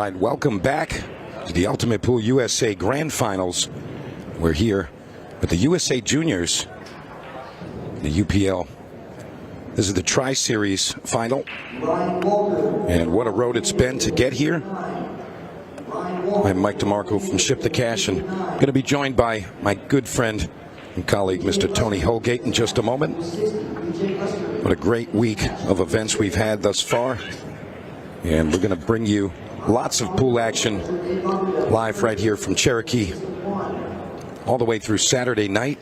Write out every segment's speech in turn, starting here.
right, welcome back to the Ultimate Pool USA Grand Finals. We're here at the USA Juniors, the UPL. This is the Tri-Series final. And what a road it's been to get here. I'm Mike DeMarco from Ship the Cash, and I'm going to be joined by my good friend and colleague, Mr. Tony Holgate, in just a moment. What a great week of events we've had thus far. And we're going to bring you lots of pool action live right here from Cherokee all the way through Saturday night.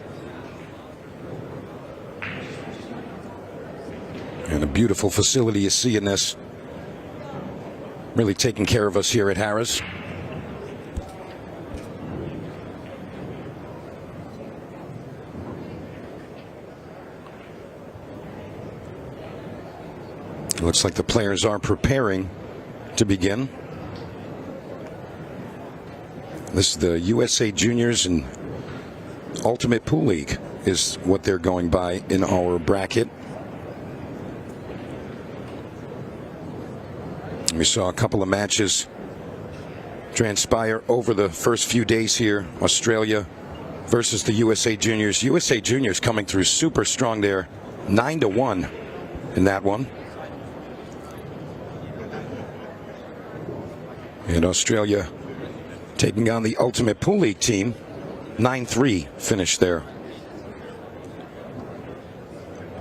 And a beautiful facility you see in this. Really taking care of us here at Harrah's. It looks like the players are preparing to begin. This is the USA Juniors and Ultimate Pool League is what they're going by in our bracket. We saw a couple of matches transpire over the first few days here. Australia versus the USA Juniors. USA Juniors coming through super strong there. 9-1 in that one. And Australia taking on the Ultimate Pool League team. 9-3 finish there.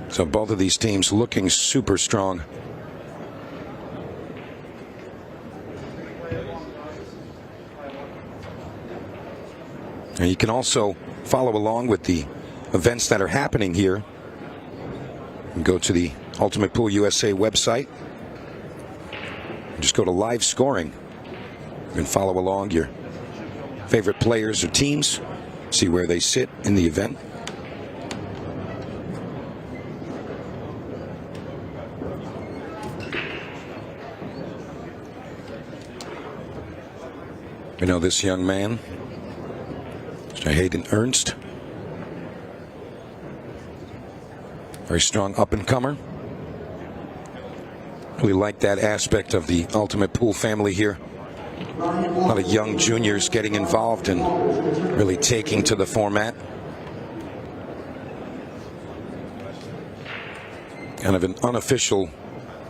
So both of these teams looking super strong. And you can also follow along with the events that are happening here. And go to the Ultimate Pool USA website. Just go to live scoring. You can follow along your favorite players or teams, see where they sit in the event. You know this young man, Mr. Hayden Ernst, very strong up-and-comer. Really like that aspect of the Ultimate Pool family here. A lot of young juniors getting involved and really taking to the format. Kind of an unofficial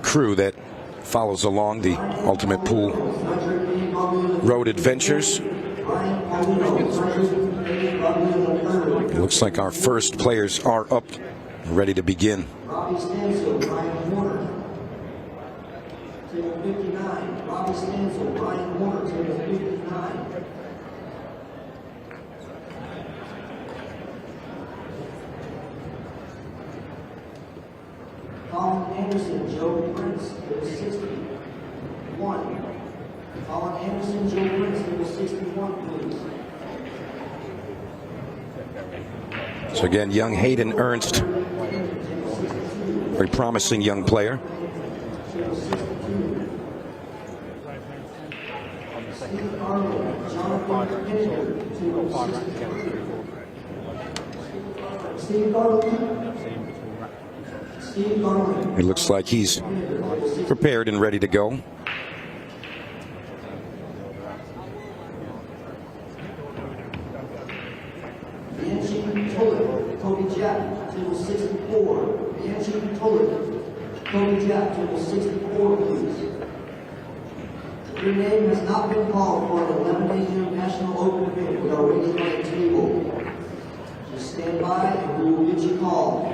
crew that follows along the Ultimate Pool road adventures. It looks like our first players are up, ready to begin. Table 59, Robbie Stansel, Ryan Warner, table 59. Colin Anderson, Joe Prince, table 61. Colin Anderson, Joe Prince, table 61, please. So again, young Hayden Ernst, very promising young player. It looks like he's prepared and ready to go. Toby Jack, table 64. Toby Jack, table 64, please. Your name has not been called for an 11 a.m. National Open event. We are waiting on a table. Just stand by and we will get you called.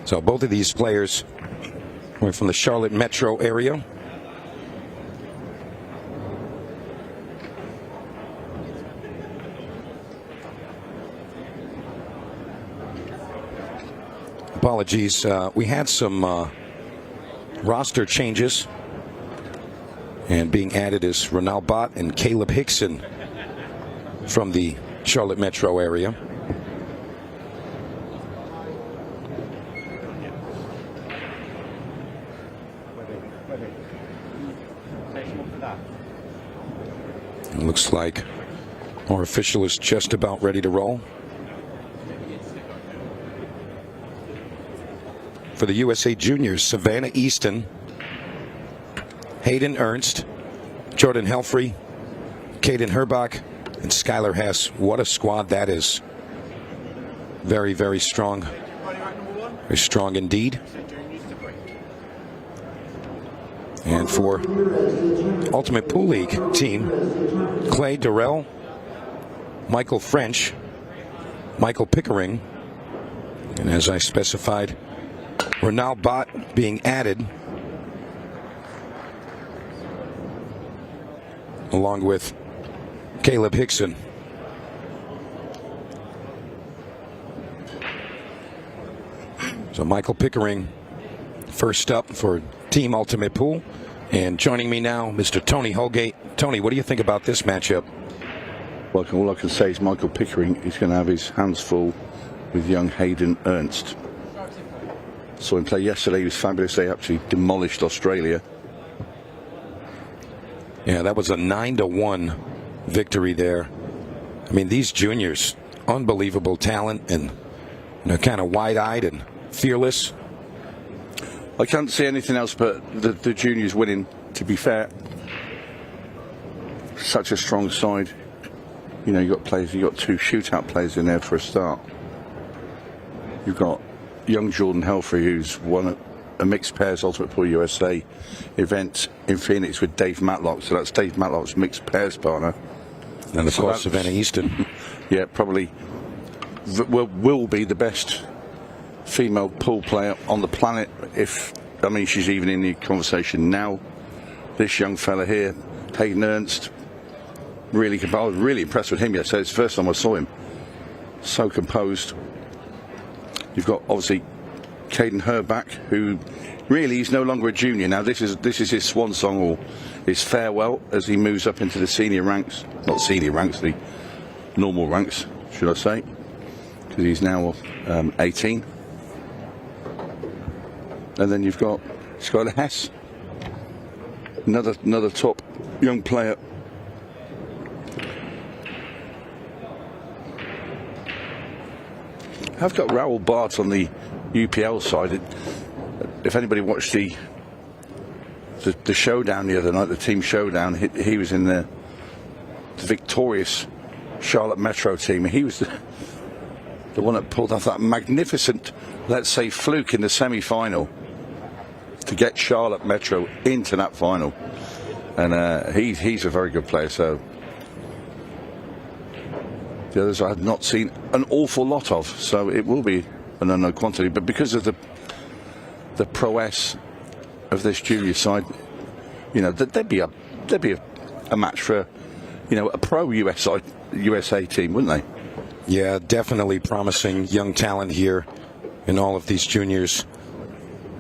So both of these players were from the Charlotte metro area. Apologies, we had some roster changes, and being added is Ronald Bott and Caleb Hickson from the Charlotte metro area. It looks like Our official is just about ready to roll. For the USA Juniors, Savannah Easton, Hayden Ernst, Jordan Helfrey, Caden Herbach, and Skylar Hess. What a squad that is. Very, very strong. Very strong indeed. And for Ultimate Pool League team, Clay Durrell, Michael French, Michael Pickering, and as I specified, Ronald Bott being added, along with Caleb Hickson. So Michael Pickering first up for Team Ultimate Pool. And joining me now, Mr. Tony Holgate. Tony, what do you think about this matchup? Well, all I can say is Michael Pickering is going to have his hands full with young Hayden Ernst. Saw him play yesterday. He was fabulous. They actually demolished Australia. Yeah, that was a 9-1 victory there. I mean, these juniors, unbelievable talent and kind of wide-eyed and fearless. I can't see anything else but the juniors winning, to be fair. Such a strong side. You've got players, you've got two shootout players in there for a start. You've got young Jordan Helfrey, who's won a mixed pairs Ultimate Pool USA event in Phoenix with Dave Matlock. So that's Dave Matlock's mixed pairs partner. And of course, Savannah Easton. Yeah, probably will be the best female pool player on the planet. She's even in the conversation now. This young fella here, Hayden Ernst, I was really impressed with him yesterday. It's the first time I saw him. So composed. You've got obviously Caden Herbach, who really is no longer a junior now. This is his swan song or his farewell as he moves up into the senior ranks. Not senior ranks, the normal ranks, should I say? Because he's now 18. And then you've got Skylar Hess, another top young player. I've got Raoul Bart on the UPL side. If anybody watched the showdown the other night, the team showdown, he was in the victorious Charlotte Metro team. He was the one that pulled off that magnificent, let's say, fluke in the semi-final to get Charlotte Metro into that final. And he's a very good player. So the others I have not seen an awful lot of, so it will be an unknown quantity. But because of the prowess of this junior side, there'd be a match for a pro USA team, wouldn't they? Yeah, definitely promising young talent here in all of these juniors.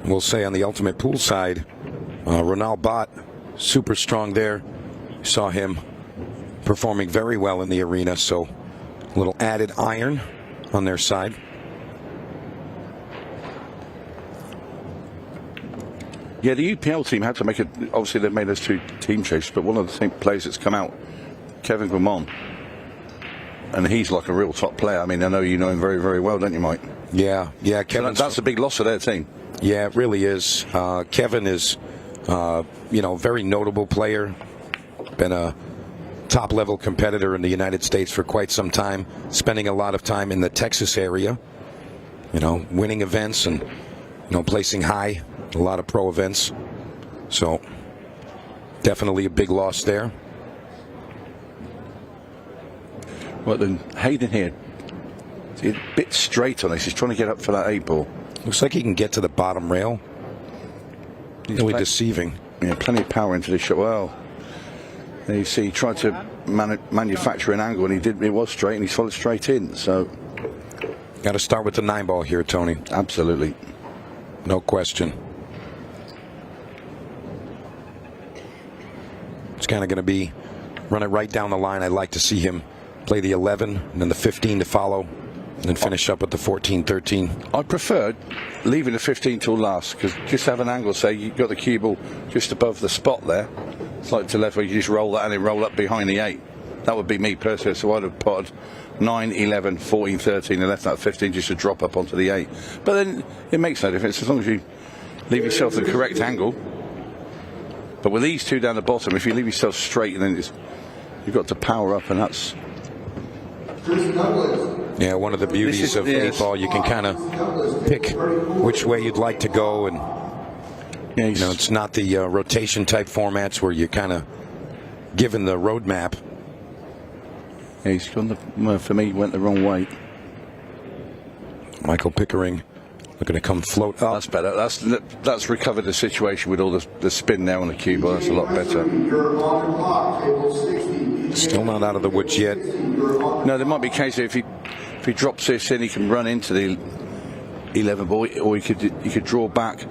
We'll say on the Ultimate Pool side, Ronald Bott, super strong there. Saw him performing very well in the arena, so a little added iron on their side. Yeah, the UPL team had to make it. Obviously, they've made those two team changes, but one of the players that's come out, Kevin Guimond, and he's like a real top player. I mean, I know you know him very, very well, don't you, Mike? Yeah, Kevin. So that's a big loss for their team. Yeah, it really is. Kevin is, very notable player. Been a top-level competitor in the United States for quite some time, spending a lot of time in the Texas area, winning events and, placing high, a lot of pro events. So, definitely a big loss there. Well, then Hayden here, he's a bit straight on this. He's trying to get up for that 8-ball. Looks like he can get to the bottom rail. Really deceiving. Yeah, plenty of power into this shot. Well, there you see, he tried to manufacture an angle, and he did. It was straight, and he followed straight in. So, got to start with the 9-ball here, Tony. Absolutely, no question. It's kind of going to be run it right down the line. I'd like to see him play the 11 and then the 15 to follow, and then finish up with the 14-13. I preferred leaving the 15 till last, because just have an angle, say you've got the cue ball just above the spot there. It's like to left where you just roll that and then roll up behind the 8. That would be me personally. So I'd have put 9, 11, 14, 13 and left that 15 just to drop up onto the 8. But then it makes no difference as long as you leave yourself the correct angle. But with these two down the bottom, if you leave yourself straight, then you've got to power up, and that's... Yeah, one of the beauties of 8-ball, you can kind of pick which way you'd like to go, and it's not the rotation type formats where you're kind of given the roadmap. Yeah, he's gone for me, went the wrong way. Michael Pickering looking to come float up. That's better. That's recovered the situation with all the spin now on the cue ball. That's a lot better. Still not out of the woods yet. No, there might be a case if he drops this in, he can run into the 11 ball, or he could draw back.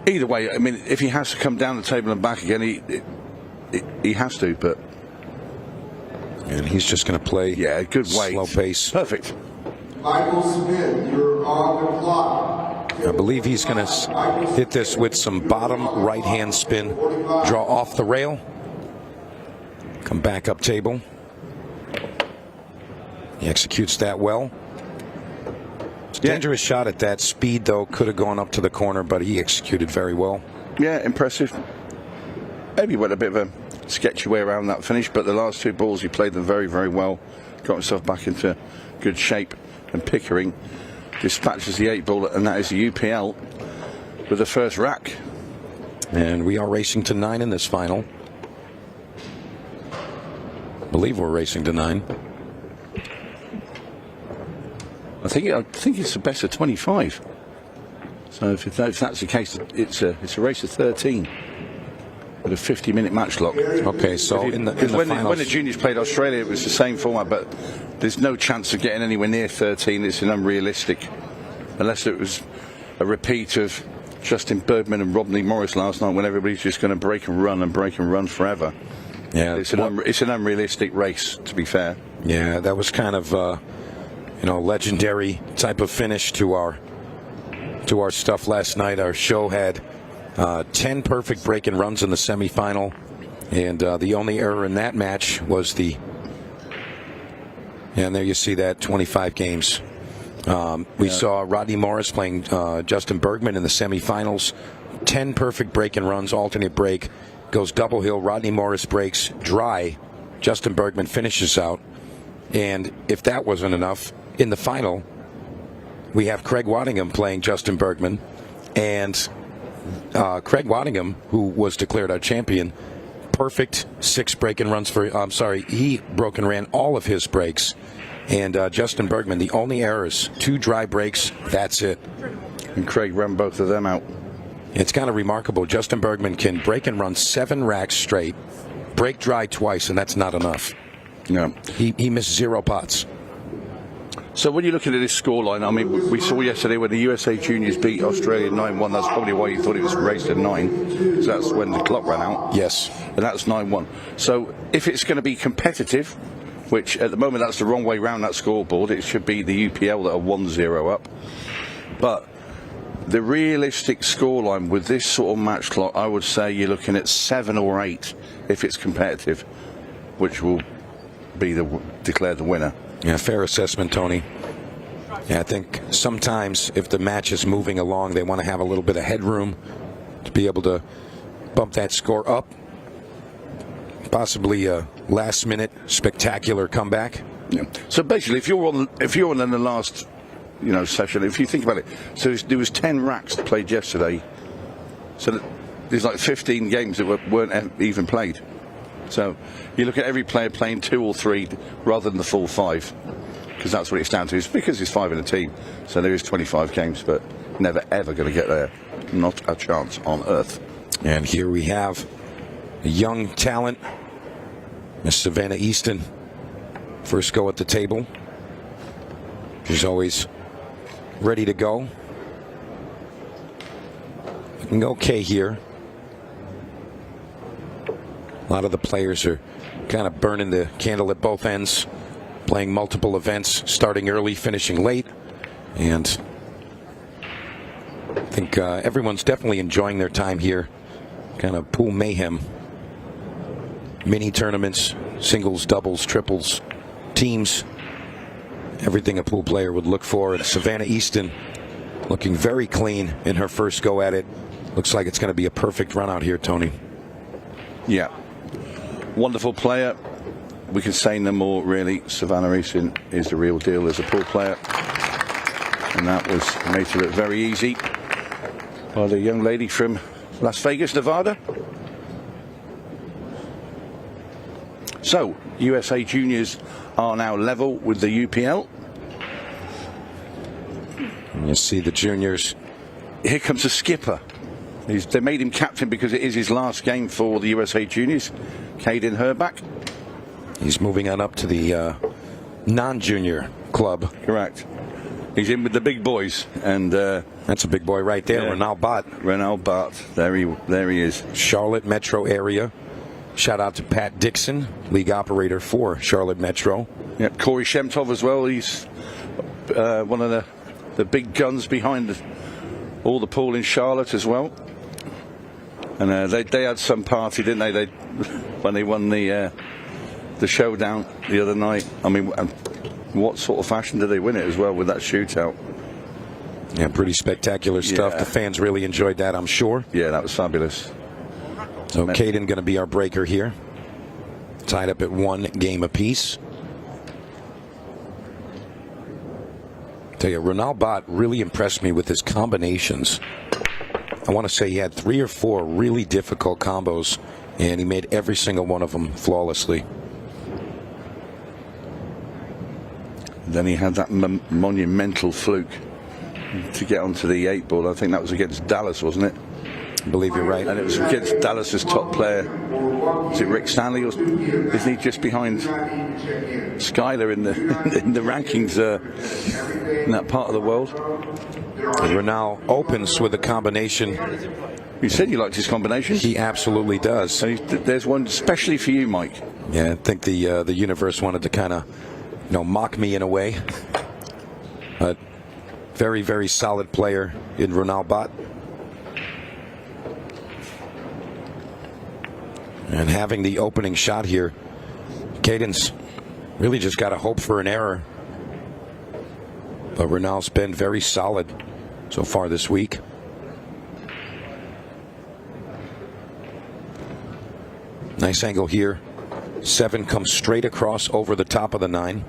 Either way, I mean, if he has to come down the table and back again, he has to. But and he's just going to play. Yeah, good weight, slow pace. Perfect. Michael Smith, you're on the clock. I believe he's going to hit this with some bottom right-hand spin, draw off the rail, come back up table. He executes that well. It's a dangerous shot at that speed, though. Could have gone up to the corner, but he executed very well. Yeah, impressive. Maybe went a bit of a sketchy way around that finish, but the last two balls he played them very, very well. Got himself back into good shape. And Pickering dispatches the 8-ball, and that is the UPL with the first rack. And we are racing to 9 in this final. I believe we're racing to 9. I think it's the best of 25. So if that's the case, it's a race of 13 with a 50-minute match lock. Okay, so in the finals, when the juniors played Australia, it was the same format, but there's no chance of getting anywhere near 13. It's unrealistic, unless it was a repeat of Justin Bergman and Rodney Morris last night, when everybody's just going to break and run forever. Yeah, it's an unrealistic race, to be fair. Yeah, that was kind of legendary type of finish to our stuff last night. Our show had 10 perfect break-in runs in the semifinal, and the only error in that match was and there you see that 25 games. We saw Rodney Morris playing Justin Bergman in the semifinals. 10 perfect break-in runs, alternate break, goes double hill. Rodney Morris breaks dry. Justin Bergman finishes out. And if that wasn't enough, in the final, we have Craig Waddingham playing Justin Bergman, and Craig Waddingham, who was declared our champion, perfect 6 break-in runs he broke and ran all of his breaks. And Justin Bergman, the only errors, 2 dry breaks, that's it. And Craig ran both of them out. It's kind of remarkable. Justin Bergman can break and run 7 racks straight, break dry twice, and that's not enough. No. He missed 0 pots. So when you're looking at this scoreline, I mean, we saw yesterday when the USA Juniors beat Australia 9-1. That's probably why you thought it was raced at 9, because that's when the clock ran out. Yes. And that's 9-1. So if it's going to be competitive, which at the moment that's the wrong way round that scoreboard, it should be the UPL that are 1-0 up. But the realistic scoreline with this sort of match clock, I would say you're looking at 7 or 8 if it's competitive, which will be declared the winner. Yeah, fair assessment, Tony. Yeah, I think sometimes if the match is moving along, they want to have a little bit of headroom to be able to bump that score up. Possibly a last-minute spectacular comeback. Yeah. So basically, if you're on in the last, session, if you think about it, so there was 10 racks played yesterday. So there's like 15 games that weren't even played. So you look at every player playing 2 or 3 rather than the full 5, because that's what it's down to. It's because it's 5 in a team, so there is 25 games, but never ever going to get there. Not a chance on earth. And here we have a young talent, Miss Savannah Easton. First go at the table. She's always ready to go. Looking okay here. A lot of the players are kind of burning the candle at both ends, playing multiple events, starting early, finishing late. And I think everyone's definitely enjoying their time here. Kind of pool mayhem. mini tournaments, singles, doubles, triples, teams, everything a pool player would look for. And Savannah Easton looking very clean in her first go at it. Looks like it's going to be a perfect run out here, Tony. Yeah. Wonderful player. We can say no more, really. Savannah Easton is the real deal as a pool player. And that was made to look very easy by the young lady from Las Vegas, Nevada. So, USA Juniors are now level with the UPL. And you see the juniors. Here comes the skipper. They made him captain because it is his last game for the USA Juniors. Caden Herback. He's moving on up to the non-junior club. Correct. He's in with the big boys, and that's a big boy right there, yeah. Renal Bott. Renal Bott, there he is. Charlotte metro area. Shout out to Pat Dixon, league operator for Charlotte Metro. Yep, Corey Shemtov as well. He's one of the big guns behind all the pool in Charlotte as well. And they had some party, didn't they? When they won the showdown the other night. I mean, what sort of fashion did they win it as well with that shootout? Yeah, pretty spectacular stuff. Yeah. The fans really enjoyed that, I'm sure. Yeah, that was fabulous. So Caden going to be our breaker here. Tied up at 1 game apiece. Tell you, Renal Bott really impressed me with his combinations. I want to say he had 3 or 4 really difficult combos, and he made every single one of them flawlessly. Then he had that monumental fluke to get onto the 8 ball. I think that was against Dallas, wasn't it? I believe you're right. And it was against Dallas's top player. Is it Rick Stanley, or isn't he just behind Skyler in the rankings in that part of the world? And Renal opens with a combination. You said you liked his combination. He absolutely does. And there's one especially for you, Mike. Yeah, I think the universe wanted to kind of, mock me in a way. But very, very solid player in Renal Bott. And having the opening shot here, Caden's really just got to hope for an error. But Renal's been very solid so far this week. Nice angle here. 7 comes straight across over the top of the 9.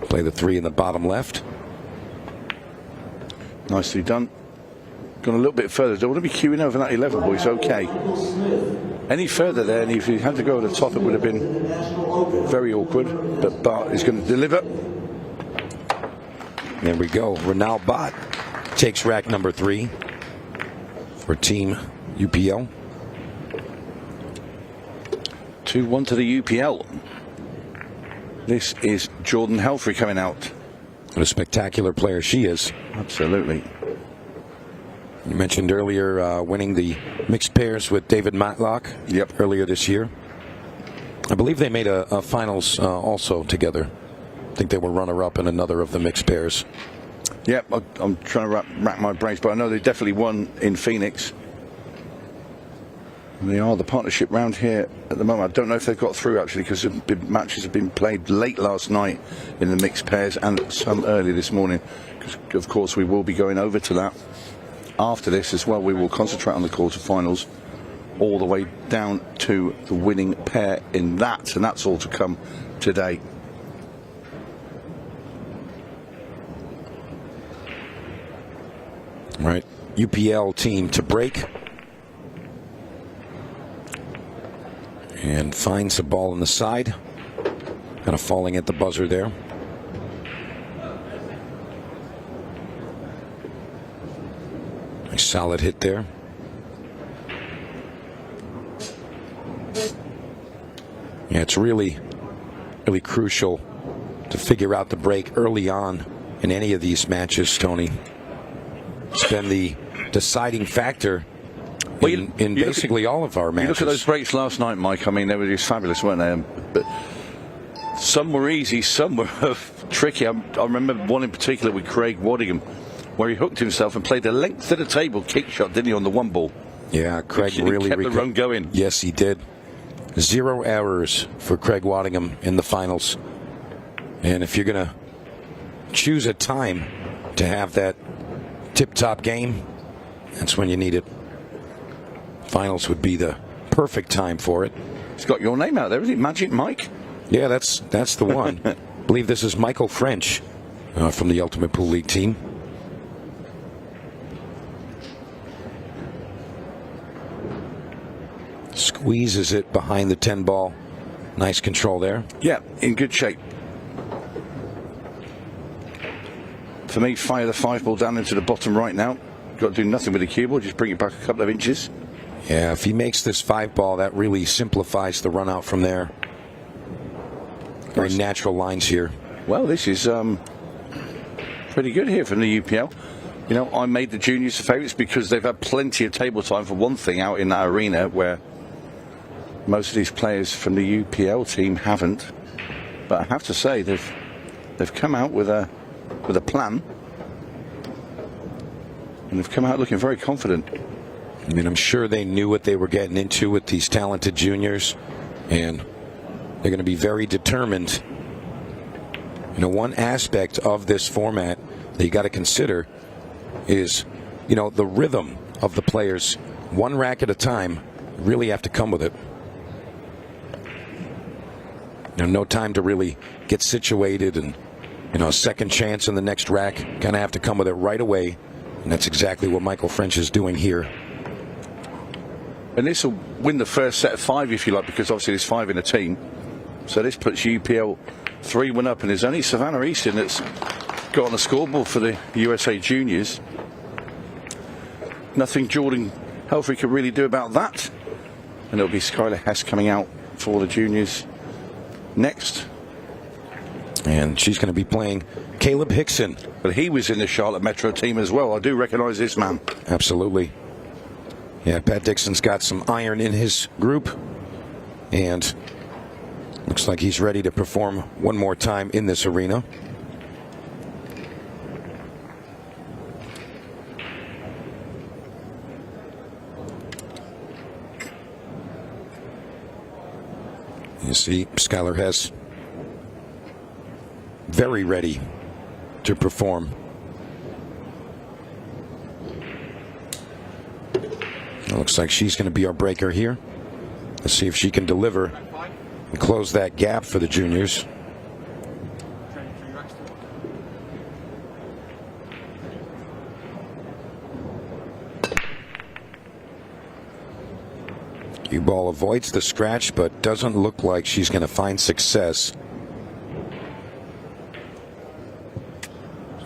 Play the 3 in the bottom left. Nicely done. Gone a little bit further. Don't want to be queuing over that 11, boys. Okay. Any further there, and if he had to go to the top, it would have been very awkward. But Bart is going to deliver. There we go. Renal Bott takes rack number 3 for Team UPL. 2-1 to the UPL. This is Jordan Helfrey coming out. What a spectacular player she is. Absolutely. You mentioned earlier winning the mixed pairs with David Matlock. Yep. Earlier this year. I believe they made a finals also together. I think they were runner-up in another of the mixed pairs. Yep, I'm trying to rack my brains, but I know they definitely won in Phoenix. And they are the partnership round here at the moment. I don't know if they've got through, actually, because the matches have been played late last night in the mixed pairs and some early this morning. Because, of course, we will be going over to that after this as well. We will concentrate on the quarterfinals all the way down to the winning pair in that, and that's all to come today. All right, UPL team to break. And finds the ball on the side. Kind of falling at the buzzer there. Nice solid hit there. Yeah, it's really crucial to figure out the break early on in any of these matches, Tony. It's been the deciding factor in basically all of our matches. You look at those breaks last night, Mike. I mean, they were just fabulous, weren't they? But some were easy, some were tricky. I remember one in particular with Craig Waddingham, where he hooked himself and played a length of the table kick shot, didn't he, on the 1 ball? Yeah, Craig he really kept the run going. Yes, he did. 0 errors for Craig Waddingham in the finals. And if you're going to choose a time to have that tip-top game, that's when you need it. Finals would be the perfect time for it. It's got your name out there, isn't it? Magic Mike? Yeah, that's the one. I believe this is Michael French from the Ultimate Pool League team. Squeezes it behind the 10 ball. Nice control there. Yeah, in good shape. For me, fire the 5 ball down into the bottom right now. Got to do nothing with the cue ball, just bring it back a couple of inches. Yeah, if he makes this 5 ball, that really simplifies the run out from there. Very natural lines here. Well, this is pretty good here from the UPL. You know, I made the juniors the favourites because they've had plenty of table time for one thing out in that arena where most of these players from the UPL team haven't. But I have to say they've come out with a plan, and they've come out looking very confident. I mean, I'm sure they knew what they were getting into with these talented juniors, and they're going to be very determined. You know, one aspect of this format that you got to consider is, you know, the rhythm of the players. One rack at a time, really have to come with it. You know, no time to really get situated, and, you know, a second chance in the next rack. Kind of have to come with it right away, and that's exactly what Michael French is doing here. And this will win the first set of 5, if you like, because obviously there's 5 in a team. So this puts UPL 3-1 up, and there's only Savannah Easton that's got on the scoreboard for the USA Juniors. Nothing Jordan Helfrey could really do about that. And it'll be Skylar Hess coming out for the juniors next. And she's going to be playing Caleb Hickson. But he was in the Charlotte Metro team as well. I do recognize this man. Absolutely. Yeah, Pat Dixon's got some iron in his group, and looks like he's ready to perform one more time in this arena. You see, Skylar Hess very ready to perform. It looks like she's going to be our breaker here. Let's see if she can deliver and close that gap for the juniors. Cue ball avoids the scratch, but doesn't look like she's going to find success.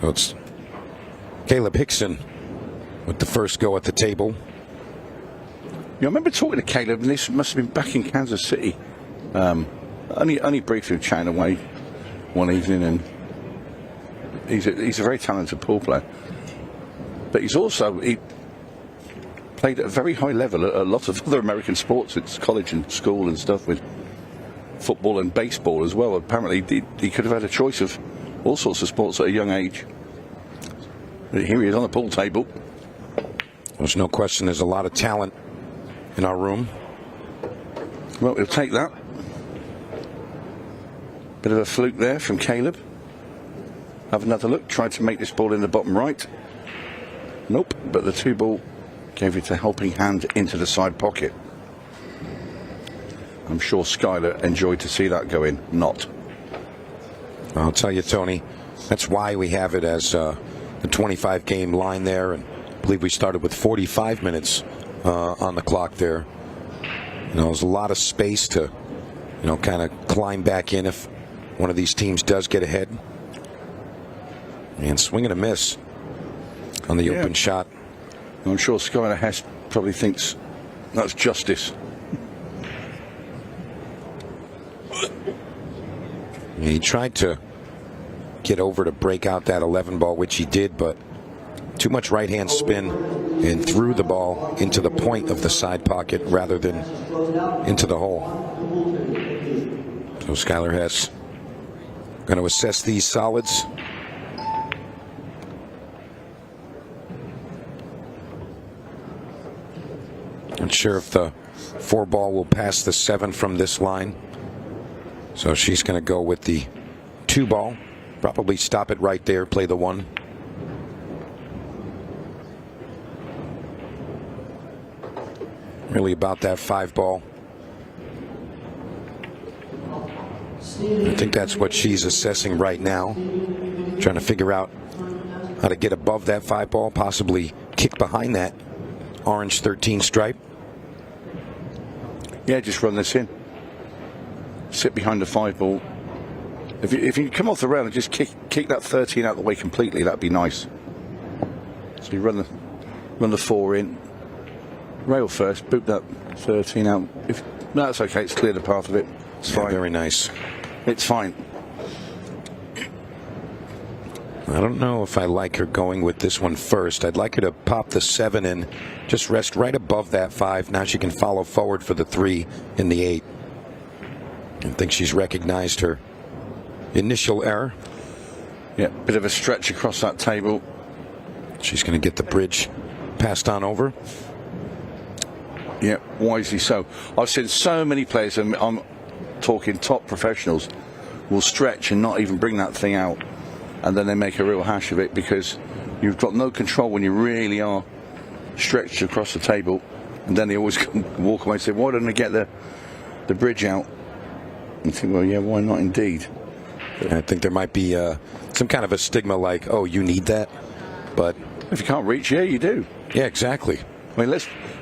So it's Caleb Hickson with the first go at the table. I remember talking to Caleb, and this must have been back in Kansas City. Only briefly chatting away one evening, and he's a very talented pool player. But he played at a very high level at a lot of other American sports. It's college and school and stuff, with football and baseball as well. Apparently, he could have had a choice of all sorts of sports at a young age. But here he is on the pool table. There's no question there's a lot of talent in our room. Well, we'll take that. Bit of a fluke there from Caleb. Have another look. Tried to make this ball in the bottom right. Nope, but the 2 ball gave it a helping hand into the side pocket. I'm sure Skylar enjoyed to see that go in. Not. I'll tell you, Tony, that's why we have it as the 25-game line there, and I believe we started with 45 minutes on the clock there. You know, there's a lot of space to, you know, kind of climb back in if one of these teams does get ahead. And swing and a miss on the open shot. I'm sure Skylar Hess probably thinks that's justice. He tried to get over to break out that 11 ball, which he did, but too much right-hand spin and threw the ball into the point of the side pocket rather than into the hole. So Skylar Hess going to assess these solids. Not sure if the 4 ball will pass the 7 from this line. So she's going to go with the 2 ball. Probably stop it right there, play the 1. Really about that 5 ball. I think that's what she's assessing right now. Trying to figure out how to get above that 5 ball, possibly kick behind that orange 13 stripe. Yeah, just run this in. Sit behind the 5 ball. If you come off the rail and just kick that 13 out the way completely, that'd be nice. So you run the 4 in, rail first, boot that 13 out. No, that's okay. It's cleared the path of it. It's fine. Very nice. It's fine. I don't know if I like her going with this one first. I'd like her to pop the 7 in, just rest right above that 5. Now she can follow forward for the 3 in the 8. I think she's recognized her initial error. Yeah, bit of a stretch across that table. She's going to get the bridge passed on over. Yeah, wisely so. I've seen so many players, and I'm talking top professionals, will stretch and not even bring that thing out, and then they make a real hash of it because you've got no control when you really are stretched across the table, and then they always walk away and say, why don't I get the bridge out? And think, well, yeah, why not indeed? I think there might be some kind of a stigma like, oh, you need that, but if you can't reach, yeah, you do. Yeah, exactly. I mean,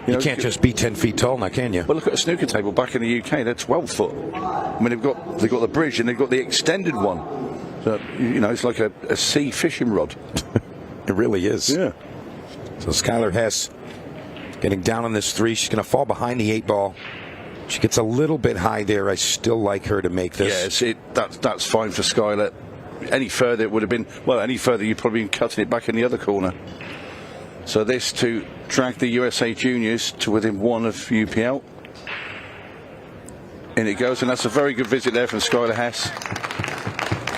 you can't just be 10 feet tall now, can you? Well, look at a snooker table back in the UK. They're 12 foot. I mean, they've got the bridge and they've got the extended one. So, it's like a sea fishing rod. It really is. Yeah. So Skylar Hess getting down on this 3. She's going to fall behind the 8 ball. She gets a little bit high there. I still like her to make this. Yes, that's fine for Skylar. Any further it would have been, any further you'd probably been cutting it back in the other corner. So this to drag the USA Juniors to within 1 of UPL. In it goes, and that's a very good visit there from Skylar Hess.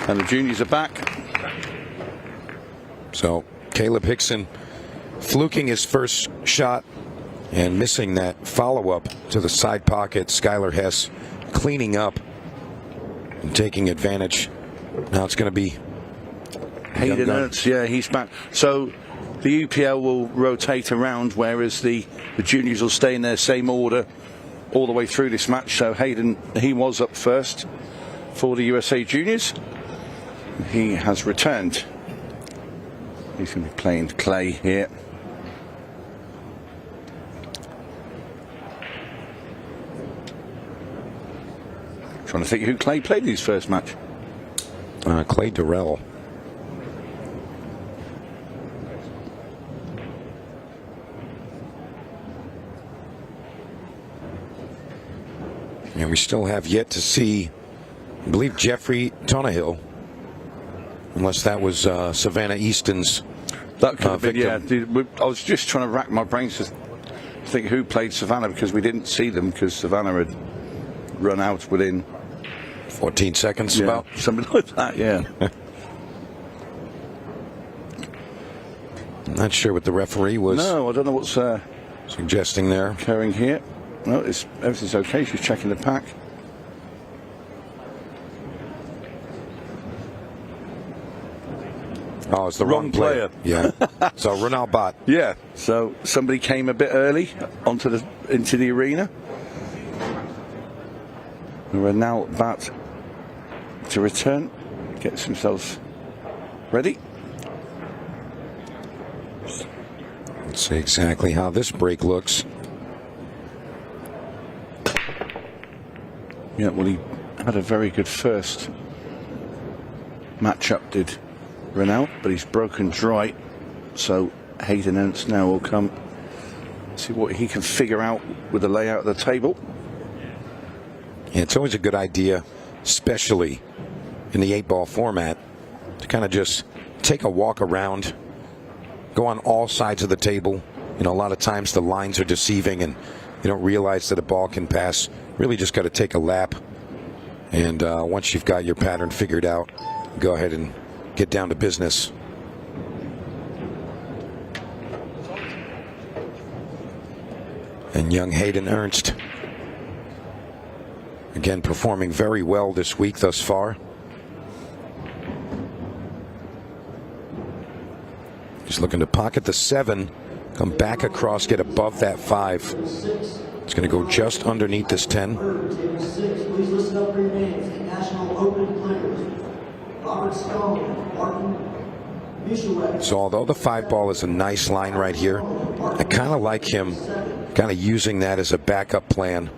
And the juniors are back. So Caleb Hickson fluking his first shot and missing that follow-up to the side pocket. Skylar Hess cleaning up and taking advantage. Now it's going to be Hayden Ernst. Yeah, he's back. So the UPL will rotate around, whereas the juniors will stay in their same order all the way through this match. So Hayden, he was up first for the USA Juniors. He has returned. He's going to be playing Clay here. Trying to think who Clay played in his first match. Clay Durrell. And we still have yet to see, I believe, Jeffrey Tonahill, unless that was Savannah Easton's that could have been, victim. Yeah. I was just trying to rack my brains to think who played Savannah, because we didn't see them because Savannah had run out within 14 seconds, about something like that. Yeah. I'm not sure what the referee was. No, I don't know what's suggesting there. Occurring here. No, everything's okay. She's checking the pack. Oh, it's the wrong player. Yeah. So Ronald Bott. Yeah. So somebody came a bit early into the arena. Ronald Bott to return. Gets himself ready. Let's see exactly how this break looks. Yeah, well, he had a very good first matchup, did Ronald, but he's broken dry. So Hayden Ernst now will come see what he can figure out with the layout of the table. Yeah, it's always a good idea, especially in the 8-ball format, to kind of just take a walk around, go on all sides of the table. A lot of times the lines are deceiving and you don't realize that a ball can pass. Really just got to take a lap. And once you've got your pattern figured out, go ahead and get down to business. And young Hayden Ernst, again, performing very well this week thus far. He's looking to pocket the 7, come back across, get above that 5. It's going to go just underneath this 10. Table 6, please listen up for your names. National Open players. Robert Stone, Martin Michelek. So although the 5 ball is a nice line right here, I kind of like him kind of using that as a backup plan.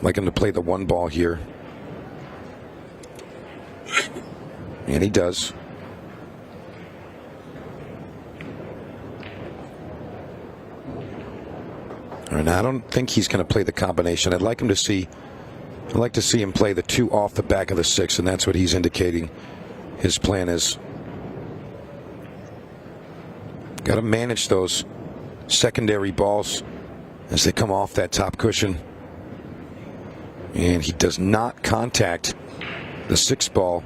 Like him to play the 1 ball here. And he does. And I don't think he's going to play the combination. I'd like to see him play the 2 off the back of the 6, and that's what he's indicating his plan is. Got to manage those secondary balls as they come off that top cushion. And he does not contact the 6 ball.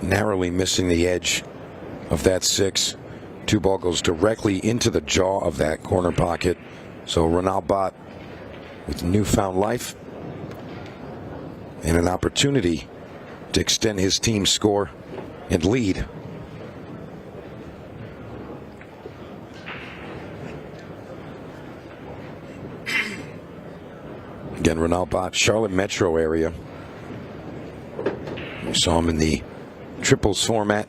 Narrowly missing the edge of that 6. 2 ball goes directly into the jaw of that corner pocket. So Ronald Bott with newfound life and an opportunity to extend his team's score and lead. Again, Ronald Bott, Charlotte metro area. We saw him in the triples format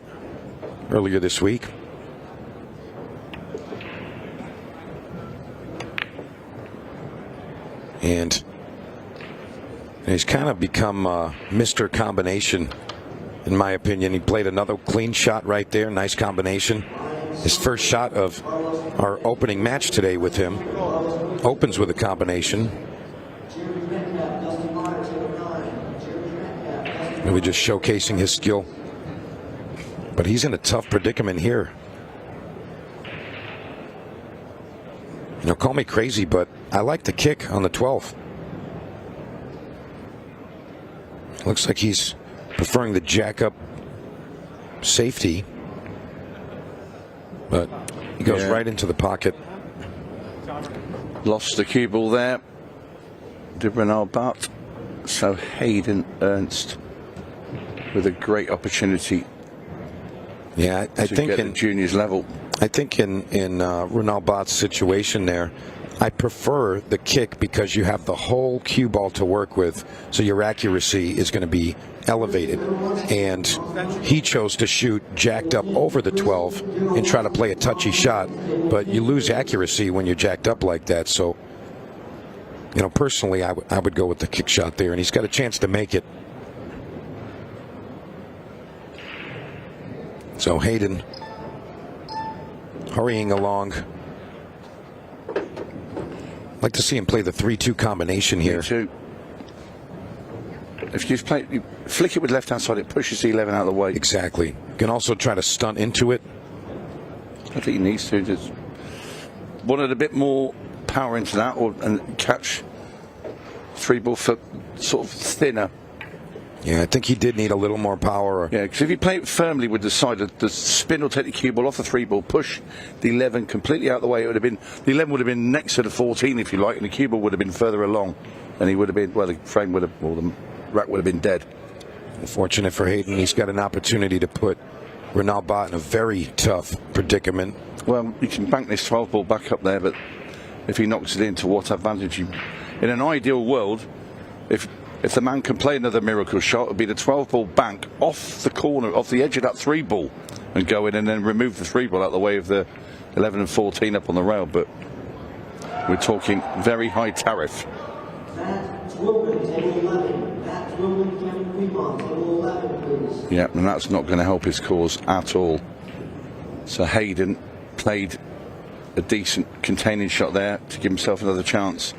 earlier this week. And he's kind of become Mr. Combination, in my opinion. He played another clean shot right there. Nice combination. His first shot of our opening match today with him opens with a combination. Maybe just showcasing his skill. But he's in a tough predicament here. You know, call me crazy, but I like the kick on the 12. Looks like he's preferring the jack up safety. But he goes right into the pocket. Lost the cue ball there. Did Ronald Bott. So Hayden Ernst with a great opportunity. Yeah, I think get in juniors level. I think in Ronald Bott's situation there, I prefer the kick because you have the whole cue ball to work with, so your accuracy is going to be elevated. And he chose to shoot jacked up over the 12 and try to play a touchy shot, but you lose accuracy when you're jacked up like that. So, you know, personally, I would go with the kick shot there, and he's got a chance to make it. So Hayden hurrying along. I'd like to see him play the 3-2 combination here. 3-2. If you flick it with left hand side, it pushes the 11 out of the way. Exactly. You can also try to stunt into it. I think he needs to just wanted a bit more power into that, and catch 3 ball foot sort of thinner. Yeah, I think he did need a little more power. Yeah, because if you play it firmly with the side, the spin will take the cue ball off the 3 ball, push the 11 completely out of the way. It would have been, the 11 would have been next to the 14, if you like, and the cue ball would have been further along, and he would have been, well, the frame would have, or the rack would have been dead. Unfortunate for Hayden, he's got an opportunity to put Ronald Bott in a very tough predicament. Well, you can bank this 12 ball back up there, but if he knocks it in, to what advantage? In an ideal world, if the man can play another miracle shot, it would be the 12 ball bank off the corner, off the edge of that 3 ball, and go in and then remove the 3 ball out of the way of the 11 and 14 up on the rail. But we're talking very high tariff. Yeah, and that's not going to help his cause at all. So Hayden played a decent containing shot there to give himself another chance.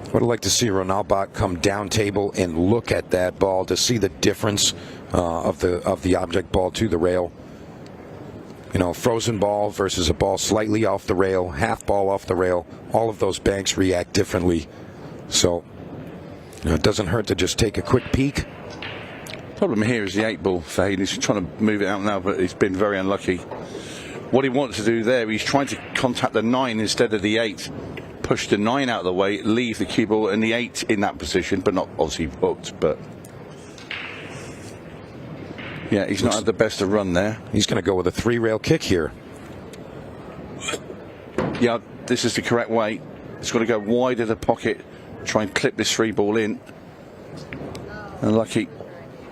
I would like to see Ronald Bott come down table and look at that ball to see the difference of the object ball to the rail. You know, frozen ball versus a ball slightly off the rail, half ball off the rail. All of those banks react differently. So You know, it doesn't hurt to just take a quick peek. Problem here is the 8-ball for Hayden. He's trying to move it out now, but he's been very unlucky. What he wants to do there, he's trying to contact the 9 instead of the 8. Push the 9 out of the way, leave the cue ball and the 8 in that position, but not obviously hooked. But yeah, he's not had the best of run there. He's going to go with a 3-rail kick here. Yeah, this is the correct way. He's got to go wide of the pocket, try and clip this 3-ball in. Unlucky.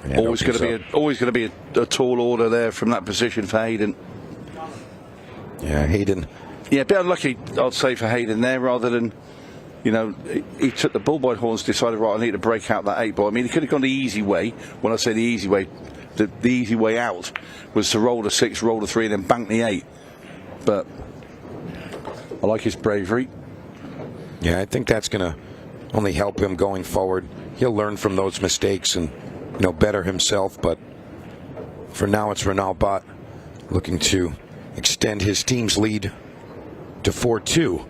Yeah, always going to be a tall order there from that position for Hayden. Yeah, Hayden. Yeah, a bit unlucky, I'd say, for Hayden there, rather than, you know, he took the bull by the horns, decided, right, I need to break out that 8-ball. I mean, he could have gone the easy way. When I say the easy way, the easy way out was to roll the 6, roll the 3, and then bank the 8. But I like his bravery. Yeah, I think that's going to only help him going forward. He'll learn from those mistakes and, you know, better himself. But for now, it's Ronald Bott looking to extend his team's lead to 4-2.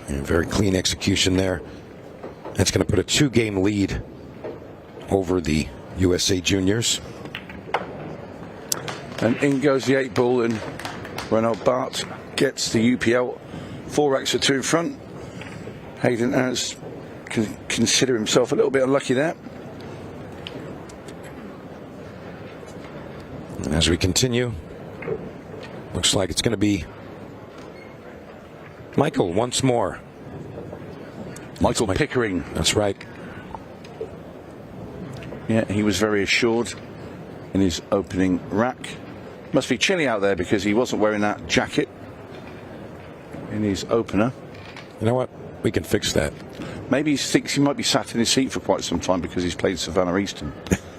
Very clean execution there. That's going to put a 2-game lead over the USA Juniors. And in goes the 8-ball, and Ronald Bott gets the UPL 4x2 in front. Hayden has can consider himself a little bit unlucky there. And as we continue, looks like it's going to be Michael once more. Michael Pickering. That's right. Yeah, he was very assured in his opening rack. Must be chilly out there because he wasn't wearing that jacket in his opener. You know what? We can fix that. Maybe he thinks he might be sat in his seat for quite some time because he's played Savannah Eastern.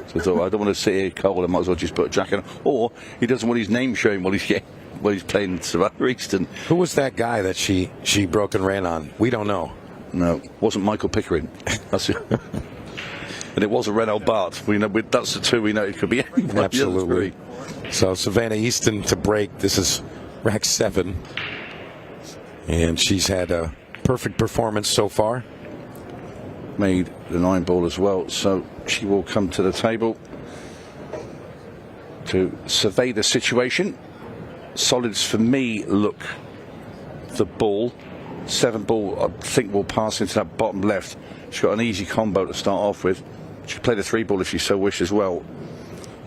So I thought, I don't want to sit here cold, I might as well just put a jacket on. Or he doesn't want his name showing while he's playing Savannah Eastern. Who was that guy that she broke and ran on? We don't know. No, it wasn't Michael Pickering. That's it. And it was a Ronald Bott. We know that's the two we know. It could be anybody. Absolutely. So Savannah Easton to break. This is rack 7. And she's had a perfect performance so far. Made the 9-ball as well, so she will come to the table to survey the situation. Solids for me look the ball. 7-ball, I think, will pass into that bottom left. She's got an easy combo to start off with. She can play the 3-ball if she so wishes as well.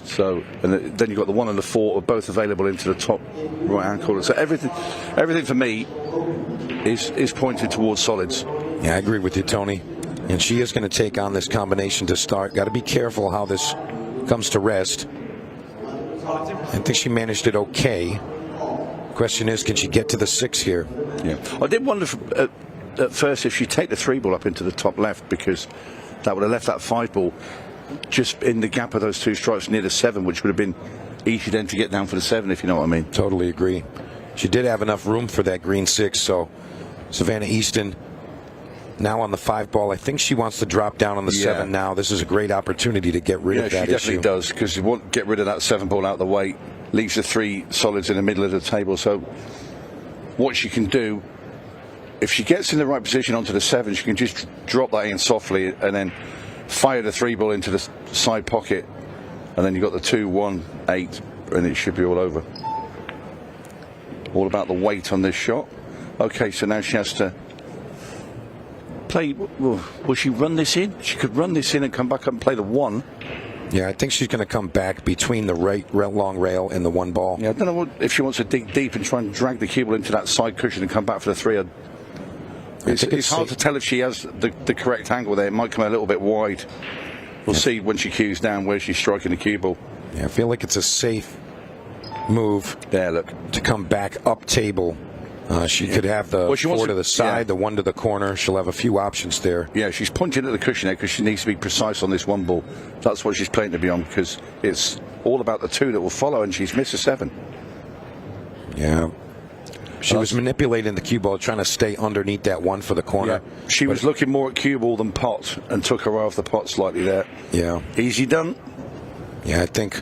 So, and then you've got the 1 and the 4 are both available into the top right-hand corner. So everything for me is pointed towards solids. Yeah, I agree with you, Tony. And she is going to take on this combination to start. Got to be careful how this comes to rest. I think she managed it okay. Question is, can she get to the 6 here? Yeah, I did wonder at first if she'd take the 3-ball up into the top left, because that would have left that 5-ball just in the gap of those 2 strikes near the 7, which would have been easy then to get down for the 7, if you know what I mean. Totally agree. She did have enough room for that green 6, so Savannah Easton now on the 5-ball. I think she wants to drop down on the 7 now. This is a great opportunity to get rid of that issue. Yeah, she definitely does, because you want to get rid of that 7-ball out of the way. Leaves the 3 solids in the middle of the table. So what she can do, if she gets in the right position onto the 7, she can just drop that in softly and then fire the 3-ball into the side pocket, and then you've got the 2, 1, 8, and it should be all over. All about the weight on this shot. Okay, so now she has to play. Will she run this in? She could run this in and come back up and play the 1. Yeah, I think she's going to come back between the right long rail and the 1 ball. Yeah, I don't know if she wants to dig deep and try and drag the cue ball into that side cushion and come back for the 3. It's hard to tell if she has the correct angle there. It might come a little bit wide. We'll see when she cues down where she's striking the cue ball. Yeah, I feel like it's a safe move there, look, to come back up table. She could have the 4 to the side, the 1 to the corner. She'll have a few options there. Yeah, she's pointing at the cushion there because she needs to be precise on this 1 ball. That's what she's playing to be on, because it's all about the 2 that will follow, and she's missed a 7. Yeah. She was manipulating the cue ball, trying to stay underneath that 1 for the corner. Yeah. She was looking more at cue ball than pot, and took her eye off the pot slightly there. Yeah. Easy done. Yeah, I think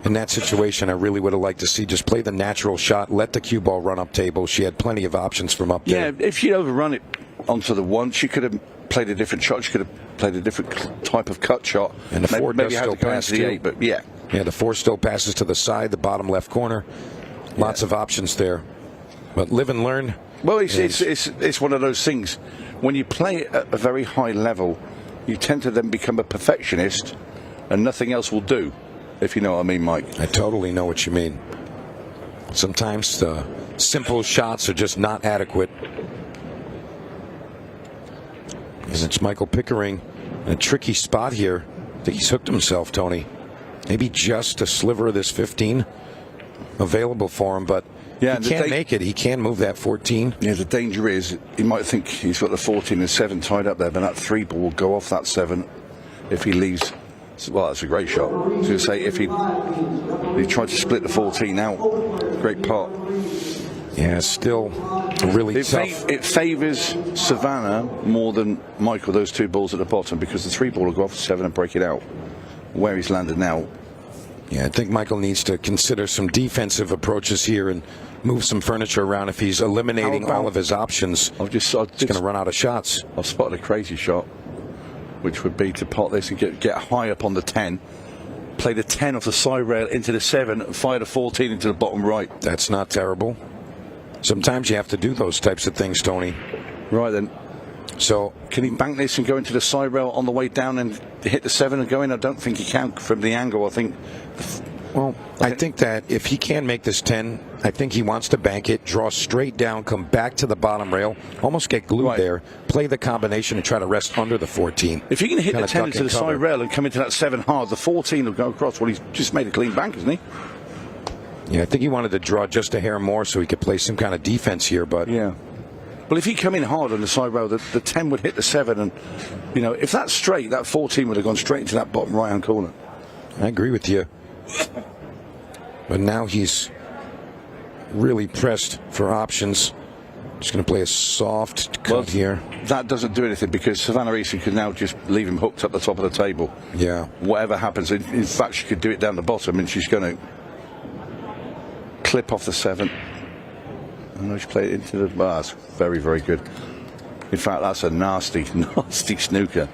in that situation, I really would have liked to see just play the natural shot, let the cue ball run up table. She had plenty of options from up there. Yeah, if she'd overrun it onto the 1, she could have played a different shot. She could have played a different type of cut shot. And the four maybe does had still to go pass into the too. 8, but yeah. Yeah, the 4 still passes to the side, the bottom left corner. Lots of options there. But live and learn. Well, it's one of those things. When you play at a very high level, you tend to then become a perfectionist, and nothing else will do, if you know what I mean, Mike. I totally know what you mean. Sometimes the simple shots are just not adequate. And it's Michael Pickering in a tricky spot here. I think he's hooked himself, Tony. Maybe just a sliver of this 15 available for him, but yeah, he can't make it. He can move that 14. Yeah, the danger is he might think he's got the 14 and 7 tied up there, but that 3 ball will go off that 7 if he leaves. Well, that's a great shot. I was going to say, if he tried to split the 14 out, great part. Yeah, still really tough. It favours Savannah more than Michael, those 2 balls at the bottom, because the 3 ball will go off the 7 and break it out. Where he's landed now. Yeah, I think Michael needs to consider some defensive approaches here and move some furniture around. If he's eliminating all of his options, he's going to run out of shots. I've spotted a crazy shot, which would be to pot this and get high up on the 10, play the 10 off the side rail into the 7, and fire the 14 into the bottom right. That's not terrible. Sometimes you have to do those types of things, Tony. Right then. So can he bank this and go into the side rail on the way down and hit the 7 and go in? I don't think he can from the angle. I think. Well, I think that if he can make this 10, I think he wants to bank it, draw straight down, come back to the bottom rail, almost get glued there, play the combination and try to rest under the 14. If he can hit the 10 into the cover. side rail and come into that 7 hard, the 14 will go across. Well, he's just made a clean bank, hasn't he? Yeah, I think he wanted to draw just a hair more so he could play some kind of defense here, but yeah. Well, if he come in hard on the side rail, the 10 would hit the 7, and you know, if that's straight, that 14 would have gone straight into that bottom right-hand corner. I agree with you. But now he's really pressed for options. Just going to play a soft cut here. That doesn't do anything because Savannah Easton could now just leave him hooked up the top of the table. Yeah. Whatever happens, in fact, she could do it down the bottom, and she's going to clip off the 7. I know she played it into the. Well, that's very, very good. In fact, that's a nasty, nasty snooker.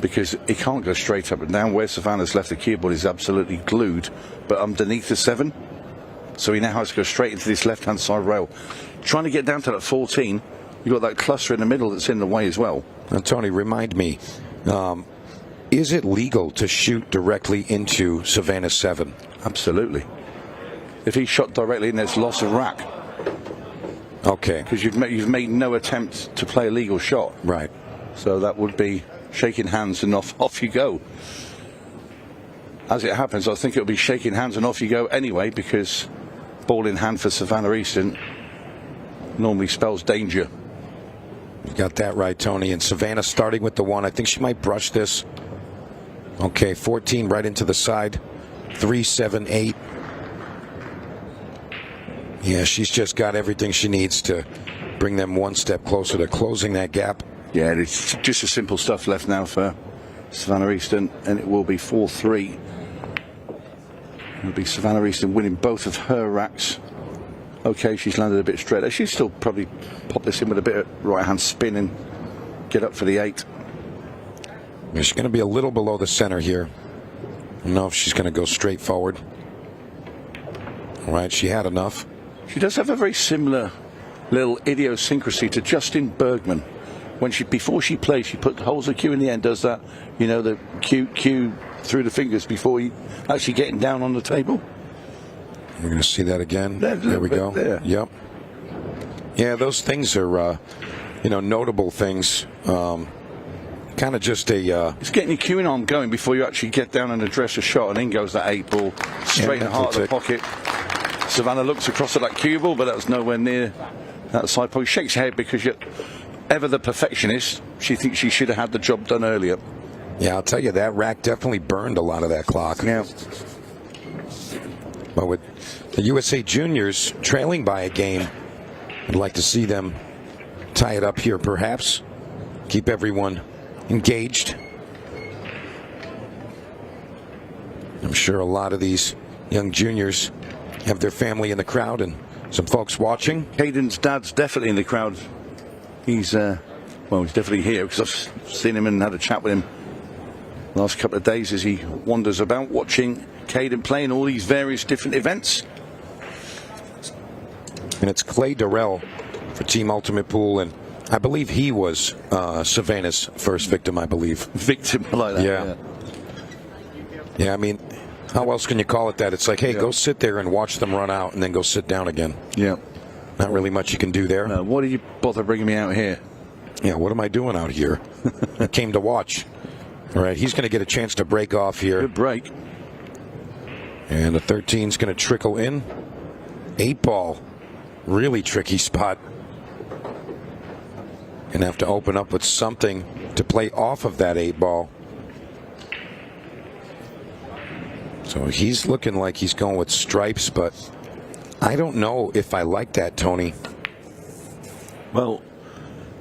Because he can't go straight up and down. Where Savannah's left the cue ball is absolutely glued, but underneath the 7. So he now has to go straight into this left-hand side rail. Trying to get down to that 14, you've got that cluster in the middle that's in the way as well. Now, Tony, remind me, is it legal to shoot directly into Savannah's 7? Absolutely. If he shot directly in, there's loss of rack. Okay. Because you've made no attempt to play a legal shot. Right. So that would be shaking hands and off you go. As it happens, I think it'll be shaking hands and off you go anyway, because ball in hand for Savannah Easton normally spells danger. You got that right, Tony. And Savannah starting with the 1. I think she might brush this. Okay, 14 right into the side. 3, 7, 8. Yeah, she's just got everything she needs to bring them one step closer to closing that gap. Yeah, it's just the simple stuff left now for Savannah Easton, and it will be 4-3. It'll be Savannah Easton winning both of her racks. Okay, she's landed a bit straight there. She'll still probably pop this in with a bit of right-hand spin and get up for the 8. Yeah, she's going to be a little below the center here. I don't know if she's going to go straight forward. All right, she had enough. She does have a very similar little idiosyncrasy to Justin Bergman. When before she plays, she put holds the cue in the end, does that, you know, the cue through the fingers before you actually getting down on the table. We're going to see that again. There we go. There. Yep. Yeah, those things are, notable things. Kind of just a. It's getting your cueing arm going before you actually get down and address a shot, and in goes that 8 ball straight in the heart of the pocket. Savannah looks across at that cue ball, but that's nowhere near that side post. Shakes her head because you're ever the perfectionist. She thinks she should have had the job done earlier. Yeah, I'll tell you, that rack definitely burned a lot of that clock. Yeah. But with the USA Juniors trailing by a game, I'd like to see them tie it up here, perhaps. Keep everyone engaged. I'm sure a lot of these young juniors have their family in the crowd and some folks watching. Caden's dad's definitely in the crowd. He's, well, he's definitely here because I've seen him and had a chat with him last couple of days as he wanders about watching Caden play in all these various different events. And it's Clay Durrell for Team Ultimate Pool, and I believe he was Savannah's first victim, I believe. Victim, I like that. Yeah. Yeah, I mean, how else can you call it that? It's like, hey, go sit there and watch them run out and then go sit down again. Yeah. Not really much you can do there. No, why did you bother bringing me out here? Yeah, what am I doing out here? I came to watch. All right, he's going to get a chance to break off here. Good break. And the 13's going to trickle in. 8-ball. Really tricky spot. Going to have to open up with something to play off of that 8-ball. So he's looking like he's going with stripes, but I don't know if I like that, Tony. Well,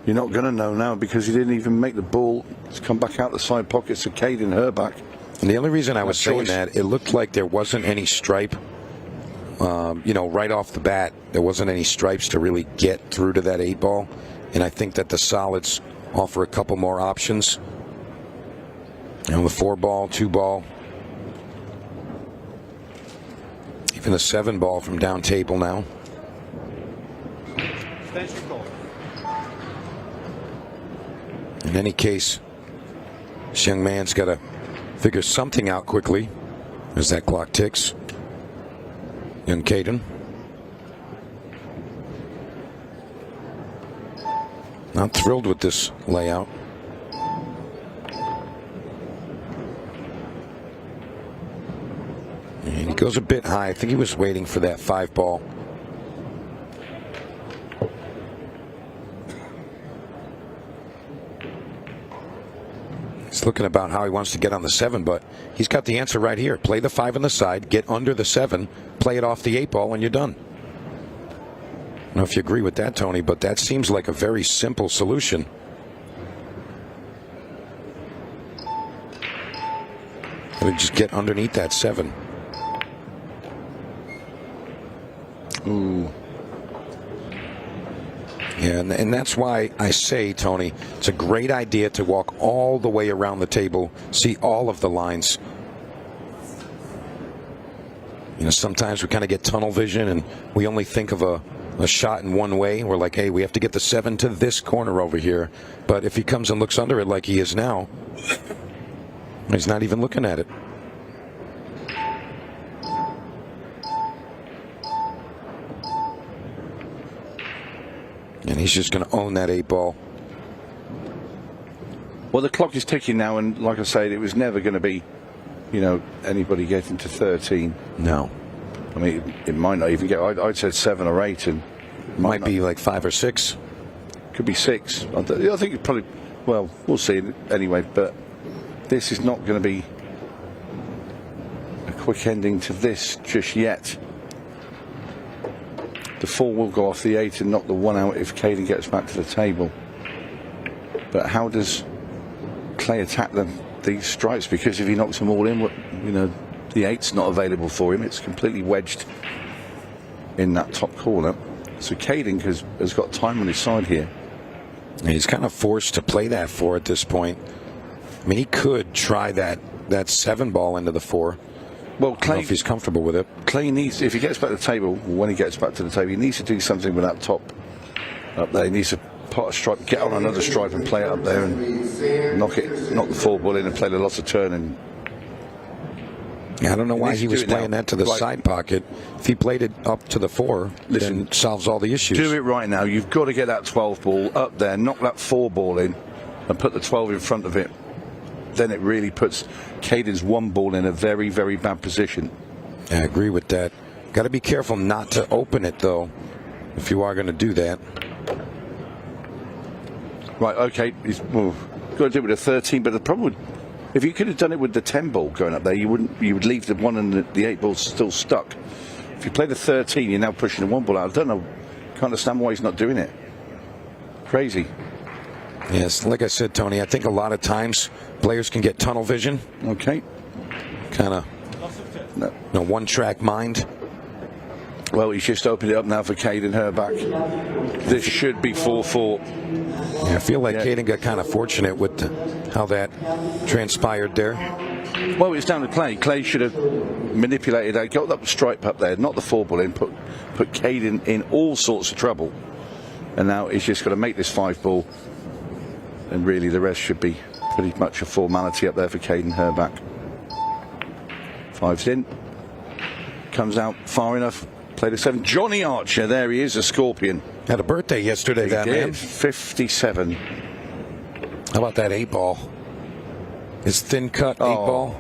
you're not going to know now because he didn't even make the ball. It's come back out the side pockets of Caden Harrah. And the only reason I was saying that, it looked like there wasn't any stripe, right off the bat. There wasn't any stripes to really get through to that 8-ball. And I think that the solids offer a couple more options. The 4-ball, 2-ball. Even the 7-ball from down table now. In any case, this young man's got to figure something out quickly as that clock ticks. Young Caden. Not thrilled with this layout. And he goes a bit high. I think he was waiting for that 5-ball. He's looking about how he wants to get on the 7, but he's got the answer right here. Play the 5 on the side, get under the 7, play it off the 8-ball, and you're done. I don't know if you agree with that, Tony, but that seems like a very simple solution. Just get underneath that 7. Ooh. Yeah, and that's why I say, Tony, it's a great idea to walk all the way around the table, see all of the lines. Sometimes we kind of get tunnel vision and we only think of a shot in one way. We're like, hey, we have to get the 7 to this corner over here. But if he comes and looks under it like he is now, he's not even looking at it. And he's just going to own that 8-ball. Well, the clock is ticking now, and like I said, it was never going to be, anybody getting to 13. No. I mean, it might not even get. I'd said 7 or 8, and it might be like 5 or 6. Could be 6. I think it probably. Well, we'll see anyway. But this is not going to be a quick ending to this just yet. The 4 will go off the 8 and knock the 1 out if Caden gets back to the table. But how does Clay attack these stripes? Because if he knocks them all in, the 8's not available for him. It's completely wedged in that top corner. So Caden has got time on his side here. And he's kind of forced to play that 4 at this point. I mean, he could try that 7-ball into the 4. Well, Clay, I don't know if he's comfortable with it. Clay needs, if he gets back to the table, when he gets back to the table, he needs to do something with that top up there. He needs to pot a stripe, get on another stripe and play it up there and knock the 4-ball in and play the lots of turn. And I don't know why he was playing that to the side pocket. If he played it up to the 4, then it solves all the issues. Do it right now. You've got to get that 12-ball up there, knock that 4-ball in, and put the 12 in front of it. Then it really puts Caden's 1-ball in a very, very bad position. I agree with that. Got to be careful not to open it, though, if you are going to do that. Right, okay. He's got to do it with a 13, but the problem would, if you could have done it with the 10-ball going up there, you would leave the 1 and the 8-ball still stuck. If you play the 13, you're now pushing the 1-ball out. I don't know. Can't understand why he's not doing it. Crazy. Yes, like I said, Tony, I think a lot of times players can get tunnel vision. Okay. Kind of one-track mind. Well, he's just opened it up now for Caden Herback. This should be 4-4. Yeah, I feel like Caden got kind of fortunate with how that transpired there. Well, it's down to Clay. Clay should have manipulated that, got that stripe up there, not the 4-ball in, put Caden in all sorts of trouble. And now he's just got to make this 5-ball. And really the rest should be pretty much a formality up there for Caden Herback. 5's in. Comes out far enough. Played a 7. Johnny Archer, there he is, a Scorpion. Had a birthday yesterday, that man. 57. How about that 8-ball? His thin cut 8-ball.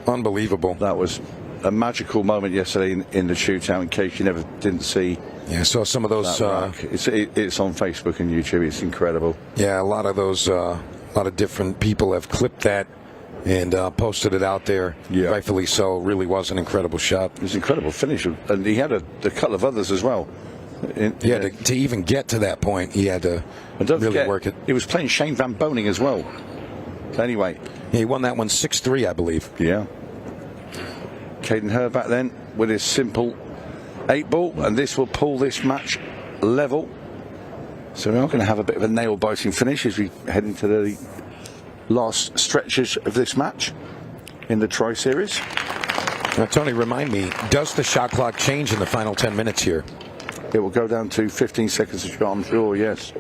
Unbelievable. That was a magical moment yesterday in the shootout, in case you never didn't see. Yeah, I saw some of those. It's on Facebook and YouTube. It's incredible. Yeah, a lot of those, a lot of different people have clipped that and posted it out there. Yeah. Rightfully so. It really was an incredible shot. It was an incredible finish, and he had a couple of others as well. To even get to that point, he had to really work it. He was playing Shane Van Boning as well. Anyway. Yeah, he won that one 6-3, I believe. Yeah. Caden Herback then with his simple 8-ball, and this will pull this match level. So we are going to have a bit of a nail-biting finish as we head into the last stretches of this match in the Tri-Series. Now, Tony, remind me, does the shot clock change in the final 10 minutes here? It will go down to 15 seconds a shot, I'm sure, yes.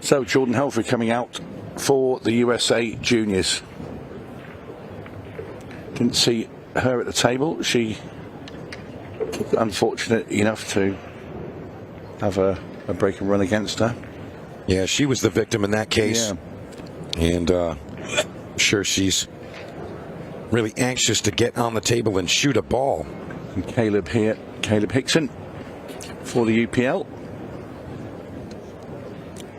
So Jordan Helfer coming out for the USA Juniors. Didn't see her at the table. She unfortunate enough to have a break and run against her. Yeah, she was the victim in that case. Yeah. And I'm sure she's really anxious to get on the table and shoot a ball. And Caleb Hickson for the UPL.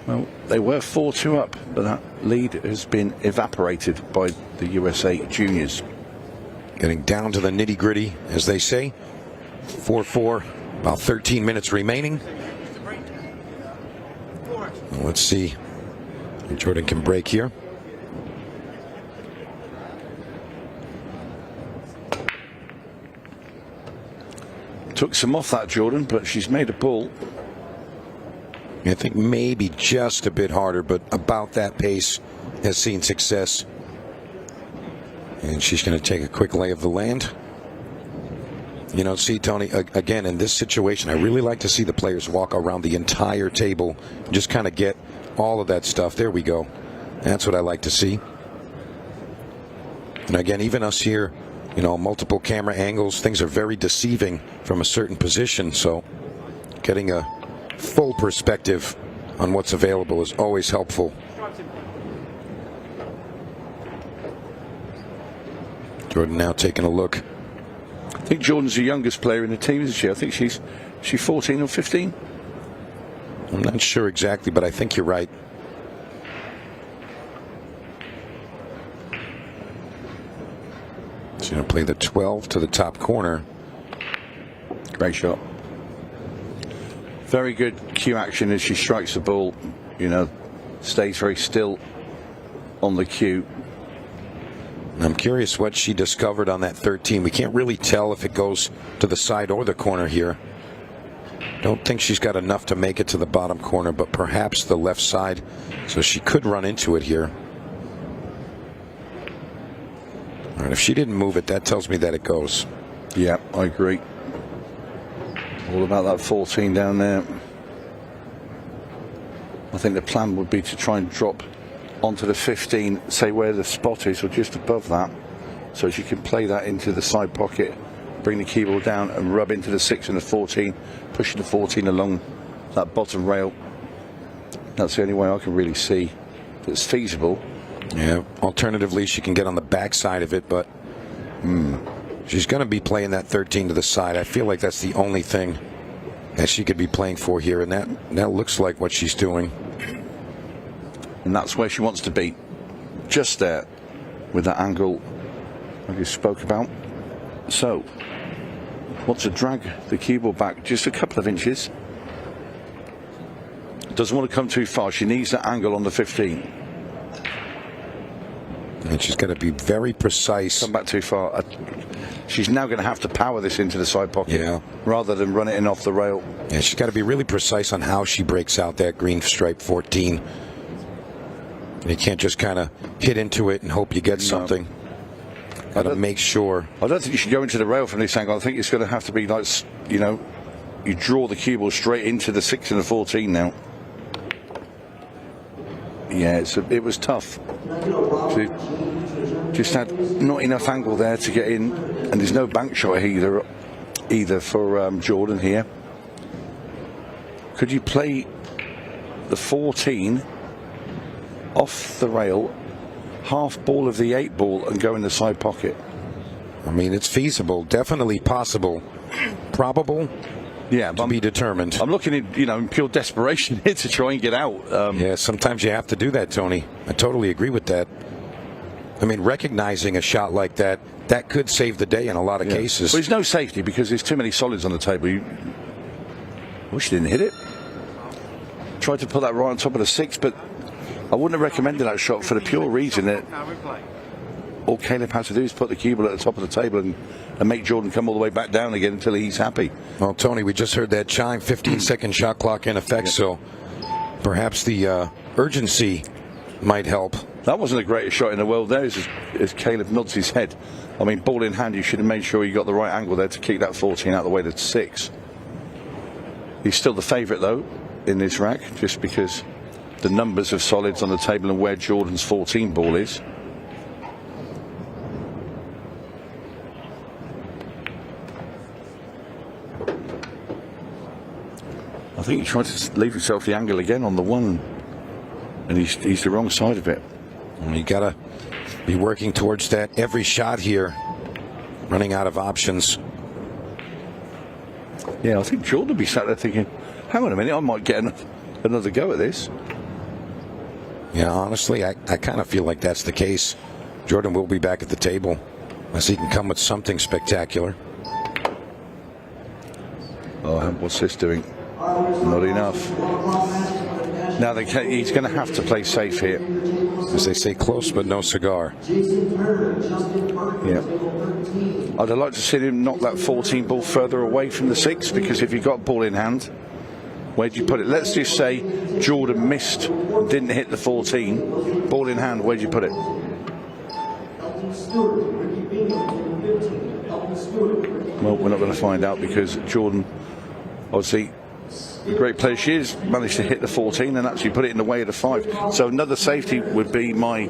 Well, they were 4-2 up, but that lead has been evaporated by the USA Juniors. Getting down to the nitty-gritty, as they say. 4-4, about 13 minutes remaining. Well, let's see if Jordan can break here. Took some off that, Jordan, but she's made a ball. I think maybe just a bit harder, but about that pace has seen success. And she's going to take a quick lay of the land. You know, see, Tony, again, in this situation, I really like to see the players walk around the entire table, just kind of get all of that stuff. There we go. That's what I like to see. And again, even us here, you know, multiple camera angles, things are very deceiving from a certain position. So getting a full perspective on what's available is always helpful. Jordan now taking a look. I think Jordan's the youngest player in the team, isn't she? I think she's 14 or 15. I'm not sure exactly, but I think you're right. She's going to play the 12 to the top corner. Great shot. Very good cue action as she strikes the ball. You know, stays very still on the cue. I'm curious what she discovered on that 13. We can't really tell if it goes to the side or the corner here. Don't think she's got enough to make it to the bottom corner, but perhaps the left side. So she could run into it here. All right, if she didn't move it, that tells me that it goes. Yeah, I agree. All about that 14 down there. I think the plan would be to try and drop onto the 15, say where the spot is, or just above that, so she can play that into the side pocket, bring the keyboard down and rub into the 6 and the 14, pushing the 14 along that bottom rail. That's the only way I can really see that's feasible. Yeah, alternatively she can get on the back side of it, but she's going to be playing that 13 to the side. I feel like that's the only thing that she could be playing for here, and that looks like what she's doing. And that's where she wants to be, just there with that angle I just spoke about. So wants to drag the keyboard back just a couple of inches. Doesn't want to come too far. She needs that angle on the 15. And she's got to be very precise. Come back too far. She's now going to have to power this into the side pocket, Yeah, rather than run it in off the rail. Yeah, she's got to be really precise on how she breaks out that green stripe 14. You can't just kind of hit into it and hope you get something. Got to make sure. I don't think you should go into the rail from this angle. I think it's going to have to be like, you know, you draw the cue ball straight into the 6 and the 14 now. Yeah, it was tough. She just had not enough angle there to get in, and there's no bank shot either for Jordan here. Could you play the 14 off the rail, half ball of the 8 ball, and go in the side pocket? I mean, it's feasible, definitely possible, probable. Yeah, to be determined. I'm looking at, you know, in pure desperation here to try and get out. Yeah, sometimes you have to do that, Tony. I totally agree with that. I mean, recognizing a shot like that, that could save the day in a lot of cases. Well, there's no safety because there's too many solids on the table. Wish you didn't hit it. Tried to put that right on top of the 6, but I wouldn't have recommended that shot for the pure reason that all Caleb has to do is put the cue ball at the top of the table and make Jordan come all the way back down again until he's happy. Well, Tony, we just heard that chime, 15-second shot clock in effect, so perhaps the urgency might help. That wasn't the greatest shot in the world there as Caleb nods his head. I mean, ball in hand, you should have made sure you got the right angle there to kick that 14 out of the way to 6. He's still the favourite, though, in this rack, just because the numbers of solids on the table and where Jordan's 14 ball is. I think he tried to leave himself the angle again on the 1, and he's the wrong side of it. And you got to be working towards that every shot here, running out of options. Yeah, I think Jordan will be sat there thinking, hang on a minute, I might get another go at this. Yeah, honestly, I kind of feel like that's the case. Jordan will be back at the table unless he can come with something spectacular. Oh, what's this doing? Not enough. Now he's going to have to play safe here. As they say, close but no cigar. Yeah. I'd like to see him knock that 14 ball further away from the 6, because if you've got ball in hand, where'd you put it? Let's just say Jordan missed, didn't hit the 14. Ball in hand, where'd you put it? Well, we're not going to find out, because Jordan, obviously, the great player she is, managed to hit the 14 and actually put it in the way of the 5. So another safety would be my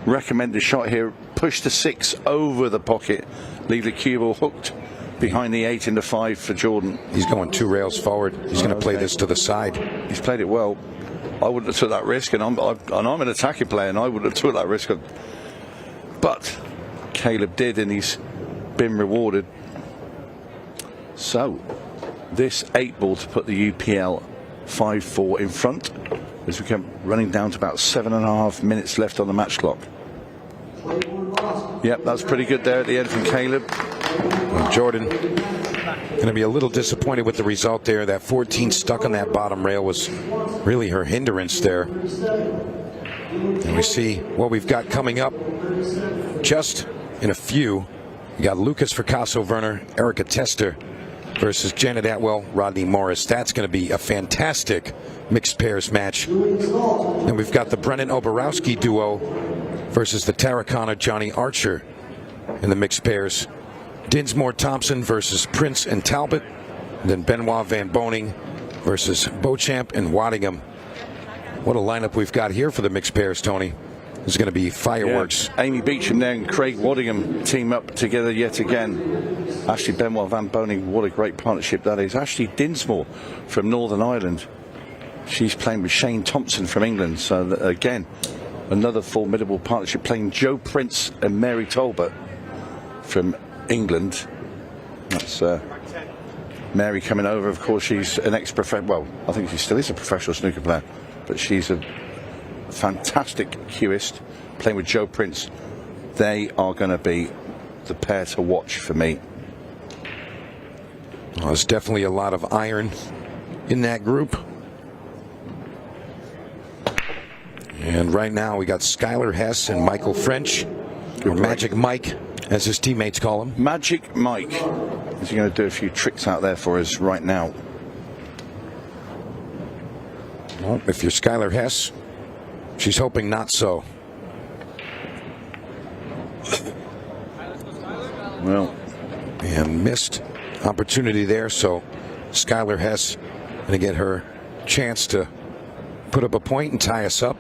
recommended shot here. Push the 6 over the pocket, leave the cue ball hooked behind the 8 and the 5 for Jordan. He's going 2 rails forward. He's going to play this to the side. He's played it well. I wouldn't have took that risk, and I'm an attacking player, and I wouldn't have took that risk. But Caleb did, and he's been rewarded. So this 8 ball to put the UPL 5-4 in front as we come running down to about 7.5 minutes left on the match clock. Yep, that's pretty good there at the end from Caleb. Well, Jordan going to be a little disappointed with the result there. That 14 stuck on that bottom rail was really her hindrance there. And we see what we've got coming up just in a few. We got Lucas Fracasso-Werner, Erica Tester versus Janet Atwell, Rodney Morris. That's going to be a fantastic mixed pairs match. And we've got the Brennan Oborowski duo versus the Tara Conner, Johnny Archer in the mixed pairs. Dinsmore Thompson versus Prince and Talbot. And then Benoit Van Boning versus Beauchamp and Waddingham. What a lineup we've got here for the mixed pairs, Tony. There's going to be fireworks. Yeah. Amy Beecham there and Craig Waddingham team up together yet again. Ashley Benoit Van Boning, what a great partnership that is. Ashley Dinsmore from Northern Ireland. She's playing with Shane Thompson from England. So again, another formidable partnership, playing Joe Prince and Mary Talbot from England. That's Mary coming over. Of course, she's an ex-professional. Well, I think she still is a professional snooker player, but she's a fantastic cueist, playing with Joe Prince. They are going to be the pair to watch for me. Well, there's definitely a lot of iron in that group. And right now we got Skylar Hess and Michael French, or Magic Mike, as his teammates call him. Magic Mike. Is he going to do a few tricks out there for us right now? Well, if you're Skylar Hess, she's hoping not so. Well, And missed opportunity there, so Skylar Hess going to get her chance to put up a point and tie us up.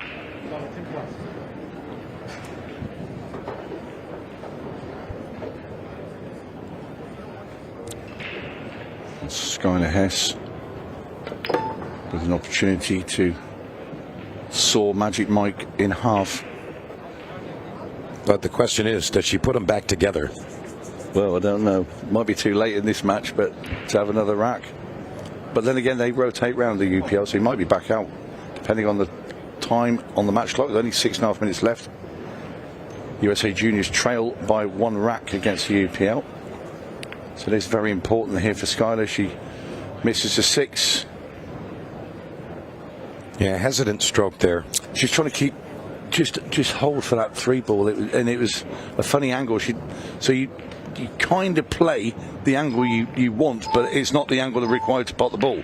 Skylar Hess with an opportunity to saw Magic Mike in half. But the question is, does she put them back together? Well, I don't know. Might be too late in this match, but to have another rack. But then again, they rotate round the UPL, so he might be back out, depending on the time on the match clock. There's only 6.5 minutes left. USA Juniors trail by 1 rack against the UPL. So it is very important here for Skylar. She misses a 6. Yeah, hesitant stroke there. She's trying to keep just hold for that 3 ball, and it was a funny angle. So you kind of play the angle you want, but it's not the angle required to pot the ball.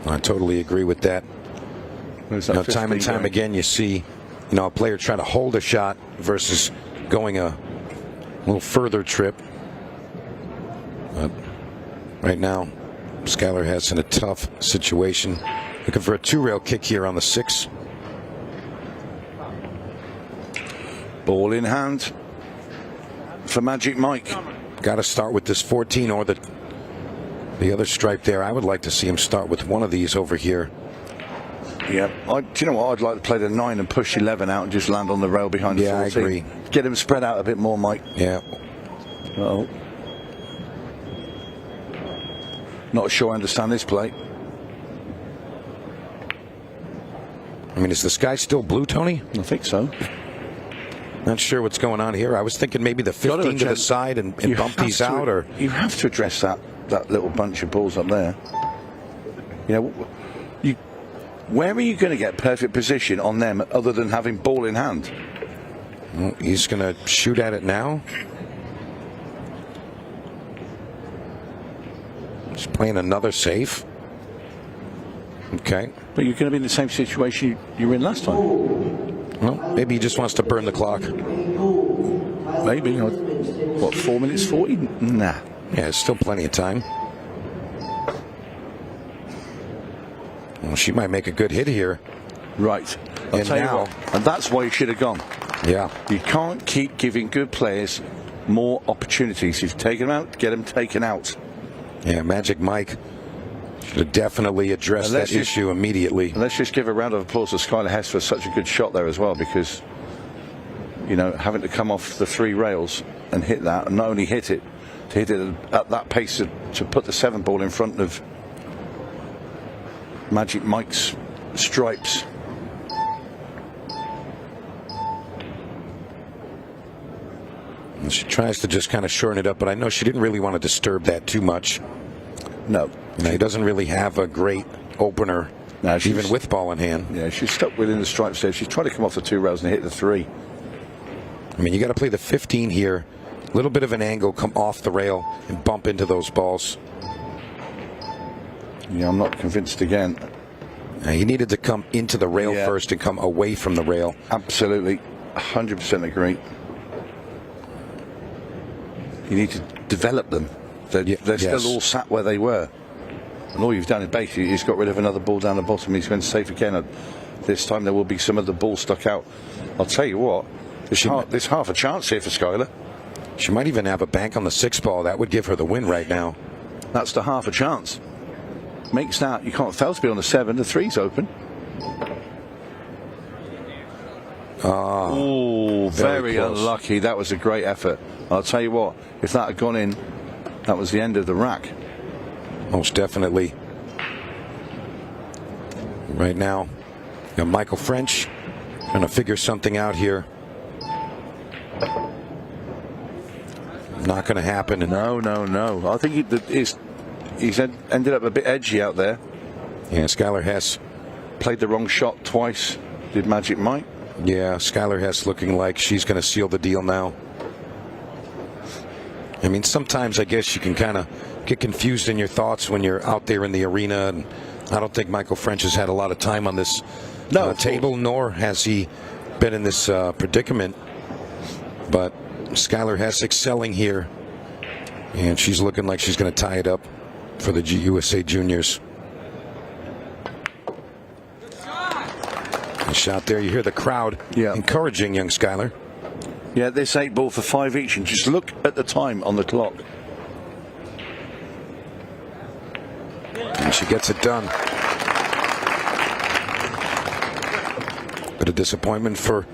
I totally agree with that. Time and time going? again, you see, a player trying to hold a shot versus going a little further trip. But right now, Skylar Hess in a tough situation, looking for a 2-rail kick here on the 6. Ball in hand for Magic Mike. Got to start with this 14 or the other stripe there. I would like to see him start with one of these over here. Yeah, do you know what? I'd like to play the 9 and push 11 out and just land on the rail behind the 14. Yeah, I agree. Get him spread out a bit more, Mike. Yeah. Uh-oh. Not sure I understand this play. I mean, is the sky still blue, Tony? I think so. Not sure what's going on here. I was thinking maybe the 15 to the side and bump these out, or you have to address that little bunch of balls up there. Where are you going to get perfect position on them other than having ball in hand? Well, he's going to shoot at it now. He's playing another safe. Okay. But you're going to be in the same situation you were in last time. Well, maybe he just wants to burn the clock. Maybe. What, 4 minutes 40? Nah. Yeah, there's still plenty of time. Well, she might make a good hit here. Right. I'll And tell you now- what, and that's why you should have gone. Yeah. You can't keep giving good players more opportunities. If you take them out, get them taken out. Yeah, Magic Mike should have definitely addressed that issue immediately. And let's just give a round of applause to Skylar Hess for such a good shot there as well, because, having to come off the 3 rails and hit that, and not only hit it, to hit it at that pace to put the 7 ball in front of Magic Mike's stripes. And she tries to just kind of shorten it up, but I know she didn't really want to disturb that too much. No. He doesn't really have a great opener, No, even with ball in hand. Yeah, she's stuck within the stripes there. She's trying to come off the 2 rails and hit the 3. I mean, you got to play the 15 here. A little bit of an angle, come off the rail and bump into those balls. Yeah, I'm not convinced again. He needed to come into the rail first and come away from the rail. Absolutely. 100% agree. You need to develop them. They're still all sat where they were. And all you've done is basically he's got rid of another ball down the bottom. He's going to safe again. This time there will be some of the ball stuck out. I'll tell you what, there's half a chance here for Skylar. She might even have a bank on the 6 ball. That would give her the win right now. That's the half a chance. Makes that, you can't fail to be on the 7. The 3's open. Oh, very unlucky. That was a great effort. I'll tell you what, if that had gone in, that was the end of the rack. Most definitely. Right now, got Michael French trying to figure something out here. Not going to happen. No. I think he's ended up a bit edgy out there. Yeah, Skylar Hess played the wrong shot twice. did Magic Mike. Yeah, Skylar Hess looking like she's going to seal the deal now. I mean, sometimes I guess you can kind of get confused in your thoughts when you're out there in the arena. And I don't think Michael French has had a lot of time on this table, nor has he been in this predicament. But Skylar Hess excelling here, and she's looking like she's going to tie it up for the USA Juniors. A shot there. You hear the crowd encouraging young Skylar. Yeah, this 8 ball for 5 each, and just look at the time on the clock. And she gets it done. Bit of disappointment for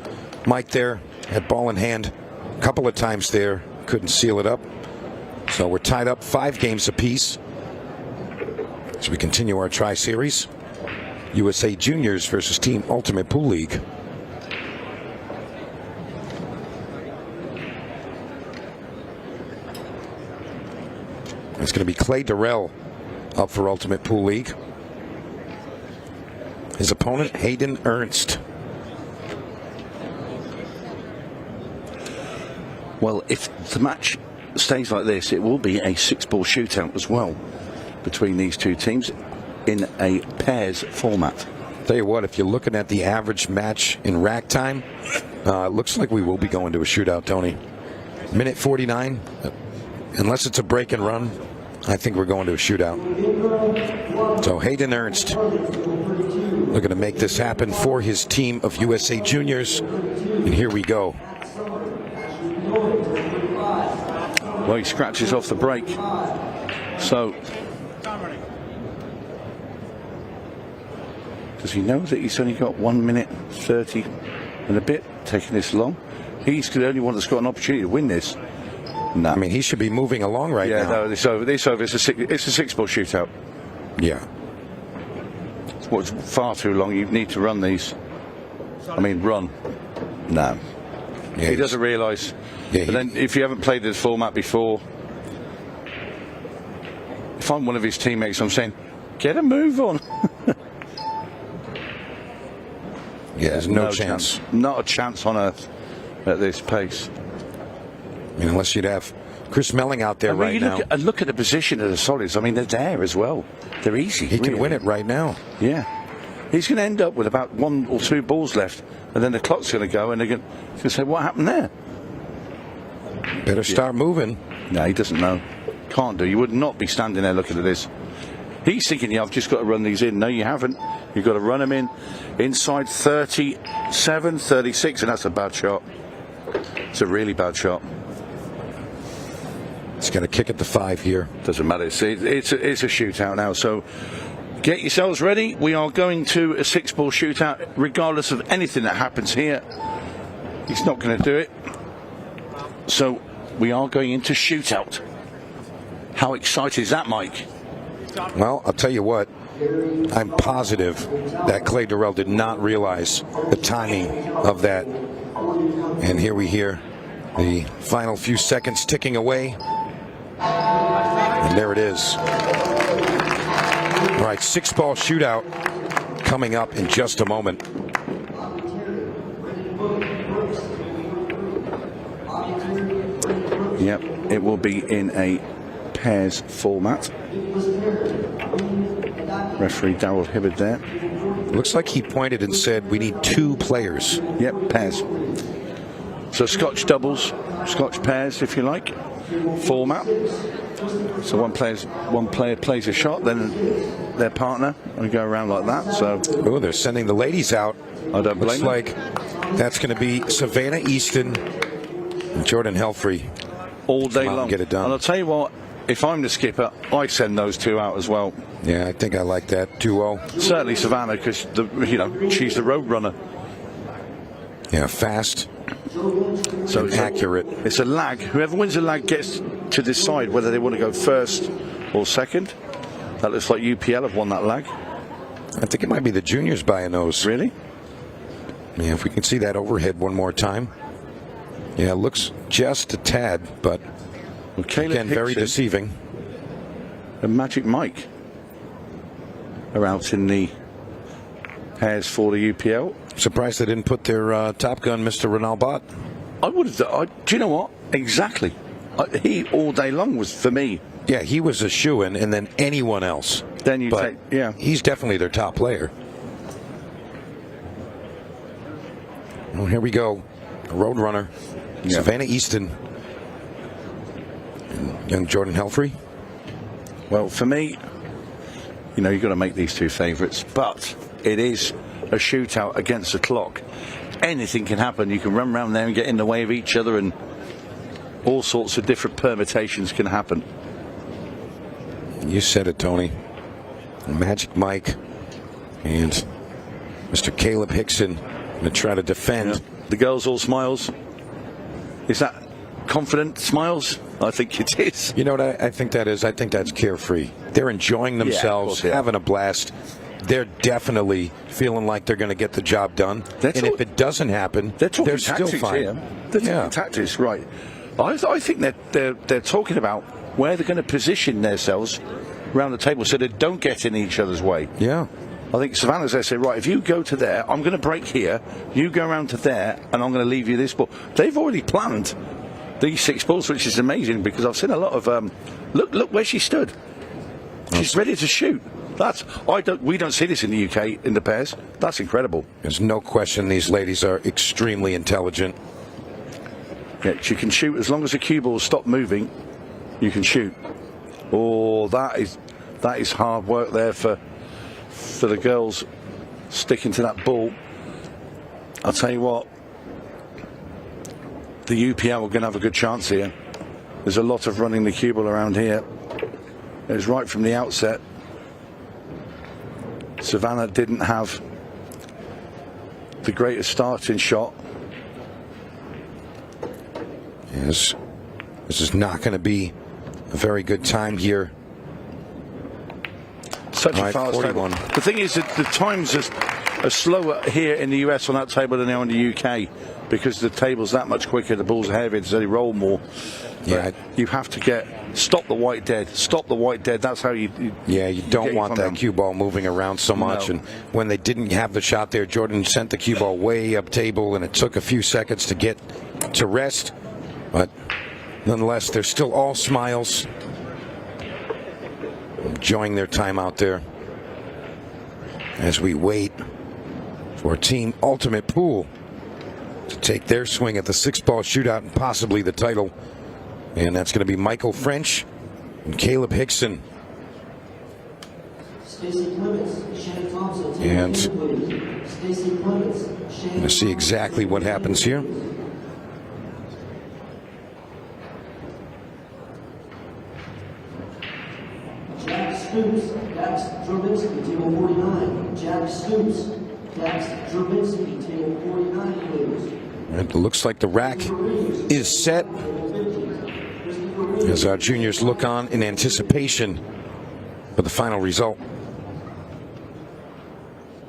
Mike there. Had ball in hand a couple of times there. Couldn't seal it up. So we're tied up 5 games apiece as we continue our tri-series. USA Juniors versus Team Ultimate Pool League. It's going to be Clay Durrell up for Ultimate Pool League. His opponent, Hayden Ernst. Well, if the match stays like this, it will be a 6-ball shootout as well between these two teams in a pairs format. Tell you what, if you're looking at the average match in rack time, it looks like we will be going to a shootout, Tony. Minute 49, unless it's a break and run, I think we're going to a shootout. So Hayden Ernst looking to make this happen for his team of USA Juniors. And here we go. Well, he scratches off the break. So, does he know that he's only got 1 minute 30 and a bit taking this long? He's the only one that's got an opportunity to win this. No. I mean, he should be moving along right now. Yeah, no, it's over. It's a 6-ball shootout. Yeah. It's far too long. You need to run these. I mean, run. No. Yeah, he doesn't realise. Yeah, but then, if you haven't played this format before, if I'm one of his teammates, I'm saying, get a move on. Yeah, there's no chance. Not a chance on earth at this pace. I mean, unless you'd have Chris Melling out there right now. Look at the position of the solids. I mean, they're there as well. They're easy. He can win it right now. Yeah. He's going to end up with about 1 or 2 balls left, and then the clock's going to go, and they're going to say, what happened there? Better start moving. No, he doesn't know. Can't do. You would not be standing there looking at this. He's thinking, yeah, I've just got to run these in. No, you haven't. You've got to run them in inside 37, 36, and that's a bad shot. It's a really bad shot. He's got to kick at the 5 here. Doesn't matter. It's a shootout now. So get yourselves ready. We are going to a 6-ball shootout, regardless of anything that happens here. He's not going to do it. So we are going into shootout. How excited is that, Mike? Well, I'll tell you what. I'm positive that Clay Durrell did not realize the timing of that. And here we hear the final few seconds ticking away. And there it is. All right, 6-ball shootout coming up in just a moment. Yep, it will be in a pairs format. Referee Darrell Hibbard there. Looks like he pointed and said we need 2 players. Yep, pairs. So Scotch doubles, Scotch pairs, if you like, format. So one player plays a shot, then their partner, and go around like that. So they're sending the ladies out. I don't blame them. Looks like that's going to be Savannah Easton and Jordan Helfrey all day long. Get it done. And I'll tell you what, if I'm the skipper, I send those 2 out as well. Yeah, I think I like that duo. Certainly Savannah, because she's the road runner. Yeah, fast. So accurate. It's a lag. Whoever wins a lag gets to decide whether they want to go first or second. That looks like UPL have won that lag. I think it might be the juniors by a nose. Really? Yeah, if we can see that overhead one more time. Yeah, it looks just a tad, but again, very deceiving. And Magic Mike are out in the pairs for the UPL. Surprised they didn't put their Top Gun, Mr. Ronald Bott. I would have. Do you know what? Exactly. He all day long was for me. Yeah, he was a shoo-in, and then anyone else. Then you But he's definitely their top player. Well, here we go. A Roadrunner. Yeah. Savannah Easton. And young Jordan Helfrey. Well, for me, you've got to make these two favourites, but it is a shootout against the clock. Anything can happen. You can run around there and get in the way of each other, and all sorts of different permutations can happen. You said it, Tony. Magic Mike and Mr. Caleb Hickson going to try to defend. Yeah. The girls all smiles. Is that confident smiles? I think it is. You know what I think that is? I think that's carefree. They're enjoying themselves, having a blast. They're definitely feeling like they're going to get the job done. And if it doesn't happen, they're still fine. Here. They're talking tactics, right? I think that they're talking about where they're going to position themselves around the table so they don't get in each other's way. Yeah. I think Savannah's there saying, right, if you go to there, I'm going to break here, you go around to there, and I'm going to leave you this ball. They've already planned these 6 balls, which is amazing, because I've seen a lot of look where she stood. She's ready to shoot. We don't see this in the UK in the pairs. That's incredible. There's no question these ladies are extremely intelligent. Yeah, she can shoot as long as the cue balls stop moving. You can shoot. Oh, that is hard work there for the girls, sticking to that ball. I'll tell you what, the UPL are going to have a good chance here. There's a lot of running the cue ball around here. It was right from the outset. Savannah didn't have the greatest starting shot. Yes, this is not going to be a very good time here. Such a fast table. The thing is that the times are slower here in the US on that table than they are in the UK, because the table's that much quicker, the balls are heavier, so they roll more. Yeah, you have to stop the white dead. Stop the white dead. That's how you don't want that cue ball moving around so much. No. And when they didn't have the shot there, Jordan sent the cue ball way up table, and it took a few seconds to get to rest. But nonetheless, they're still all smiles, enjoying their time out there as we wait for Team Ultimate Pool to take their swing at the 6-ball shootout and possibly the title. And that's going to be Michael French and Caleb Hickson. And we're going to see exactly what happens here. Jack Stoops, Dax Drobinski, table 49. Jack Stoops, Dax Drobinski, table 49, please. It looks like the rack is set as our juniors look on in anticipation for the final result.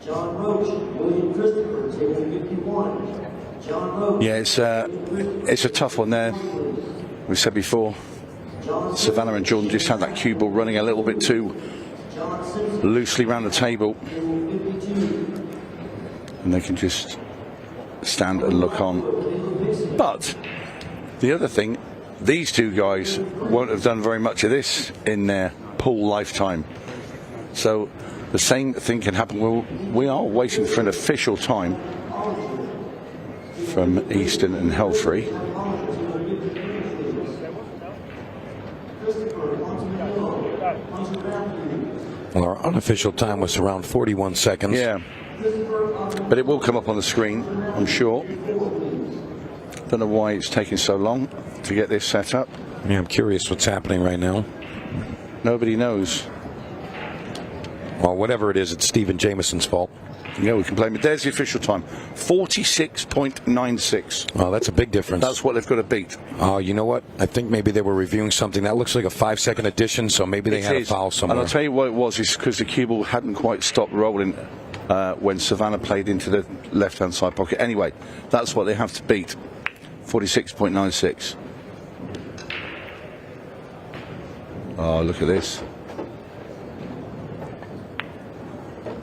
John Roach, William Christopher, table 51. John Roach. Yeah, it's a tough one there. We said before, Savannah and Jordan just had that cue ball running a little bit too loosely around the table, and they can just stand and look on. But the other thing, these two guys won't have done very much of this in their pool lifetime, so the same thing can happen. We are waiting for an official time from Easton and Helfrey. Well, our unofficial time was around 41 seconds. Yeah, but it will come up on the screen, I'm sure. Don't know why it's taking so long to get this set up. Yeah, I'm curious what's happening right now. Nobody knows. Well, whatever it is, it's Stephen Jameson's fault. Yeah, we can blame it. There's the official time, 46.96. Oh, that's a big difference. That's what they've got to beat. Oh, you know what? I think maybe they were reviewing something. That looks like a 5-second addition, so maybe they had a foul somewhere. And I'll tell you what it was, is because the cue ball hadn't quite stopped rolling when Savannah played into the left-hand side pocket. Anyway, that's what they have to beat, 46.96. Oh, look at this.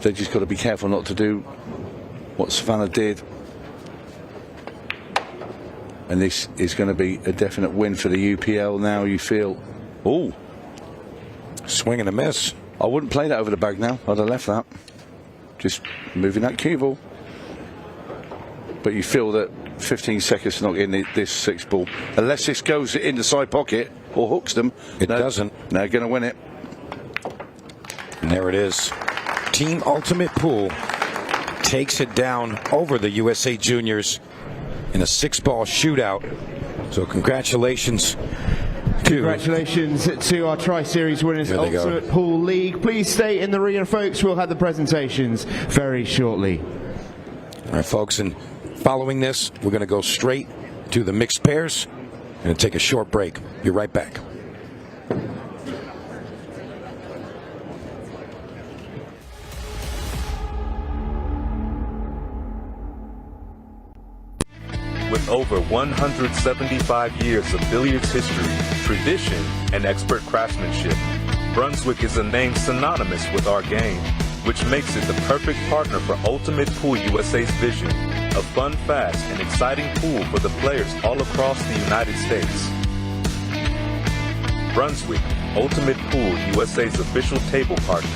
They've just got to be careful not to do what Savannah did. And this is going to be a definite win for the UPL now, you feel. Oh, Swing and a miss. I wouldn't play that over the bag now. I'd have left that. Just moving that cue ball. But you feel that 15 seconds not getting this 6 ball. Unless this goes in the side pocket or hooks them. It doesn't. They're going to win it. And there it is. Team Ultimate Pool takes it down over the USA Juniors in a 6-ball shootout. So congratulations to our Tri-Series winners, Ultimate Pool League. Please stay in the arena, folks. We'll have the presentations very shortly. All right, folks, and following this, we're going to go straight to the mixed pairs and take a short break. Be right back. With over 175 years of billiards history, tradition, and expert craftsmanship, Brunswick is a name synonymous with our game, which makes it the perfect partner for Ultimate Pool USA's vision, a fun, fast, and exciting pool for the players all across the United States. Brunswick, Ultimate Pool USA's official table partner.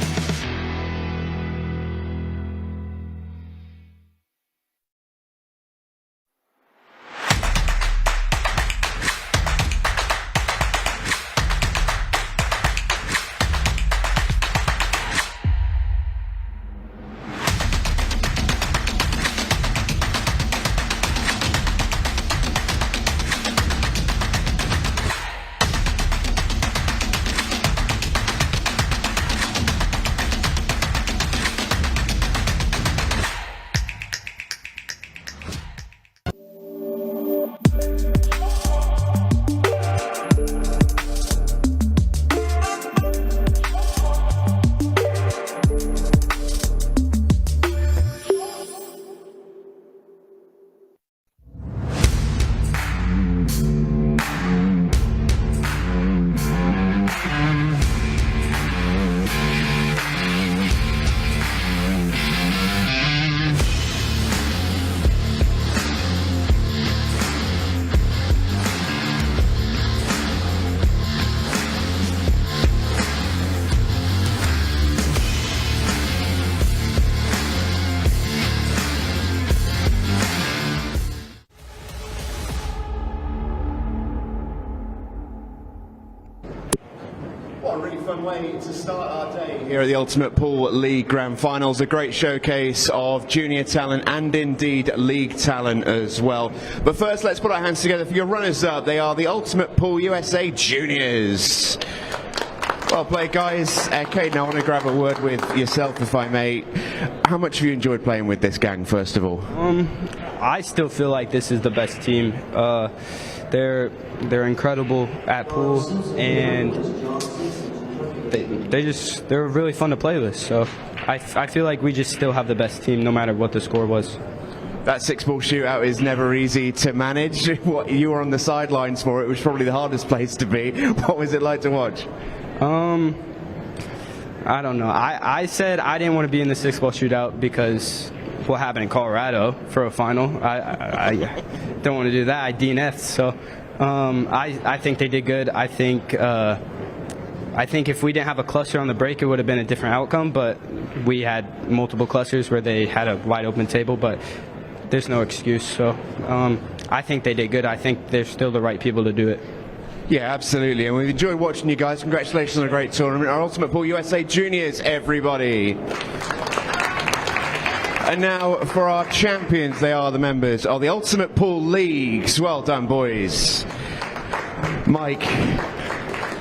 What a really fun way to start our day here at the Ultimate Pool League Grand Finals. A great showcase of junior talent and indeed league talent as well. But first, let's put our hands together for your runners-up. They are the Ultimate Pool USA Juniors. Well played, guys. Caden, I want to grab a word with yourself, if I may. How much have you enjoyed playing with this gang, first of all? I still feel like this is the best team. They're incredible at pool, and they're really fun to play with. So I feel like we just still have the best team, no matter what the score was. That 6-ball shootout is never easy to manage. What you were on the sidelines for, it was probably the hardest place to be. What was it like to watch? I don't know. I said I didn't want to be in the 6-ball shootout because what happened in Colorado for a final. I don't want to do that. I DNF'd. So I think they did good. I think if we didn't have a cluster on the break, it would have been a different outcome. But we had multiple clusters where they had a wide open table. But there's no excuse. So I think they did good. I think they're still the right people to do it. Yeah, absolutely, and we've enjoyed watching you guys. Congratulations on a great tournament. Our Ultimate Pool USA Juniors, everybody. And now for our champions, they are the members of the Ultimate Pool Leagues. Well done, boys. Mike,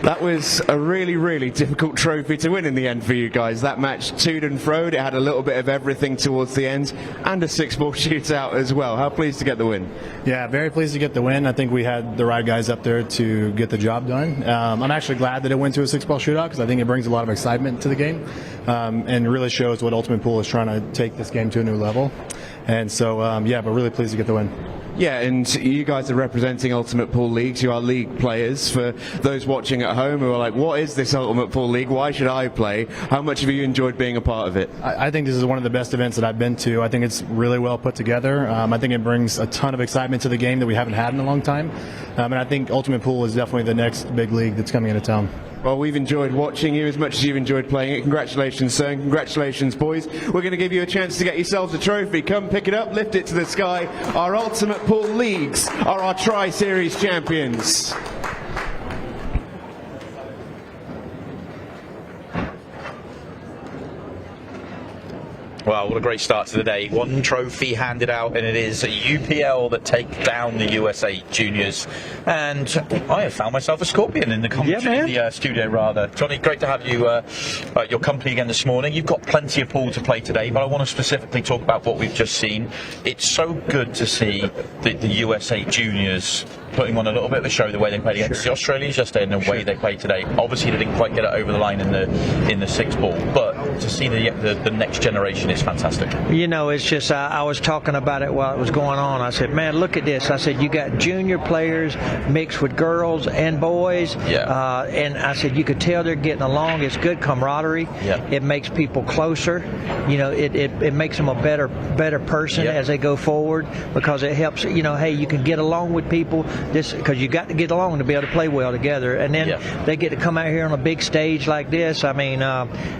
that was a really, really difficult trophy to win in the end for you guys. That match toed and froed. It had a little bit of everything towards the end, and a 6-ball shootout as well. How pleased to get the win? Yeah, very pleased to get the win. I think we had the right guys up there to get the job done. I'm actually glad that it went to a 6-ball shootout because I think it brings a lot of excitement to the game and really shows what Ultimate Pool is trying to take this game to a new level. And so, yeah, but really pleased to get the win. Yeah, and you guys are representing Ultimate Pool Leagues. You are league players. For those watching at home who are like, what is this Ultimate Pool League? Why should I play? How much have you enjoyed being a part of it? I think this is one of the best events that I've been to. I think it's really well put together. I think it brings a ton of excitement to the game that we haven't had in a long time. And I think Ultimate Pool is definitely the next big league that's coming into town. Well, we've enjoyed watching you as much as you've enjoyed playing it. Congratulations, sir, and congratulations, boys. We're going to give you a chance to get yourselves a trophy. Come pick it up, lift it to the sky. Our Ultimate Pool Leagues are our Tri-Series champions. Well, what a great start to the day. One trophy handed out, and it is UPL that take down the USA Juniors. And I have found myself a scorpion in the studio, rather. Johnny, great to have you at your company again this morning. You've got plenty of pool to play today, but I want to specifically talk about what we've just seen. It's so good to see the USA Juniors putting on a little bit of a show the way they played against the Australians yesterday and the way they played today. Obviously, they didn't quite get it over the line in the sixth ball, but to see the next generation is fantastic. You know, it's just I was talking about it while it was going on. I said, man, look at this. I said, you got junior players mixed with girls and boys. Yeah. And I said, you could tell they're getting along. It's good camaraderie. Yeah. It makes people closer. You know, it makes them a better person as they go forward, because it helps. You know, hey, you can get along with people. This because you got to get along to be able to play well together. And then they get to come out here on a big stage like this. I mean,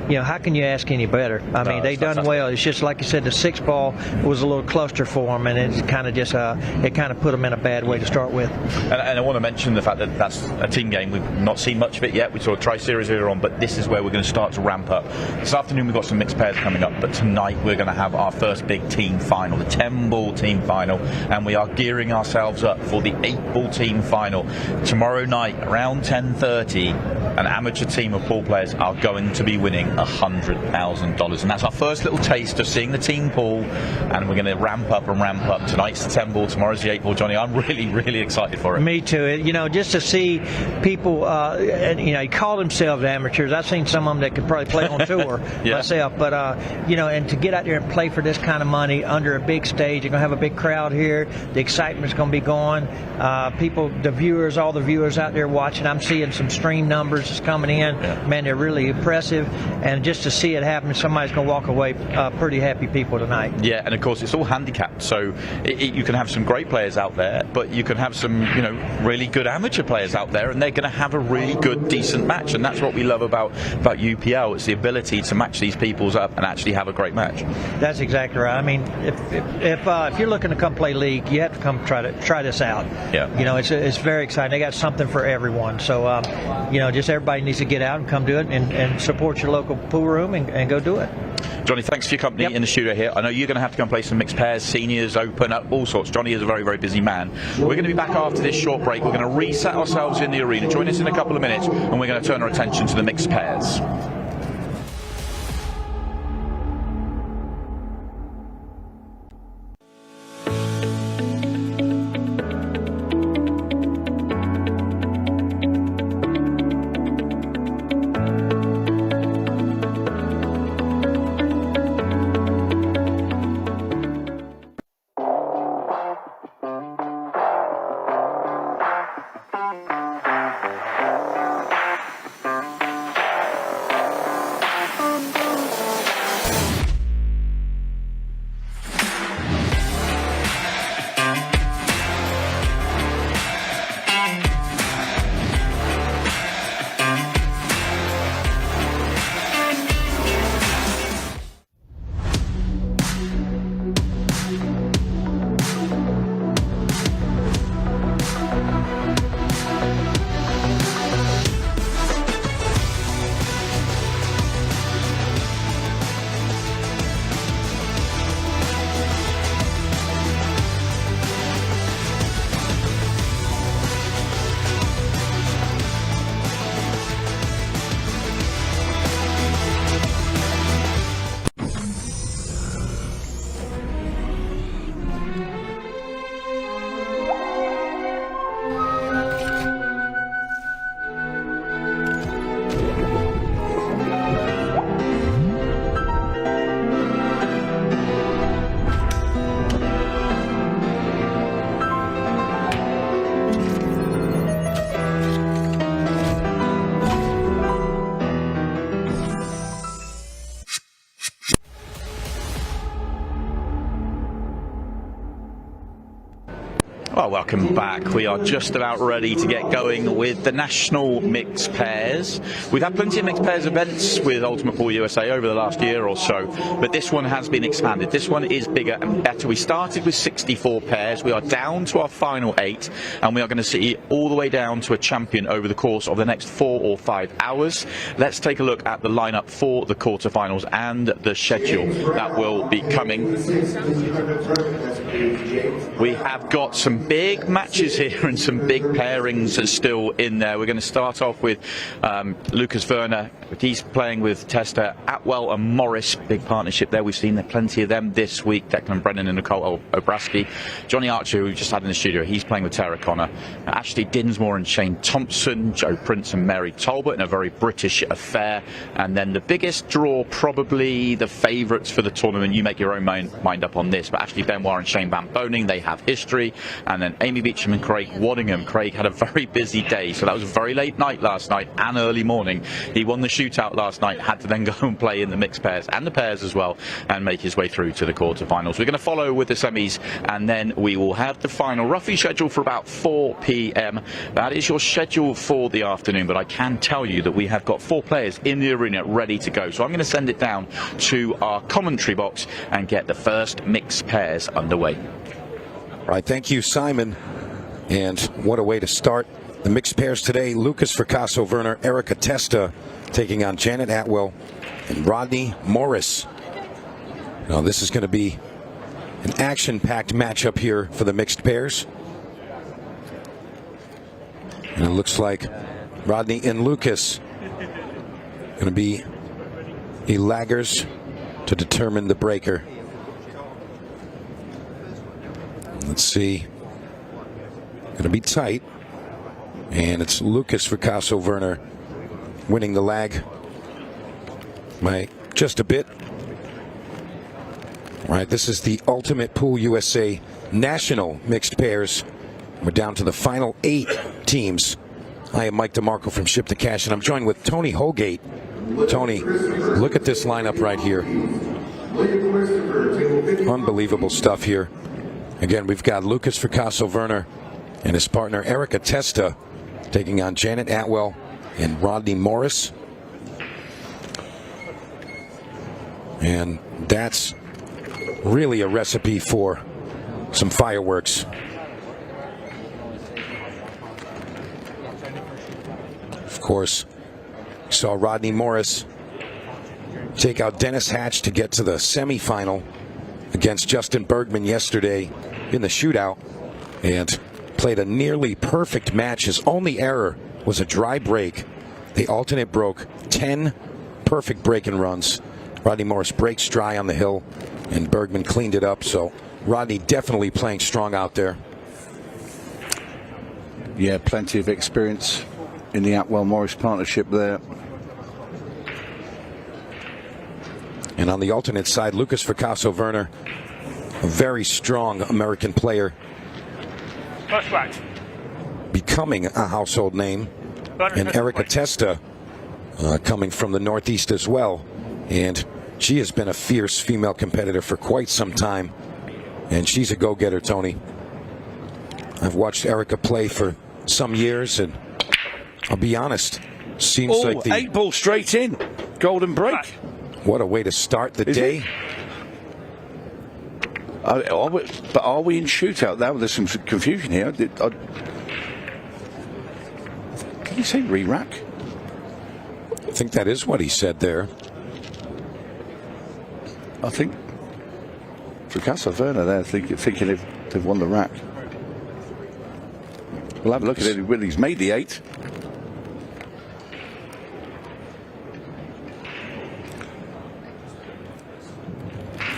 you know, how can you ask any better? I mean, they done well. It's just like you said, the sixth ball was a little cluster for them, and it kind of just it kind of put them in a bad way to start with. And I want to mention the fact that that's a team game. We've not seen much of it yet. We saw a Tri-Series earlier on, but this is where we're going to start to ramp up. This afternoon we've got some mixed pairs coming up, but tonight we're going to have our first big team final, the 10-ball team final, and we are gearing ourselves up for the 8-ball team final. Tomorrow night around 10:30, an amateur team of pool players are going to be winning $100,000, and that's our first little taste of seeing the team pool, and we're going to ramp up and ramp up. Tonight's the 10-ball, tomorrow's the 8-ball. Johnny, I'm really excited for it. Me too. You know, just to see people, you know, call themselves amateurs. I've seen some of them that could probably play on tour myself, but you know, and to get out there and play for this kind of money under a big stage, you're going to have a big crowd here. The excitement's going to be going. People, the viewers, all the viewers out there watching, I'm seeing some stream numbers is coming in. Man, they're really impressive, and just to see it happen, somebody's going to walk away pretty happy people tonight. Yeah, and of course it's all handicapped, so you can have some great players out there, but you can have some, you know, really good amateur players out there, and they're going to have a really good, decent match, and that's what we love about UPL. It's the ability to match these peoples up and actually have a great match. That's exactly right. I mean, if you're looking to come play league, you have to come try this out. Yeah. You know, it's very exciting. They got something for everyone. So, you know, just everybody needs to get out and come do it and support your local pool room and go do it. Johnny, thanks for your company in the studio here. I know you're going to have to go and play some mixed pairs, seniors, open up, all sorts. Johnny is a very busy man. We're going to be back after this short break. We're going to reset ourselves in the arena. Join us in a couple of minutes, and we're going to turn our attention to the mixed pairs. welcome back. We are just about ready to get going with the national mixed pairs. We've had plenty of mixed pairs events with Ultimate Pool USA over the last year or so, but this one has been expanded. This one is bigger and better. We started with 64 pairs. We are down to our final 8, and we are going to see all the way down to a champion over the course of the next 4 or 5 hours. Let's take a look at the lineup for the quarterfinals and the schedule that will be coming. We have got some big matches here and some big pairings are still in there. We're going to start off with Lucas Werner. He's playing with Testa, Atwell and Morris. Big partnership there. We've seen plenty of them this week. Declan Brennan and Nicole Obraski. Johnny Archer, who we just had in the studio, he's playing with Tara Connor. Ashley Dinsmore and Shane Thompson. Joe Prince and Mary Talbot in a very British affair. And then the biggest draw, probably the favourites for the tournament. You make your own mind up on this. But Ashley Benoit and Shane Van Boning, they have history. And then Amy Beecham and Craig Waddingham. Craig had a very busy day, so that was a very late night last night and early morning. He won the shootout last night, had to then go and play in the mixed pairs and the pairs as well and make his way through to the quarterfinals. We're going to follow with the semis, and then we will have the final, roughly scheduled for about 4 p.m. That is your schedule for the afternoon, but I can tell you that we have got 4 players in the arena ready to go. So I'm going to send it down to our commentary box and get the first mixed pairs underway. All right, thank you, Simon. And what a way to start the mixed pairs today. Lucas Fracasso Werner, Erica Testa taking on Janet Atwell and Rodney Morris. Now, this is going to be an action-packed matchup here for the mixed pairs. And it looks like Rodney and Lucas going to be the laggers to determine the breaker. Let's see. Going to be tight. And it's Lucas Fracasso Werner winning the lag by just a bit. All right, this is the Ultimate Pool USA National Mixed Pairs. We're down to the final 8 teams. I am Mike DeMarco from Ship to Cash, and I'm joined with Tony Holgate. Tony, look at this lineup right here. Unbelievable stuff here. Again, we've got Lucas Fracasso Werner and his partner Erica Testa taking on Janet Atwell and Rodney Morris. And that's really a recipe for some fireworks. Of course, saw Rodney Morris take out Dennis Hatch to get to the semifinal against Justin Bergman yesterday in the shootout, and played a nearly perfect match. His only error was a dry break. The alternate broke 10 perfect break-and runs. Rodney Morris breaks dry on the hill, and Bergman cleaned it up. So Rodney definitely playing strong out there. Yeah, plenty of experience in the Atwell-Morris partnership there. And on the alternate side, Lucas Fracasso Werner, a very strong American player, becoming a household name. And Erica Testa coming from the Northeast as well. And she has been a fierce female competitor for quite some time. And she's a go-getter, Tony. I've watched Erica play for some years, and I'll be honest, seems like the 8 ball straight in. Golden break. What a way to start the day. But are we in shootout now? There's some confusion here. Did he say re-rack? I think that is what he said there. I think Fracasso Werner there thinking they've won the rack. We'll have a look at it when he's made the 8.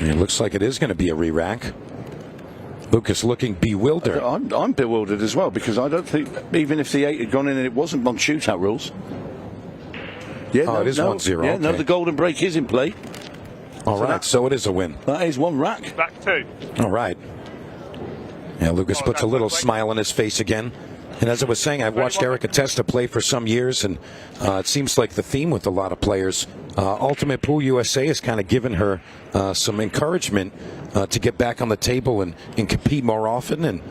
It looks like it is going to be a re-rack. Lucas looking bewildered. I'm bewildered as well, because I don't think, even if the 8 had gone in and it wasn't on shootout rules. Yeah, it is 1-0. Yeah, okay. no, the golden break is in play. All right, so it is a win. That is 1 rack. Rack 2. All right. Yeah, Lucas puts a little smile on his face again. And as I was saying, I've watched Erica Testa play for some years, and it seems like the theme with a lot of players. Ultimate Pool USA has kind of given her some encouragement to get back on the table and compete more often. And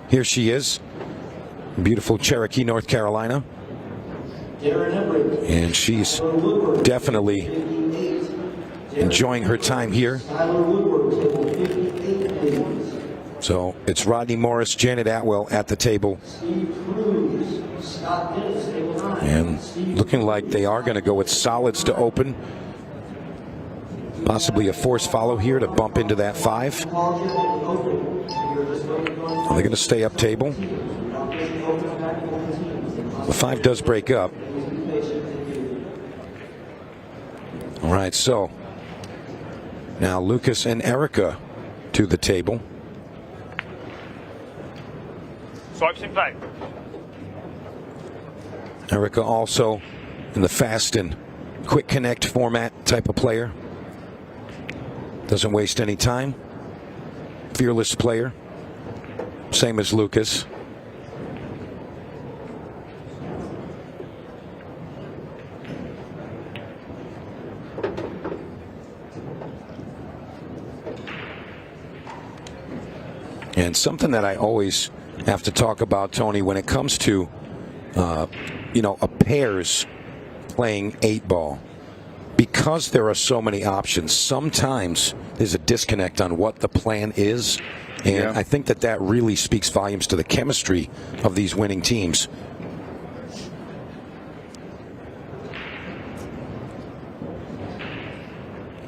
here she is. Beautiful Cherokee, North Carolina. And she's definitely enjoying her time here. So it's Rodney Morris, Janet Atwell at the table. And looking like they are going to go with solids to open. Possibly a force follow here to bump into that 5. Are they going to stay up table? The 5 does break up. All right, so now Lucas and Erica to the table. Swipes in play. Erica also in the fast and quick connect format type of player. Doesn't waste any time. Fearless player. Same as Lucas. And something that I always have to talk about, Tony, when it comes to, a pairs playing 8-ball, because there are so many options, sometimes there's a disconnect on what the plan is. And I think that really speaks volumes to the chemistry of these winning teams.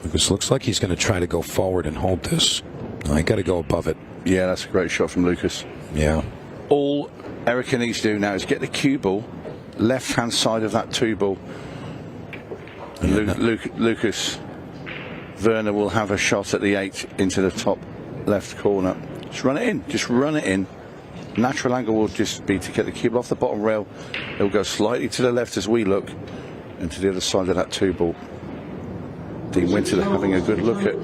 Lucas looks like he's going to try to go forward and hold this. No, I got to go above it. Yeah, that's a great shot from Lucas. Yeah. All Erica needs to do now is get the cue ball, left-hand side of that 2 ball. And Lucas Werner will have a shot at the 8 into the top left corner. Just run it in. Just run it in. Natural angle will just be to get the cue ball off the bottom rail. It will go slightly to the left as we look, and to the other side of that 2 ball. Dean Winter having a good look at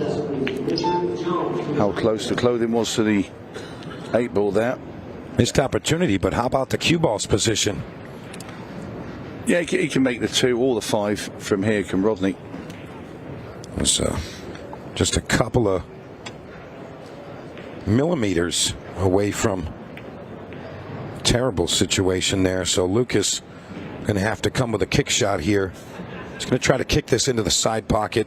how close the clothing was to the 8 ball there. Missed opportunity, but how about the cue ball's position? Yeah, he can make the 2 or the 5 from here, can Rodney. It was just a couple of millimeters away from a terrible situation there. So Lucas going to have to come with a kick shot here. He's going to try to kick this into the side pocket.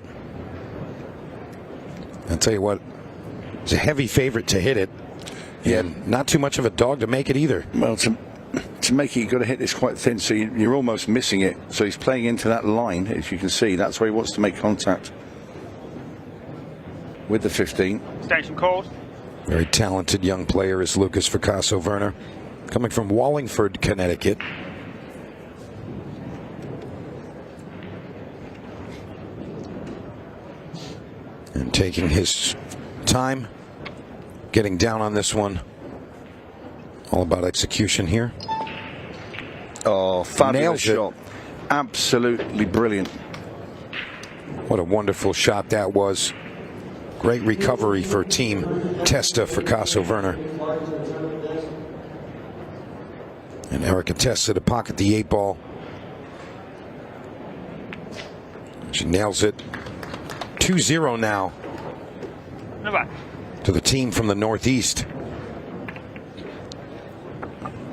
I'll tell you what, he's a heavy favorite to hit it. And not too much of a dog to make it either. Well, to make it, you've got to hit this quite thin, so you're almost missing it. So he's playing into that line, as you can see. That's where he wants to make contact with the 15. Station called. Very talented young player is Lucas Fracasso Werner, coming from Wallingford, Connecticut. And taking his time, getting down on this one. All about execution here. Oh, fabulous shot. Absolutely brilliant. What a wonderful shot that was. Great recovery for Team Testa Fracasso Werner. And Erica Testa to pocket the 8 ball. She nails it. 2-0 now to the team from the Northeast.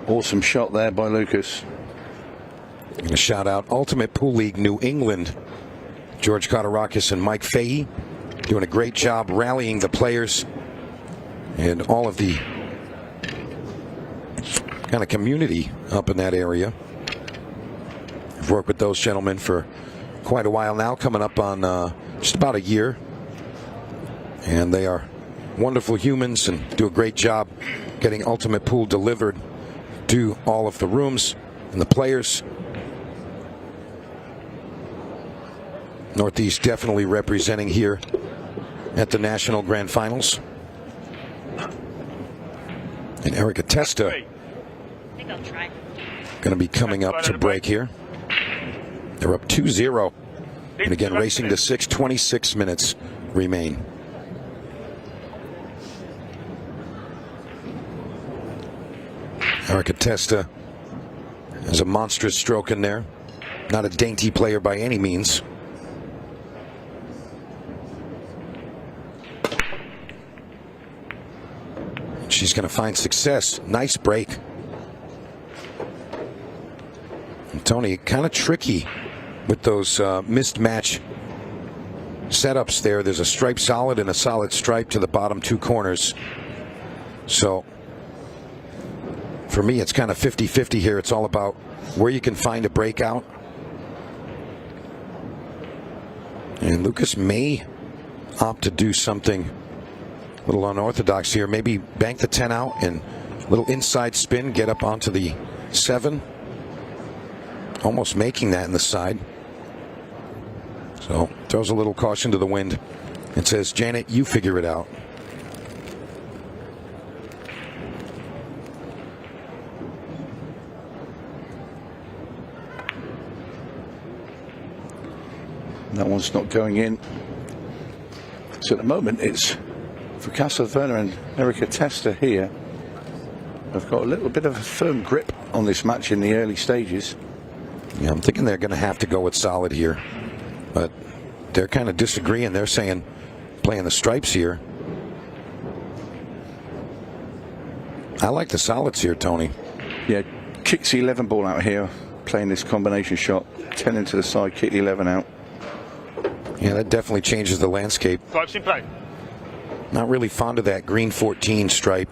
Awesome shot there by Lucas. I'm going to shout out Ultimate Pool League New England. George Kotarakis and Mike Fahey doing a great job rallying the players and all of the kind of community up in that area. I've worked with those gentlemen for quite a while now, coming up on just about a year. And they are wonderful humans and do a great job getting Ultimate Pool delivered to all of the rooms and the players. Northeast definitely representing here at the National Grand Finals. And Erica Testa going to be coming up to break here. They're up 2-0. And again, racing to 6, 26 minutes remain. Erica Testa has a monstrous stroke in there. Not a dainty player by any means. she's going to find success. Nice break. And Tony, kind of tricky with those missed match setups there. There's a stripe solid and a solid stripe to the bottom two corners. So for me, it's kind of 50-50 here. It's all about where you can find a breakout. And Lucas may opt to do something a little unorthodox here. Maybe bank the 10 out and a little inside spin, get up onto the 7. Almost making that in the side. So throws a little caution to the wind and says, Janet, you figure it out. That one's not going in. So at the moment it's Fracassa-Werner and Erika Testa here. I've got a little bit of a firm grip on this match in the early stages. Yeah, I'm thinking they're going to have to go with solid here. But they're kind of disagreeing. They're saying playing the stripes here. I like the solids here, Tony. Yeah, kicks the 11 ball out here, playing this combination shot. 10 into the side, kick the 11 out. Yeah, that definitely changes the landscape. Stripes in play. Not really fond of that green 14 stripe.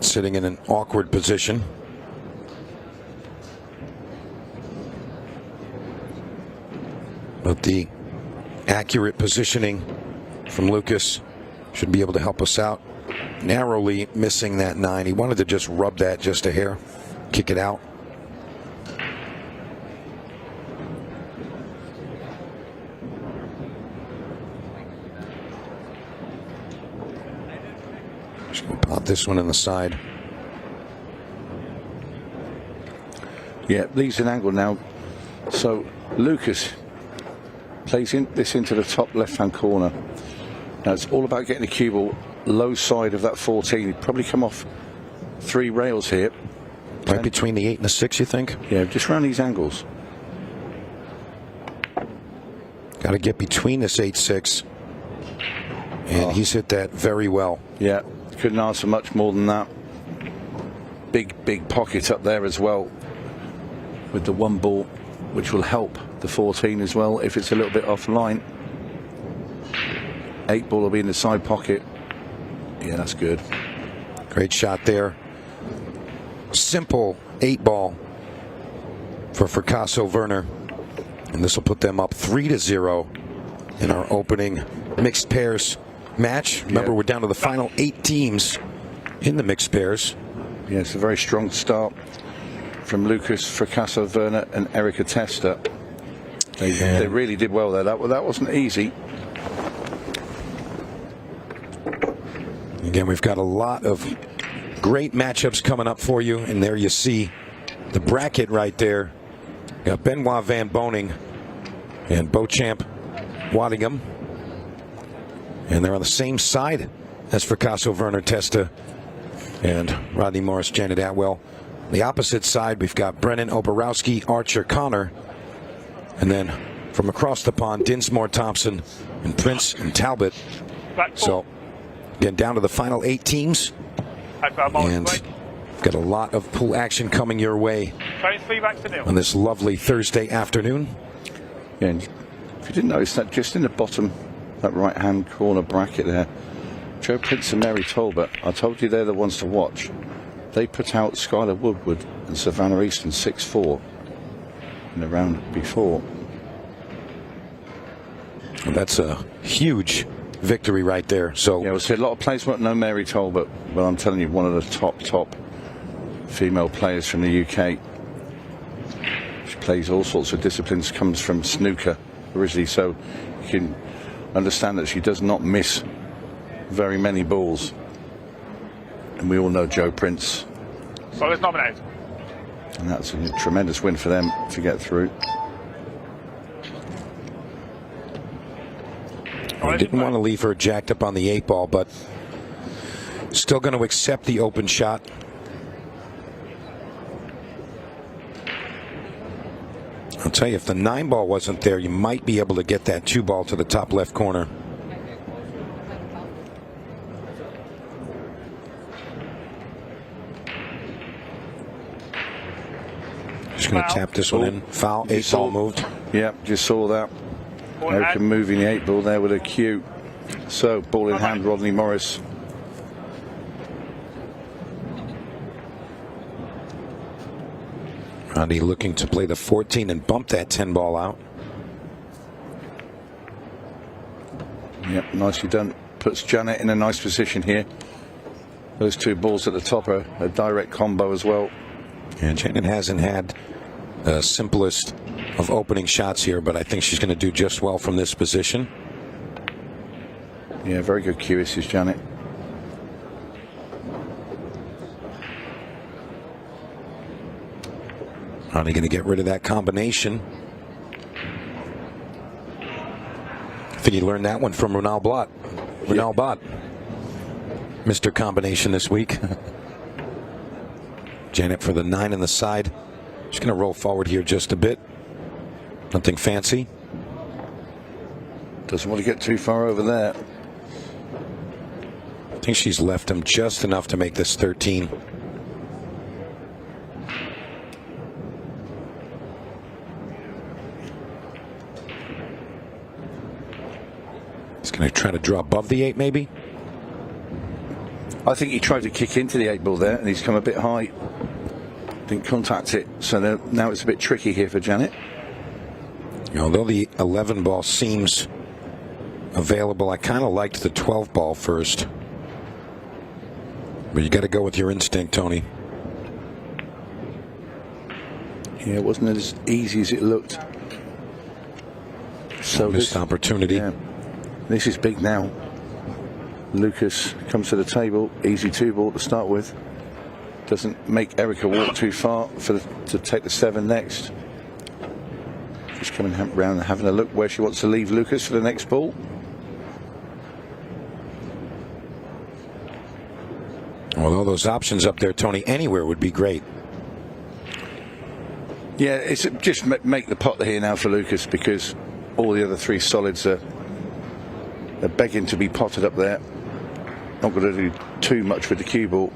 Sitting in an awkward position. But the accurate positioning from Lucas should be able to help us out. Narrowly missing that 9. He wanted to just rub that just a hair, kick it out. Just going to pop this one in the side. Yeah, leaves an angle now. So Lucas plays this into the top left-hand corner. Now it's all about getting the cue ball low side of that 14. He'd probably come off 3 rails here. Right between the 8 and the 6, you think? Yeah, just around these angles. Got to get between this 8-6. And he's hit that very well. Yeah, couldn't ask for much more than that. Big pocket up there as well with the 1 ball, which will help the 14 as well if it's a little bit offline. 8 ball will be in the side pocket. Yeah, that's good. Great shot there. Simple 8 ball for Fracassa-Werner. And this will put them up 3-0 in our opening mixed pairs match. Remember, we're down to the final 8 teams in the mixed pairs. Yeah, it's a very strong start from Lucas, Fracassa-Werner and Erika Testa. They really did well there. That wasn't easy. Again, we've got a lot of great matchups coming up for you. And there you see the bracket right there. Got Benoit Van Boning and Beauchamp Waddingham. And they're on the same side as Fracassa-Werner, Testa, and Rodney Morris, Janet Atwell. The opposite side, we've got Brennan, Oborowski, Archer, Connor. And then from across the pond, Dinsmore, Thompson, and Prince and Talbot. So, again, down to the final 8 teams. And got a lot of pool action coming your way on this lovely Thursday afternoon. Yeah, and if you didn't notice that, just in the bottom, that right-hand corner bracket there, Joe Prince and Mary Talbot, I told you they're the ones to watch. They put out Skylar Woodward and Savannah Easton 6-4 in the round before. Well, that's a huge victory right there. So yeah, we'll see a lot of players won't know Mary Talbot, but I'm telling you, one of the top female players from the UK. She plays all sorts of disciplines, comes from snooker originally, so you can understand that she does not miss very many balls. And we all know Joe Prince. So let's nominate. And that's a tremendous win for them to get through. I didn't want to leave her jacked up on the 8 ball, but still going to accept the open shot. I'll tell you, if the 9 ball wasn't there, you might be able to get that 2 ball to the top left corner. She's going to tap this one in. Foul. 8 ball moved. Yep, just saw that. Erica moving the 8 ball there with a cue. So, ball in hand, Rodney Morris. Rodney looking to play the 14 and bump that 10 ball out. Yep, nicely done. Puts Janet in a nice position here. Those 2 balls at the top are a direct combo as well. And Janet hasn't had the simplest of opening shots here, but I think she's going to do just well from this position. Yeah, very good cue, this is Janet. Are they going to get rid of that combination? I think he learned that one from Ronald Blott. Ronald Blott. Mr. Combination this week. Janet for the 9 on the side. She's going to roll forward here just a bit. Nothing fancy. Doesn't want to get too far over there. I think she's left him just enough to make this 13. He's going to try to draw above the 8 maybe. I think he tried to kick into the 8 ball there and he's come a bit high. Didn't contact it, so now it's a bit tricky here for Janet. Although the 11 ball seems available, I kind of liked the 12 ball first. But you got to go with your instinct, Tony. Yeah, it wasn't as easy as it looked. So missed opportunity. Yeah, this is big now. Lucas comes to the table, easy 2 ball to start with. Doesn't make Erica walk too far to take the 7 next. Just coming around and having a look where she wants to leave Lucas for the next ball. Well, all those options up there, Tony, anywhere would be great. Yeah, it's just make the pot here now for Lucas because all the other 3 solids are begging to be potted up there. Not going to do too much with the cue ball.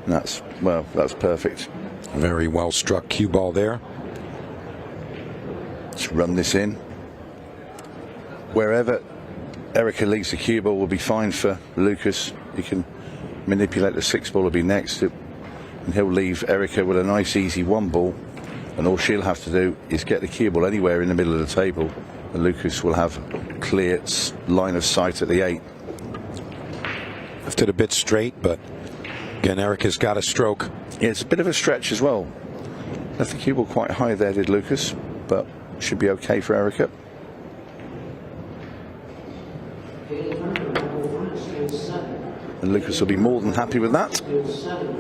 That's perfect. Very well struck cue ball there. Let's run this in. Wherever Erica leaves the cue ball will be fine for Lucas. He can manipulate the 6 ball will be next. And he'll leave Erica with a nice easy 1 ball. And all she'll have to do is get the cue ball anywhere in the middle of the table. And Lucas will have clear line of sight at the 8. Left it a bit straight, but again, Erica's got a stroke. Yeah, it's a bit of a stretch as well. Left the cue ball quite high there, did Lucas, but should be okay for Erica. And Lucas will be more than happy with that.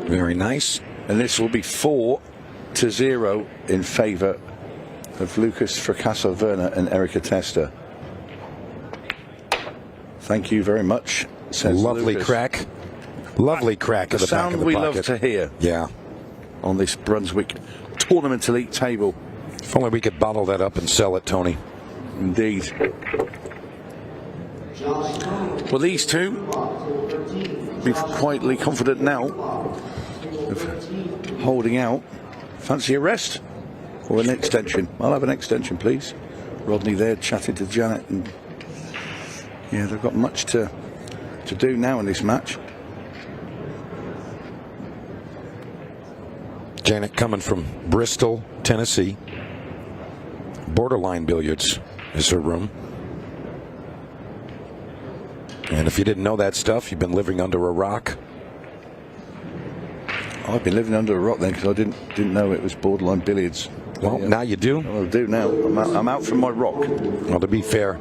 Very nice. And this will be 4-0 in favour of Lucas Fracasso-Werner and Erica Testa. Thank you very much. Lovely Lucas. Crack. Lovely crack at the back of the we pocket. love to hear. Yeah. On this Brunswick Tournament Elite table. If only we could bottle that up and sell it, Tony. Indeed. Well, these 2 be quietly confident now of holding out. Fancy a rest or an extension? I'll have an extension, please. Rodney there chatting to Janet, and yeah, they've got much to do now in this match. Janet coming from Bristol, Tennessee. Borderline Billiards is her room. And if you didn't know that stuff, you've been living under a rock. I've been living under a rock then because I didn't know it was Borderline Billiards. Well, now you do. Well, I do now. I'm out from my rock. Well, to be fair,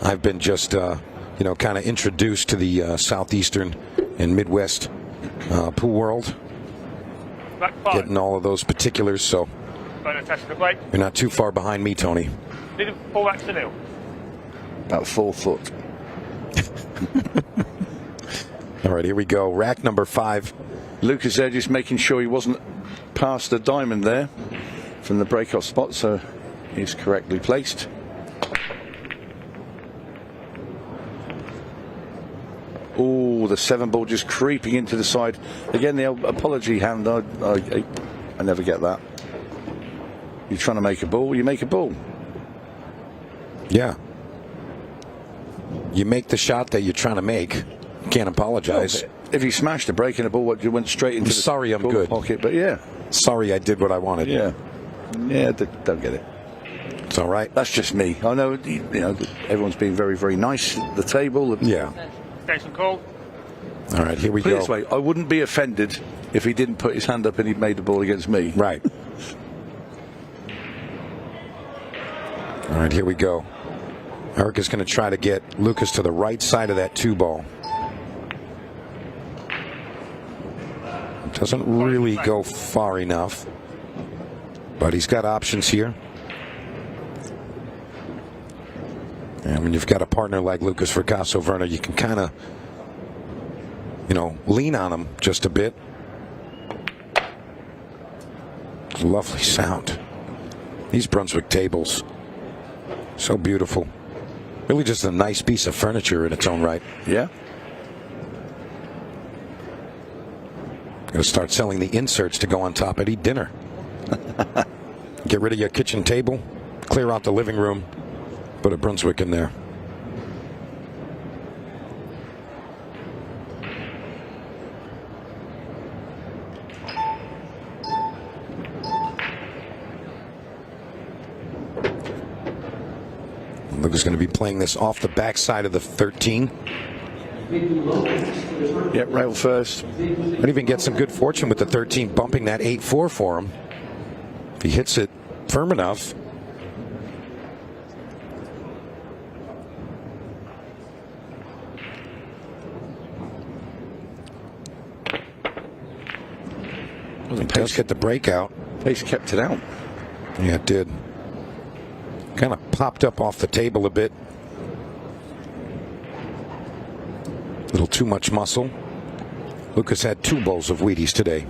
I've been just, kind of introduced to the Southeastern and Midwest pool world. Getting all of those particulars, so you're not too far behind me, Tony. Did fall back to nil? About 4 foot. All right, here we go. Rack number 5. Lucas there just making sure he wasn't past the diamond there from the breakoff spot, so he's correctly placed. Oh, the 7 ball just creeping into the side. Again, the apology hand. I never get that. You're trying to make a ball, you make a ball. Yeah. You make the shot that you're trying to make. You can't apologize. Well, if you smashed a break in a ball, you went straight into sorry, I'm the good. pocket. But yeah. Sorry, I did what I wanted. Yeah. Yeah, don't get it. It's all right. That's just me. I know, everyone's been very, very nice at the table. Yeah. Station call. All right, here we Put go. it this way, I wouldn't be offended if he didn't put his hand up and he'd made the ball against me. Right. All right, here we go. Eric is going to try to get Lucas to the right side of that 2 ball. Doesn't really go far enough, but he's got options here. And when you've got a partner like Lucas Fracasso-Werner, you can kind of, lean on him just a bit. Lovely sound. These Brunswick tables, so beautiful. Really just a nice piece of furniture in its own right. Yeah. Going to start selling the inserts to go on top and eat dinner. Get rid of your kitchen table, clear out the living room, put a Brunswick in there. Lucas going to be playing this off the backside of the 13. Yep, rail first. Might even get some good fortune with the 13 bumping that 8-4 for him. If he hits it firm enough. Well, he does get the breakout. Pace kept it out. Yeah, it did. Kind of popped up off the table a bit. A little too much muscle. Lucas had 2 bowls of Wheaties today.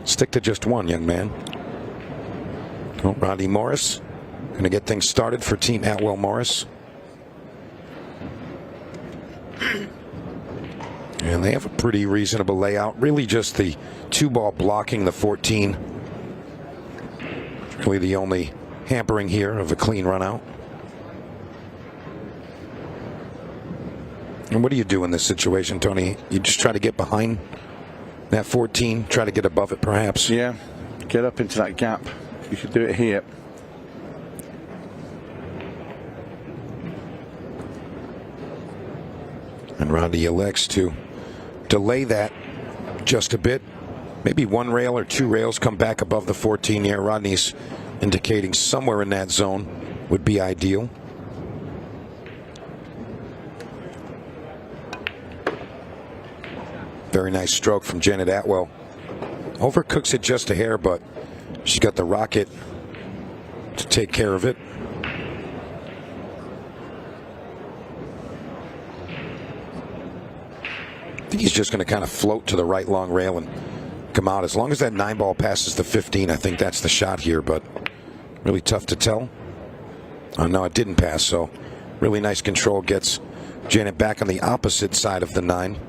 Stick to just one, young man. Oh, Rodney Morris going to get things started for Team Atwell Morris. And they have a pretty reasonable layout. Really just the 2 ball blocking the 14. Really the only hampering here of a clean run out. And what do you do in this situation, Tony? You just try to get behind that 14, try to get above it perhaps? Yeah, get up into that gap. You could do it here. And Rodney elects to delay that just a bit. Maybe 1 rail or 2 rails come back above the 14 here. Rodney's indicating somewhere in that zone would be ideal. Very nice stroke from Janet Atwell. Overcooks it just a hair, but she's got the rocket to take care of it. I think he's just going to kind of float to the right long rail and come out. As long as that 9 ball passes the 15, I think that's the shot here, but really tough to tell. Oh, no, it didn't pass, so really nice control. Gets Janet back on the opposite side of the 9.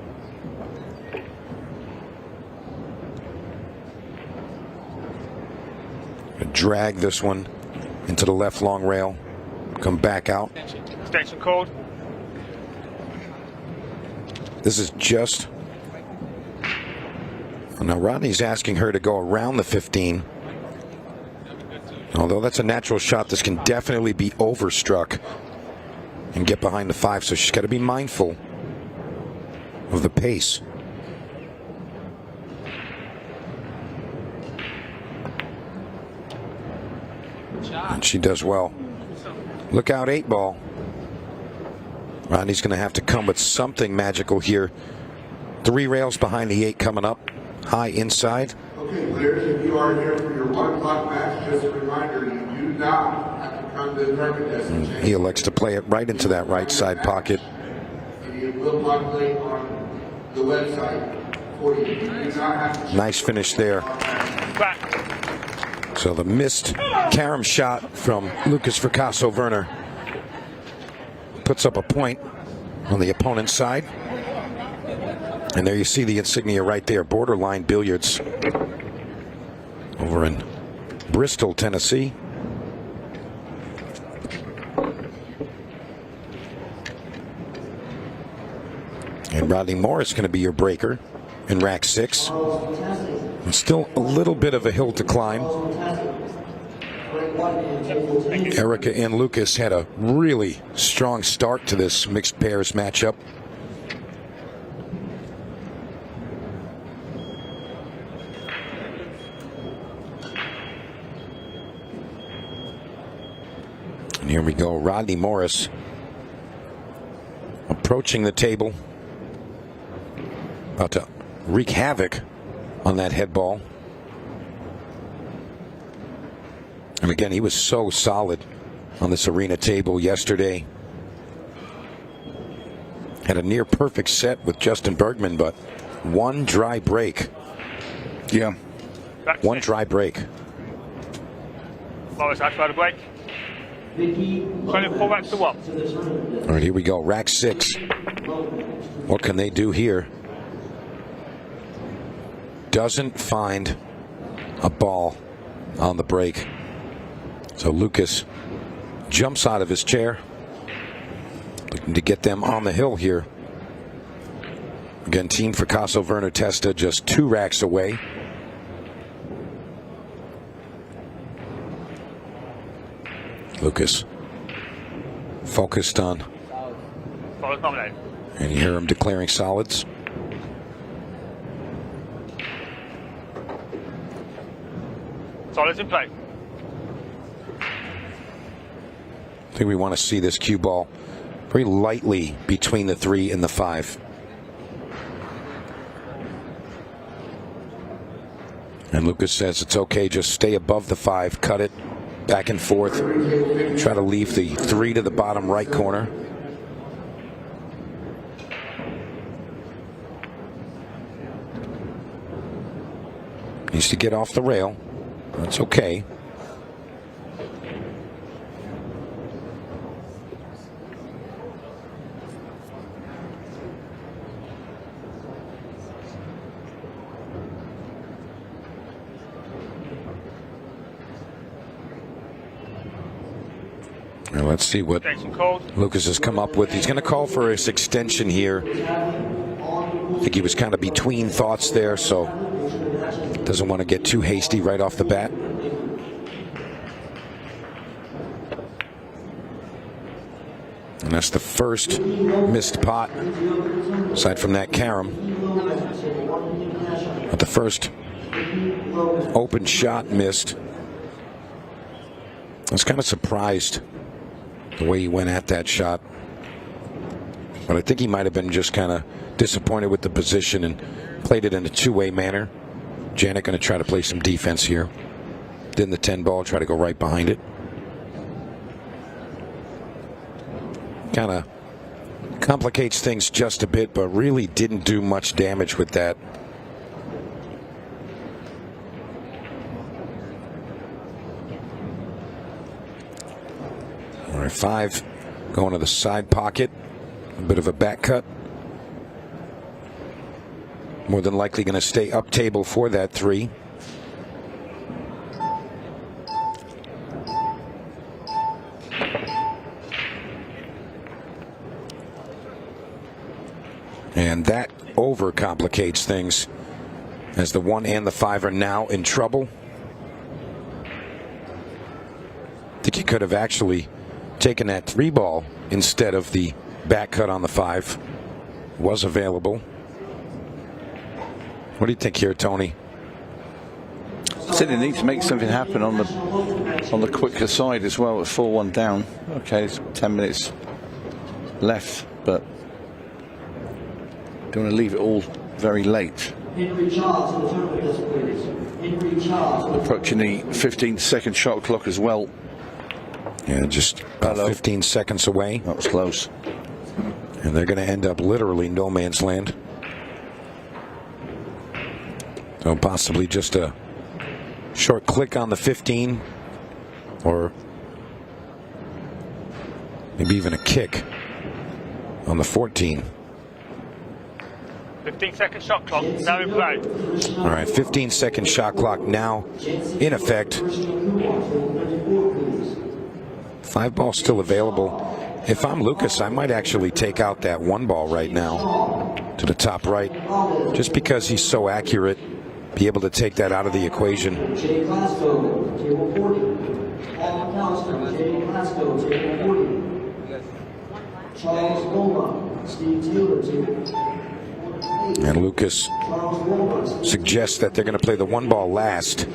Drag this one into the left long rail. Come back out. Station called. This is just... Now Rodney's asking her to go around the 15. Although that's a natural shot, this can definitely be overstruck and get behind the 5. So she's got to be mindful of the pace. And she does well. Look out, 8 ball. Rodney's going to have to come with something magical here. 3 rails behind the 8 coming up. High inside. Okay, players, if you are here for your 1 o'clock match, just a reminder, you do not have to come to the tournament desk and change. He elects to play it right into that right side pocket. And it will populate on the website for you. You do not have to. Nice finish there. Back. So the missed carom shot from Lucas Fracasso-Werner puts up a point. on the opponent's side. And there you see the insignia right there, Borderline Billiards, over in Bristol, Tennessee. And Rodney Morris going to be your breaker in rack 6. And still a little bit of a hill to climb. Erica and Lucas had a really strong start to this mixed pairs matchup. And here we go, Rodney Morris approaching the table, about to wreak havoc on that head ball. And again, he was so solid on this arena table yesterday. Had a near perfect set with Justin Bergman, but one dry break. Yeah. One dry break. Morris has tried a break. Trying to pull back to what? All right, here we go. Rack 6. What can they do here? Doesn't find a ball on the break. So Lucas jumps out of his chair, looking to get them on the hill here. Again, Team Fracasso Werner Testa just 2 racks away. Lucas focused on, and you hear him declaring solids. Solids in play. I think we want to see this cue ball very lightly between the 3 and the 5. And Lucas says it's okay, just stay above the 5, cut it back and forth, try to leave the 3 to the bottom right corner. Needs to get off the rail. That's okay. Now let's see what Lucas has come up with. He's going to call for his extension here. I think he was kind of between thoughts there, so doesn't want to get too hasty right off the bat. And that's the first missed pot, aside from that carom. But the first open shot missed. I was kind of surprised the way he went at that shot. But I think he might have been just kind of disappointed with the position and played it in a two-way manner. Janik going to try to play some defense here. Then the 10 ball, try to go right behind it. Kind of complicates things just a bit, but really didn't do much damage with that. All right, 5 going to the side pocket. A bit of a back cut. More than likely going to stay up table for that 3. And that overcomplicates things as the 1 and the 5 are now in trouble. I think he could have actually taken that 3 ball instead of the back cut on the 5. Was available. What do you think here, Tony? I said they need to make something happen on the quicker side as well with 4-1 down. Okay, it's 10 minutes left, but don't want to leave it all very late. Approaching the 15-second shot clock as well. Yeah, just about 15 seconds away. That was close. And they're going to end up literally no man's land. So possibly just a short click on the 15, or maybe even a kick on the 14. 15-second shot clock now in play. All right, 15-second shot clock now in effect. 5 balls still available. If I'm Lucas, I might actually take out that 1 ball right now to the top right, just because he's so accurate. Be able to take that out of the equation. Jay Glasgow, table 40. Paul McAllister, Jay Glasgow, table 40. Charles Loma, Steve Taylor, table 8. And Lucas suggests that they're going to play the 1 ball last.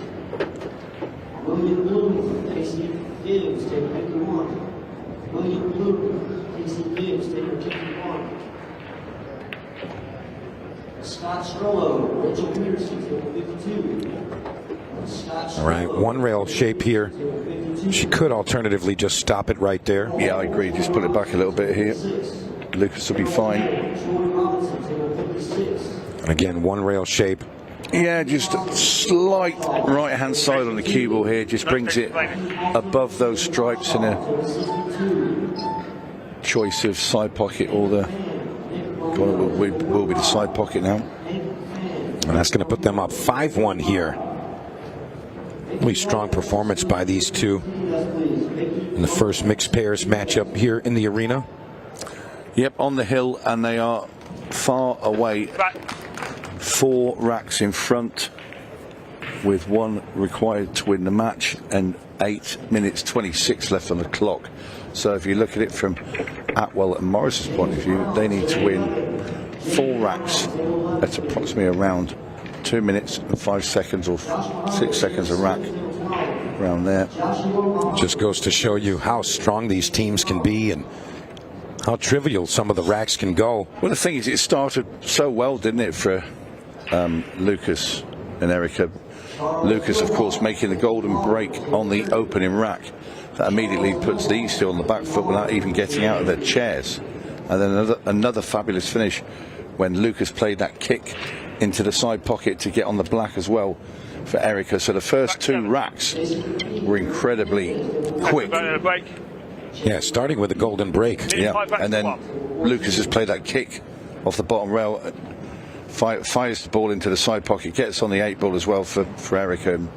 William Bloom, Casey Gibbs, table 51. William Bloom, Casey Gibbs, table 51. Scott Strollo, Rachel Peterson, table 52. All right, 1 rail shape here. She could alternatively just stop it right there. Yeah, I agree. Just pull it back a little bit here. Lucas will be fine. And again, 1 rail shape. Yeah, just a slight right-hand side on the cue ball here. Just brings it above those stripes in a choice of side pocket or the... will be the side pocket now. And that's going to put them up 5-1 here. Really strong performance by these two in the first mixed pairs matchup here in the arena. Yep, on the hill, and they are far away. 4 racks in front, with 1 required to win the match, and 8 minutes 26 left on the clock. So if you look at it from Atwell and Morris's point of view, they need to win 4 racks at approximately around 2 minutes and 5 seconds or 6 seconds a rack, around there. Just goes to show you how strong these teams can be and how trivial some of the racks can go. Well, the thing is, it started so well, didn't it, for Lucas and Erica. Lucas, of course, making the golden break on the opening rack. That immediately puts these two on the back foot without even getting out of their chairs. And then another fabulous finish when Lucas played that kick into the side pocket to get on the black as well for Erica. So the first 2 racks were incredibly quick. Yeah, starting with a golden break. Yeah, and then Lucas has played that kick off the bottom rail, fires the ball into the side pocket, gets on the 8 ball as well for Erica. And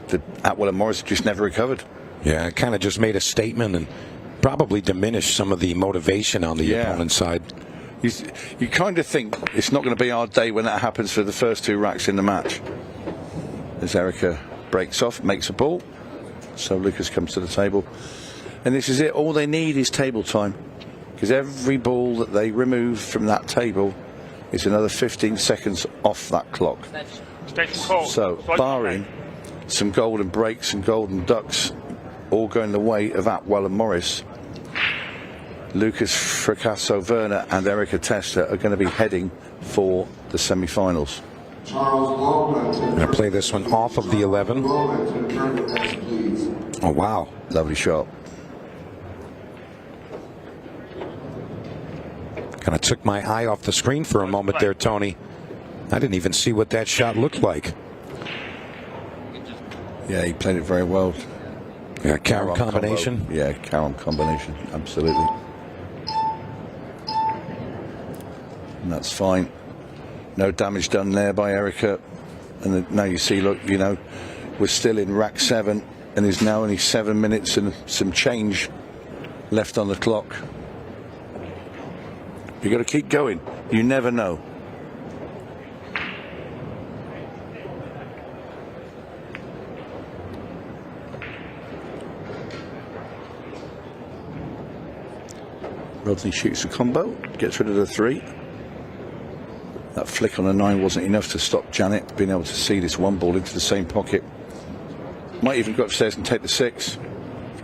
the Atwell and Morris just never recovered. Yeah, it kind of just made a statement and probably diminished some of the motivation on the opponent's side. You kind of think it's not going to be our day when that happens for the first 2 racks in the match. As Erica breaks off, makes a ball. So Lucas comes to the table. And this is it. All they need is table time. Because every ball that they remove from that table is another 15 seconds off that clock. So, barring some golden breaks and golden ducks, all going the way of Atwell and Morris, Lucas Fracasso Werner and Erica Testa are going to be heading for the semi-finals. I'm going to play this one off of the 11. Oh, wow. Lovely shot. Kind of took my eye off the screen for a moment there, Tony. I didn't even see what that shot looked like. Yeah, he played it very well. Yeah, carom combination. Combo. Yeah, carom combination. Absolutely. And that's fine. No damage done there by Erica. And now you see, look, you know, we're still in rack 7, and there's now only 7 minutes and some change left on the clock. You got to keep going. You never know. Rodney shoots a combo, gets rid of the 3. That flick on a 9 wasn't enough to stop Janet being able to see this 1 ball into the same pocket. Might even go upstairs and take the 6.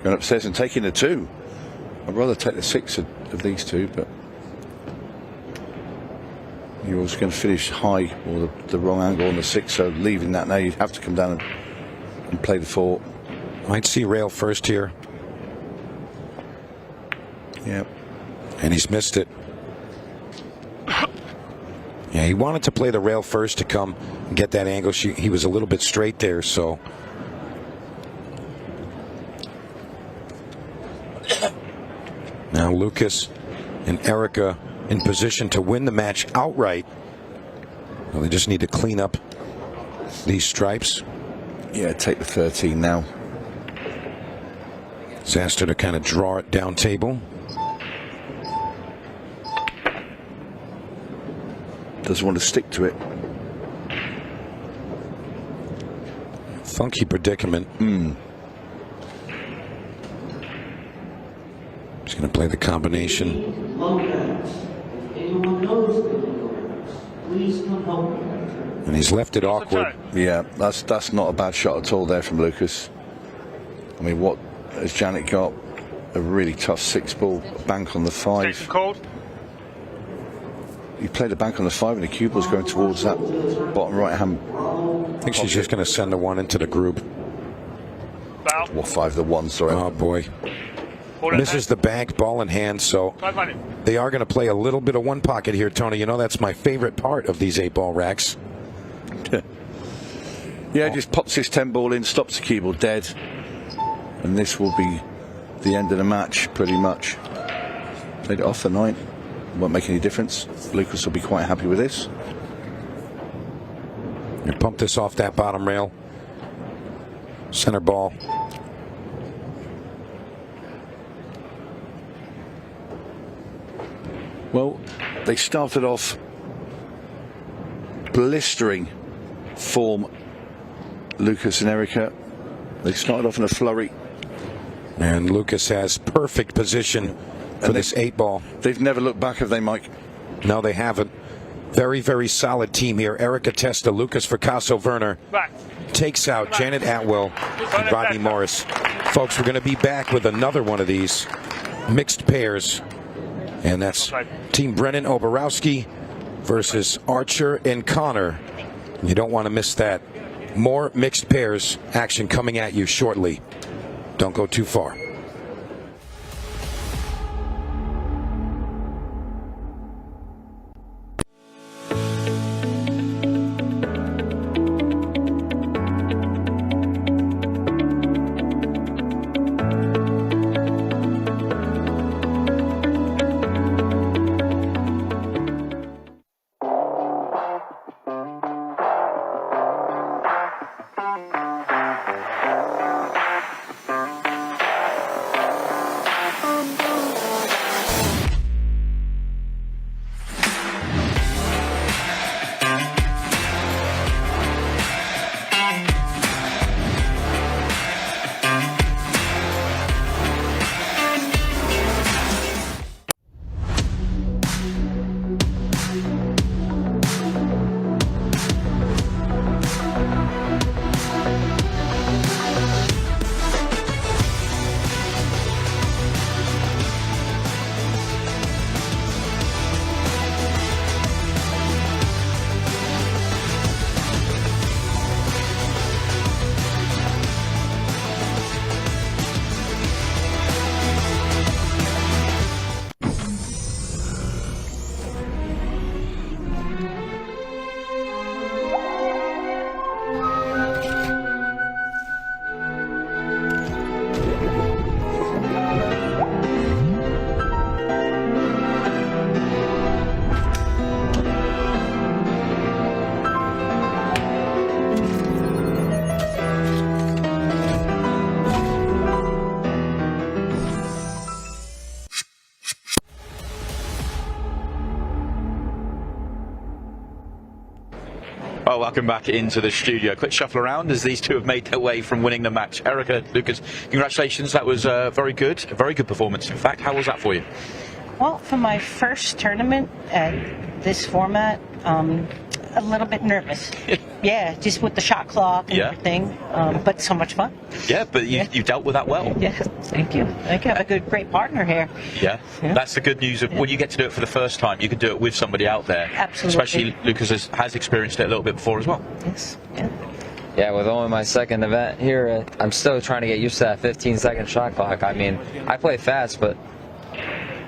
Going upstairs and taking the 2. I'd rather take the 6 of these 2, but you're also going to finish high or the wrong angle on the 6, so leaving that now, you'd have to come down and play the 4. Might see rail first here. Yep. And he's missed it. Yeah, he wanted to play the rail first to come and get that angle. He was a little bit straight there, so. Now Lucas and Erica in position to win the match outright. Well, they just need to clean up these stripes. Yeah, take the 13 now. He's asked her to kind of draw it down table. Doesn't want to stick to it. Funky predicament. He's going to play the combination. Low backs. If anyone knows the low backs, please come help me. And he's left it awkward. Yeah, that's not a bad shot at all there from Lucas. I mean, what has Janet got? A really tough 6-ball, bank on the 5. You played a bank on the 5 and the cue ball's going towards that bottom right hand. I think she's just going to send the 1 into the group. Well, 5, the 1, sorry. Oh boy. Misses the bank, ball in hand, so they are going to play a little bit of one pocket here, Tony. You know, that's my favorite part of these 8-ball racks. Yeah, just pops his 10-ball in, stops the cue ball dead. And this will be the end of the match, pretty much. Played it off the 9. Won't make any difference. Lucas will be quite happy with this. You pump this off that bottom rail. Center ball. Well, they started off blistering form, Lucas and Erica. They started off in a flurry. And Lucas has perfect position for this 8-ball. They've never looked back, have they, Mike? No, they haven't. Very, very solid team here. Erica Testa, Lucas Fracasso-Werner takes out Janet Atwell and Rodney Morris. Folks, we're going to be back with another one of these mixed pairs. And that's Team Brennan Oborowski versus Archer and Connor. You don't want to miss that. More mixed pairs action coming at you shortly. Don't go too far. Well, welcome back into the studio. Quick shuffle around as these two have made their way from winning the match. Erica, Lucas, congratulations. That was very good. A very good performance, in fact. How was that for you? Well, for my first tournament at this format, a little bit nervous. Yeah, just with the shot clock and everything, but so much fun. Yeah, but you dealt with that well. Yeah, thank you. I have a great partner here. Yeah, that's the good news of when you get to do it for the first time, you can do it with somebody out there. Absolutely. Especially Lucas has experienced it a little bit before as well. Yes, Yeah, with only my second event here, I'm still trying to get used to that 15-second shot clock. I mean, I play fast, but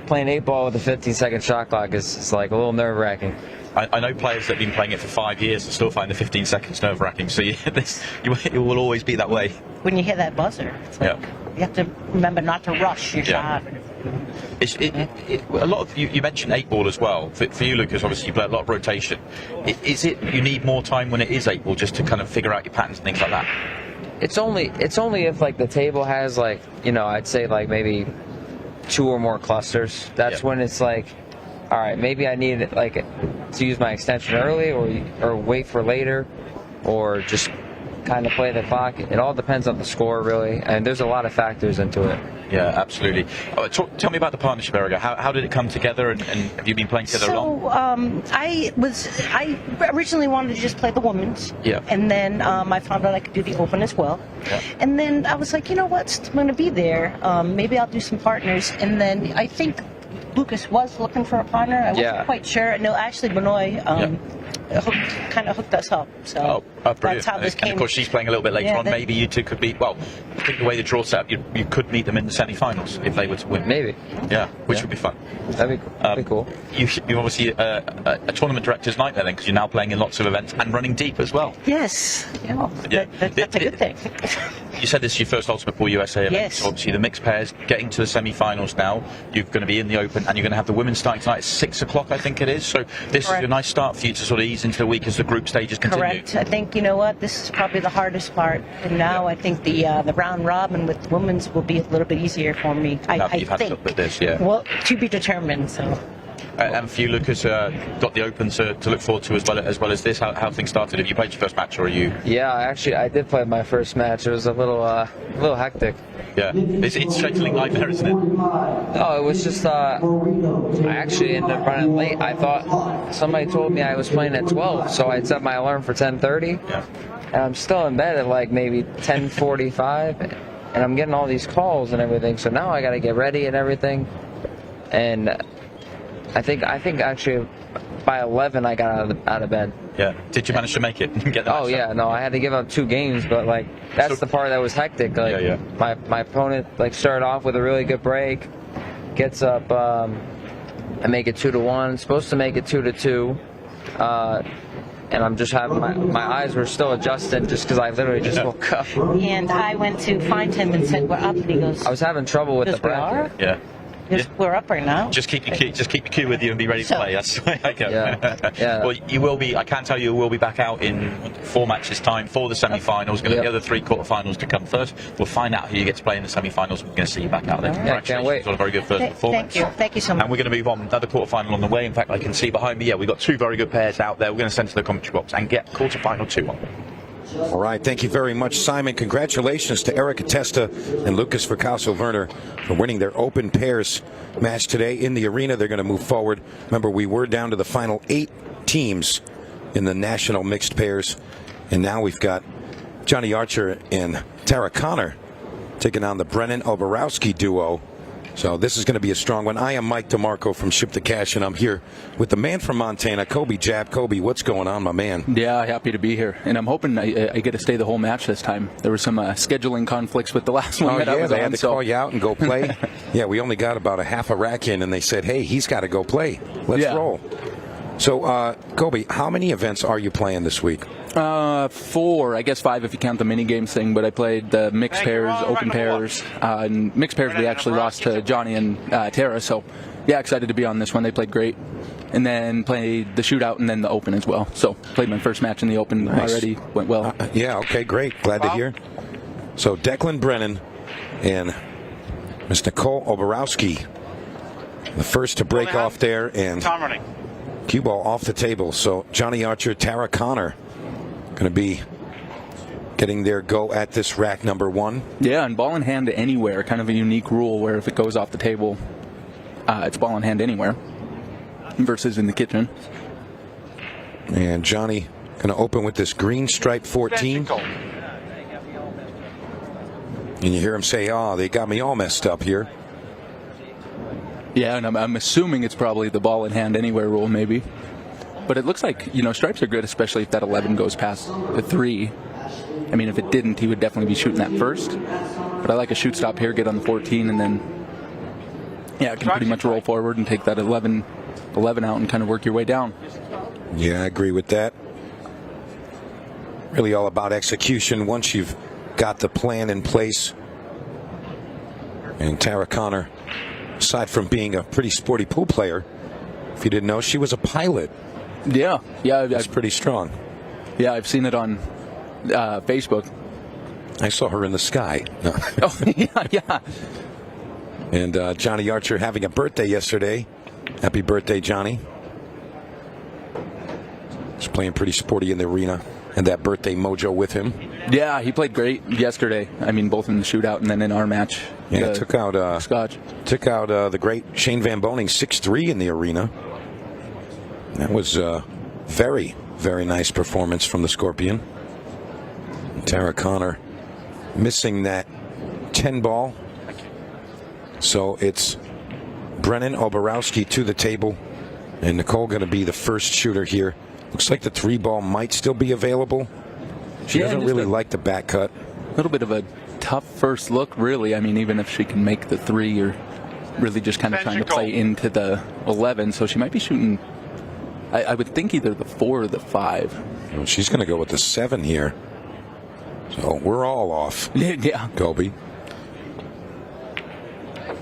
playing 8-ball with a 15-second shot clock is like a little nerve-wracking. I know players that have been playing it for 5 years and still find the 15 seconds nerve-wracking, so it will always be that way. When you hear that buzzer, it's like you have to remember not to rush your shot. A lot of you mentioned 8-ball as well. For you, Lucas, obviously you play a lot of rotation. Is it you need more time when it is 8-ball just to kind of figure out your patterns and things like that? It's only if like the table has like, you know, I'd say like maybe 2 or more clusters. That's when it's like, all right, maybe I need like to use my extension early or wait for later, or just kind of play the clock. It all depends on the score, really, and there's a lot of factors into it. Yeah, absolutely. Tell me about the partnership, Harrah. How did it come together, and have you been playing together long? I originally wanted to just play the women's. Yeah. And then I found out I could do the open as well. Yeah. And then I was like, you know what, I'm going to be there. Maybe I'll do some partners. And then I think Lucas was looking for a partner. I wasn't quite sure. No, actually, Benoit kind of hooked us up. So that's how this came. And of course, she's playing a little bit later on. Maybe you two could be. Well, I think the way the draw set up, you could meet them in the semi-finals if they were to win. Maybe. Yeah, which would be fun. That'd be cool. You're obviously a tournament director's nightmare then, because you're now playing in lots of events and running deep as well. Yes. That's a good thing. You said this is your first Ultimate Pool USA event. Yes. So obviously the mixed pairs getting to the semi-finals now. You're going to be in the Open, and you're going to have the women starting tonight at 6 o'clock, I think it is. So this is a nice start for you to sort of ease into the week as the group stages continue. Correct. I think, you know what, this is probably the hardest part, and now I think the round robin with the women's will be a little bit easier for me. I you've had to look at this, Well, to be determined. So. And for you, Lucas, got the Open to look forward to as well as this. How things started? Have you played your first match, or are you? Yeah, actually, I did play my first match. It was a little hectic. Yeah, it's scheduling nightmare, isn't it? No, it was just I actually ended up running late. I thought somebody told me I was playing at 12, so I set my alarm for 10:30. Yeah. And I'm still in bed at like maybe 10:45, and I'm getting all these calls and everything. So now I got to get ready and everything, and I think actually by 11 I got out of bed. Yeah. Did you manage to make it? Get the match yeah, no, I had to give up 2 games, but like that's the part that was hectic. Like my opponent like started off with a really good break, gets up, I make it 2-1. Supposed to make it 2-2, and I'm just having my eyes were still adjusting just because I literally just woke up. And I went to find him and said, "We're up." And he goes, I was having trouble with the bracket. Yeah. We're up right now. Just keep your cue with you and be ready to play. That's the way I go. Yeah. Well, you will be. I can tell you, will be back out in 4 matches time for the semi-finals. Going to the other 3 quarter-finals to come first. We'll find out who you get to play in the semi-finals. We're going to see you back out there. Yeah, can't wait. On a very good first performance. Thank you so much. And we're going to move on. Another quarter-final on the way. In fact, I can see behind me. Yeah, we've got 2 very good pairs out there. We're going to send to the commentary box and get quarter-final 2 on. All right, thank you very much, Simon. Congratulations to Erica Testa and Lucas Vercasso-Werner for winning their open pairs match today in the arena. They're going to move forward. Remember, we were down to the final 8 teams in the national mixed pairs, and now we've got Johnny Archer and Tara Connor taking on the Brennan Oborowski duo. So this is going to be a strong one. I am Mike DeMarco from Ship to Cash, and I'm here with the man from Montana, Kobe Jab. Kobe, what's going on, my man? Yeah, happy to be here. And I'm hoping I get to stay the whole match this time. There were some scheduling conflicts with the last one that I was they on. had to call you out and go play. Yeah, we only got about a half a rack in, and they said, hey, he's got to go play. Let's roll. So, Kobe, how many events are you playing this week? 4, I guess 5 if you count the mini games thing, but I played the mixed pairs, open pairs. In mixed pairs, we actually lost to Johnny and Tara, so yeah, excited to be on this one. They played great. And then played the shootout and then the open as well. So played my first match in the open already, went well. Yeah, okay, great. Glad to hear. So Declan Brennan and Miss Nicole Oborowski, the first to break off there, and cue ball off the table. So Johnny Archer, Tara Connor going to be getting their go at this rack number 1. Yeah, and ball in hand anywhere, kind of a unique rule where if it goes off the table, it's ball in hand anywhere versus in the kitchen. And Johnny going to open with this green stripe 14. And you hear him say, oh, they got me all messed up here. Yeah, and I'm assuming it's probably the ball in hand anywhere rule, maybe. But it looks like, stripes are good, especially if that 11 goes past the 3. I mean, if it didn't, he would definitely be shooting that first. But I like a shoot stop here, get on the 14, and then, yeah, can pretty much roll forward and take that 11 out and kind of work your way down. Yeah, I agree with that. Really all about execution once you've got the plan in place. And Tara Connor aside from being a pretty sporty pool player, if you didn't know, she was a pilot. Yeah. That's pretty strong. Yeah, I've seen it on Facebook. I saw her in the sky. No. Oh, yeah. And Johnny Archer having a birthday yesterday. Happy birthday, Johnny. He's playing pretty sporty in the arena, and that birthday mojo with him. Yeah, he played great yesterday. I mean, both in the shootout and then in our match. Yeah, took out Scotch. Took out the great Shane Van Boning, 6'3" in the arena. That was a very, very nice performance from the Scorpion. Tara Connor missing that 10 ball. So it's Brennan Oborowski to the table, and Nicole going to be the first shooter here. Looks like the 3 ball might still be available. She doesn't really like the back cut. A little bit of a tough first look, really. I mean, even if she can make the 3, you're really just kind of trying to play into the 11. So she might be shooting, I would think, either the 4 or the 5. Well, she's going to go with the 7 here. So we're all off. Yeah. Colby.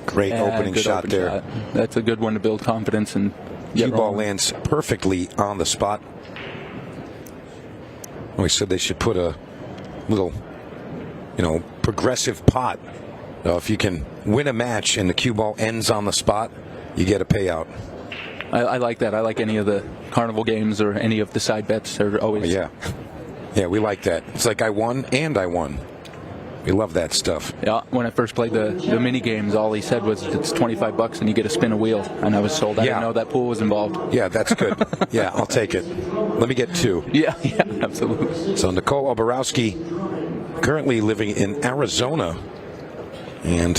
Great opening shot there. Shot. That's a good one to build confidence and cue ball lands perfectly on the spot. We said they should put a little, progressive pot. If you can win a match and the cue ball ends on the spot, you get a payout. I like that. I like any of the carnival games or any of the side bets. They're always. Yeah, we like that. It's like I won and I won. We love that stuff. Yeah, when I first played the mini games, all he said was it's $25 and you get to spin a wheel, and I was sold. I didn't know that pool was involved. Yeah, that's good. Yeah, I'll take it. Let me get 2. Yeah, absolutely. So Nicole Oborowski, currently living in Arizona, and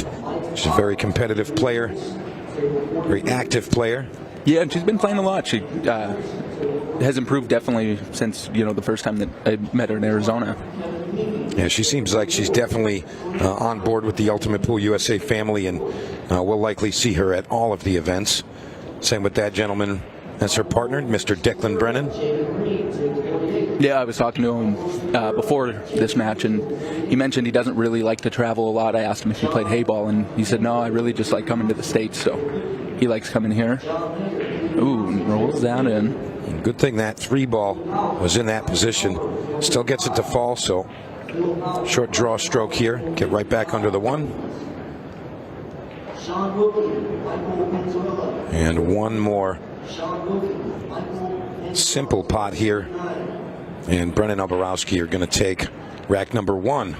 she's a very competitive player, very active player. Yeah, and she's been playing a lot. She has improved definitely since the first time that I met her in Arizona. Yeah, she seems like she's definitely on board with the Ultimate Pool USA family, and we'll likely see her at all of the events. Same with that gentleman as her partner, Mr. Declan Brennan. Yeah, I was talking to him before this match, and he mentioned he doesn't really like to travel a lot. I asked him if he played hayball, and he said, no, I really just like coming to the States, so he likes coming here. Ooh, rolls down in. Good thing that 3 ball was in that position. Still gets it to fall, so short draw stroke here. Get right back under the 1. And one more simple pot here. And Brennan Oborowski are going to take rack number 1.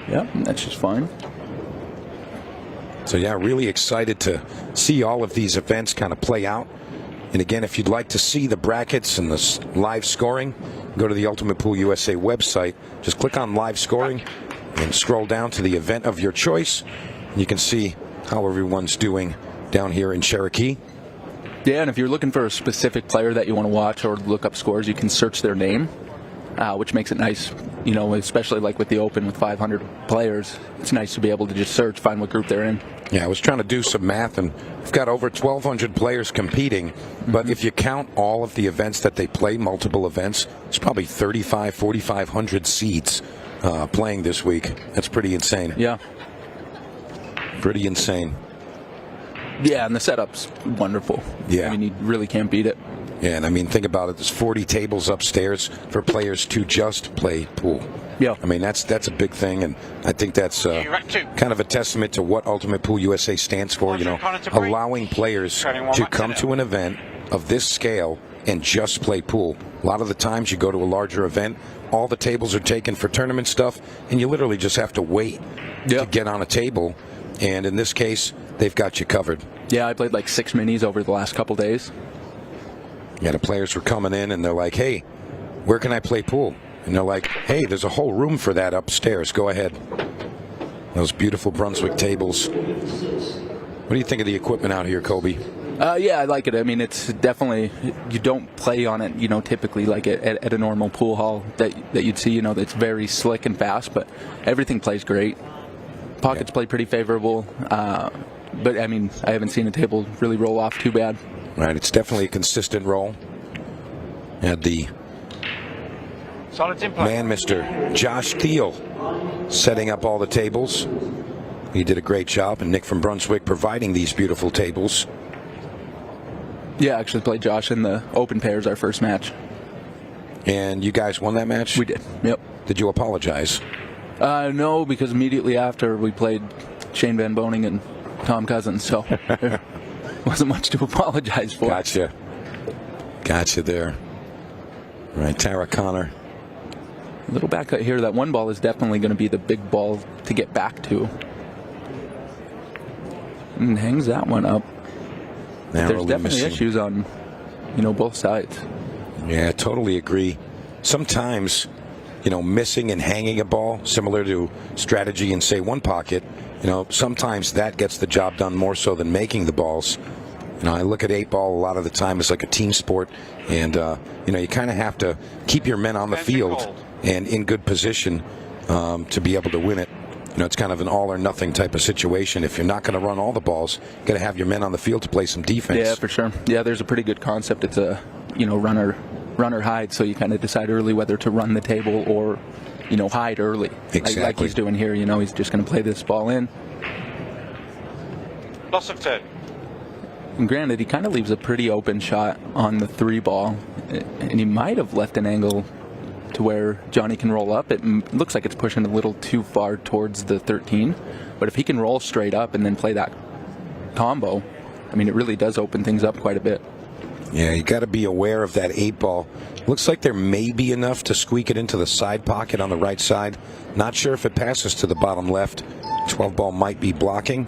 Yep, that's just fine. So yeah, really excited to see all of these events kind of play out. And again, if you'd like to see the brackets and the live scoring, go to the Ultimate Pool USA website. Just click on live scoring and scroll down to the event of your choice. You can see how everyone's doing down here in Cherokee. Yeah, and if you're looking for a specific player that you want to watch or look up scores, you can search their name, which makes it nice, especially like with the Open with 500 players. It's nice to be able to just search, find what group they're in. Yeah, I was trying to do some math, and we've got over 1,200 players competing. But if you count all of the events that they play, multiple events, it's probably 4,500 seeds playing this week. That's pretty insane. Yeah. Pretty insane. Yeah, and the setup's wonderful. Yeah. I mean, you really can't beat it. Yeah, and I mean, think about it. There's 40 tables upstairs for players to just play pool. Yeah. I mean, that's a big thing, and I think that's kind of a testament to what Ultimate Pool USA stands for, allowing players to come to an event of this scale and just play pool. A lot of the times you go to a larger event, all the tables are taken for tournament stuff, and you literally just have to wait to get on a table. And in this case, they've got you covered. Yeah, I played like 6 minis over the last couple days. Yeah, the players were coming in, and they're like, hey, where can I play pool? And they're like, hey, there's a whole room for that upstairs. Go ahead. Those beautiful Brunswick tables. What do you think of the equipment out here, Colby? Yeah, I like it. I mean, it's definitely, you don't play on it, typically like at a normal pool hall that you'd see, that's very slick and fast, but everything plays great. Pockets play pretty favorable, but I mean, I haven't seen a table really roll off too bad. Right, it's definitely a consistent roll. Had the man, Mr. Josh Thiel, setting up all the tables. He did a great job, and Nick from Brunswick providing these beautiful tables. Yeah, I actually played Josh in the open pairs our first match. And you guys won that match? We did, yep. Did you apologize? No, because immediately after we played Shane Van Boning and Tom Cousins, so there wasn't much to apologize for. Gotcha there. All right, Tara Connor. A little back cut here. That one ball is definitely going to be the big ball to get back to. And hangs that one up. There's definitely issues on, both sides. Yeah, totally agree. Sometimes, missing and hanging a ball, similar to strategy in, say, one pocket, sometimes that gets the job done more so than making the balls. I look at 8-ball a lot of the time as like a team sport, and, you kind of have to keep your men on the field and in good position to be able to win it. It's kind of an all-or-nothing type of situation. If you're not going to run all the balls, you got to have your men on the field to play some defense. Yeah, for sure. Yeah, there's a pretty good concept. It's a, runner hide, so you kind of decide early whether to run the table or, hide early. Exactly. Like he's doing here, he's just going to play this ball in. Loss of 10. And granted, he kind of leaves a pretty open shot on the 3-ball, and he might have left an angle to where Johnny can roll up. It looks like it's pushing a little too far towards the 13, but if he can roll straight up and then play that combo, it really does open things up quite a bit. Yeah, you got to be aware of that 8-ball. Looks like there may be enough to squeak it into the side pocket on the right side. Not sure if it passes to the bottom left. 12-ball might be blocking.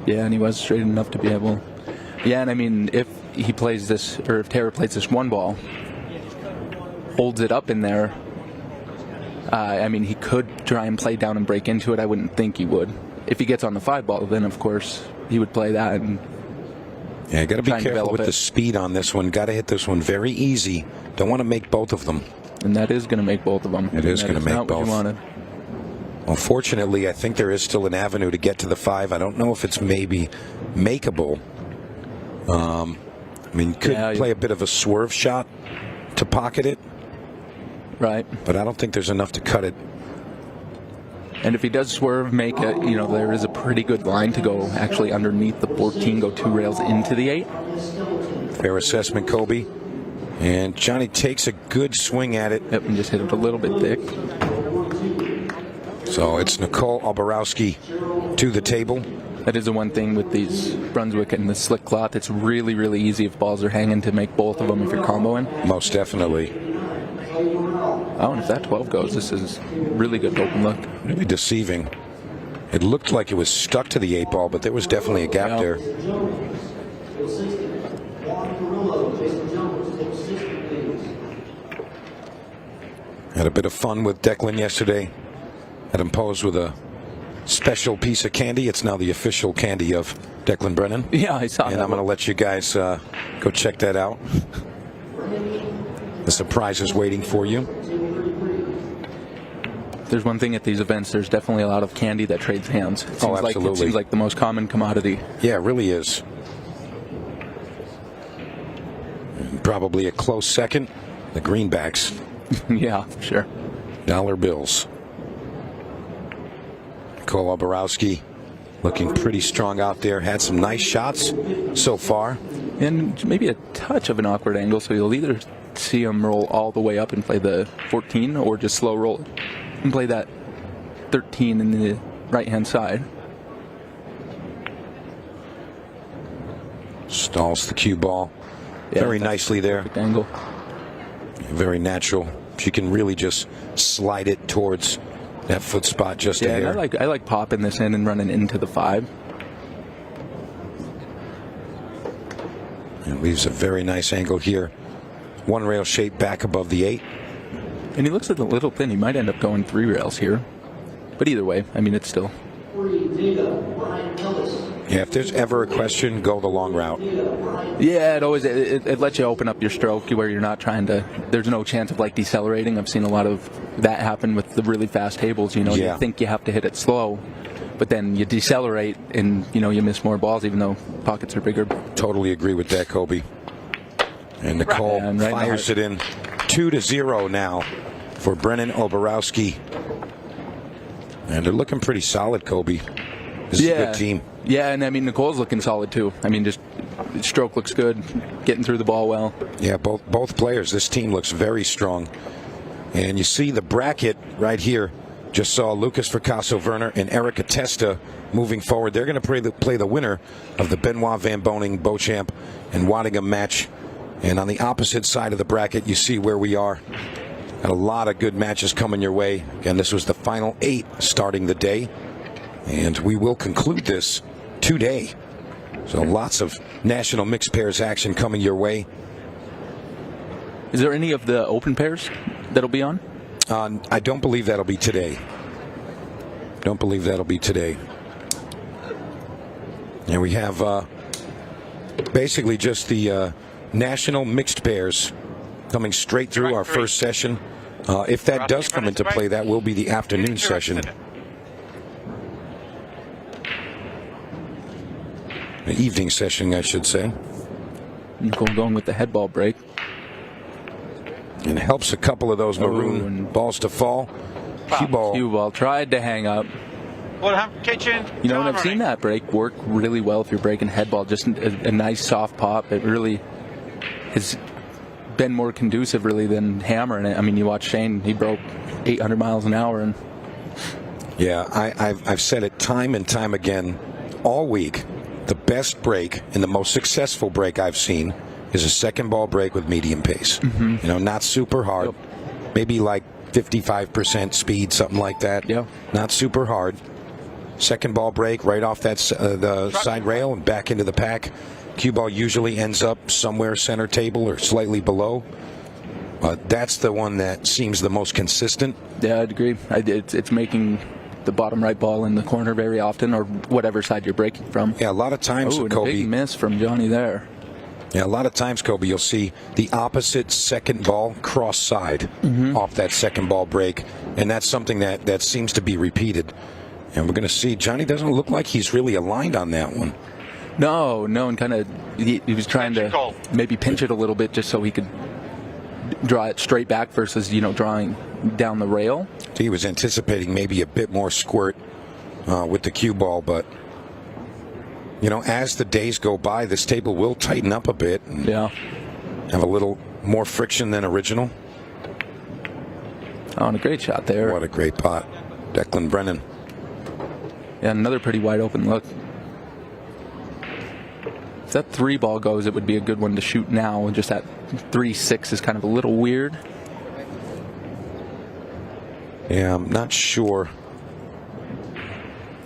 Yeah, and he was straight enough to be able. Yeah, and if he plays this, or if Tara plays this 1-ball, holds it up in there, he could try and play down and break into it. I wouldn't think he would. If he gets on the 5-ball, then of course he would play that. And yeah, got to be careful with the speed on this one. Got to hit this one very easy. Don't want to make both of them. And that is going to make both of them. It is going to make both. Well, fortunately, I think there is still an avenue to get to the 5. I don't know if it's maybe makeable. Could play a bit of a swerve shot to pocket it. Right. But I don't think there's enough to cut it. And if he does swerve, make it, there is a pretty good line to go actually underneath the 14, go 2 rails into the 8. Fair assessment, Kobe. And Johnny takes a good swing at it. Yep, and just hit it a little bit thick. So it's Nicole Oborowski to the table. That is the one thing with these Brunswick and the slick cloth. It's really, really easy if balls are hanging to make both of them if you're comboing. Most definitely. Oh, and if that 12 goes, this is really good open look. Really deceiving. It looked like it was stuck to the 8-ball, but there was definitely a gap there. Had a bit of fun with Declan yesterday. Had him pose with a special piece of candy. It's now the official candy of Declan Brennan. Yeah, I saw that. And I'm going to let you guys go check that out. The surprise is waiting for you. There's one thing at these events, there's definitely a lot of candy that trades hands. It seems absolutely. It seems like the most common commodity. Yeah, it really is. Probably a close second, the greenbacks. Yeah, for sure. Dollar bills. Nicole Oborowski looking pretty strong out there. Had some nice shots so far. And maybe a touch of an awkward angle, so you'll either see him roll all the way up and play the 14 or just slow roll it and play that 13 in the right-hand side. Stalls the cue ball. Yeah, very nicely there. Angle. Very natural. She can really just slide it towards that foot spot just a hair. I like popping this in and running into the 5. It leaves a very nice angle here. 1 rail shape back above the 8. And he looks a little thin. He might end up going 3 rails here. But either way, it's still. Yeah, if there's ever a question, go the long route. Yeah, it lets you open up your stroke where you're not trying to. There's no chance of decelerating. I've seen a lot of that happen with the really fast tables. You think you have to hit it slow, but then you decelerate and you miss more balls even though pockets are bigger. Totally agree with that, Kobe. And Nicole fires it in 2-0 now for Brennan Oborowski. And they're looking pretty solid, Kobe. This is a good team. Yeah, and I mean, Nicole's looking solid too. I mean, just stroke looks good, getting through the ball well. Yeah, both players. This team looks very strong. And you see the bracket right here. Just saw Lucas Fracasso-Werner and Erica Testa moving forward. They're going to play the winner of the Benoit Van Boning, Beauchamp, and Waddingham match. And on the opposite side of the bracket, you see where we are. Got a lot of good matches coming your way. Again, this was the final 8 starting the day. And we will conclude this today. So lots of national mixed pairs action coming your way. Is there any of the open pairs that'll be on? I don't believe that'll be today. Don't believe that'll be today. And we have basically just the national mixed pairs coming straight through our first session. If that does come into play, that will be the afternoon session. The evening session, I should say. Going with the head ball break. And helps a couple of those maroon balls to fall. Cue ball tried to hang up. Kitchen. You know, and I've seen that break work really well if you're breaking head ball. Just a nice soft pop. It really has been more conducive, really, than hammering it. I mean, you watch Shane; he broke 800 miles an hour, and yeah, I've said it time and time again all week. The best break and the most successful break I've seen is a second ball break with medium pace. You know, not super hard, maybe like 55% speed, something like that. Yeah, not super hard. Second ball break right off that the side rail and back into the pack. Cue ball usually ends up somewhere center table or slightly below. That's the one that seems the most consistent. Yeah, I'd agree. It's making the bottom right ball in the corner very often, or whatever side you're breaking from. Yeah, a lot of times, and Kobe. A big miss from Johnny there. Yeah, a lot of times, Kobe, you'll see the opposite second ball cross side off that second ball break, and that's something that seems to be repeated. And we're going to see Johnny doesn't look like he's really aligned on that one. No, and kind of he was trying to maybe pinch it a little bit just so he could draw it straight back versus, drawing down the rail. He was anticipating maybe a bit more squirt with the cue ball, but as the days go by, this table will tighten up a bit and have a little more friction than original. Oh, and a great shot there. What a great pot. Declan Brennan. Yeah, another pretty wide open look. If that 3 ball goes, it would be a good one to shoot now. Just that 3-6 is kind of a little weird. Yeah, I'm not sure.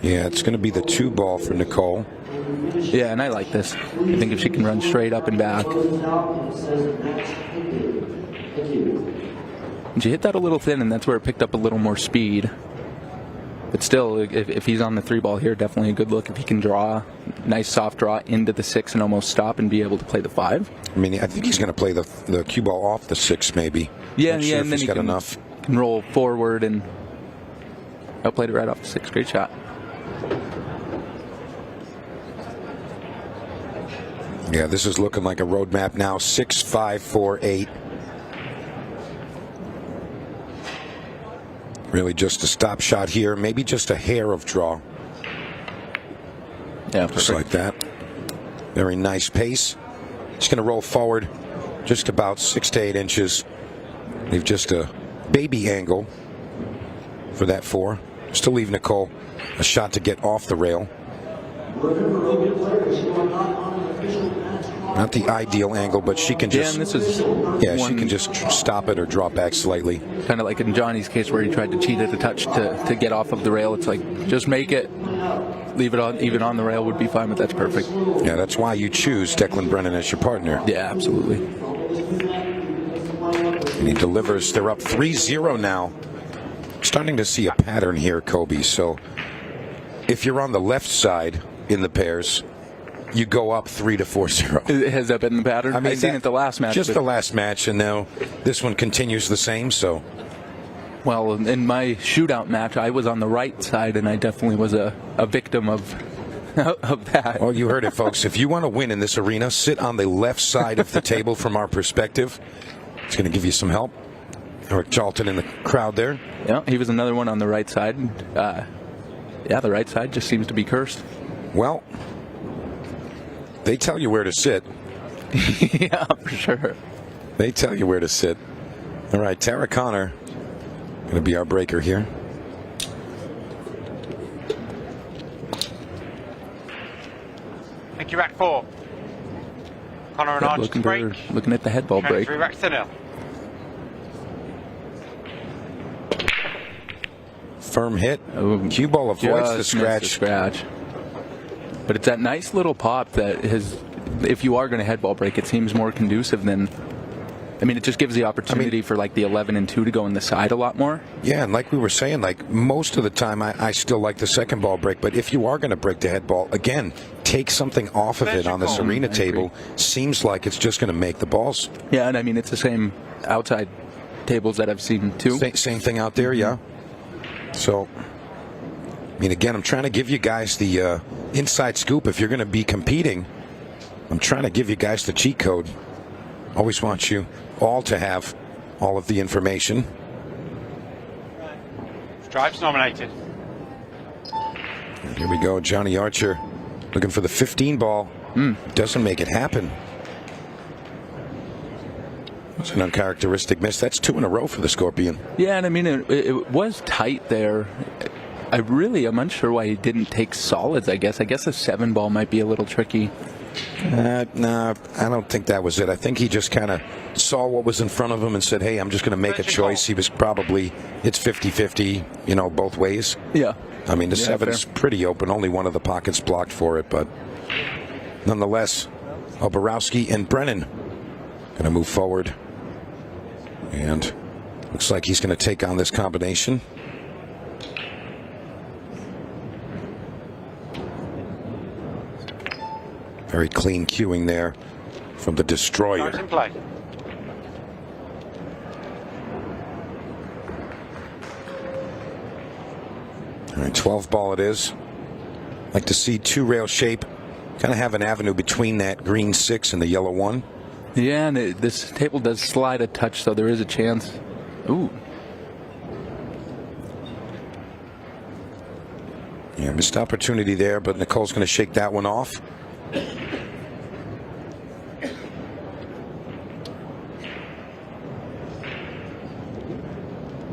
Yeah, it's going to be the 2 ball for Nicole. Yeah, and I like this. I think if she can run straight up and back. And she hit that a little thin, and that's where it picked up a little more speed. But still, if he's on the 3 ball here, definitely a good look. If he can draw, nice soft draw into the 6 and almost stop and be able to play the 5. I mean, I think he's going to play the cue ball off the 6 maybe. Yeah, Not sure if and then he's got enough. Can roll forward and outplayed it right off the 6. Great shot. Yeah, this is looking like a roadmap now. 6-5-4-8. Really just a stop shot here. Maybe just a hair of draw. Yeah, just like that. Very nice pace. Just going to roll forward just about 6 to 8 inches. Leave just a baby angle for that 4. Just to leave Nicole a shot to get off the rail. Not the ideal angle, but she can just. Yeah, and this is she can just stop it or drop back slightly. Kind of like in Johnny's case where he tried to cheat at a touch to get off of the rail. It's like, just make it. Leave it on, even on the rail would be fine, but that's perfect. Yeah, that's why you choose Declan Brennan as your partner. Yeah, absolutely. And he delivers. They're up 3-0 now. Starting to see a pattern here, Kobe. So if you're on the left side in the pairs, you go up 3-4-0. Has that been the pattern? I mean, I've seen it the last match. Just the last match, and now this one continues the same. So, well, in my shootout match, I was on the right side, and I definitely was a victim of that. Well, you heard it, folks. If you want to win in this arena, sit on the left side of the table from our perspective. It's going to give you some help. Eric Charlton in the crowd there. Yeah, he was another one on the right side. Yeah, the right side just seems to be cursed. Well, they tell you where to sit. Yeah, for sure. They tell you where to sit. All right, Tara Connor going to be our breaker here. Thank you, rack 4. Connor and Arch to break. Looking at the head ball break. 3 racks to 0. Firm hit. Cue ball avoids the scratch. But it's that nice little pop that if you are going to head ball break, it seems more conducive than. I mean, it just gives the opportunity for like the 11 and 2 to go in the side a lot more. Yeah, and like we were saying, like most of the time, I still like the second ball break. But if you are going to break the head ball, again, take something off of it on this arena table. Seems like it's just going to make the balls. Yeah, and I mean, it's the same outside tables that I've seen too. Same thing out there, yeah. So, I mean, again, I'm trying to give you guys the inside scoop. If you're going to be competing, I'm trying to give you guys the cheat code. Always want you all to have all of the information. Stripes nominated. And here we go, Johnny Archer looking for the 15 ball. Doesn't make it happen. It's an uncharacteristic miss. That's 2 in a row for the Scorpion. Yeah, and I mean, it was tight there. I'm unsure why he didn't take solids, I guess. I guess a 7 ball might be a little tricky. No, I don't think that was it. I think he just kind of saw what was in front of him and said, hey, I'm just going to make a choice. He was probably, it's 50-50, both ways. Yeah. I mean, the 7's pretty open. Only one of the pockets blocked for it, but nonetheless, Borowski and Brennan going to move forward. And looks like he's going to take on this combination. Very clean cueing there from the Destroyer. In play. All right, 12 ball it is. Like to see 2 rail shape. Kind of have an avenue between that green 6 and the yellow 1. Yeah, and this table does slide a touch, so there is a chance. Ooh. Yeah, missed opportunity there, but Nicole's going to shake that one off.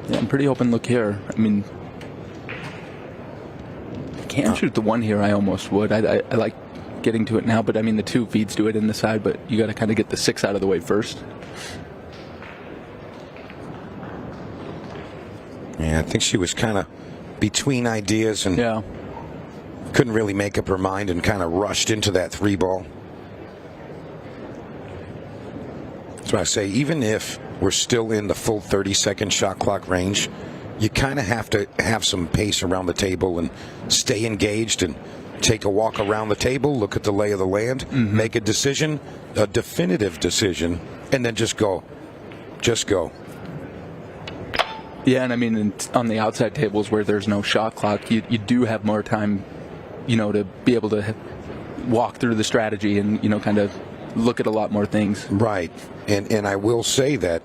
Yeah, I'm pretty open look here. I mean, I can't shoot the 1 here. I almost would. I like getting to it now, but I mean the 2 feeds to it in the side, but you got to kind of get the 6 out of the way first. Yeah, I think she was kind of between ideas and couldn't really make up her mind and kind of rushed into that 3 ball. That's why I say, even if we're still in the full 30-second shot clock range, you kind of have to have some pace around the table and stay engaged and take a walk around the table, look at the lay of the land, make a decision, a definitive decision, and then just go. Just go. Yeah, and I mean, on the outside tables where there's no shot clock, you do have more time, to be able to walk through the strategy and, kind of look at a lot more things. Right. And I will say that,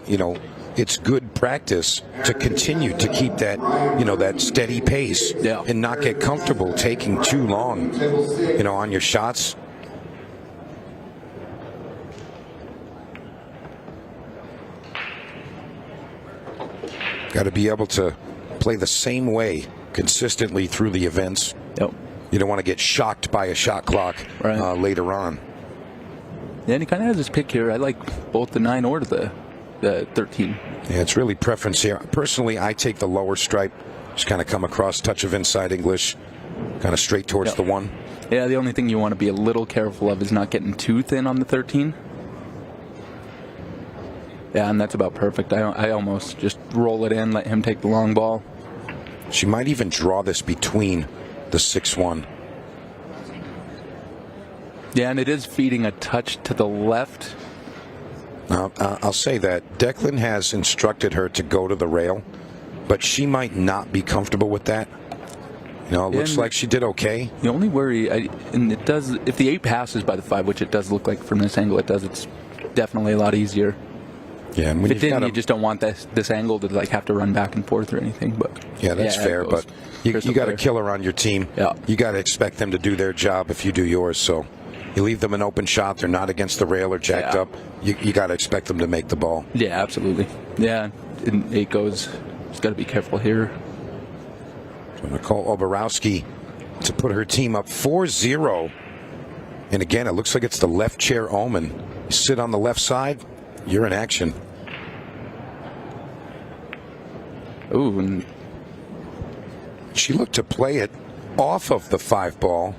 it's good practice to continue to keep that, that steady pace and not get comfortable taking too long, on your shots. Got to be able to play the same way consistently through the events. Yep. You don't want to get shocked by a shot clock later on. Yeah, and he kind of has his pick here. I like both the 9 or the 13. Yeah, it's really preference here. Personally, I take the lower stripe. Just kind of come across, touch of inside English, kind of straight towards the 1. Yeah, the only thing you want to be a little careful of is not getting too thin on the 13. Yeah, and that's about perfect. I almost just roll it in, let him take the long ball. She might even draw this between the 6-1. Yeah, and it is feeding a touch to the left. I'll say that Declan has instructed her to go to the rail, but she might not be comfortable with that. It looks like she did okay. The only worry, and it does, if the 8 passes by the 5, which it does look like from this angle, it does. It's definitely a lot easier. Yeah, and when if it didn't, you just don't want this angle to like have to run back and forth or anything. But yeah, that's fair. But you got a killer on your team. Yeah. You got to expect them to do their job if you do yours. So you leave them an open shot. They're not against the rail or jacked up. You got to expect them to make the ball. Yeah, absolutely. Yeah, and 8 goes. Just got to be careful here. So Nicole Oborowski to put her team up 4-0. And again, it looks like it's the left chair omen. You sit on the left side, you're in action. Ooh. And she looked to play it off of the 5 ball.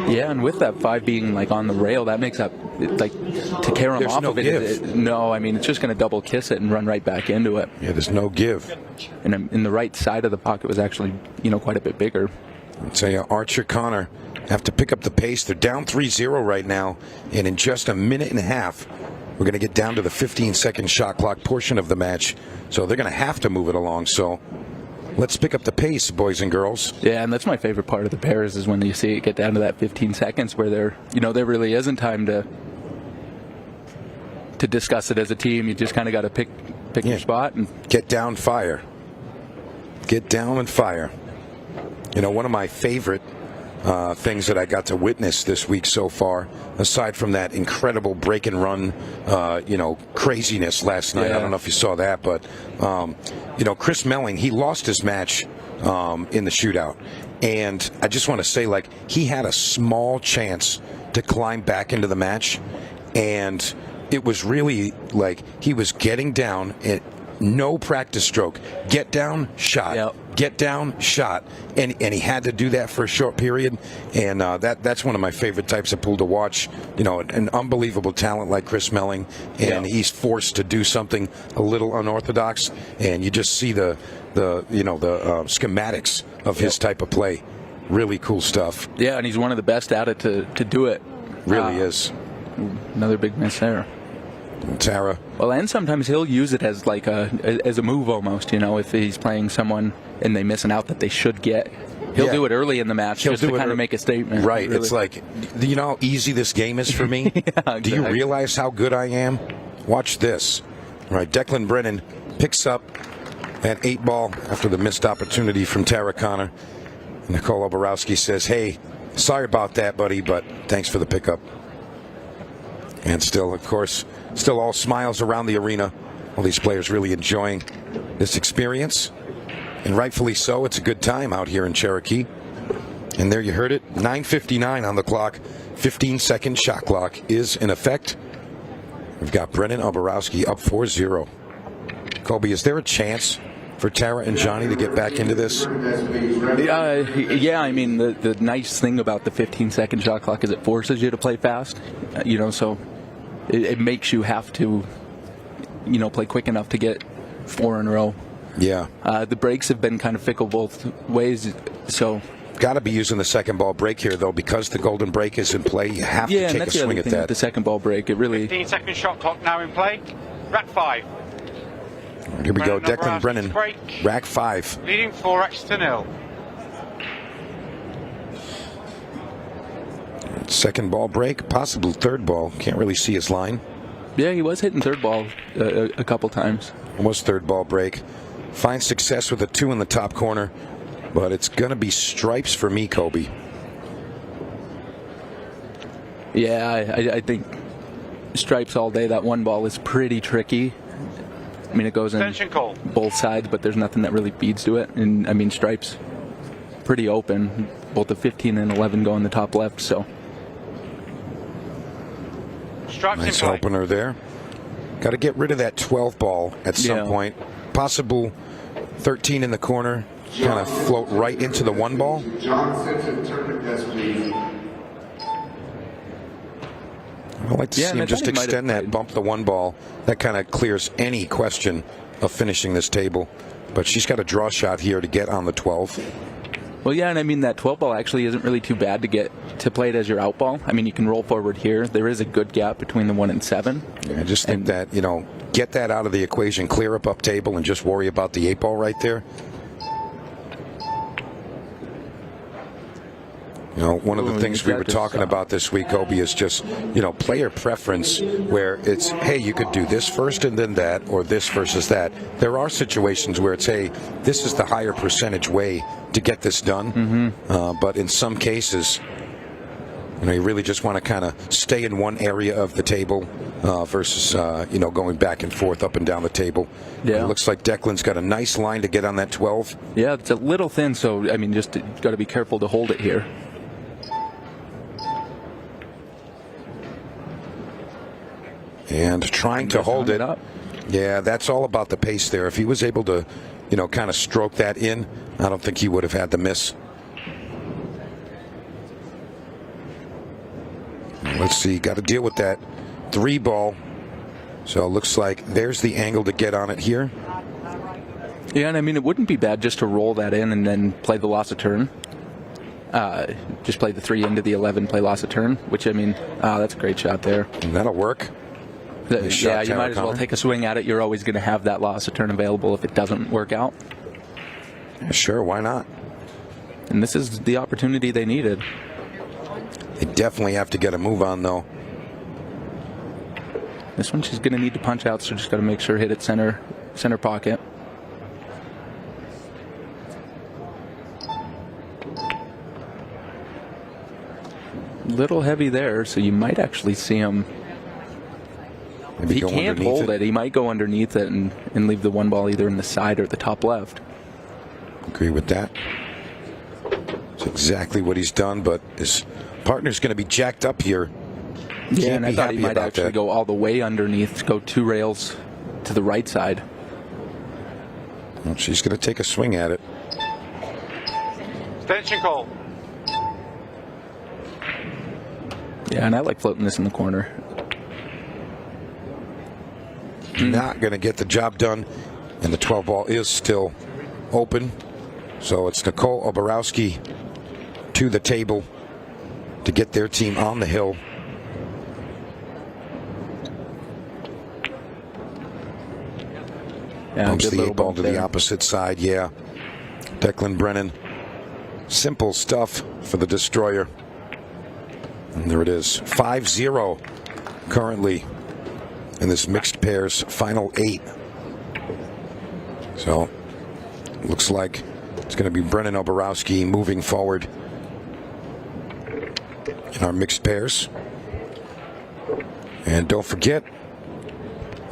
Yeah, and with that 5 being like on the rail, that makes that like to carry them off of it. No, I mean it's just going to double kiss it and run right back into it. Yeah, there's no give. And in the right side of the pocket was actually quite a bit bigger. I'd say Archer Connor have to pick up the pace. They're down 3-0 right now, and in just a minute and a half, we're going to get down to the 15-second shot clock portion of the match. So they're going to have to move it along. So let's pick up the pace, boys and girls. Yeah, and that's my favorite part of the pairs is when you see it get down to that 15 seconds where there really isn't time to discuss it as a team. You just kind of got to pick your spot and get down, fire. Get down and fire. One of my favorite things that I got to witness this week so far, aside from that incredible break and run, craziness last night. Yeah. I don't know if you saw that, but Chris Melling, he lost his match in the shootout, and I just want to say, like, he had a small chance to climb back into the match, and it was really like he was getting down and no practice stroke. Get down, shot. Yep. Get down, shot. And he had to do that for a short period. And that's one of my favorite types of pool to watch. An unbelievable talent like Chris Melling. And he's forced to do something a little unorthodox. And you just see the schematics of his type of play. Really cool stuff. Yeah, and he's one of the best at it to do it. Really is. Another big miss there. Tara. Well, and sometimes he'll use it as like as a move almost, if he's playing someone and they miss an out that they should get. He'll do it early in the match just to kind of make a statement. Right. Really. It's like, do you know how easy this game is for me? Exactly. Do you realize how good I am? Watch this. All right, Declan Brennan picks up that 8 ball after the missed opportunity from Tara Connor. Nicole Oborowski says, hey, sorry about that, buddy, but thanks for the pickup. And still, of course, all smiles around the arena. All these players really enjoying this experience. And rightfully so. It's a good time out here in Cherokee. And there you heard it. 9:59 on the clock. 15-second shot clock is in effect. We've got Brennan Oborowski up 4-0. Colby, is there a chance for Tara and Johnny to get back into this? Yeah, I mean, the nice thing about the 15-second shot clock is it forces you to play fast. So it makes you have to, play quick enough to get 4 in a row. Yeah. The breaks have been kind of fickle both ways, so. Got to be using the second ball break here, though, because the golden break is in play. You have to take a swing at that. The second ball break, it really. 15-second shot clock now in play. Rack 5. Here we go, Declan Brennan. Rack 5. Leading 4-0. Second ball break, possible third ball. Can't really see his line. Yeah, he was hitting third ball a couple times. Almost third ball break. Finds success with a 2 in the top corner, but it's going to be stripes for me, Kobe. Yeah, I think stripes all day. That 1 ball is pretty tricky. I mean, it goes in both sides, but there's nothing that really feeds to it. And, I mean, stripes pretty open. Both the 15 and 11 go in the top left, so. Nice opener there. Got to get rid of that 12 ball at some point. Possible 13 in the corner. Kind of float right into the 1 ball. I'd like to see him just extend that, bump the 1 ball. That kind of clears any question of finishing this table. But she's got a draw shot here to get on the 12. Well, yeah, and I mean, that 12 ball actually isn't really too bad to play it as your out ball. I mean, you can roll forward here. There is a good gap between the 1 and 7. Yeah, I just think that, get that out of the equation, clear up table, and just worry about the 8 ball right there. You know, one of the things we were talking about this week, Obi, is just, you know, player preference, where it's, hey, you could do this first and then that, or this versus that. There are situations where it's, hey, this is the higher percentage way to get this done. But in some cases, you know, you really just want to kind of stay in one area of the table versus, you know, going back and forth up and down the table. Yeah. It looks like Declan's got a nice line to get on that 12. Yeah, it's a little thin, so, I mean, just got to be careful to hold it here. And trying to hold it up. Yeah, that's all about the pace there. If he was able to, you know, kind of stroke that in, I don't think he would have had the miss. Let's see, got to deal with that 3 ball. So it looks like there's the angle to get on it here. Yeah, and I mean, it wouldn't be bad just to roll that in and then play the loss of turn. Just play the 3 into the 11, play loss of turn, which, I mean, that's a great shot there. And that'll work. Yeah, you might as well take a swing at it. You're always going to have that loss of turn available if it doesn't work out. Sure, why not? And this is the opportunity they needed. They definitely have to get a move on, though. This one she's going to need to punch out, so just got to make sure hit it center pocket. Little heavy there, so you might actually see him. If he can't hold it, he might go underneath it and leave the 1 ball either in the side or the top left. Agree with that. It's exactly what he's done, but his partner's going to be jacked up here. Yeah, and I thought he might actually go all the way underneath, go 2 rails to the right side. Well, she's going to take a swing at it. Extension call. Yeah, and I like floating this in the corner. Not going to get the job done, and the 12 ball is still open. So it's Nicole Oborowski to the table to get their team on the hill. Yeah, bumps the 8 ball to the opposite side. Yeah, Declan Brennan, simple stuff for the destroyer. And there it is, 5-0 currently in this mixed pairs final 8. So looks like it's going to be Brennan Oborowski moving forward in our mixed pairs. And don't forget,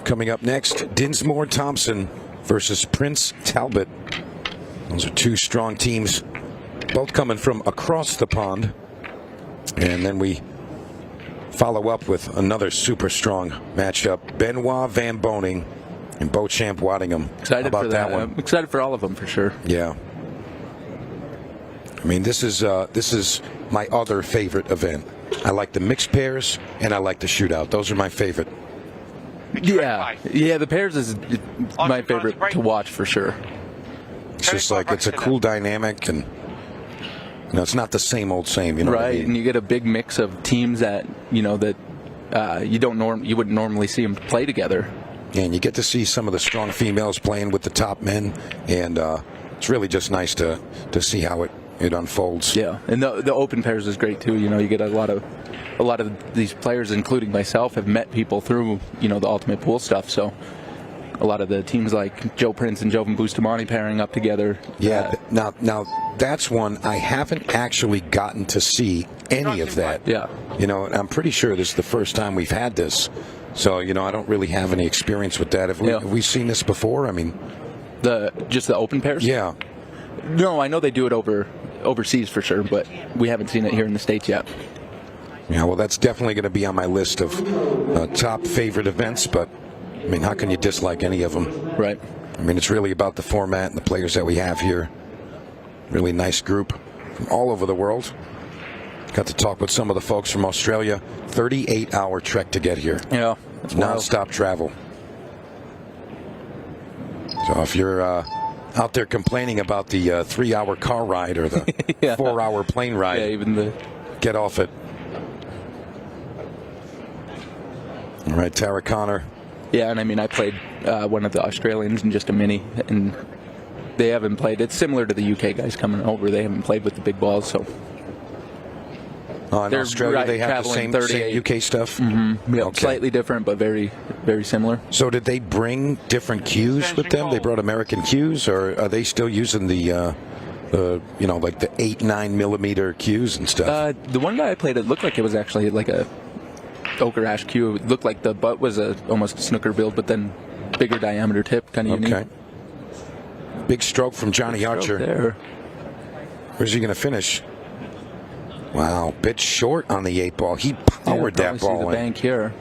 coming up next, Dinsmore Thompson versus Prince Talbot. Those are 2 strong teams, both coming from across the pond. And then we follow up with another super strong matchup, Benoit Van Boning and Beauchamp Waddingham. Excited about for that one. I'm excited for all of them for sure. Yeah. I mean, this is my other favorite event. I like the mixed pairs and I like the shootout. Those are my favorite. Yeah, the pairs is my favorite to watch for sure. It's just like it's a cool dynamic, and you know, it's not the same old same. You know, right? And you get a big mix of teams that you wouldn't normally see them play together. Yeah, and you get to see some of the strong females playing with the top men, and it's really just nice to see how it unfolds. Yeah, and the open pairs is great too. You know, you get a lot of these players, including myself, have met people through the Ultimate Pool stuff. So a lot of the teams like Joe Prince and Jovan Bustamante pairing up together. Yeah, now that's one I haven't actually gotten to see any of that. Yeah, I'm pretty sure this is the first time we've had this. So I don't really have any experience with that. Have we seen this before? I mean, just the open pairs. Yeah. No, I know they do it overseas for sure, but we haven't seen it here in the States yet. Yeah, well, that's definitely going to be on my list of top favorite events, but, I mean, how can you dislike any of them? Right. I mean, it's really about the format and the players that we have here. Really nice group from all over the world. Got to talk with some of the folks from Australia. 38-hour trek to get here. Yeah, that's non-stop travel. So if you're out there complaining about the 3-hour car ride or the 4-hour plane ride, get off it. All right, Tara Connor. Yeah, and I mean, I played one of the Australians in just a mini, and they haven't played. It's similar to the UK guys coming over. They haven't played with the big balls, so In They're Australia, they have the same UK stuff? Mm-hmm. Yep, Okay. Slightly different, but very, very similar. So did they bring different cues with them? They brought American cues, or are they still using the, like the 8-9 millimeter cues and stuff? The one guy I played, it looked like it was actually like a ochre ash cue. It looked like the butt was almost a snooker build, but then bigger diameter tip, kind of unique. Big stroke from Johnny Archer. There. Where's he going to finish? Wow, bit short on the 8-ball. He powered that ball the in. bank here.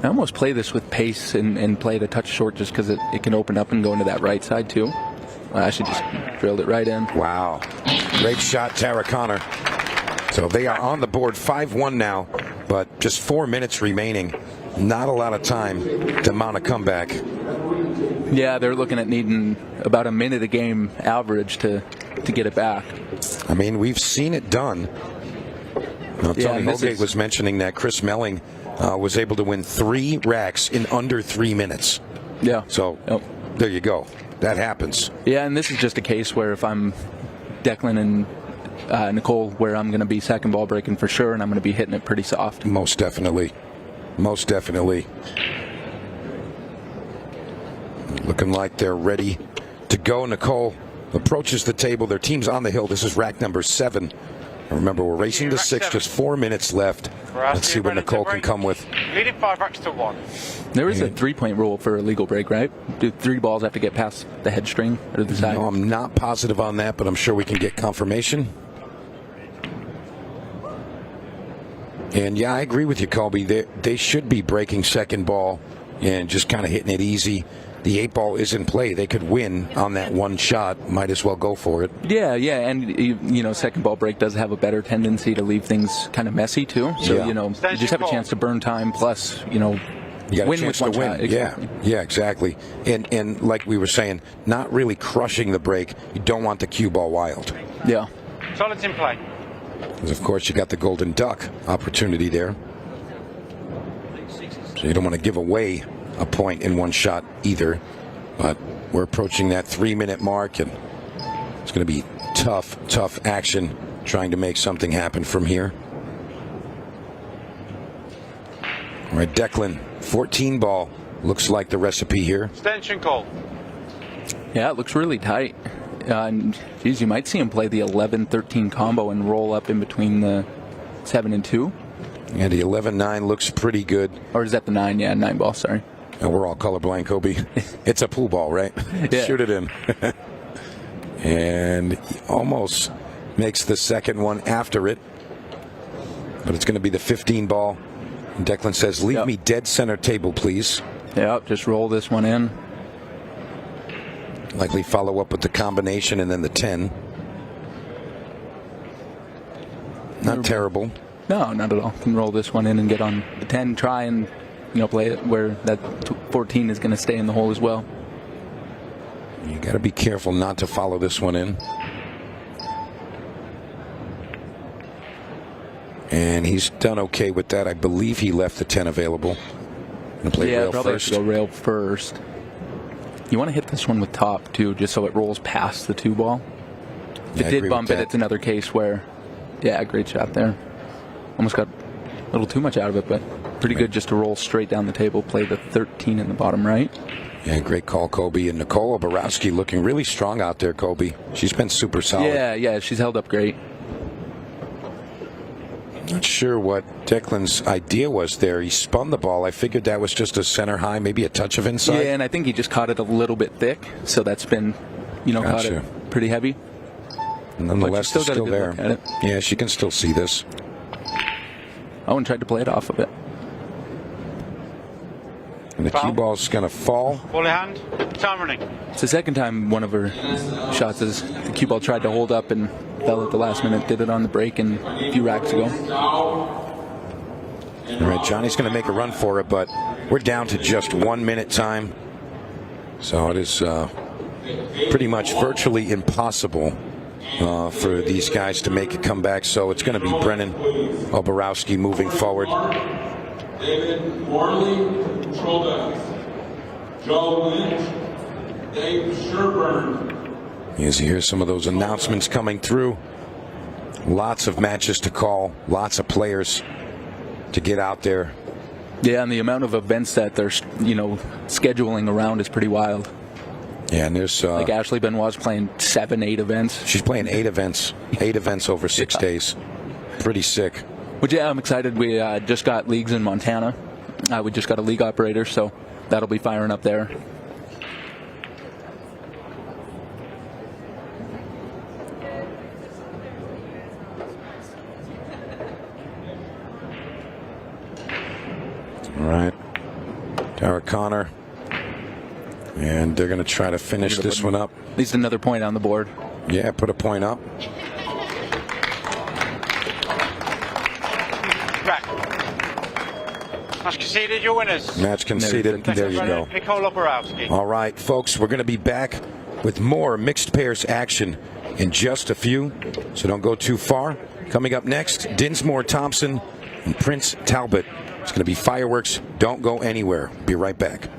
I almost play this with pace and play it a touch short just because it can open up and go into that right side too. I actually just drilled it right in. Wow. Great shot, Tara Connor. So they are on the board 5-1 now, but just 4 minutes remaining. Not a lot of time to mount a comeback. Yeah, they're looking at needing about a minute a game average to get it back. I mean, we've seen it done. Tony Holgate was mentioning that Chris Melling was able to win 3 racks in under 3 minutes. Yeah. So there you go. That happens. Yeah, and this is just a case where if I'm Declan and Nicole, where I'm going to be second ball breaking for sure, and I'm going to be hitting it pretty soft. Most definitely. Most definitely. Looking like they're ready to go. Nicole approaches the table. Their team's on the hill. This is rack number 7. Remember, we're racing to 6, just 4 minutes left. Let's see what Nicole can come with. Leading 5 racks to 1. There is a 3-point rule for a legal break, right? Do 3 balls have to get past the head string or to the side? No, I'm not positive on that, but I'm sure we can get confirmation. And yeah, I agree with you, Colby. They should be breaking second ball and just kind of hitting it easy. The 8-ball is in play. They could win on that one shot. Might as well go for it. Yeah, and second ball break does have a better tendency to leave things kind of messy too. So you just have a chance to burn time. Plus, you got win a chance with one to win. shot. Exactly. Yeah, exactly. And like we were saying, not really crushing the break. You don't want the cue ball wild. Yeah. Solids in play. Because of course you got the golden duck opportunity there. So you don't want to give away a point in one shot either, but we're approaching that 3-minute mark, and it's going to be tough action trying to make something happen from here. All right, Declan, 14 ball looks like the recipe here. Extension call. Yeah, it looks really tight. And geez, you might see him play the 11-13 combo and roll up in between the 7 and 2. Yeah, the 11-9 looks pretty good. Or is that the 9? Yeah, 9 ball, sorry. And we're all colorblind, Kobe. It's a pool ball, right? Yeah. Shoot it in. And he almost makes the second one after it. But it's going to be the 15 ball. And Declan says, leave me dead center table, please. Yep, just roll this one in. Likely follow up with the combination and then the 10. Not terrible. No, not at all. Can roll this one in and get on the 10, try and play it where that 14 is going to stay in the hole as well. You got to be careful not to follow this one in. And he's done okay with that. I believe he left the 10 available. Gonna play rail probably first. Have to go rail first. You want to hit this one with top too, just so it rolls past the 2 ball. If it did bump it, it's another case where, great shot there. Almost got a little too much out of it, but pretty good just to roll straight down the table, play the 13 in the bottom right. Yeah, great call, Kobe. And Nicole Borowski looking really strong out there, Kobe. She's been super solid. Yeah, she's held up great. Not sure what Declan's idea was there. He spun the ball. I figured that was just a center high, maybe a touch of inside. Yeah, and I think he just caught it a little bit thick, so that's been, caught it pretty heavy. Nonetheless, it's still there. Yeah, she can still see this. Owen tried to play it off of it. And the cue ball's going to fall. Ball in hand. Time running. It's the second time one of her shots is the cue ball tried to hold up and fell at the last minute. Did it on the break and a few racks ago. All right, Johnny's going to make a run for it, but we're down to just 1 minute time. So it is pretty much virtually impossible for these guys to make a comeback. So it's going to be Brennan Borowski moving forward. David Morley, control deck. Joe Lynch, Dave Sherburne. As you hear some of those announcements coming through. Lots of matches to call, lots of players to get out there. Yeah, and the amount of events that they're, scheduling around is pretty wild. Yeah, and there's like Ashley Benoit's playing 7-8 events. She's playing 8 events, 8 events over 6 days. Pretty sick. But yeah, I'm excited. We just got leagues in Montana. We just got a league operator, so that'll be firing up there. All right, Tara Connor, and they're going to try to finish this one up. At least another point on the board. Yeah, put a point up. Right. Match conceded, your winners. Match conceded. There you go. Nicole Borowski. All right, folks, we're going to be back with more mixed pairs action in just a few, so don't go too far. Coming up next, Dinsmore Thompson and Prince Talbot. It's going to be fireworks. Don't go anywhere. Be right back.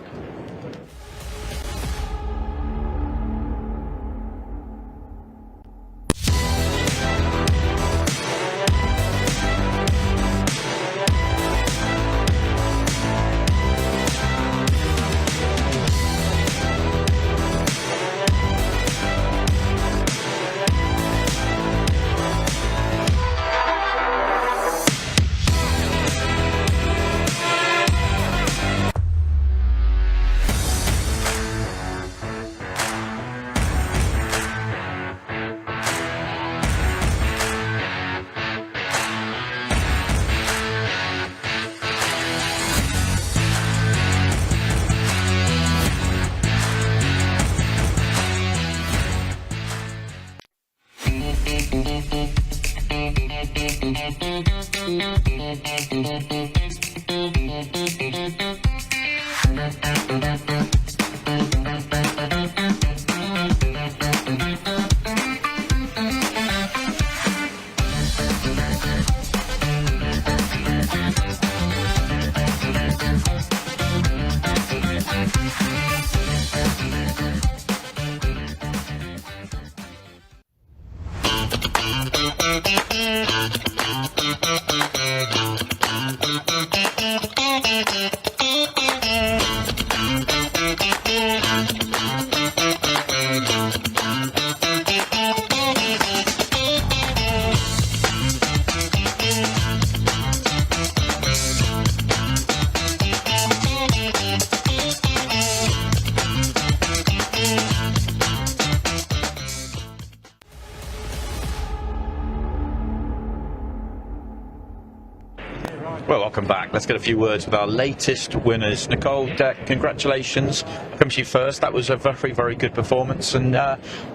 Well, welcome back. Let's get a few words with our latest winners. Nicole, congratulations. Come to you first. That was a very, very good performance and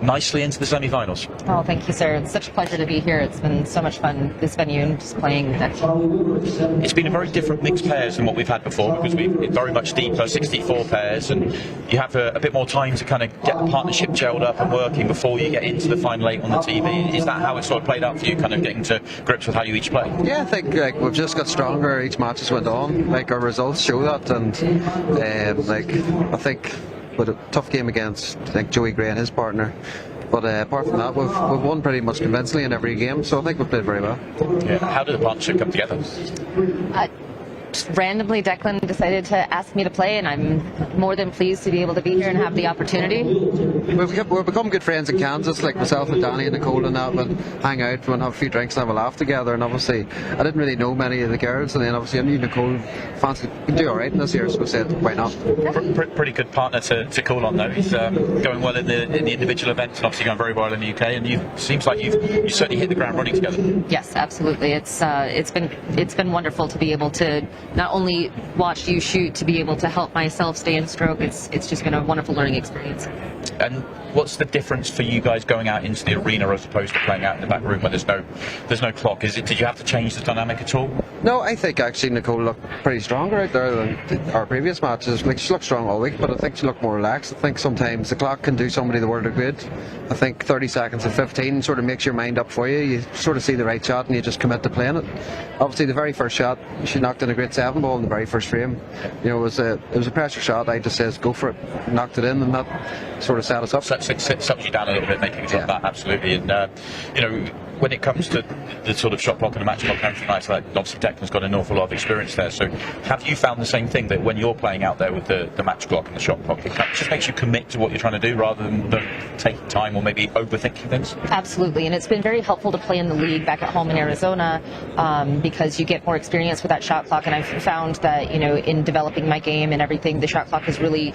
nicely into the semi-finals. Oh, thank you, sir. It's such a pleasure to be here. It's been so much fun, this venue, and just playing. It's been a very different mixed pairs than what we've had before because we've very much deeper 64 pairs and you have a bit more time to kind of get the partnership gelled up and working before you get into the final 8 on the TV. Is that how it sort of played out for you, kind of getting to grips with how you each play? Yeah, I think we've just got stronger each match has went on. Our results show that, and I think with a tough game against Joey Gray and his partner. But apart from that, we've won pretty much convincingly in every game, so I think we've played very well. Yeah. How did the partnership come together? Just randomly, Declan decided to ask me to play, and I'm more than pleased to be able to be here and have the opportunity. We've become good friends in Kansas, like myself and Danny and Nicole and that, and hang out and have a few drinks and have a laugh together. And obviously, I didn't really know many of the girls, and then obviously I knew Nicole fancied could do all right in this year, so I said, why not? Pretty good partner to call on, though. He's going well in the individual events, and obviously going very well in the UK. And seems like you certainly hit the ground running together. Yes, absolutely. It's been wonderful to be able to not only watch you shoot, to be able to help myself stay in stroke. It's just been a wonderful learning experience. And what's the difference for you guys going out into the arena as opposed to playing out in the back room where there's no clock? Did you have to change the dynamic at all? No, I think actually Nicole looked pretty stronger out there than our previous matches. Like, she looked strong all week, but I think she looked more relaxed. I think sometimes the clock can do somebody the world of good. I think 30 seconds and 15 sort of makes your mind up for you. You sort of see the right shot and you just commit to playing it. Obviously, the very first shot, she knocked in a great 7 ball in the very first frame. It was a pressure shot. I just says go for it, knocked it in, and that sort of set us up. Sucks you down a little bit, making you drop that, absolutely. And, you know, when it comes to the sort of shot clock and the match clock and everything like that, obviously Declan's got an awful lot of experience there. So have you found the same thing, that when you're playing out there with the match clock and the shot clock, it just makes you commit to what you're trying to do rather than taking time or maybe overthinking things? Absolutely, and it's been very helpful to play in the league back at home in Arizona because you get more experience with that shot clock, and I've found that, you know, in developing my game and everything, the shot clock has really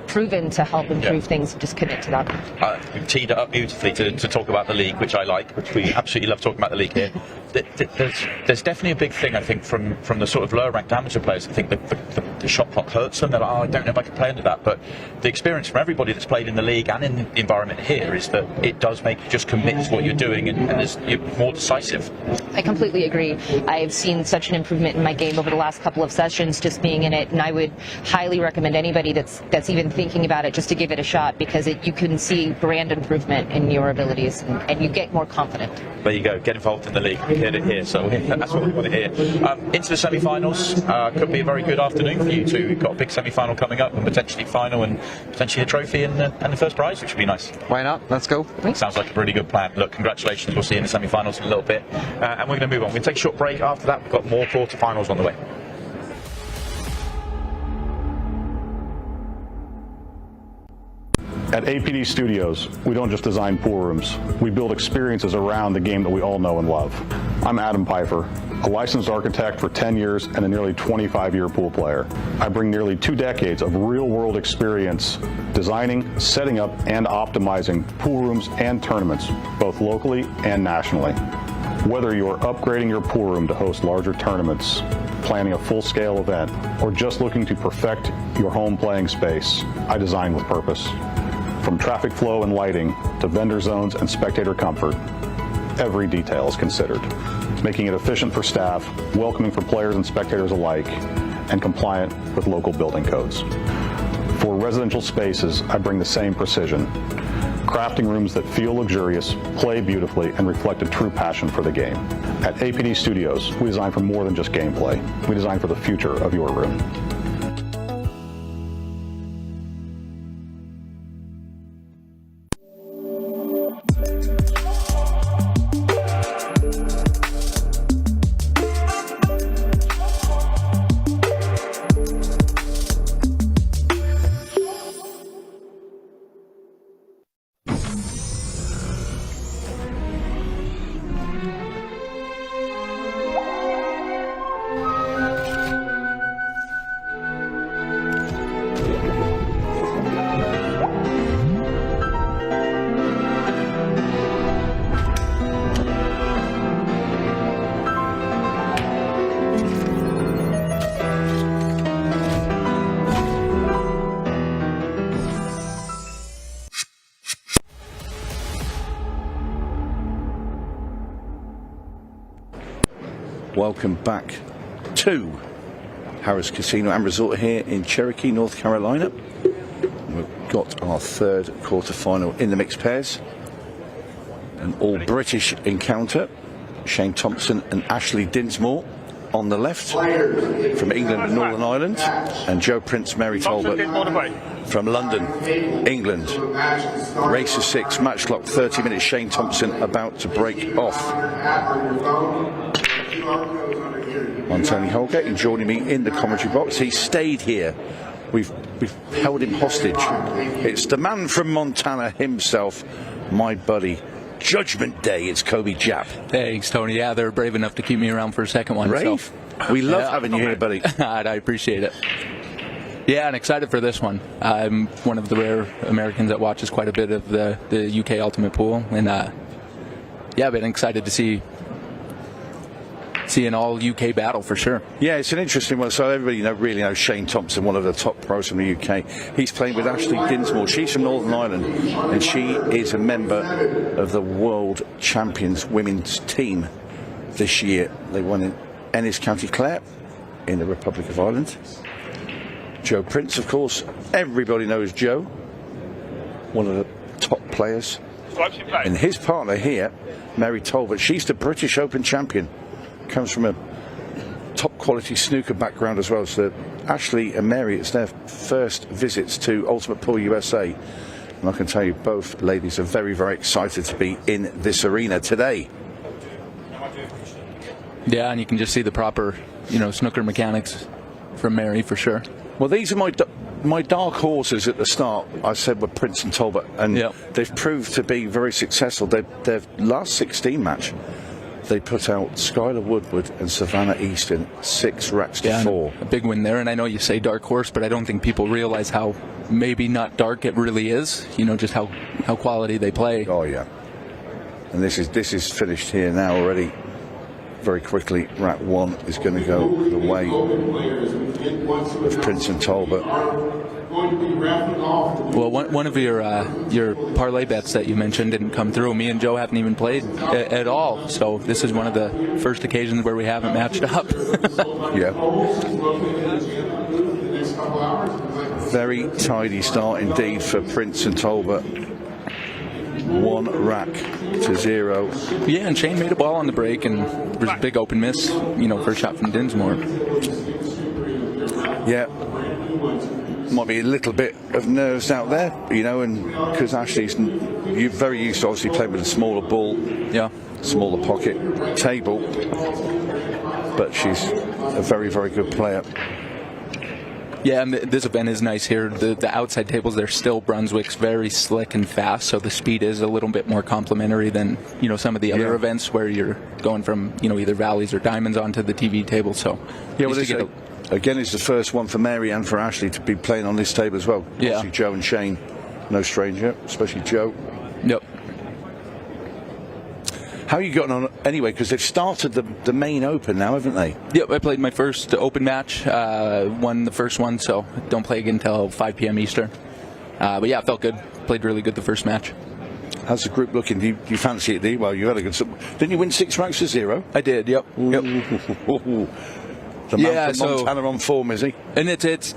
proven to help improve things. Just commit to that. We've teed it up beautifully to talk about the league, which I like, which we absolutely love talking about the league here. There's definitely a big thing, I think, from the sort of lower ranked amateur players. I think the shot clock hurts them. They're like, oh, I don't know if I can play under that. But the experience from everybody that's played in the league and in the environment here is that it does make you just commit to what you're doing, and you're more decisive. I completely agree. I've seen such an improvement in my game over the last couple of sessions just being in it, and I would highly recommend anybody that's even thinking about it just to give it a shot, because you can see grand improvement in your abilities, and you get more confident. There you go. Get involved in the league. We heard it here, so that's what we want to hear. Into the semi-finals. Could be a very good afternoon for you two. We've got a big semi-final coming up, and potentially final, and potentially a trophy and the first prize, which would be nice. Why not? Let's go. Sounds like a really good plan. Look, congratulations. We'll see you in the semi-finals in a little bit, and we're going to move on. We're going to take a short break. After that, we've got more quarter-finals on the way. At APD Studios, we don't just design pool rooms. We build experiences around the game that we all know and love. I'm Adam Pfeiffer, a licensed architect for 10 years and a nearly 25-year pool player. I bring nearly 2 decades of real-world experience designing, setting up, and optimizing pool rooms and tournaments, both locally and nationally. Whether you're upgrading your pool room to host larger tournaments, planning a full-scale event, or just looking to perfect your home playing space, I design with purpose. From traffic flow and lighting to vendor zones and spectator comfort, every detail is considered, making it efficient for staff, welcoming for players and spectators alike, and compliant with local building codes. For residential spaces, I bring the same precision, crafting rooms that feel luxurious, play beautifully, and reflect a true passion for the game. At APD Studios, we design for more than just gameplay. We design for the future of your room. Welcome back to Harrah's Casino and Resort here in Cherokee, North Carolina. We've got our third quarter-final in the mixed pairs. An all-British encounter. Shane Thompson and Ashley Dinsmore on the left from England and Northern Ireland, and Joe Prince, Mary Talbot from London, England. Race of 6, match clock 30 minutes. Shane Thompson about to break off. I'm Tony Holgate, and joining me in the commentary box, he stayed here. We've held him hostage. It's the man from Montana himself, my buddy. Judgment Day, it's Kobe Japp. Thanks, Tony. Yeah, they're brave enough to keep me around for a second one. Brave? So. We love having you here, buddy. I appreciate it. Yeah, and excited for this one. I'm one of the rare Americans that watches quite a bit of the UK Ultimate Pool, and yeah, I've been excited to see an all-UK battle for sure. Yeah, it's an interesting one. So everybody really knows Shane Thompson, one of the top pros from the UK. He's playing with Ashley Dinsmore. She's from Northern Ireland, and she is a member of the World Champions women's team this year. They won in Ennis, County Clare, in the Republic of Ireland. Joe Prince, of course, everybody knows Joe, one of the top players. And his partner here, Mary Talbot, she's the British Open champion. Comes from a top quality snooker background as well. So Ashley and Mary, it's their first visits to Ultimate Pool USA. And I can tell you both ladies are very, very excited to be in this arena today. Yeah, and you can just see the proper, snooker mechanics from Mary for sure. Well, these are my dark horses at the start. I said were Prince and Talbot, and they've proved to be very successful. Their last 16 match, they put out Skylar Woodward and Savannah Easton 6 racks to 4. A big win there, and I know you say dark horse, but I don't think people realize how maybe not dark it really is. Just how quality they play. Oh yeah, and this is finished here now already. Very quickly, rack 1 is going to go the way of Prince and Talbot. Well, one of your parlay bets that you mentioned didn't come through. Me and Joe haven't even played at all, so this is one of the first occasions where we haven't matched up. Yeah. Very tidy start indeed for Prince and Talbot. 1 rack to 0. Yeah, and Shane made a ball on the break, and there was a big open miss, first shot from Dinsmore. Yeah. Might be a little bit of nerves out there, and because Ashley's very used to obviously playing with a smaller ball, smaller pocket table, but she's a very, very good player. Yeah, and this event is nice here. The outside tables, they're still Brunswick's very slick and fast, so the speed is a little bit more complementary than some of the other events where you're going from either valleys or diamonds onto the TV table. So again, it's the first one for Mary and for Ashley to be playing on this table as well. Yeah, obviously Joe and Shane, no stranger, especially Joe. Yep. How are you gotten on anyway? Because they've started the main open now, haven't they? Yep, I played my first open match, won the first one, so don't play again until 5 p.m. Eastern. But yeah, it felt good. Played really good the first match. How's the group looking? Do you fancy it, D? Well, you had a good... Didn't you win 6 racks to 0? I did, yep. The man from Montana on form, is he? And it's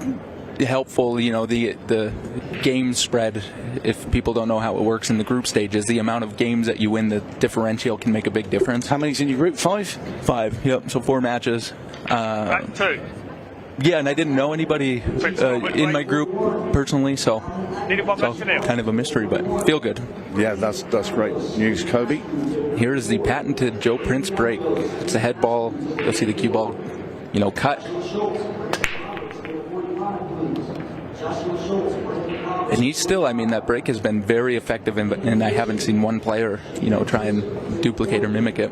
helpful, the game spread. If people don't know how it works in the group stages, the amount of games that you win, the differential can make a big difference. How many's in your group? 5? 5, yep. So 4 matches. 2. Yeah, and I didn't know anybody in my group personally, so kind of a mystery, but feel good. Yeah, that's great news, Kobe. Here is the patented Joe Prince break. It's a head ball. You'll see the cue ball, cut. And he's still, that break has been very effective, and I haven't seen one player, try and duplicate or mimic it.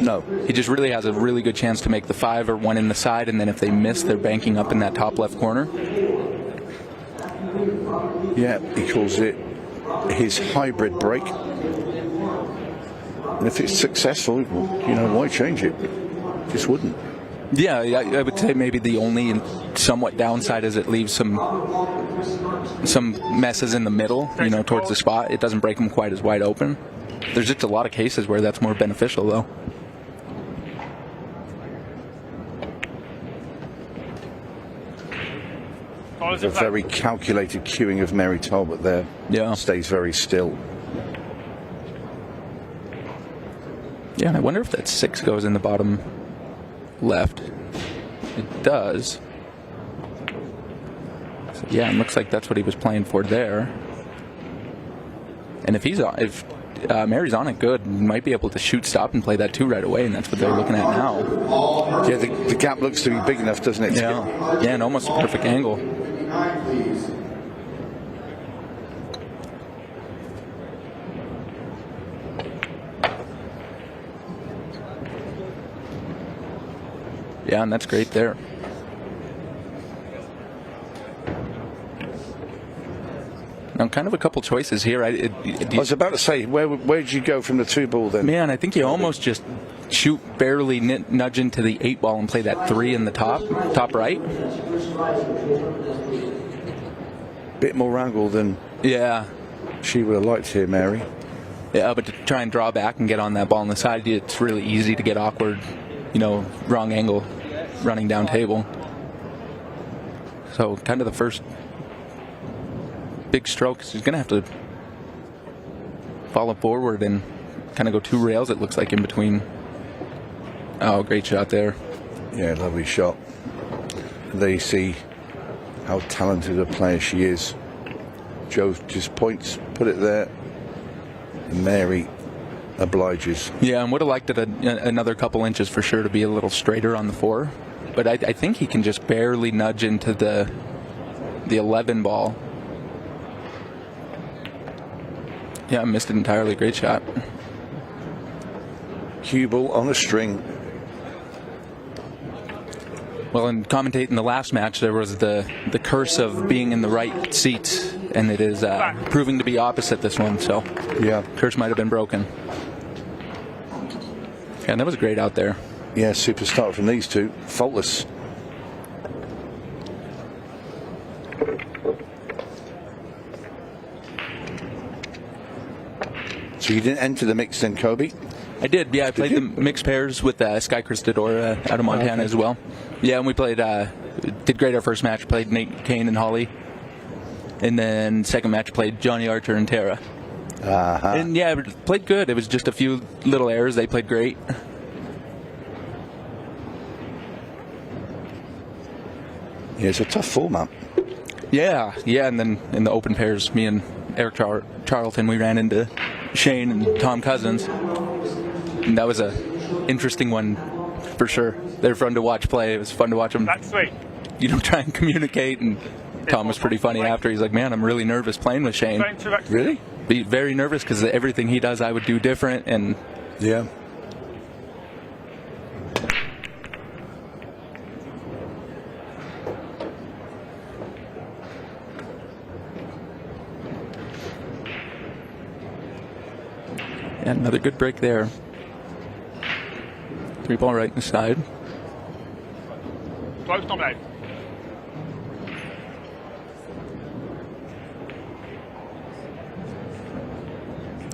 No. He just really has a really good chance to make the 5 or 1 in the side, and then if they miss, they're banking up in that top left corner. Yeah, he calls it his hybrid break. And if it's successful, why change it? Just wouldn't. Yeah, I would say maybe the only and somewhat downside is it leaves some messes in the middle, towards the spot. It doesn't break them quite as wide open. There's just a lot of cases where that's more beneficial, though. There's a very calculated cueing of Mary Talbot there. Yeah. Stays very still. Yeah, and I wonder if that 6 goes in the bottom left. It does. So, yeah, it looks like that's what he was playing for there. And if Mary's on it good, he might be able to shoot, stop, and play that 2 right away, and that's what they're looking at now. Yeah, the gap looks to be big enough, doesn't it? Yeah, and almost a perfect angle. Yeah, and that's great there. Now, kind of a couple choices here. I was about to say, where did you go from the 2 ball then? Man, I think you almost just shoot barely nudge into the 8 ball and play that 3 in the top right. Bit more angle than she would have liked here, Mary. Yeah, but to try and draw back and get on that ball on the side, it's really easy to get awkward, wrong angle running down table. So kind of the first big strokes, he's going to have to follow forward and kind of go 2 rails, it looks like, in between. Oh, great shot there. Yeah, lovely shot. There you see how talented a player she is. Joe just points, put it there. And Mary obliges. Yeah, and would have liked it another couple inches for sure to be a little straighter on the 4. But I think he can just barely nudge into the 11 ball. Yeah, I missed it entirely. Great shot. Cue ball on a string. Well, in commentating the last match, there was the curse of being in the right seat, and it is proving to be opposite this one. So, yeah, curse might have been broken. Yeah, that was great out there. Yeah, super start from these two, faultless. So you didn't enter the mix then, Kobe? I did, yeah. I played the mixed pairs with Sky Christador out of Montana as well. Yeah, and we played, did great our first match. Played Nate Kane and Holly. And then second match played Johnny Archer and Tara. And yeah, played good. It was just a few little errors. They played great. Yeah, it's a tough format. Yeah, and then in the open pairs, me and Eric Charlton, we ran into Shane and Tom Cousins. And that was a interesting one for sure. They're fun to watch play. It was fun to watch them, try and communicate. And Tom was pretty funny after. He's like, man, I'm really nervous playing with Shane. Really? Be very nervous because everything he does, I would do different. And yeah. And another good break there. 3 ball right inside. Close nominate.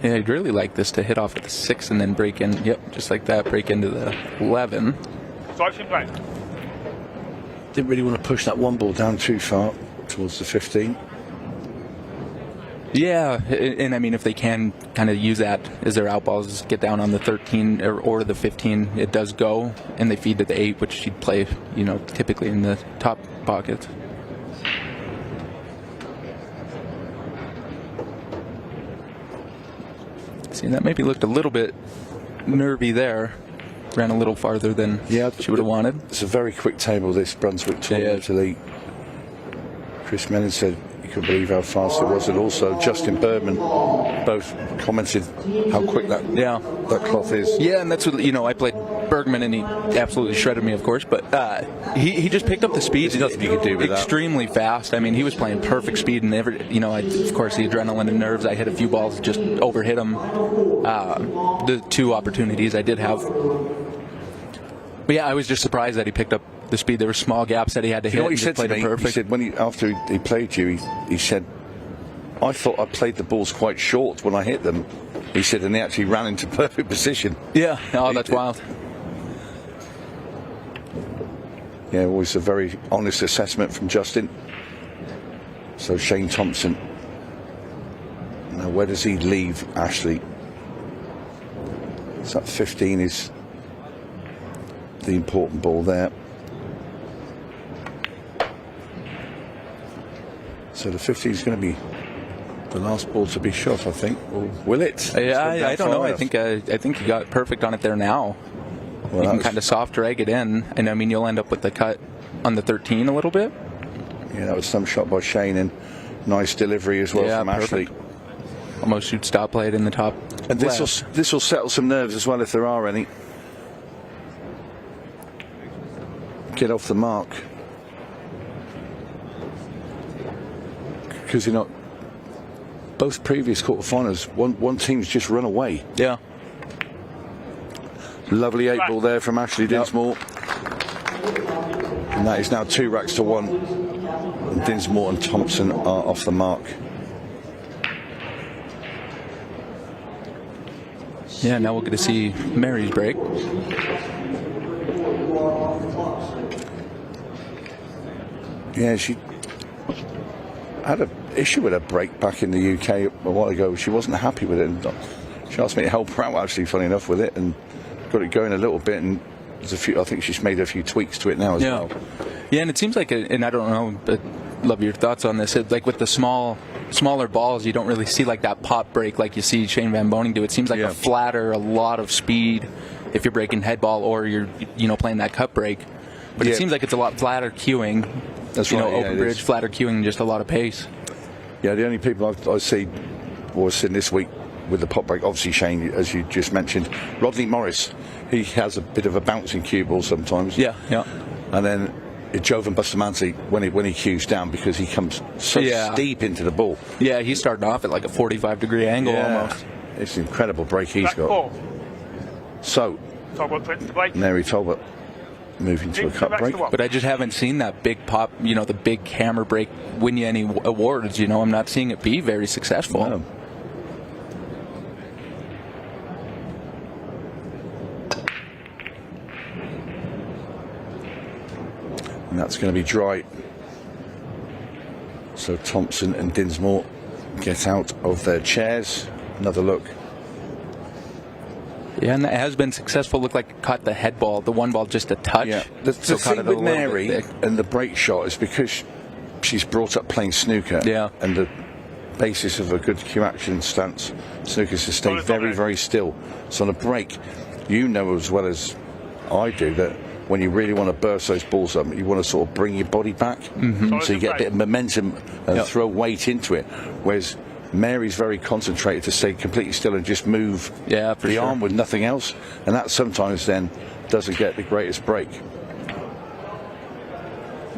Yeah, I'd really like this to hit off at the 6 and then break in. Yep, just like that, break into the 11. Size in play. Didn't really want to push that one ball down too far towards the 15. Yeah, and I mean, if they can kind of use that as their outballs, get down on the 13 or the 15, it does go, and they feed to the 8, which you'd play, typically in the top pocket. See, that maybe looked a little bit nervy there. Ran a little farther than she would have wanted. It's a very quick table, this Brunswick tournament elite. Chris Menon said he couldn't believe how fast it was, and also Justin Bergman both commented how quick that cloth is. Yeah, and that's what I played Bergman, and he absolutely shredded me, of course. But he just picked up the speed. There's nothing you could do with that. Extremely fast. I mean, he was playing perfect speed, and of course, the adrenaline and nerves. I hit a few balls, just overhit him. The 2 opportunities I did have. But yeah, I was just surprised that he picked up the speed. There were small gaps that he had to hit. You know what he said to me? He said after he played you, he said, I thought I played the balls quite short when I hit them. He said, and they actually ran into perfect position. Yeah, that's wild. Yeah, always a very honest assessment from Justin. So Shane Thompson. Now, where does he leave Ashley? So that 15 is the important ball there. So the 15 is going to be the last ball to be shot, I think. Or will it? Yeah, I don't know. I think he got perfect on it there now. Well, you can kind of soft drag it in, and I mean you'll end up with the cut on the 13 a little bit. Yeah, that was some shot by Shane, and nice delivery as well from Ashley. Almost shoot stop play it in the top. And this will settle some nerves as well if there are any. Get off the mark. Because both previous quarterfinals, one team's just run away. Yeah. Lovely 8 ball there from Ashley Dinsmore. And that is now 2 racks to 1. And Dinsmore and Thompson are off the mark. Yeah, now we're going to see Mary's break. Yeah, she had an issue with her break back in the UK a while ago. She wasn't happy with it. And she asked me to help her out, actually, funny enough, with it, and got it going a little bit. And there's I think she's made a few tweaks to it now as well. Yeah, and it seems like, and I don't know, but love your thoughts on this. Like with the smaller balls, you don't really see like that pop break like you see Shane Van Boning do. It seems like a flatter, a lot of speed if you're breaking head ball or you're playing that cut break. But it seems like it's a lot flatter cueing. That's right. Open bridge, flatter cueing, just a lot of pace. Yeah, the only people I've seen this week with the pop break, obviously Shane, as you just mentioned, Rodney Morris. He has a bit of a bouncing cue ball sometimes. Yeah. And then Jovan Bustamante when he cues down because he comes so steep into the ball. Yeah, he's starting off at like a 45-degree angle almost. It's an incredible break he's got. Four. So, Mary Talbot moving to a cut break. But I just haven't seen that big pop, the big hammer break win you any awards. I'm not seeing it be very successful. No. And that's going to be dry. So Thompson and Dinsmore get out of their chairs. Another look. Yeah, and that has been successful. Looked like it caught the head ball, the one ball just a touch. Yeah, the thing with Mary and the break shot is because she's brought up playing snooker. Yeah. And the basis of a good cue action stance, snooker, is to stay very, very still. So on a break, as well as I do that when you really want to burst those balls up, you want to sort of bring your body back, so you get a bit of momentum and throw weight into it. Whereas Mary's very concentrated to stay completely still and just move the arm with nothing else, and that sometimes then doesn't get the greatest break.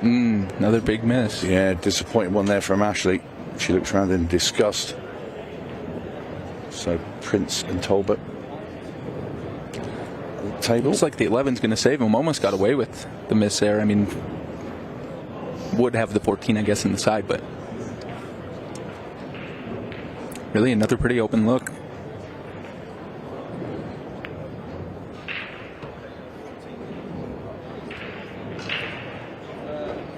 Another big miss. Yeah, disappointing one there from Ashley. She looks around in disgust. So Prince and Talbot. Table. Looks like the 11's going to save him. Almost got away with the miss there. I mean, would have the 14, I guess, in the side, but really another pretty open look.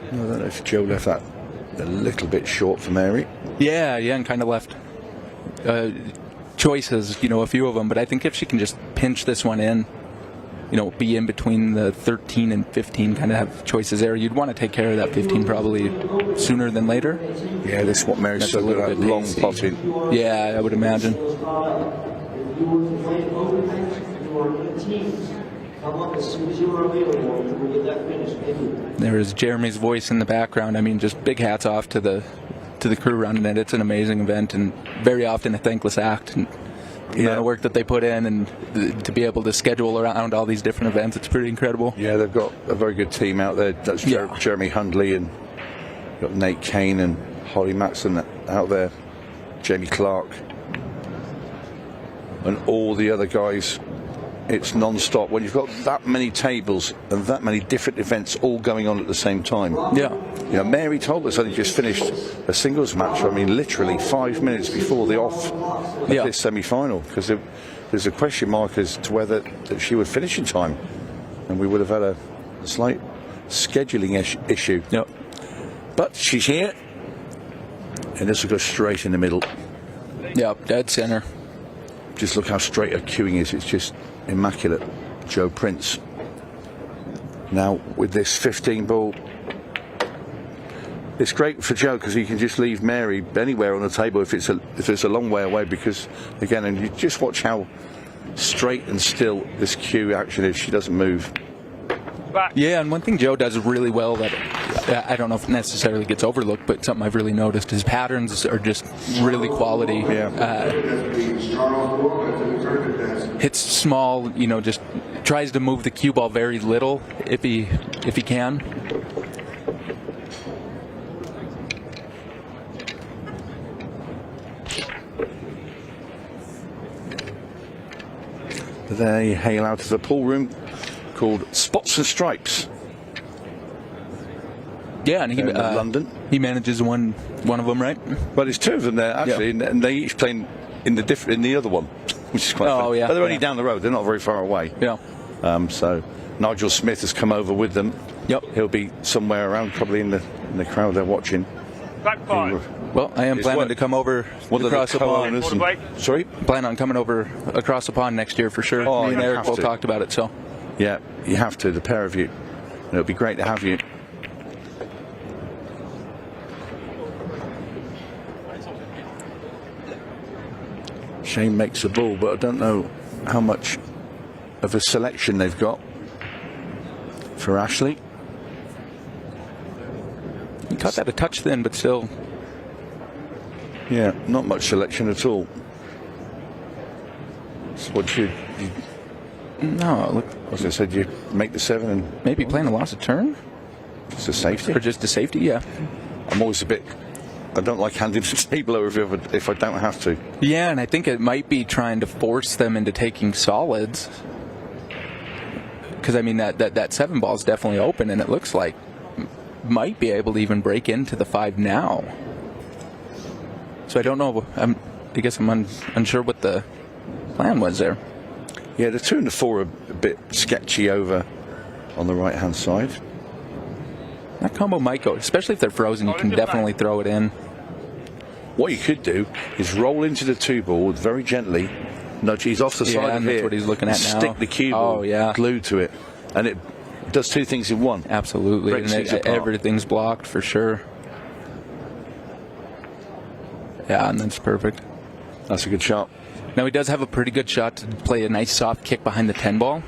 I don't know if Joe left that a little bit short for Mary. Yeah, and kind of left choices, a few of them. But I think if she can just pinch this one in, be in between the 13 and 15, kind of have choices there. You'd want to take care of that 15 probably sooner than later. Yeah, this is what Mary's so good at, long potting. Yeah, I would imagine. There is Jeremy's voice in the background. I mean, just big hats off to the crew running it. It's an amazing event and very often a thankless act. And the amount of work that they put in and to be able to schedule around all these different events, it's pretty incredible. Yeah, they've got a very good team out there. That's Jeremy Hundley and got Nate Kane and Holly Maxson out there, Jamie Clark, and all the other guys. It's non-stop when you've got that many tables and that many different events all going on at the same time. Yeah. Mary Talbot's only just finished a singles match. I mean, literally 5 minutes before the off of this semi-final, because there's a question mark as to whether that she would finish in time, and we would have had a slight scheduling issue. Yep. But she's here, and this will go straight in the middle. Yep, dead center. Just look how straight her cueing is. It's just immaculate. Joe Prince. Now with this 15 ball, it's great for Joe because he can just leave Mary anywhere on the table if it's a long way away, because again, and you just watch how straight and still this cue action is. She doesn't move. Yeah, and one thing Joe does really well that I don't know if it necessarily gets overlooked, but something I've really noticed, his patterns are just really quality. Hits small, just tries to move the cue ball very little if he can. They hail out of the pool room called Spots and Stripes. Yeah, and London. He manages one of them, right? Well, there's two of them there actually, and they each play in the other one, which is quite fun. Yeah. But they're only down the road; they're not very far away. Yeah. So Nigel Smith has come over with them. Yep. He'll be somewhere around, probably in the crowd they're watching. Back five. Well, I am planning to come over across the pond. Sorry? Plan on coming over across the pond next year for sure. Me and Eric both talked about it, so. Yeah, you have to, the pair of you. And it'll be great to have you. Shane makes the ball, but I don't know how much of a selection they've got for Ashley. He caught that a touch thin, but still. Yeah, not much selection at all. So what you no, look. As I said, you make the 7 and maybe playing a loss of turn. Just a safety, or just a safety. Yeah. I'm always a bit. I don't like handing the table over if I don't have to. Yeah, and I think it might be trying to force them into taking solids. Because I mean that 7 ball is definitely open, and it looks like might be able to even break into the 5 now. So I don't know. I guess I'm unsure what the plan was there. Yeah, the 2 and the 4 are a bit sketchy over on the right hand side. That combo might go, especially if they're frozen. You can definitely throw it in. What you could do is roll into the 2 ball very gently. Nudge, he's off the side of that's here. what he's looking at now. Stick the cue ball glued to it, and it does 2 things in one. Absolutely, and everything's blocked for sure. Yeah, and that's perfect. That's a good shot. Now he does have a pretty good shot to play a nice soft kick behind the 10 ball.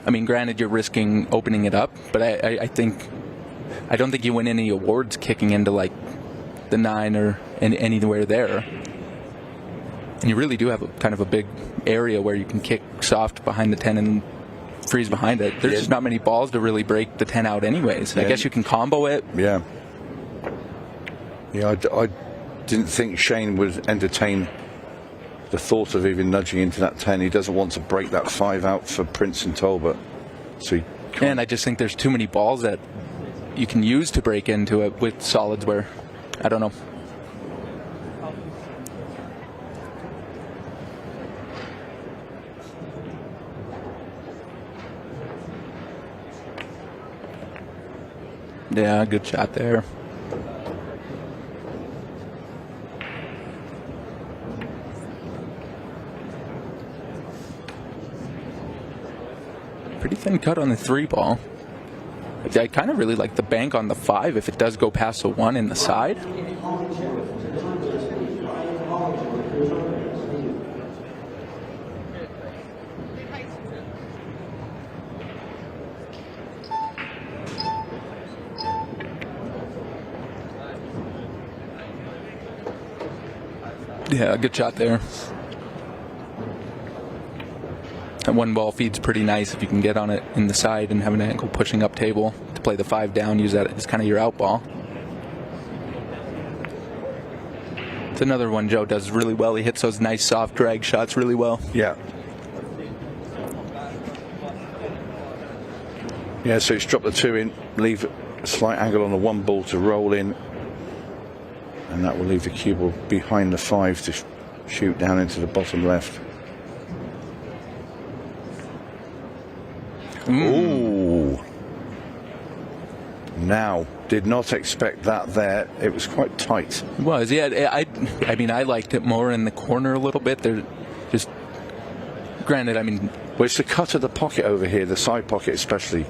I mean, granted, you're risking opening it up, but I don't think you win any awards kicking into like the 9 or anywhere there. And you really do have kind of a big area where you can kick soft behind the 10 and freeze behind it. There's just not many balls to really break the 10 out anyways. I guess you can combo it. Yeah. Yeah, I didn't think Shane would entertain the thought of even nudging into that 10. He doesn't want to break that 5 out for Prince and Talbot. So and I just think there's too many balls that you can use to break into it with solids where, I don't know. Yeah, good shot there. Pretty thin cut on the 3 ball. I kind of really like the bank on the 5 if it does go past the 1 in the side. Yeah, good shot there. That 1 ball feeds pretty nice if you can get on it in the side and have an ankle pushing up table to play the 5 down. Use that as kind of your out ball. It's another one Joe does really well. He hits those nice soft drag shots really well. Yeah. Yeah, so it's drop the 2 in, leave a slight angle on the 1 ball to roll in, and that will leave the cue ball behind the 5 to shoot down into the bottom left. Ooh. Now, did not expect that there. It was quite tight. It was, yeah. I mean, I liked it more in the corner a little bit. They're just, granted, I mean... Well, it's the cut of the pocket over here, the side pocket especially,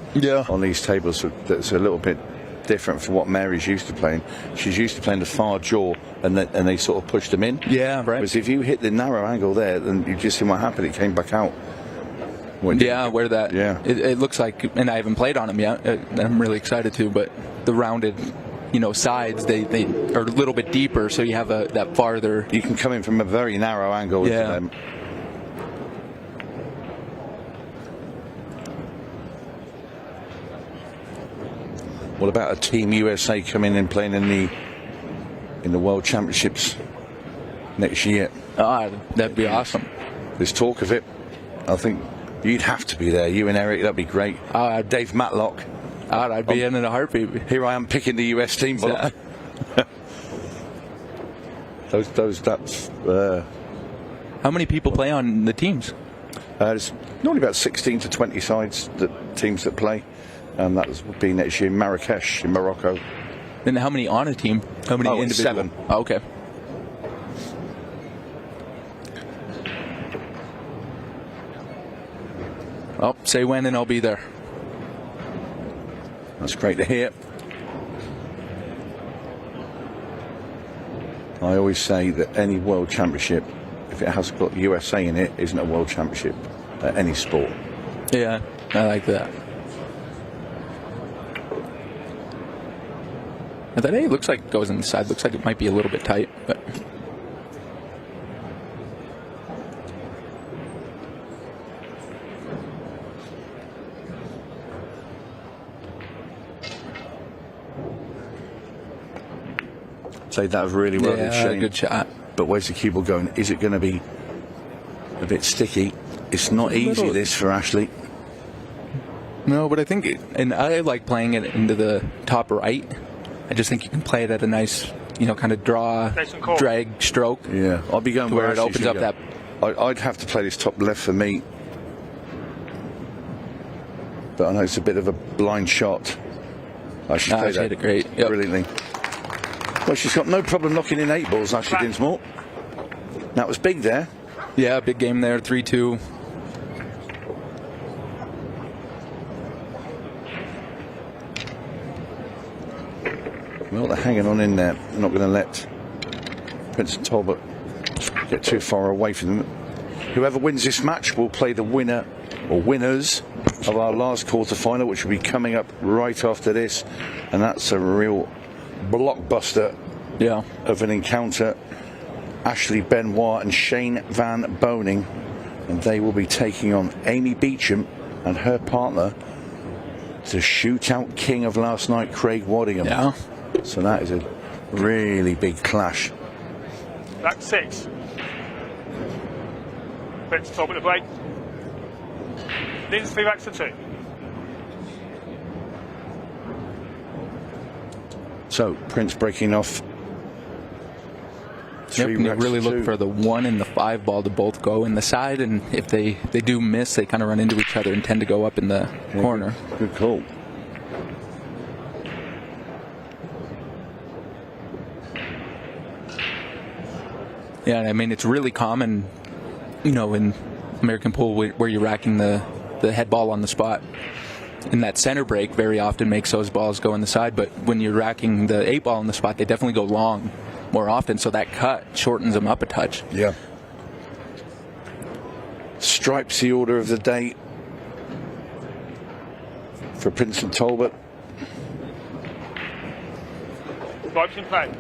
on these tables, that's a little bit different from what Mary's used to playing. She's used to playing the far jaw, and they sort of pushed them in. Yeah, right. Because if you hit the narrow angle there, then you just see what happened. It came back out. Yeah, where that. Yeah. It looks like, and I haven't played on them yet. I'm really excited to, but the rounded, sides they are a little bit deeper, so you have that farther. You can come in from a very narrow angle. Yeah. Them. What about a Team USA coming and playing in the World Championships next year? That'd be awesome. There's talk of it. I think you'd have to be there. You and Eric, that'd be great. Dave Matlock. I'd be in a heartbeat. Here I am picking the US team. But that's. How many people play on the teams? There's normally about 16 to 20 teams that play. And that would be next year in Marrakesh, in Morocco. Then how many on a team? How many individual? 7. Oh, okay. Oh, say when and I'll be there. That's great to hear. I always say that any World Championship if it hasn't got USA in it, isn't a world championship at any sport. Yeah, I like that. Now that A looks like it goes inside. Looks like it might be a little bit tight, but. Say that was really well. Yeah, good shot. But where's the cue ball going? Is it going to be a bit sticky? It's not easy, this, for Ashley. No, but I think, and I like playing it into the top right. I just think you can play it at a nice, kind of drag stroke. Yeah, I'll be going where it opens up that. I'd have to play this top left for me. But I know it's a bit of a blind shot. I should play that hit it great. Yep. Brilliantly. Well, she's got no problem knocking in 8 balls, Ashley Dinsmore. That was big there. Yeah, big game there, 3-2. Well, they're hanging on in there. They're not going to let Prince Talbot get too far away from them. Whoever wins this match will play the winner or winners of our last quarter-final, which will be coming up right after this. And that's a real blockbuster of an encounter. Ashley Benoit and Shane Van Boning, and they will be taking on Amy Beecham and her partner, the shootout king of last night, Craig Waddingham. Yeah. So that is a really big clash. Black 6. Prince top of the plate. Lynn's 3 backs to 2. So Prince breaking off. Yep, and you really look for the 1 and the 5 ball to both go in the side, and if they do miss, they kind of run into each other and tend to go up in the corner. Good call. Yeah, and I mean, it's really common, in American pool where you're racking the head ball on the spot. And that center break very often makes those balls go in the side, but when you're racking the 8 ball on the spot, they definitely go long more often, so that cut shortens them up a touch. Yeah. Stripes the order of the day for Prince and Talbot. Stripes in play.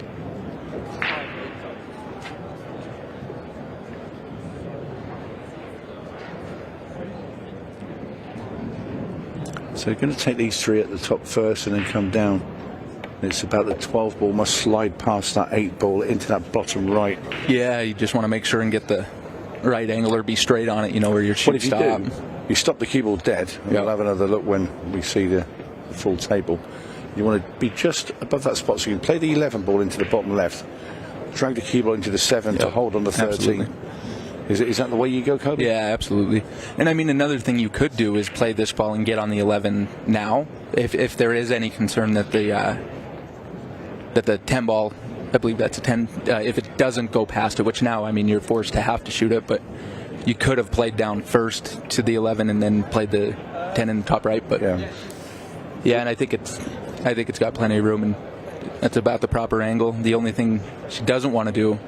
So they're going to take these 3 at the top first and then come down. It's about the 12 ball must slide past that 8 ball into that bottom right. Yeah, you just want to make sure and get the right angle or be straight on it, where your shoot stop. You stop the cue ball dead, and we'll have another look when we see the full table. You want to be just above that spot so you can play the 11 ball into the bottom left, drag the cue ball into the 7 to hold on the 13. Absolutely. Is that the way you go, Kobe? Yeah, absolutely. And I mean, another thing you could do is play this ball and get on the 11 now, if there is any concern that the 10 ball, I believe that's a 10, if it doesn't go past it, which now, I mean, you're forced to have to shoot it, but you could have played down first to the 11 and then played the 10 in the top right. But yeah, and I think it's got plenty of room, and that's about the proper angle. The only thing she doesn't want to do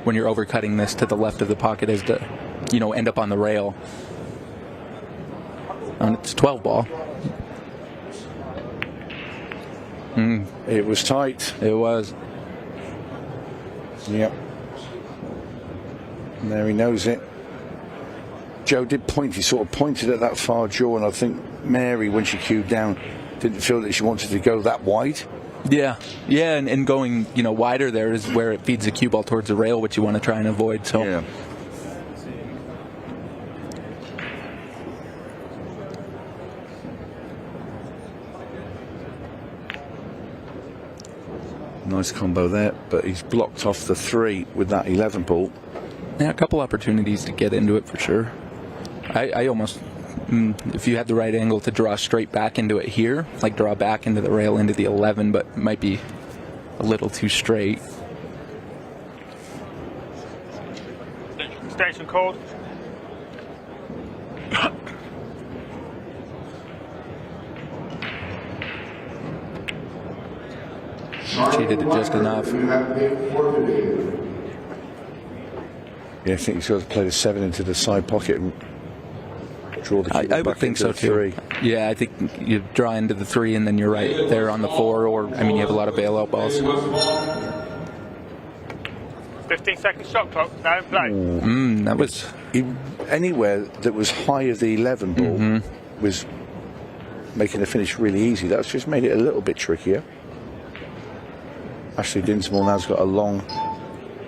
when you're overcutting this to the left of the pocket is to, end up on the rail. And it's 12 ball. It was tight. It was. Yep. And there he knows it. Joe did point. He sort of pointed at that far jaw, and I think Mary, when she cued down, didn't feel that she wanted to go that wide. Yeah, and going wider there is where it feeds the cue ball towards the rail, which you want to try and avoid. So. Yeah. Nice combo there, but he's blocked off the 3 with that 11 ball. Yeah, a couple opportunities to get into it for sure. I almost, if you had the right angle to draw straight back into it here, like draw back into the rail into the 11, but it might be a little too straight. Station called. Cheated it just enough. Yeah, I think he's got to play the 7 into the side pocket and draw the cue I would back think into so the too. 3. Yeah, I think you draw into the 3 and then you're right there on the 4, or I mean you have a lot of bailout balls. 15-second shot clock. Now in play. That was anywhere that was high of the 11 ball was making the finish really easy. That's just made it a little bit trickier. Ashley Dinsmore now's got a long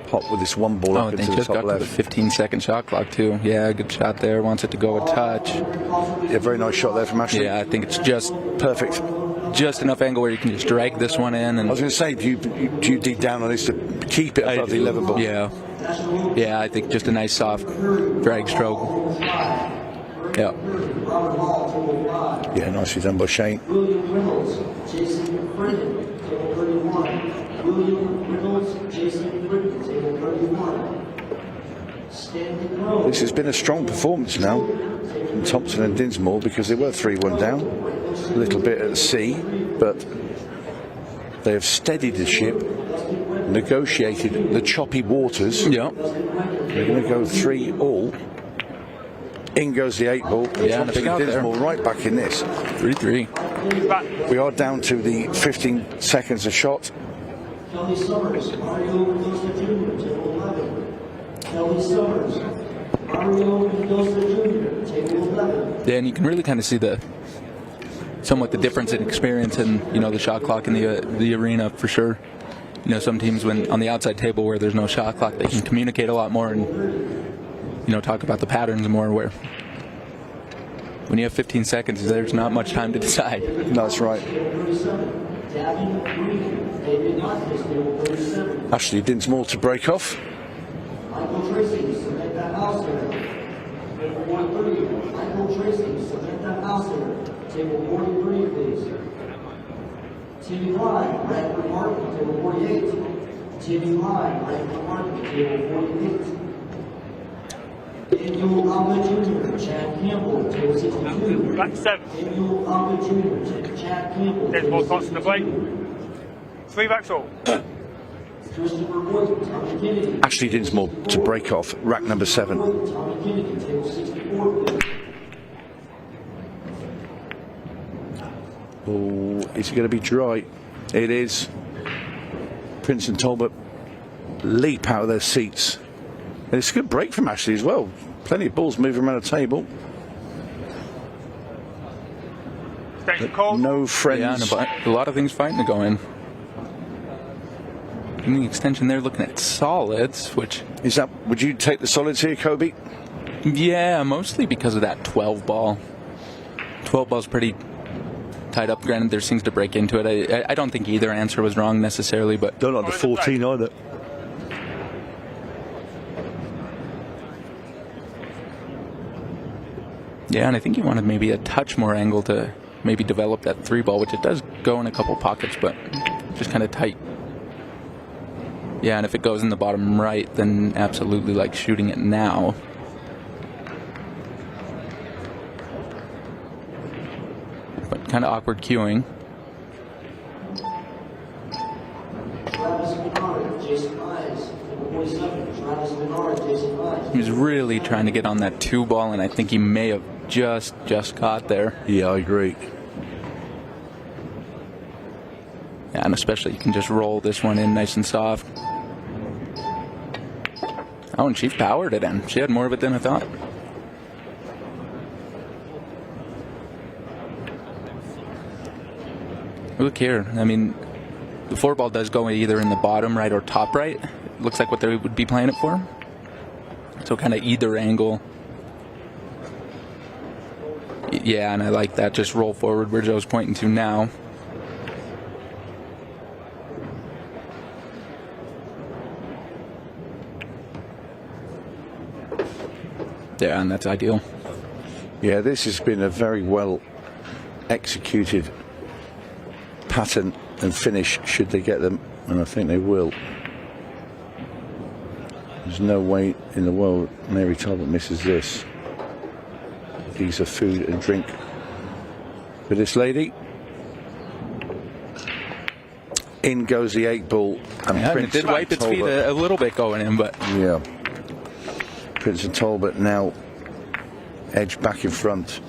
hop with this one ball up they into the just top got left. to the 15-second shot clock too. Yeah, good shot there. Wants it to go a touch. Yeah, very nice shot there from Ashley. Yeah, I think it's just perfect. Just enough angle where you can just drag this one in. And I was going to say, do you dig down on this to keep it above the 11 ball? Yeah. Yeah, I think just a nice soft drag stroke. Yeah. Yeah, nicely done by Shane. William Reynolds, Jason Brennan, table 31. William Reynolds, Jason Brennan, table 31. Stanley Rowe. This has been a strong performance now from Thompson and Dinsmore because they were 3-1 down. A little bit at sea, but they have steadied the ship, negotiated the choppy waters. Yeah. They're going to go 3-all. In goes the 8 ball. Yeah, Thompson and Dinsmore right back in this. 3-3. We are down to the 15 seconds a shot. Kelly Summers, Mario Mendoza Jr., table 11. Kelly Summers, Mario Mendoza Jr., table 11. Yeah, and you can really kind of see somewhat the difference in experience and the shot clock in the arena for sure. Some teams when on the outside table where there's no shot clock, they can communicate a lot more and talk about the patterns more. Where when you have 15 seconds, there's not much time to decide. No, that's right. Ashley Dinsmore to break off. Michael Tracy, Samantha Hauser. Table 43. Michael Tracy, Samantha Hauser. Table 43, please. Timmy Lyde, Bradford Martin, table 48. Timmy Lyde, Bradford Martin, table 48. Daniel Alba Jr., Chad Campbell, table 62. Back 7. Daniel Alba Jr., Chad Campbell. There's more spots in the plate. 3 backs all. Christopher Wood, Tommy Kennedy. Ashley Dinsmore to break off, rack number 7. Tommy Kennedy, table 64. Oh, is it going to be dry? It is. Prince and Talbot leap out of their seats. And it's a good break from Ashley as well. Plenty of balls moving around the table. No friends. Yeah, a lot of things fighting to go in. In the extension there, looking at solids, which is that? Would you take the solids here, Kobe? Yeah, mostly because of that 12 ball. 12 ball's pretty tied up. Granted, there's things to break into it. I don't think either answer was wrong necessarily, but don't on the 14 either. Yeah, and I think he wanted maybe a touch more angle to maybe develop that 3 ball, which it does go in a couple pockets, but just kind of tight. Yeah, and if it goes in the bottom right, then absolutely like shooting it now. But kind of awkward cueing. Travis Menard, Jason Mize, number 47. Travis Menard, Jason Mize. He was really trying to get on that 2 ball, and I think he may have just got there. Yeah, I agree. Yeah, and especially you can just roll this one in nice and soft. Oh, and she powered it in. She had more of it than I thought. Look here. I mean, the 4 ball does go either in the bottom right or top right. It looks like what they would be playing it for. So kind of either angle. Yeah, and I like that. Just roll forward where Joe's pointing to now. Yeah, and that's ideal. Yeah, this has been a very well executed pattern and finish should they get them, and I think they will. There's no way in the world Mary Talbot misses this. These are food and drink for this lady. In goes the 8 ball, and yeah, Prince it did wipe its feet a little bit going in, but yeah. Prince and Talbot now edge back in front.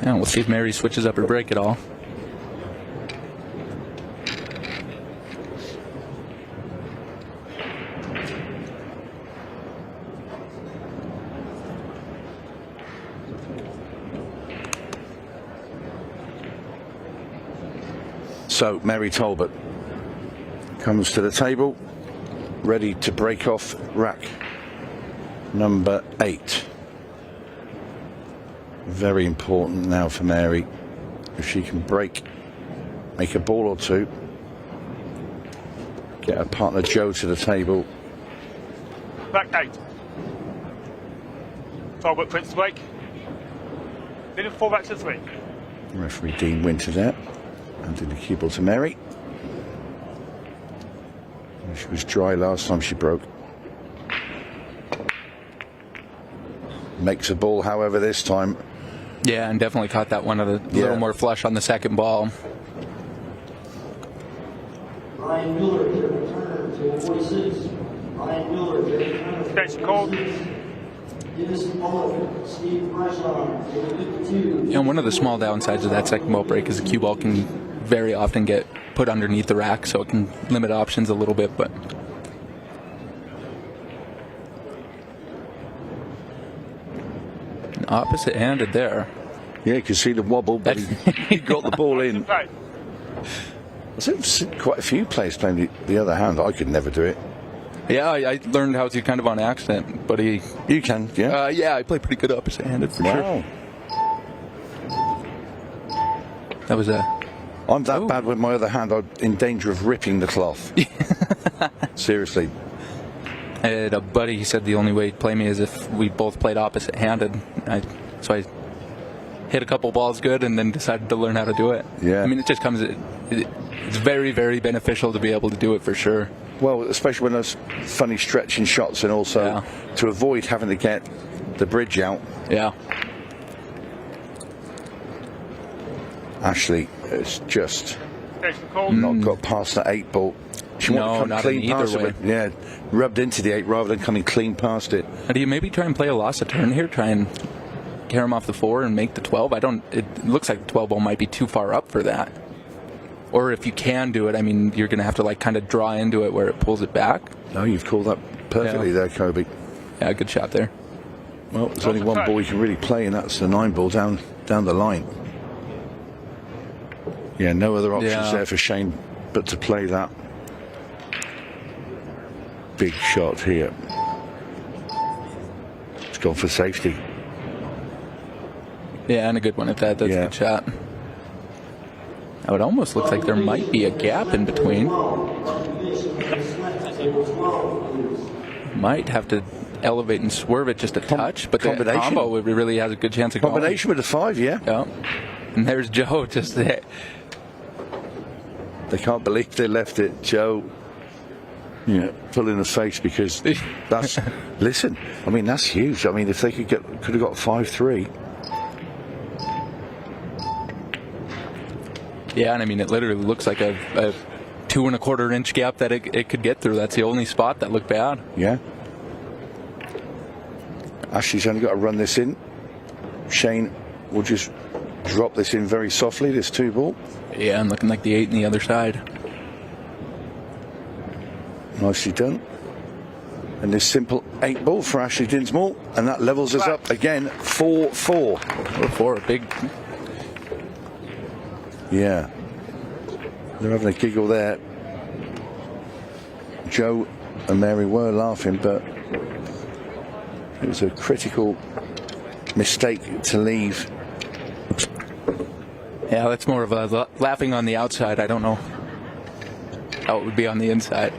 Yeah, we'll see if Mary switches up her break at all. So Mary Talbot comes to the table, ready to break off rack number 8. Very important now for Mary. If she can make a ball or two, get her partner Joe to the table. Back 8. Talbot Prince to break. Then 4 back to 3. Referee Dean Winter there. Handing the cue ball to Mary. She was dry last time she broke. Makes a ball, however, this time. Yeah, and definitely caught that one a little more flush on the second ball. Ryan Miller, hitter returner, table 46. Ryan Miller, hitter returner. Station called. Dennis Mullen, Steve Breshaw, table 52. And one of the small downsides of that second ball break is the cue ball can very often get put underneath the rack, so it can limit options a little bit, but opposite-handed there. Yeah, you can see the wobble, but he got the ball in. I've seen quite a few players playing the other hand. I could never do it. Yeah, I learned how to kind of on accident, but you can, yeah? Yeah, I play pretty good opposite-handed for sure. That was I'm that bad with my other hand, I'm in danger of ripping the cloth. Seriously. I had a buddy, he said the only way he'd play me is if we both played opposite-handed. So I hit a couple balls good and then decided to learn how to do it. Yeah. I mean, it just comes, it's very, very beneficial to be able to do it for sure. Well, especially when there's funny stretching shots, and also to avoid having to get the bridge out. Yeah. Ashley has just not got past that 8 ball. She wanted to come clean past it. Yeah, rubbed into the 8 rather than coming clean past it. Do you maybe try and play a loss of turn here? Try and carry him off the 4 and make the 12? It looks like the 12 ball might be too far up for that. Or if you can do it, I mean, you're going to have to like kind of draw into it where it pulls it back. No, you've called that perfectly there, Kobe. Yeah, good shot there. Well, there's only one ball you can really play, and that's the 9 ball down the line. Yeah, no other options there for Shane but to play that. Big shot here. It's gone for safety. Yeah, and a good one at that. That's a good shot. Now it almost looks like there might be a gap in between. Might have to elevate and swerve it just a touch, but the combo really has a good chance of going. Combination with a 5, yeah. And there's Joe just there. They can't believe they left it, Joe. Yeah, full in the face, because that's listen. I mean, that's huge. I mean, if they could have got 5-3. Yeah, and I mean, it literally looks like a 2 1/4 inch gap that it could get through. That's the only spot that looked bad. Yeah. Ashley's only got to run this in. Shane will just drop this in very softly, this 2 ball. Yeah, and looking like the 8 on the other side. Nicely done. And this simple 8 ball for Ashley Dinsmore, and that levels us up again, 4-4. 4-4, a big. Yeah. They're having a giggle there. Joe and Mary were laughing, but it was a critical mistake to leave. Yeah, that's more of a laughing on the outside. I don't know how it would be on the inside.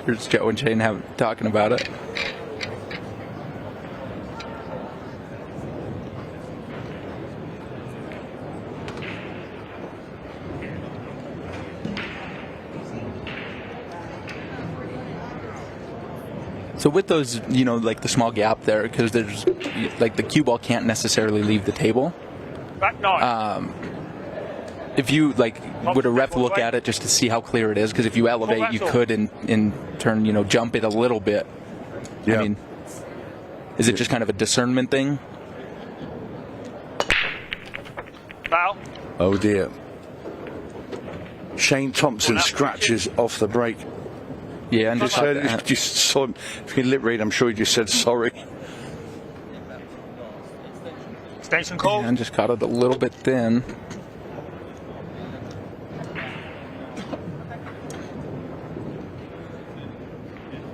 There's Joe and Shane talking about it. So So with those, you know, like the small gap there, because there's, like, the cue ball can't necessarily leave the table. Back 9. If you, like, would a ref look at it just to see how clear it is? Because if you elevate, you could in turn, you know, jump it a little bit. Yeah. I mean, is it just kind of a discernment thing? Foul. Oh dear. Shane Thompson scratches off the break. Yeah, and just saw him. If you lip read, I'm sure he just said sorry. Extension call. And just caught it a little bit thin.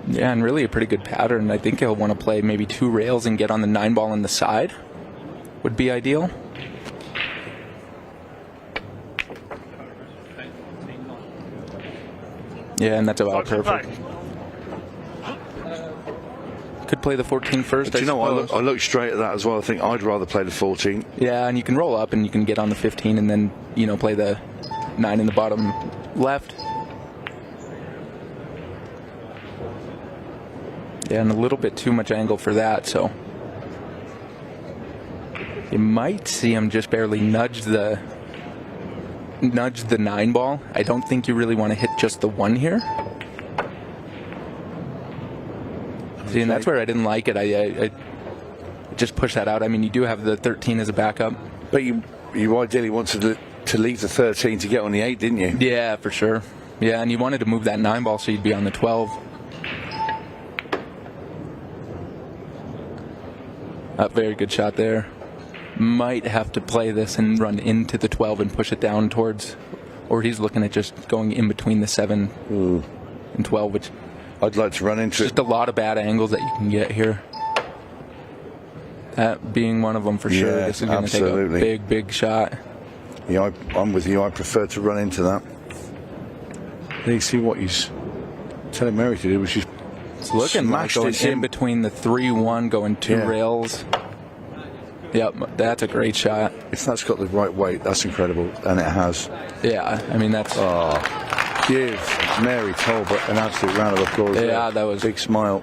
Yeah, and really a pretty good pattern. I think he'll want to play maybe 2 rails and get on the 9 ball on the side. Would be ideal. Yeah, and that's about perfect. Could play the 14 first. Do you know what? I look straight at that as well. I think I'd rather play the 14. Yeah, and you can roll up and you can get on the 15 and then, you know, play the 9 in the bottom left. Yeah, and a little bit too much angle for that, so you might see him just barely nudge the 9 ball. I don't think you really want to hit just the 1 here. See, and that's where I didn't like it. I just pushed that out. I mean, you do have the 13 as a backup. But you ideally wanted to leave the 13 to get on the 8, didn't you? Yeah, for sure. Yeah, and you wanted to move that 9 ball so you'd be on the 12. A very good shot there. Might have to play this and run into the 12 and push it down towards, or he's looking at just going in between the 7 and 12, which I'd like to run into. Just a lot of bad angles that you can get here. That being one of them for sure. Yeah, this is going to take a big, big shot. Yeah, I'm with you. I prefer to run into that. You see what he's telling Mary to do, which is it's looking like going in between the 3-1, going 2 rails. Yep, that's a great shot. If that's got the right weight, that's incredible, and it has. Yeah, I mean that's. Give Mary Talbot an absolute round of applause. Yeah, that was big smile.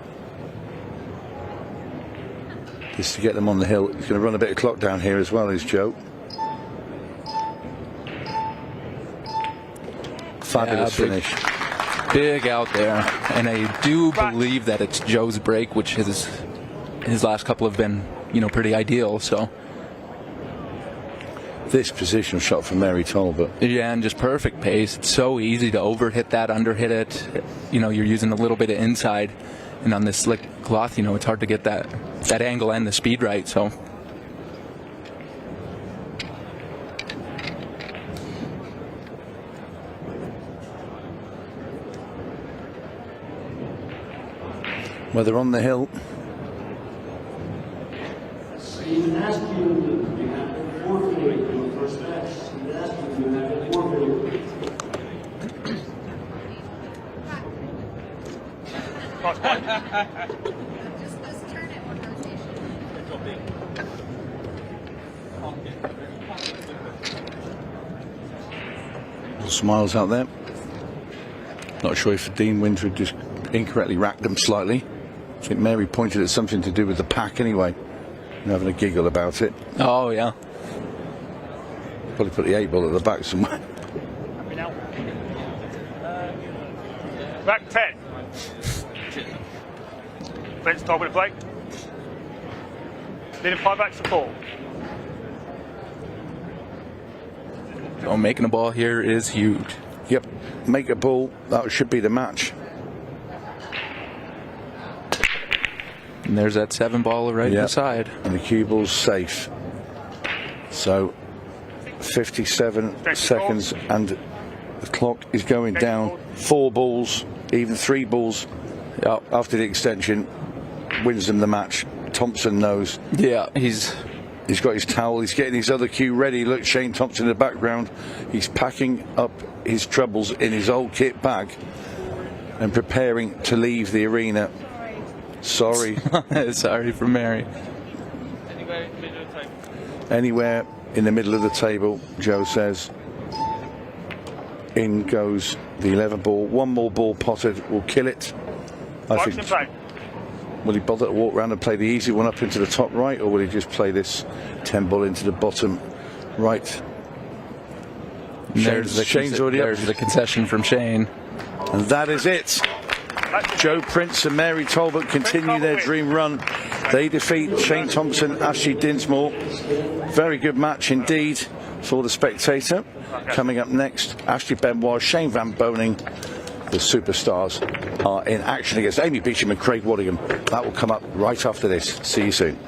Just to get them on the hill. He's going to run a bit of clock down here as well, is Joe. Fabulous finish. Big out there, and I do believe that it's Joe's break, which his last couple have been, you know, pretty ideal. So this positional shot from Mary Talbot. Yeah, and just perfect pace. It's so easy to overhit that, underhit it. You know, you're using a little bit of inside, and on this slick cloth, you know, it's hard to get that angle and the speed right. So. Well, they're on the hill. Stephen Askew, you have been forfeited in the first match. Stephen Askew, you have been forfeited. Just turn it one rotation. Little smiles out there. Not sure if Dean Winter just incorrectly racked them slightly. I think Mary pointed at something to do with the pack anyway. And having a giggle about it. Oh, yeah. Probably put the 8 ball at the back somewhere. Back 10. Ben's top with a plate. Leading 5 backs to 4. So making a ball here is huge. Yep. Make a ball. That should be the match. And there's that 7 ball right to the side. And the cue ball's safe. So 57 seconds and the clock is going down. 4 balls, even 3 balls after the extension wins them the match. Thompson knows. Yeah, he's got his towel. He's getting his other cue ready. Look, Shane Thompson in the background. He's packing up his troubles in his old kit bag and preparing to leave the arena. Sorry. Sorry for Mary. Anywhere in the middle of the table, Joe says. In goes the 11 ball. 1 more ball potted will kill it. I think Will he bother to walk around and play the easy one up into the top right, or will he just play this 10 ball into the bottom right? Shane's already there's the concession from Shane. And that is it. Joe Prince and Mary Talbot continue their dream run. They defeat Shane Thompson, Ashley Dinsmore. Very good match indeed for the spectator. Coming up next, Ashley Benoit, Shane Van Boning. The superstars are in action against Amy Beecham and Craig Waddingham. That will come up right after this. See you soon.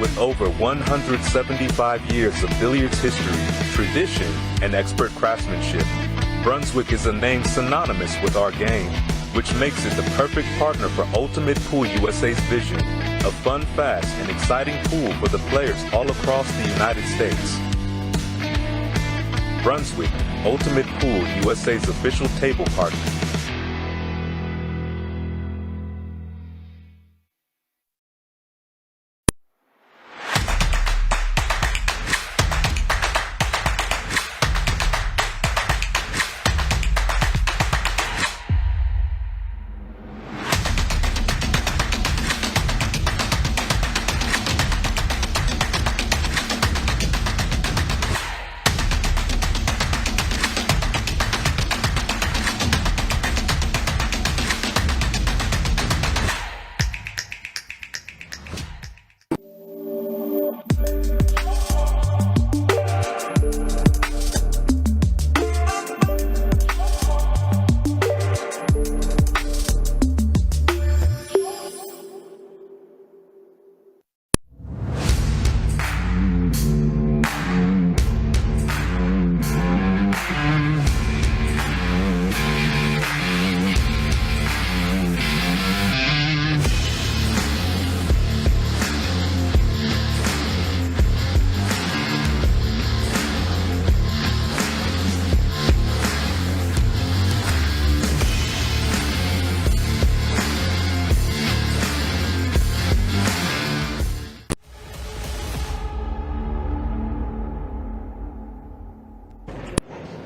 With over 175 years of billiards history, tradition, and expert craftsmanship, Brunswick is a name synonymous with our game, which makes it the perfect partner for Ultimate Pool USA's vision, a fun, fast, and exciting pool for the players all across the United States. Brunswick, Ultimate Pool USA's official table partner.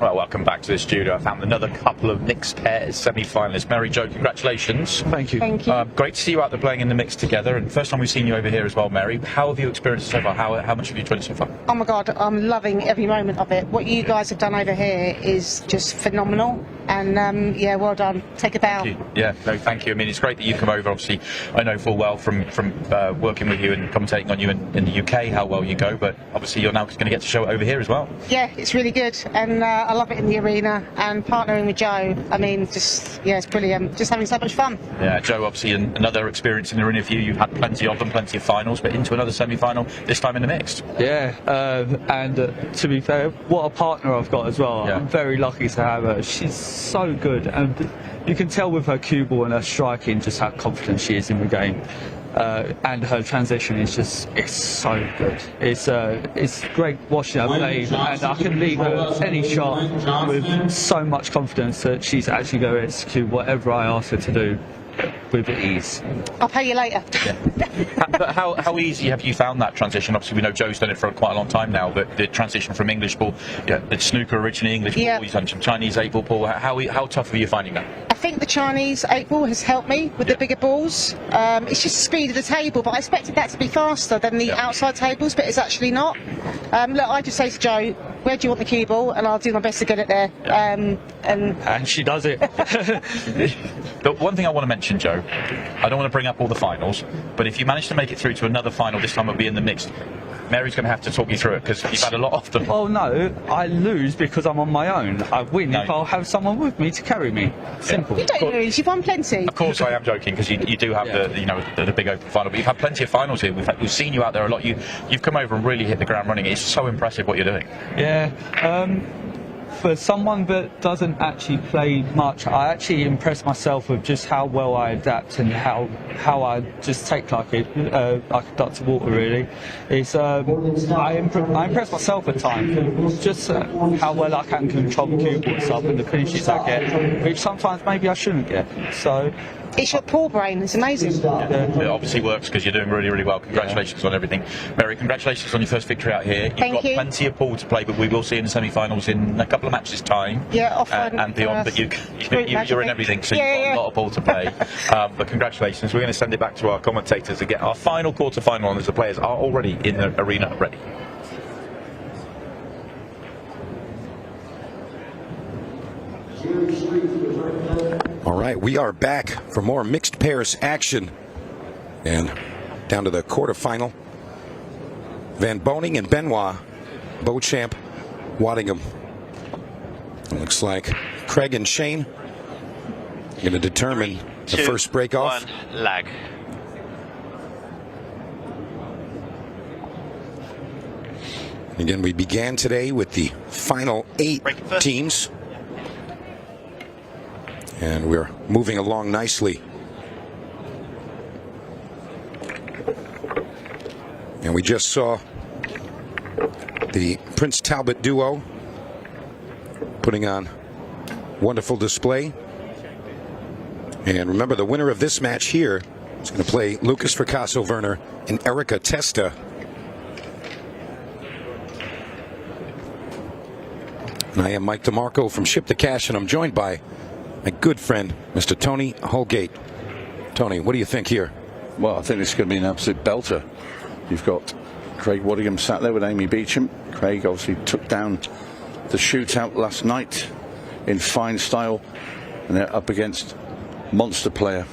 Right, welcome back to the studio. I found another couple of mixed pairs semi-finalists. Mary Jo, congratulations. Thank you. Thank you. Great to see you out there playing in the mix together. And first time we've seen you over here as well, Mary. How have you experienced it so far? How much have you enjoyed it so far? Oh my God, I'm loving every moment of it. What you guys have done over here is just phenomenal. And yeah, well done. Take a bow. Thank you. Yeah, no, thank you. I mean, it's great that you've come over. Obviously, I know full well from working with you and commentating on you in the UK how well you go. But obviously, you're now going to get to show it over here as well. Yeah, it's really good, and I love it in the arena. And partnering with Joe, I mean, just yeah, it's brilliant. Just having so much fun. Yeah, Joe, obviously another experience in the arena for you. You've had plenty of them, plenty of finals, but into another semi-final this time in the mixed. Yeah, and to be fair, what a partner I've got as well. Yeah. I'm very lucky to have her. She's so good, and you can tell with her cue ball and her striking just how confident she is in the game. And her transition is just—it's so good. It's great watching her play, and I can leave her any shot with so much confidence that she's actually going to execute whatever I ask her to do with ease. I'll pay you later. Yeah. But how easy have you found that transition? Obviously, we know Joe's done it for quite a long time now, but the transition from English ball, it's snooker originally, English ball, he's done some Chinese 8-ball ball. How tough are you finding that? I think the Chinese 8-ball has helped me with the bigger balls. It's just the speed of the table, but I expected that to be faster than the outside tables, but it's actually not. Look, I just say to Joe, where do you want the cue ball? And I'll do my best to get it there. And she does it. But one thing I want to mention, Joe, I don't want to bring up all the finals, but if you manage to make it through to another final, this time it'll be in the mixed. Mary's going to have to talk you through it because you've had a lot of them. Oh no, I lose because I'm on my own. I win if I'll have someone with me to carry me. Simple. You don't lose, you've won plenty. Of course I am joking because you do have the big open final, but you've had plenty of finals here. We've seen you out there a lot. You've come over and really hit the ground running. It's so impressive what you're doing. Yeah. For someone that doesn't actually play much, I actually impress myself with just how well I adapt and how I just take like a duck to water. Really, it's I impress myself at times, just how well I can control the cue ball and stuff and the finishes I get, which sometimes maybe I shouldn't get. So It's your pool brain. It's amazing. It obviously works because you're doing really, really well. Congratulations on everything. Mary, congratulations on your first victory out here. You've got plenty of pool to play, but we will see you in the semi-finals in a couple of matches' time. Yeah, off and beyond. But you're in everything, so you've got a lot of pool to play. But congratulations. We're going to send it back to our commentators to get our final quarter-final on as the players are already in the arena ready. All right, we are back for more mixed pairs action. And down to the quarterfinal. Van Boning and Benoit, Beauchamp, Waddingham. It looks like Craig and Shane going to determine the first break off. 1, lag. Again, we began today with the final 8 teams. And we're moving along nicely. And we just saw the Prince Talbot duo putting on wonderful display. And remember, the winner of this match here is going to play Lucas Fracasso-Werner and Erica Testa. And I am Mike DeMarco from Ship to Cash, and I'm joined by my good friend, Mr. Tony Holgate. Tony, what do you think here? Well, I think this is going to be an absolute belter. You've got Craig Waddingham sat there with Amy Beecham. Craig obviously took down the shootout last night in fine style, and they're up against monster player.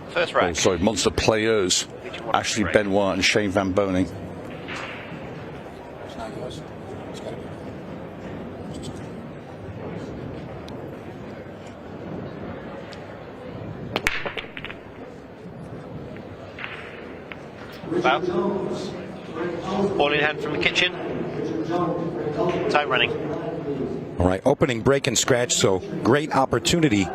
First rack. Oh, sorry, monster players. Ashley Benoit and Shane Van Boning. Wow. Ball in hand from the kitchen. Time running. All right, opening break and scratch, so great opportunity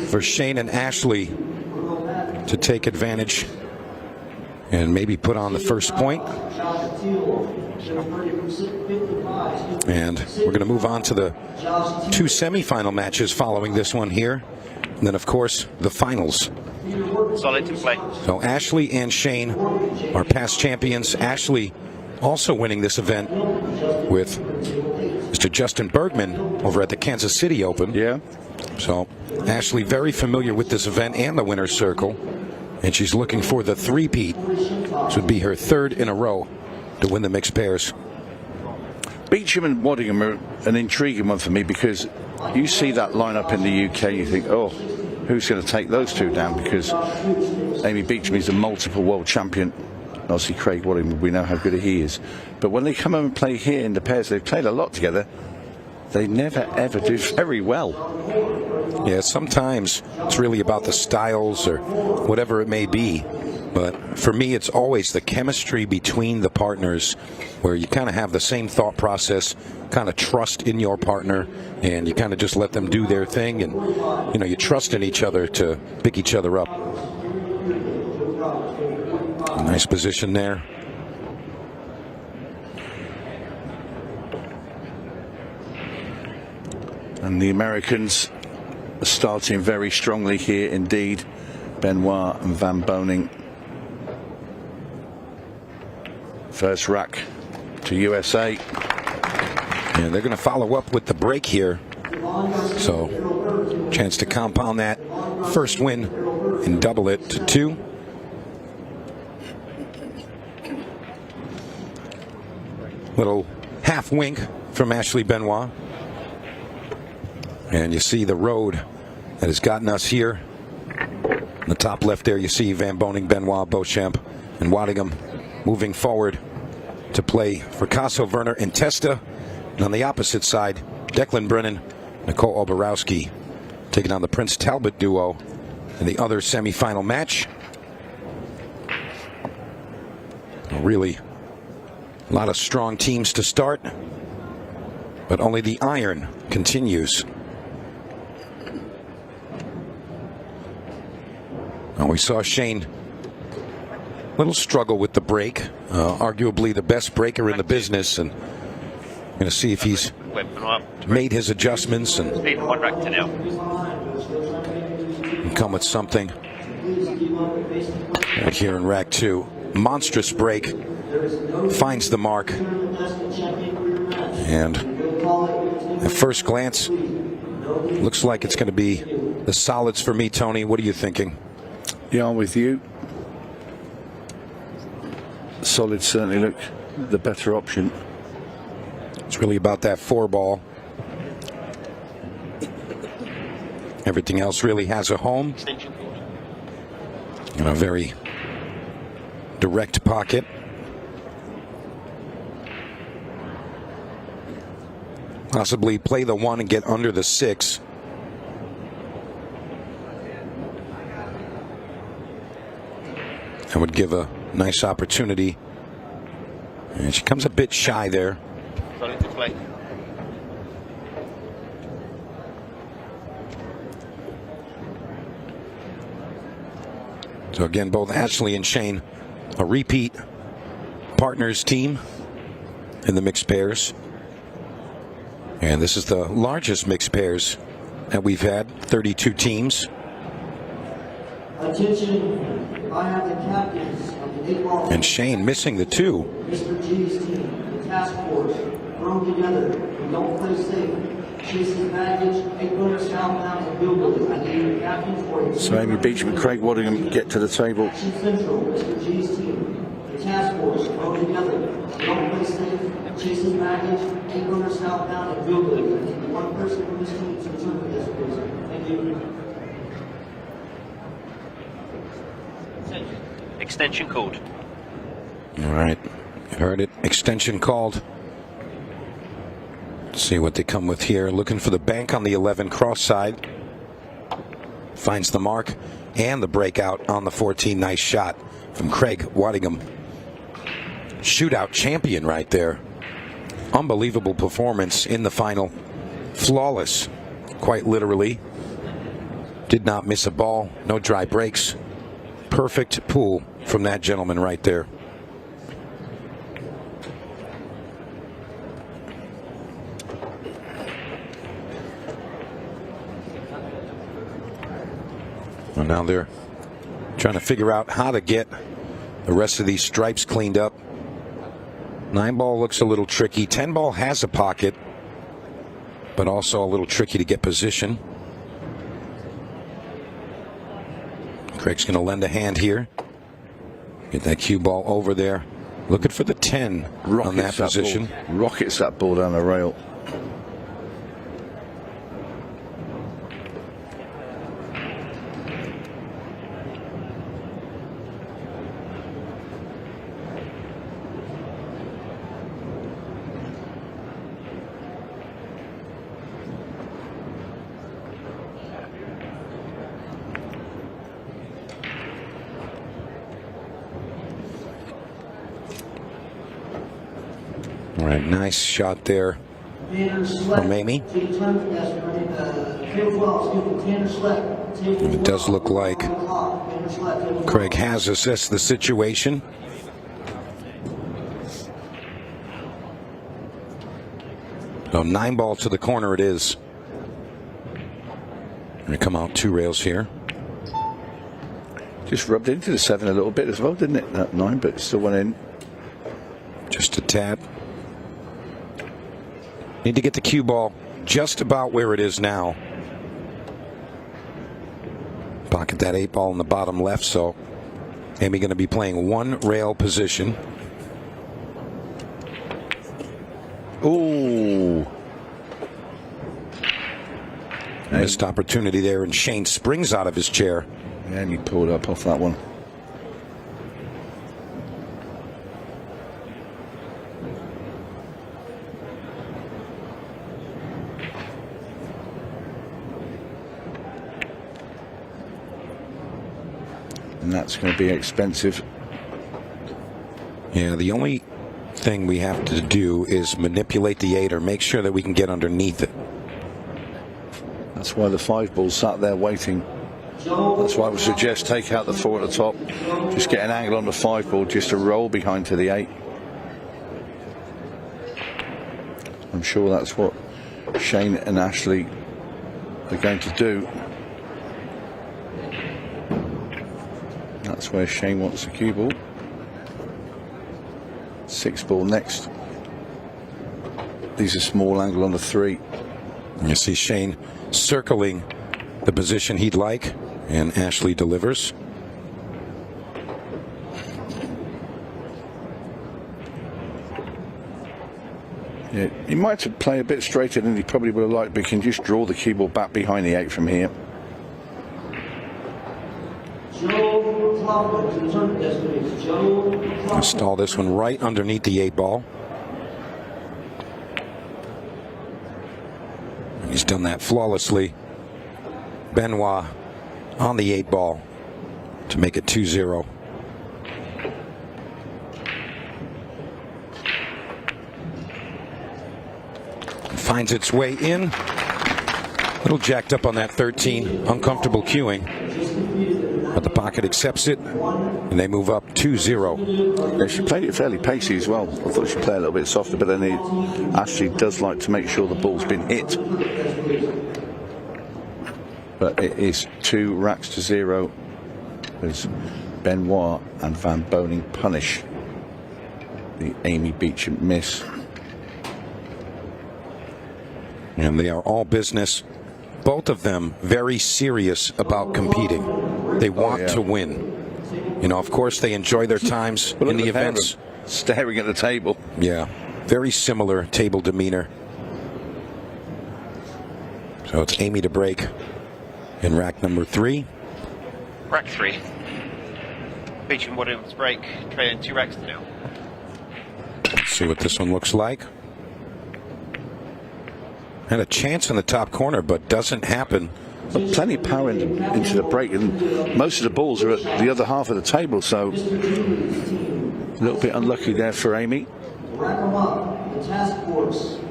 for Shane and Ashley to take advantage and maybe put on the first point. And we're going to move on to the 2 semifinal matches following this one here. And then, of course, the finals. Solid to play. So Ashley and Shane are past champions. Ashley also winning this event with Mr. Justin Bergman over at the Kansas City Open. Yeah. So Ashley very familiar with this event and the winner's circle. And she's looking for the three-peat. This would be her 3rd in a row to win the mixed pairs. Beecham and Waddingham are an intriguing one for me, because you see that lineup in the UK, you think, oh, who's going to take those two down? Because Amy Beecham is a multiple world champion. Obviously, Craig Waddingham, we know how good he is. But when they come home and play here in the pairs, they've played a lot together. They never, ever do very well. Yeah, sometimes it's really about the styles or whatever it may be. But for me, it's always the chemistry between the partners, where you kind of have the same thought process, kind of trust in your partner, and you kind of just let them do their thing, and you trust in each other to pick each other up. A nice position there. And the Americans are starting very strongly here indeed. Benoit and Van Boning. First rack to USA. And they're going to follow up with the break here. So, chance to compound that first win and double it to 2. Little half wink from Ashley Benoit. And you see the road that has gotten us here. In the top left there, you see Van Boning, Benoit, Beauchamp, and Waddingham moving forward to play Fracasso-Werner and Testa. And on the opposite side, Declan Brennan, Nicole Oborowski taking on the Prince Talbot duo in the other semifinal match. Really, a lot of strong teams to start, but only the iron continues. Now we saw Shane little struggle with the break, arguably the best breaker in the business, and going to see if he's made his adjustments and Speed 1 rack to 0. come with something right here in rack 2. Monstrous break, finds the mark, and at first glance looks like it's going to be the solids for me. Tony, what are you thinking? Yeah, I'm with you. Solids certainly look the better option. It's really about that 4-ball. Everything else really has a home in a very direct pocket. Possibly play the 1 and get under the 6. That would give a nice opportunity. And she comes a bit shy there. So again, both Ashley and Shane, a repeat partners team in the mixed pairs. And this is the largest mixed pairs that we've had, 32 teams. Attention, I have the captains of the 8-ball. And Shane missing the 2. Mr. G's team, the task force, thrown together, we don't play safe. Chases baggage, 8-footer southbound and Billboard. I need the captains for you. So Amy Beecham and Craig Waddingham get to the table. Action Central, Mr. G's team, the task force, thrown together, we don't play safe. Chases baggage, 8-footer southbound and Billboard. I need one person from this team to interpret this, please. Thank you. Extension called. All right, you heard it. Extension called. Let's see what they come with here. Looking for the bank on the 11 cross side. Finds the mark and the breakout on the 14. Nice shot from Craig Waddingham. Shootout champion right there. Unbelievable performance in the final. Flawless, quite literally. Did not miss a ball. No dry breaks. Perfect pool from that gentleman right there. Well, now they're trying to figure out how to get the rest of these stripes cleaned up. 9-ball looks a little tricky. 10-ball has a pocket, but also a little tricky to get position. Craig's going to lend a hand here. Get that cue ball over there. Looking for the 10 on that position. Rockets that ball down the rail. All right, nice shot there from Amy. It does look like Craig has assessed the situation. So 9-ball to the corner it is. Going to come out 2 rails here. Just rubbed into the 7 a little bit as well, didn't it? That 9, but it still went in. Just a tad. Need to get the cue ball just about where it is now. Pocket that 8-ball in the bottom left, so Amy going to be playing 1 rail position. Ooh. Missed opportunity there, and Shane springs out of his chair. And he pulled up off that one. And that's going to be expensive. Yeah, the only thing we have to do is manipulate the 8 or make sure that we can get underneath it. That's why the 5-ball sat there waiting. That's why I would suggest take out the 4 at the top. Just get an angle on the 5-ball just to roll behind to the 8. I'm sure that's what Shane and Ashley are going to do. That's where Shane wants the cue ball. 6 ball next. These are small angle on the 3. And you see Shane circling the position he'd like, and Ashley delivers. Yeah, he might have played a bit straighter than he probably would have liked, but he can just draw the cue ball back behind the 8 from here. Install this one right underneath the 8 ball. And he's done that flawlessly. Benoit on the 8 ball to make it 2-0. Finds its way in. A little jacked up on that 13. Uncomfortable cueing. But the pocket accepts it, and they move up 2-0. Yeah, she played it fairly pacey as well. I thought she'd play a little bit softer, but then Ashley does like to make sure the ball's been hit. But it is 2 racks to 0 as Benoit and Van Boning punish the Amy Beecham miss. And they are all business. Both of them very serious about competing. They want to win. You know, of course, they enjoy their times in the events. Staring at the table. Yeah, very similar table demeanor. So it's Amy to break in rack number 3. Rack 3. Beecham Williams break, trailing 2 racks to 0. Let's see what this one looks like. Had a chance in the top corner, but doesn't happen. But plenty of power into the break, and most of the balls are at the other half of the table, so a little bit unlucky there for Amy.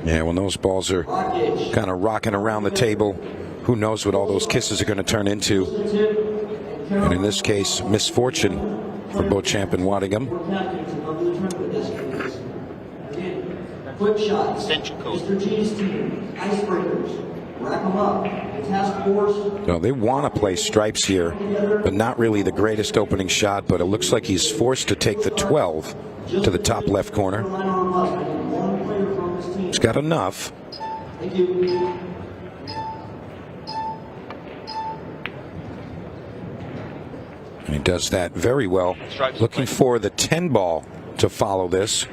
Yeah, when those balls are kind of rocking around the table, who knows what all those kisses are going to turn into. And in this case, misfortune for Beauchamp and Waddingham. Quick shots. Mr. G's team, icebreakers. Rack them up. Task force. No, they want to play stripes here, but not really the greatest opening shot. But it looks like he's forced to take the 12 to the top left corner. He's got enough. Thank you. And he does that very well. Looking for the 10 ball to follow this.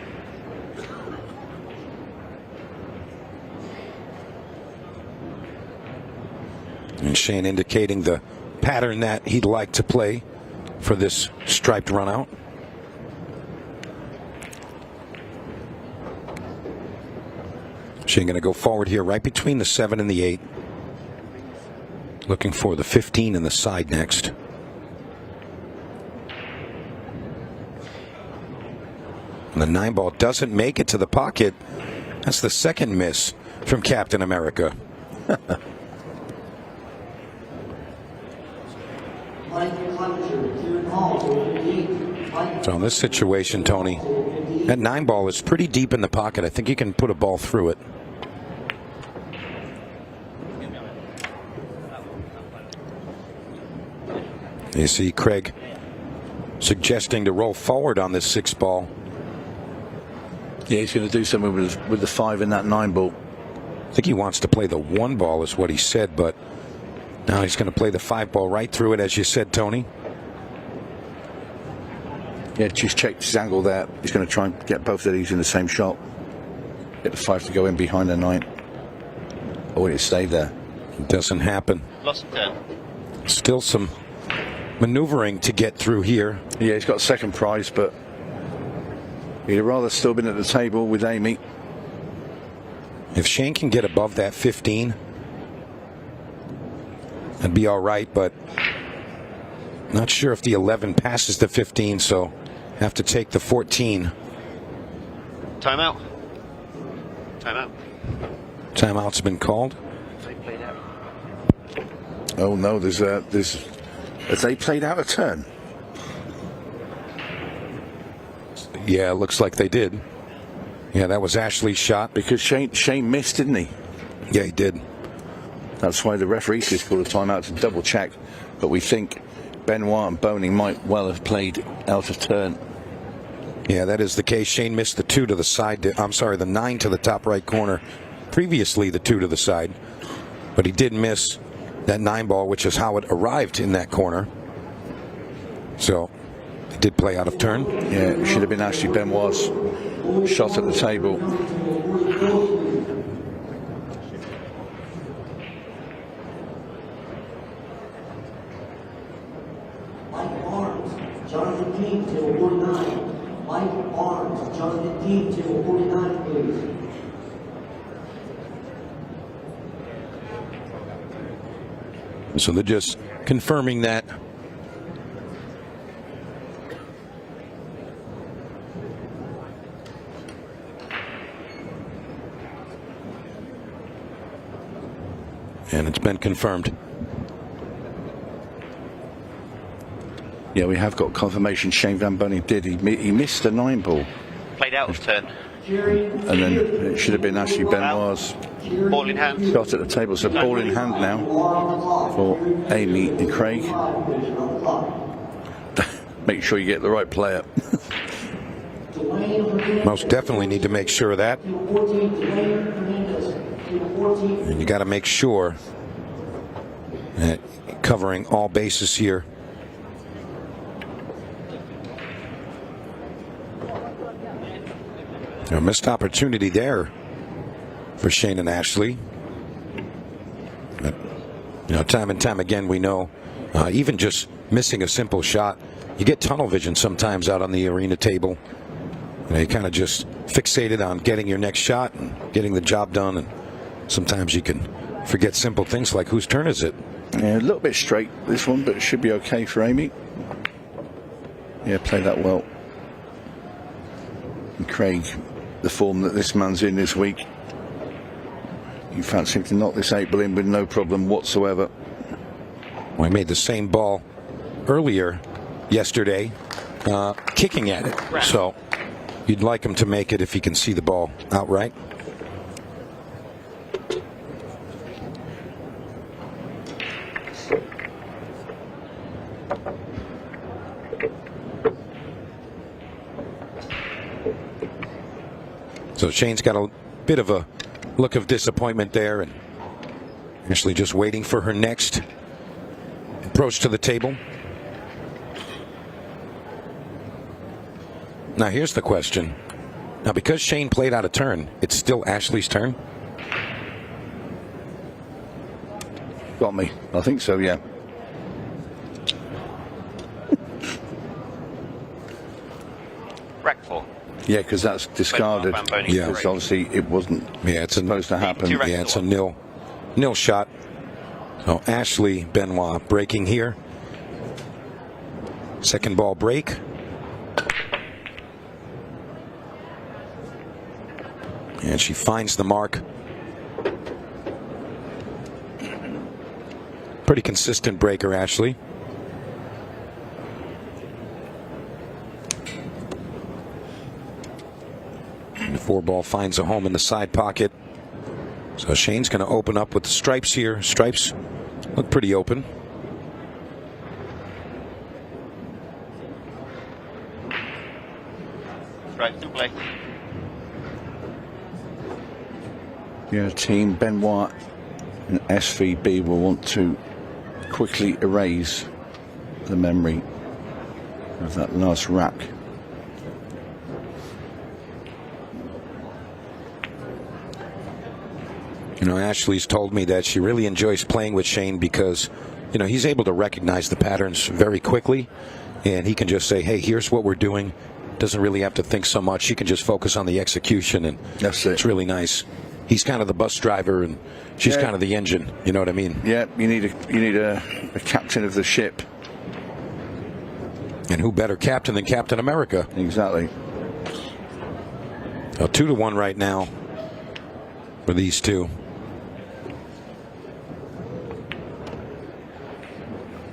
And Shane indicating the pattern that he'd like to play for this striped run out. Shane going to go forward here right between the 7 and the 8. Looking for the 15 in the side next. And the 9 ball doesn't make it to the pocket. That's the second miss from Captain America. So in this situation, Tony, that 9 ball is pretty deep in the pocket. I think you can put a ball through it. You see Craig suggesting to roll forward on this 6 ball. Yeah, he's going to do something with the 5 in that 9 ball. I think he wants to play the 1 ball is what he said, but now he's going to play the 5 ball right through it, as you said, Tony. Yeah, just checked his angle there. He's going to try and get both of these in the same shot. Get the 5 to go in behind the 9. Oh, it stayed there. It doesn't happen. Lost turn. Still some maneuvering to get through here. Yeah, he's got second prize, but he'd rather still been at the table with Amy. If Shane can get above that 15, that'd be all right, but not sure if the 11 passes the 15, so have to take the 14. Timeout. Timeout. Timeout's been called. Oh no, there's as they played out a turn. Yeah, it looks like they did. Yeah, that was Ashley's shot. Because Shane missed, didn't he? Yeah, he did. That's why the referees just called a timeout to double check. But we think Benoit and Boning might well have played out of turn. Yeah, that is the case. Shane missed the 2 to the side. The 9 to the top right corner. Previously, the 2 to the side. But he did miss that 9 ball, which is how it arrived in that corner. So, it did play out of turn. Yeah, it should have been Ashley Benoit's shot at the table. Mike Barnes, Jonathan King, table 49. Mike Barnes, Jonathan King, table 49, please. So they're just confirming that. And it's been confirmed. Yeah, we have got confirmation. Shane Van Boning did. He missed a 9 ball. Played out of turn. And then it should have been Ashley Benoit's Ball in hand. shot at the table. So ball in hand now for Amy and Craig. Make sure you get the right player. Most definitely need to make sure of that. And you got to make sure that covering all bases here. A missed opportunity there for Shane and Ashley. But, time and time again, we know even just missing a simple shot, you get tunnel vision sometimes out on the arena table. You kind of just fixated on getting your next shot and getting the job done, and sometimes you can forget simple things like whose turn is it? Yeah, a little bit straight this one, but it should be okay for Amy. Yeah, played that well. And Craig, the form that this man's in this week, you fancy him to knock this 8 ball in with no problem whatsoever. Well, he made the same ball earlier yesterday, kicking at it. So you'd like him to make it if he can see the ball outright. So Shane's got a bit of a look of disappointment there, and Ashley just waiting for her next approach to the table. Now here's the question. Now because Shane played out of turn, it's still Ashley's turn? Got me. I think so, yeah. Rack 4. Yeah, because that's discarded. Yeah, because obviously it wasn't supposed to happen. Yeah, it's a nil shot. So Ashley Benoit breaking here. Second ball break. And she finds the mark. Pretty consistent breaker, Ashley. And the 4 ball finds a home in the side pocket. So Shane's going to open up with the stripes here. Stripes look pretty open. Right, to play. Yeah, team Benoit and SVB will want to quickly erase the memory of that last rack. Ashley's told me that she really enjoys playing with Shane because, he's able to recognize the patterns very quickly, and he can just say, hey, here's what we're doing. Doesn't really have to think so much. He can just focus on the execution, and that's it. It's really nice. He's kind of the bus driver, and she's kind of the engine. You know what I mean? Yeah, you need a captain of the ship. And who better captain than Captain America? Exactly. 2-1 right now for these two.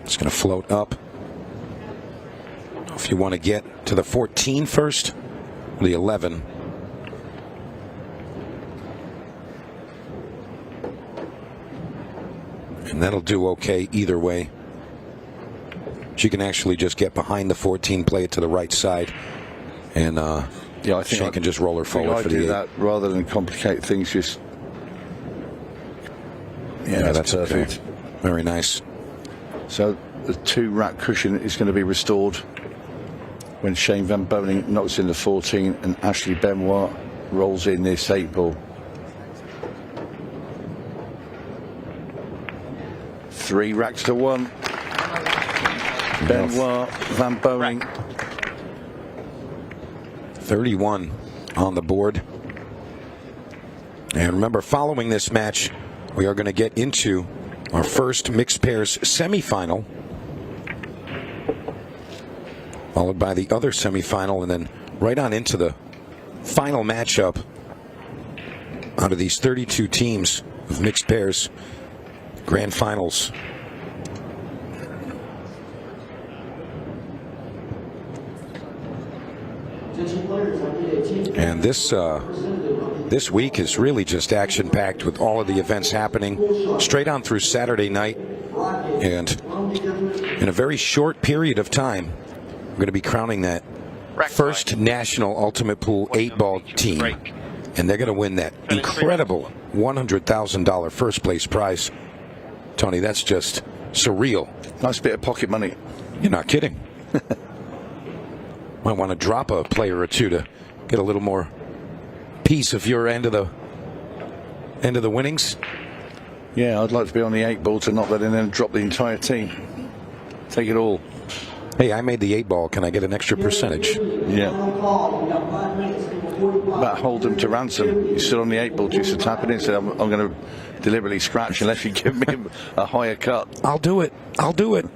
It's going to float up. If you want to get to the 14 first, the 11. And that'll do okay either way. She can actually just get behind the 14, play it to the right side, and I think Shane can just roll her forward for the 8. That rather than complicate things. Just that's perfect. Okay. Very nice. So the 2-rack cushion is going to be restored when Shane Van Boning knocks in the 14 and Ashley Benoit rolls in this 8 ball. 3 racks to 1. Benoit, Van Boning. 31 on the board. And remember, following this match, we are going to get into our first mixed pairs semifinal, followed by the other semifinal, and then right on into the final matchup out of these 32 teams of mixed pairs grand finals. And this week is really just action-packed with all of the events happening straight on through Saturday night. And in a very short period of time, we're going to be crowning that first national Ultimate Pool 8-ball team. And they're going to win that incredible $100,000 first place prize. Tony, that's just surreal. Nice bit of pocket money. You're not kidding. Might want to drop a player or two to get a little more piece of your end of the winnings. Yeah, I'd like to be on the 8 ball to knock that in and drop the entire team. Take it all. Hey, I made the 8 ball. Can I get an extra percentage? Yeah. About hold them to ransom. You sit on the 8 ball just to tap it in. So I'm going to deliberately scratch unless you give me a higher cut. I'll do it. I'll do it.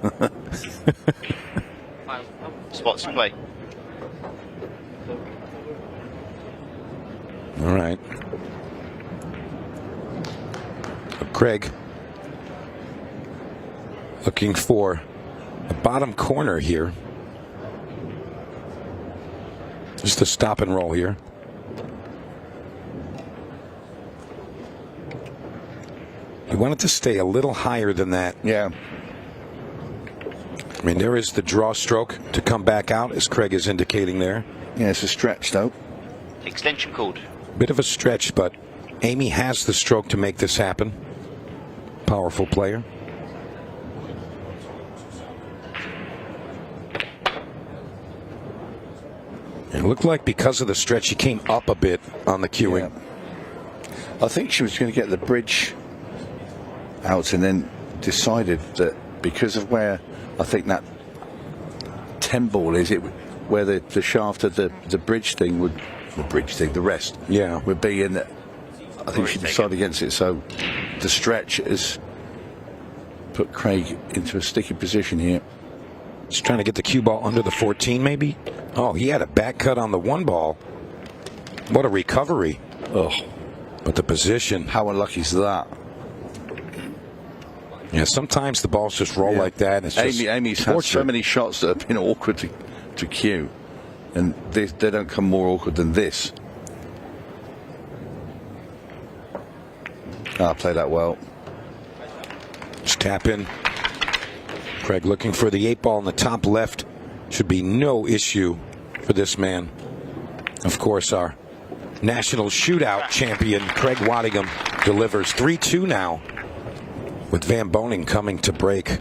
Spots to play. All right. Craig looking for the bottom corner here. Just a stop and roll here. We wanted to stay a little higher than that. Yeah. I mean, there is the draw stroke to come back out, as Craig is indicating there. Yeah, it's a stretch, though. Extension called. Bit of a stretch, but Amy has the stroke to make this happen. Powerful player. It looked like because of the stretch, she came up a bit on the queuing. Yeah. I think she was going to get the bridge out and then decided that because of where I think that 10 ball is, where the shaft of the bridge thing would, the rest would be in. I think she decided against it. So the stretch has put Craig into a sticky position here. He's trying to get the cue ball under the 14, maybe. Oh, he had a back cut on the 1 ball. What a recovery. Oh, but the position. How unlucky is that? Yeah, sometimes the balls just roll like that. And it's Amy's had so many shots that have been awkward to cue, and they don't come more awkward than this. Play that well. Just tap in. Craig looking for the 8 ball in the top left. Should be no issue for this man. Of course, our National Shootout champion, Craig Waddingham, delivers 3-2 now, with Van Boning coming to break.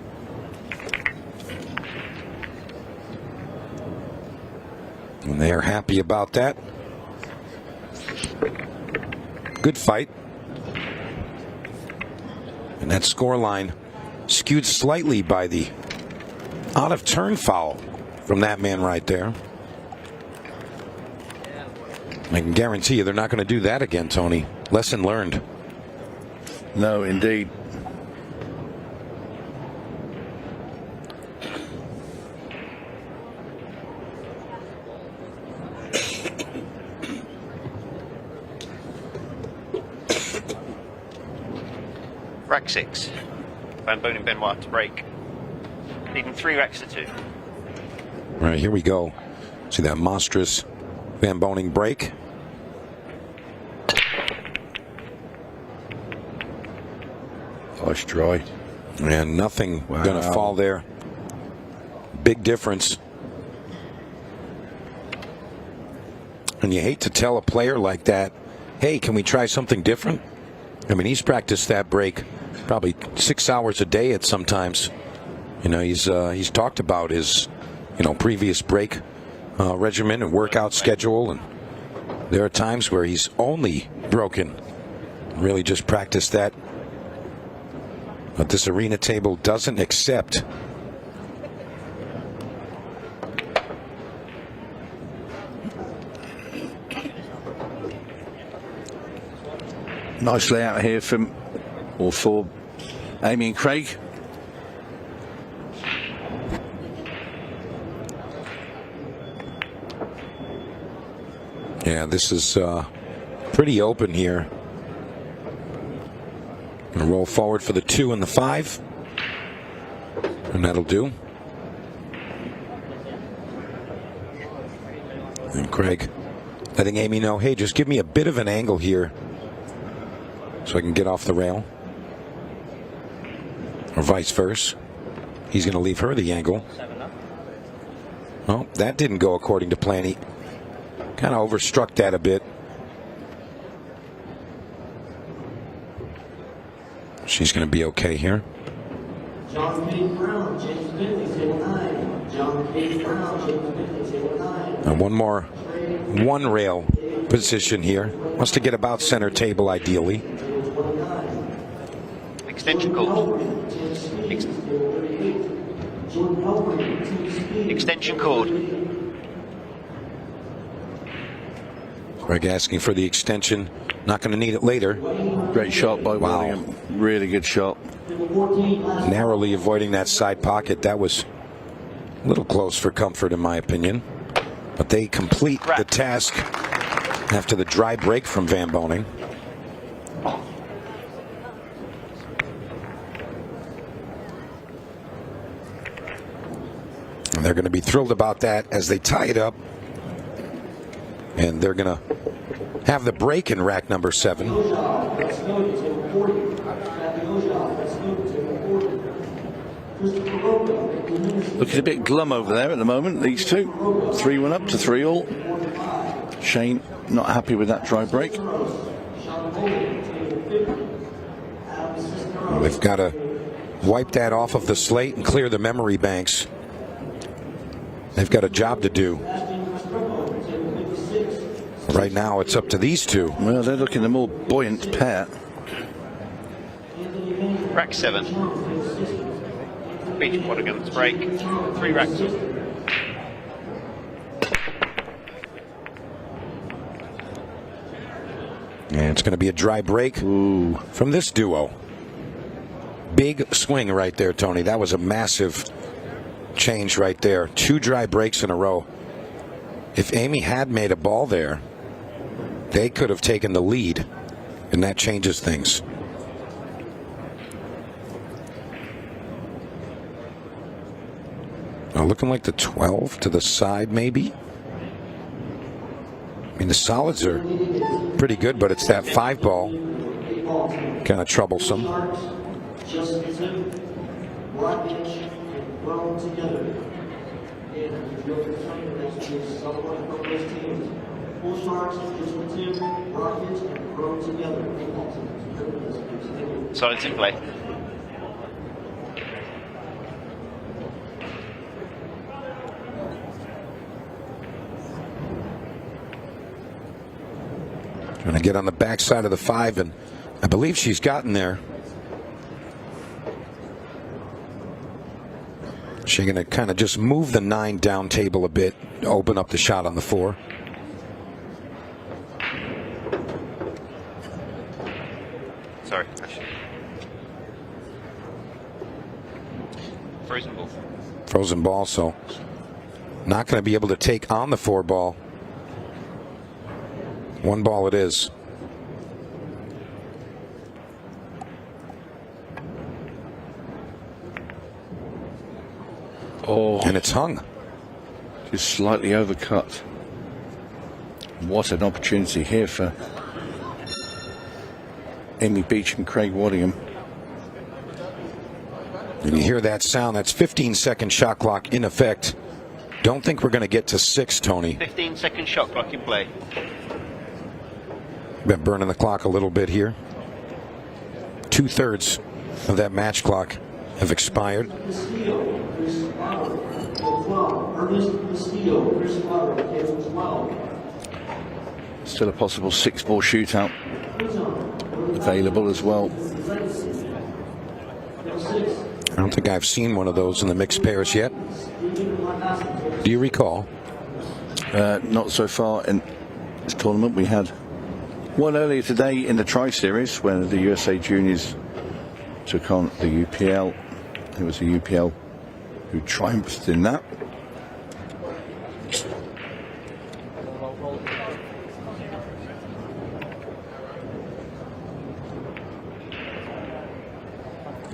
And they are happy about that. Good fight. And that scoreline skewed slightly by the out of turn foul from that man right there. I can guarantee you they're not going to do that again, Tony. Lesson learned. No, indeed. Rack 6. Van Boning Benoit to break. Leading 3 racks to 2. All right, here we go. See that monstrous Van Boning break. Nice try. And nothing going to fall there. Big difference. And you hate to tell a player like that, hey, can we try something different? I mean, he's practiced that break probably 6 hours a day at sometimes. You know, he's talked about his, previous break regimen and workout schedule, and there are times where he's only broken. Really just practiced that. But this arena table doesn't accept. Nice layout here for Amy and Craig. Yeah, this is pretty open here. Gonna roll forward for the 2 and the 5. And that'll do. And Craig letting Amy know, hey, just give me a bit of an angle here so I can get off the rail. Or vice versa. He's going to leave her the angle. Oh, that didn't go according to plan. He kind of overstruck that a bit. She's going to be okay here. John K. Brown, James Bentley, table 9. John K. Brown, James Bentley, table 9. And one more one rail position here. Wants to get about center table ideally. Extension cord. Extension cord. Greg asking for the extension. Not going to need it later. Great shot by William. Really good shot. Narrowly avoiding that side pocket. That was a little close for comfort, in my opinion. But they complete the task after the dry break from Van Boning. And they're going to be thrilled about that as they tie it up. And they're going to have the break in rack number 7. Looking a bit glum over there at the moment, these two. 3-1 up to 3-all. Shane not happy with that dry break. They've got to wipe that off of the slate and clear the memory banks. They've got a job to do. Right now, it's up to these two. Well, they're looking a more buoyant pair. Rack 7. Beach quad against break. 3 racks. And it's going to be a dry break from this duo. Big swing right there, Tony. That was a massive change right there. 2 dry breaks in a row. If Amy had made a ball there, they could have taken the lead, and that changes things. Looking like the 12 to the side, maybe. I mean, the solids are pretty good, but it's that 5 ball kind of troublesome. Solids in play. Trying to get on the backside of the 5, and I believe she's gotten there. She's going to kind of just move the 9 down table a bit, open up the shot on the 4. Sorry. Frozen ball. Frozen ball, so not going to be able to take on the 4 ball. 1 ball it is. Oh, and it's hung. Just slightly overcut. What an opportunity here for Amy Beach and Craig Waddingham. And you hear that sound, that's 15-second shot clock in effect. Don't think we're going to get to 6, Tony. 15-second shot clock in play. Been burning the clock a little bit here. 2/3 of that match clock have expired. Still a possible 6-ball shootout available as well. I don't think I've seen one of those in the mixed pairs yet. Do you recall? Not so far in this tournament. We had one earlier today in the Tri-Series when the USA Juniors took on the UPL. It was the UPL who triumphed in that.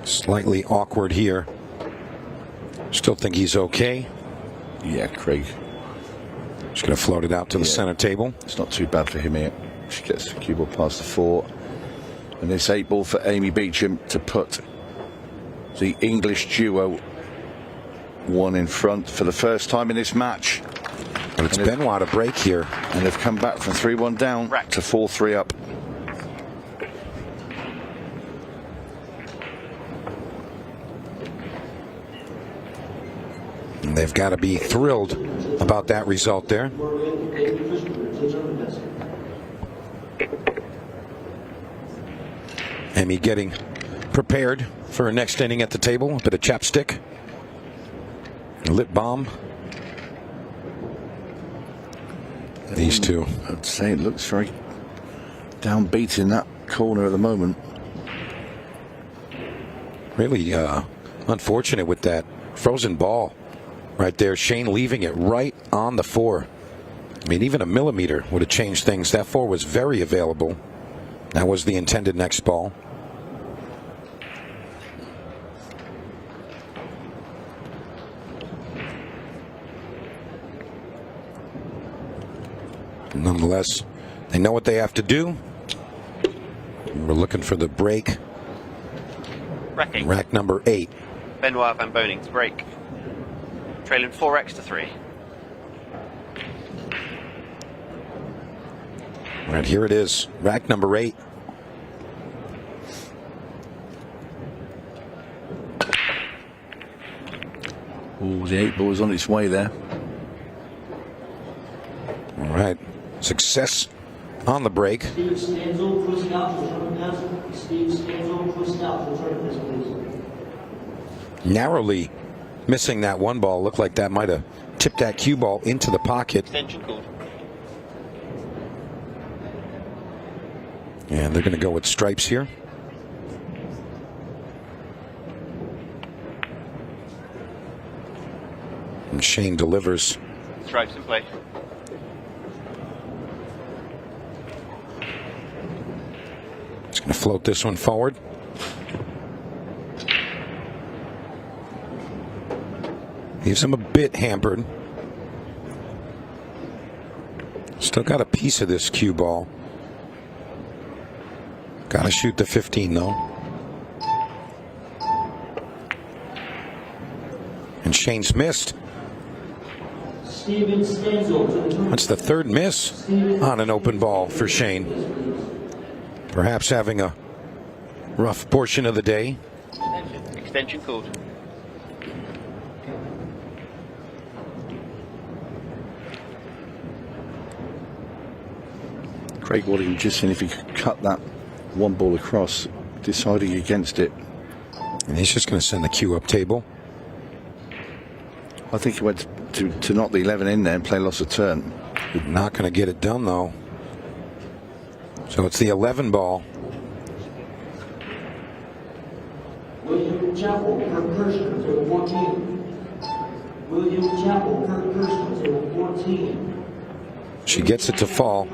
Slightly awkward here. Still think he's okay. Yeah, Craig. Just going to float it out to the center table. It's not too bad for him here. She gets the cue ball past the 4. And this 8-ball for Amy Beecham to put the English duo one in front for the first time in this match. And it's Benoit to break here. And they've come back from 3-1 down to 4-3 up. And they've got to be thrilled about that result there. Amy getting prepared for her next inning at the table. A bit of chapstick. A lip balm. These two. I'd say it looks very downbeat in that corner at the moment. Really unfortunate with that frozen ball right there. Shane leaving it right on the 4. I mean, even a millimeter would have changed things. That 4 was very available. That was the intended next ball. Nonetheless, they know what they have to do. We're looking for the break. Racking. Rack number 8. Benoit Van Boning to break. Trailing 4x to 3. Right, here it is. Rack number 8. Oh, the 8-ball is on its way there. All right. Success on the break. Steve Stanzel, Chris Stout, return pass. Steve Stanzel, Chris Stout, return pass, please. Narrowly missing that 1 ball. Looked like that might have tipped that cue ball into the pocket. Extension called. And they're going to go with stripes here. And Shane delivers. Stripes in play. He's going to float this one forward. Leaves him a bit hampered. Still got a piece of this cue ball. Got to shoot the 15 though. And Shane's missed. Steven Stanzel. That's the 3rd miss on an open ball for Shane. Perhaps having a rough portion of the day. Extension called. Craig Wadding just seeing if he could cut that 1 ball across, deciding against it. And he's just going to send the cue up table. I think he went to knock the 11 in there and play loss of turn. Not going to get it done though. So it's the 11 ball. William Chappell, Kirk Kirshner, table 14. William Chappell, Kirk Kirshner, table 14. She gets it to fall.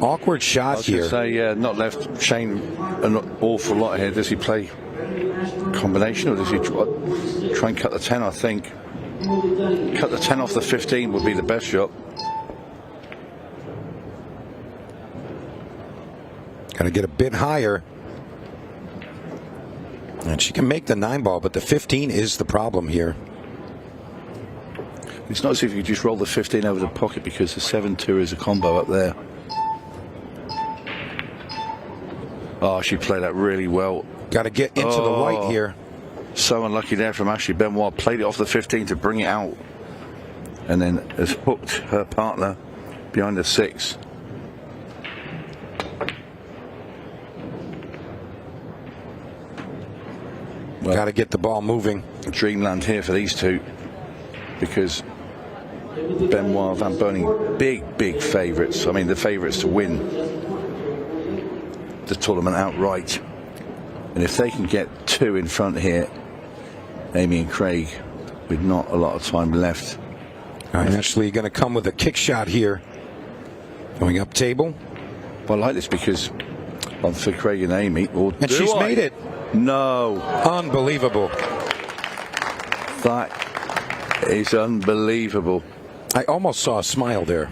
Awkward shot here. Say, not left Shane an awful lot here. Does he play combination or does he try and cut the 10? I think cut the 10 off the 15 would be the best shot. Got to get a bit higher. And she can make the 9 ball, but the 15 is the problem here. It's not as if you just roll the 15 over the pocket, because the 7-2 is a combo up there. Oh, she played that really well. Got to get into the white here. So unlucky there from Ashley Benoit. Played it off the 15 to bring it out, and then has hooked her partner behind the 6. Well, got to get the ball moving. Dreamland here for these two, because Benoit, Van Boning, big favourites. I mean, the favourites to win the tournament outright. And if they can get 2 in front here, Amy and Craig, with not a lot of time left. Ashley going to come with a kick shot here. Going up table. Well, I like this because for Craig and Amy. And she's made it. No. Unbelievable. That is unbelievable. I almost saw a smile there.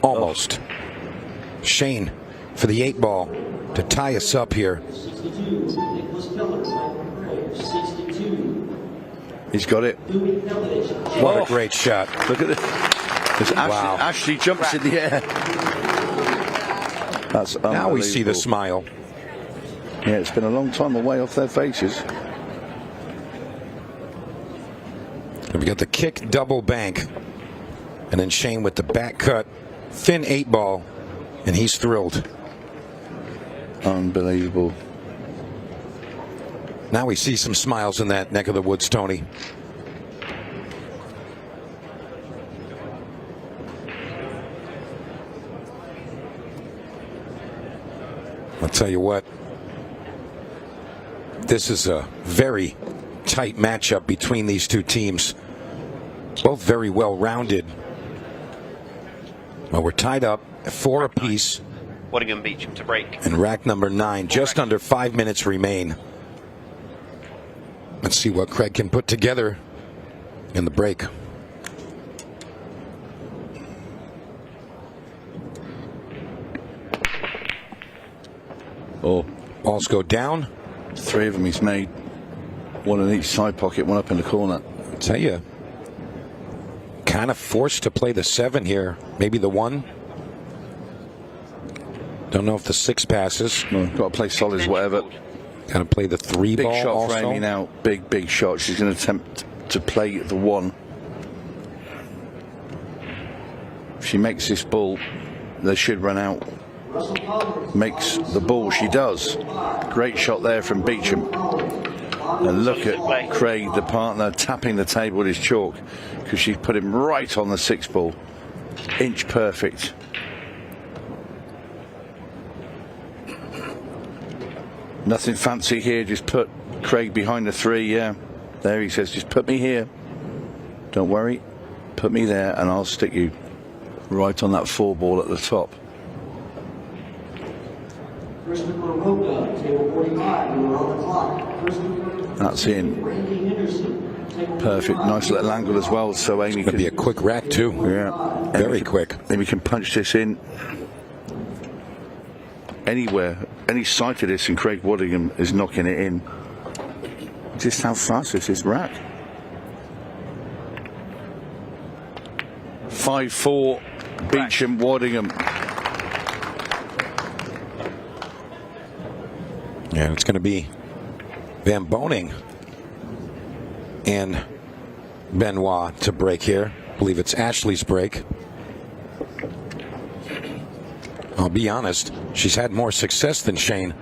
Almost. Shane for the 8 ball to tie us up here. He's got it. What a great shot. Look at this. Wow. Ashley jumps in the air. That's unbelievable. Now we see the smile. Yeah, it's been a long time away off their faces. We got the kick double bank. And then Shane with the back cut. Thin 8 ball. And he's thrilled. Unbelievable. Now we see some smiles in that neck of the woods, Tony. I'll tell you what. This is a very tight matchup between these two teams. Both very well rounded. Well, we're tied up at 4 apiece. Waddingham Beecham to break. And rack number 9. Just under 5 minutes remain. Let's see what Craig can put together in the break. Oh, balls go down. 3 of them he's made. 1 in each side pocket, 1 up in the corner. I tell you, kind of forced to play the 7 here. Maybe the 1. Don't know if the 6 passes. No, got to play solids, whatever. Got to play the 3 big ball shot also. for Amy now. Big shot. She's going to attempt to play the 1. If she makes this ball, they should run out. Makes the ball. She does. Great shot there from Beecham. And look at Craig, the partner, tapping the table with his chalk, because she put him right on the 6 ball. Inch perfect. Nothing fancy here, just put Craig behind the 3, yeah. There he says, just put me here. Don't worry, put me there and I'll stick you right on that 4 ball at the top. That's in. Perfect, nice little angle as well, so Amy can be a quick rack too. Yeah, very quick. Amy can punch this in anywhere, any side of this, and Craig Waddingham is knocking it in. Just how fast is his rack? 5-4, Beecham Waddingham. Yeah, it's going to be Van Boning and Benoit to break here. I believe it's Ashley's break. I'll be honest, she's had more success than Shane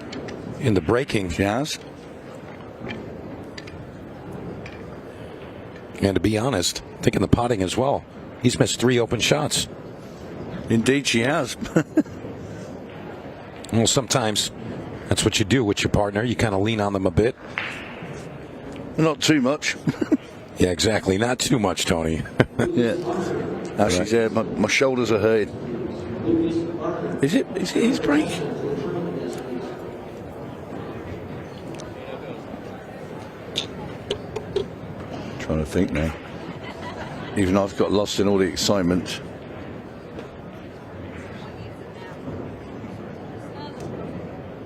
in the breaking. She has. And to be honest, I think in the potting as well. He's missed 3 open shots. Indeed she has. Well, sometimes that's what you do with your partner. You kind of lean on them a bit. Not too much. Yeah, exactly. Not too much, Tony. Yeah. Ashley's there. My shoulders are hurting. Is it his break? Trying to think now. Even I've got lost in all the excitement.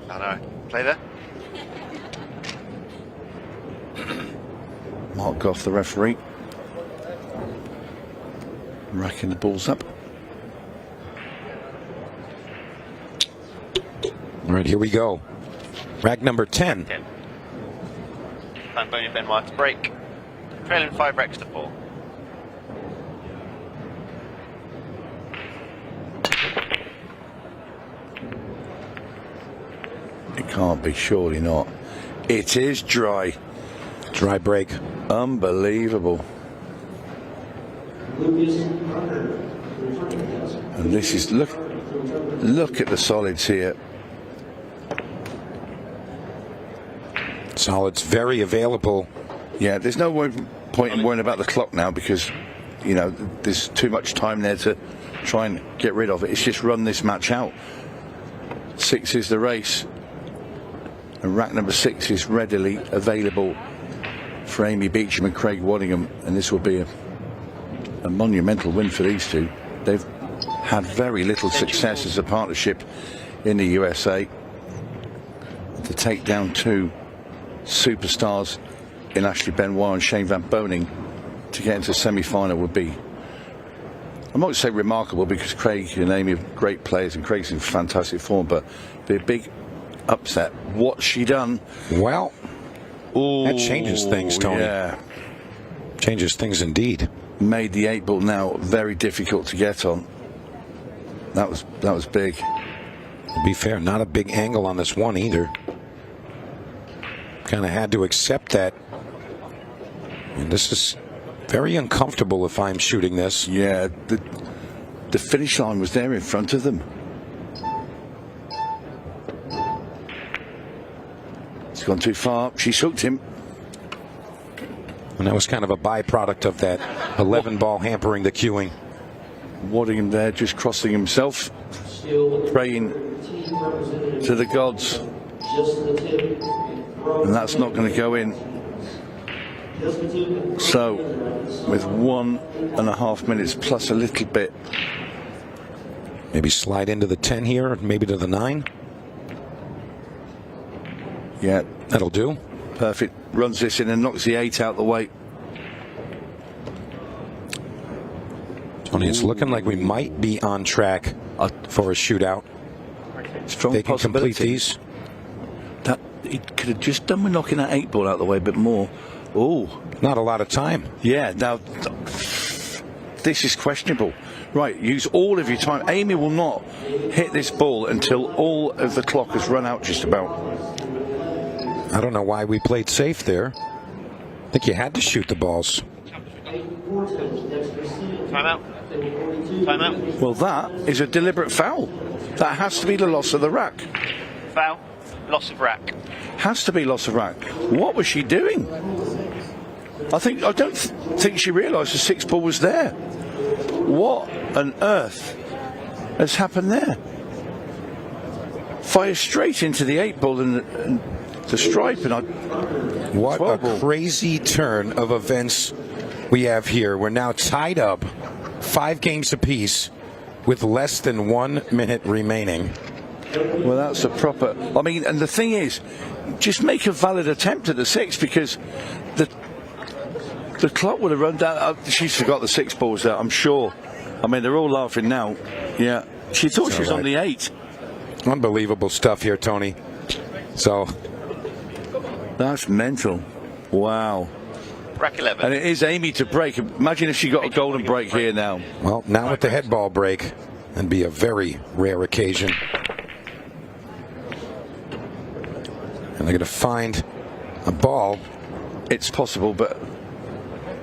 I know. Play there. Mark Goff, the referee, racking the balls up. All right, here we go. Rack number 10. Antonio Benoit to break. Trailing 5 racks to 4. It can't be, surely not. It is dry. Dry break. Unbelievable. And this is, look at the solids here. Solids very available. Yeah, there's no point in worrying about the clock now because, you know, there's too much time there to try and get rid of it. It's just run this match out. 6 is the race. And rack number 6 is readily available for Amy Beecham and Craig Waddingham. And this will be a monumental win for these two. They've had very little success as a partnership in the USA. To take down 2 superstars in Ashley Benoit and Shane Van Boning to get into the semi-final would be, I might say remarkable, because Craig and Amy are great players and Craig's in fantastic form, but be a big upset. What's she done? Well, that changes things, Tony. Yeah. Changes things indeed. Made the 8 ball now very difficult to get on. That was big. To be fair, not a big angle on this one either. Kind of had to accept that. And this is very uncomfortable if I'm shooting this. Yeah, the finish line was there in front of them. It's gone too far. She's hooked him. And that was kind of a byproduct of that 11 ball hampering the queuing. Waddingham there just crossing himself, praying to the gods. And that's not going to go in. So, with 1.5 minutes plus a little bit. Maybe slide into the 10 here, maybe to the 9. Yeah. That'll do. Perfect. Runs this in and knocks the 8 out the way. Tony, it's looking like we might be on track for a shootout. Strong they can complete these. That it could have just done with knocking that 8 ball out the way a bit more. Oh, not a lot of time. Yeah. Now this is questionable. Right, use all of your time. Amy will not hit this ball until all of the clock has run out just about. I don't know why we played safe there. I think you had to shoot the balls. Timeout. Timeout. Well, that is a deliberate foul. That has to be the loss of the rack. Foul. Loss of rack. Has to be loss of rack. What was she doing? I don't think she realised the 6 ball was there. What on earth has happened there? Fire straight into the 8 ball and the stripe, and what a crazy turn of events we have here. We're now tied up 5 games apiece with less than 1 minute remaining. Well, that's a proper. I mean, and the thing is, just make a valid attempt at the 6, because the clock would have run down. She's forgot the 6 balls there, I'm sure. I mean, they're all laughing now. Yeah, she thought she was on the 8. Unbelievable stuff here, Tony. So that's mental. Wow. Rack 11. And it is Amy to break. Imagine if she got a golden break here now. Well, now with the head ball break, it'd be a very rare occasion. And they're going to find a ball. It's possible, but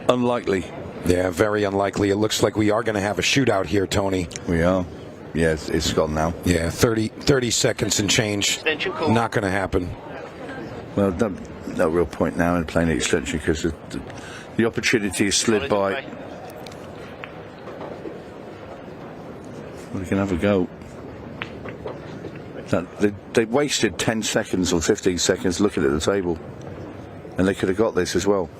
unlikely. Yeah, very unlikely. It looks like we are going to have a shootout here, Tony. We are. Yeah, it's gone now. Yeah, 30 seconds and change. Not going to happen. Well, no real point now in playing the extension, because the opportunity has slid by. We can have a go. They wasted 10 seconds or 15 seconds looking at the table, and they could have got this as well.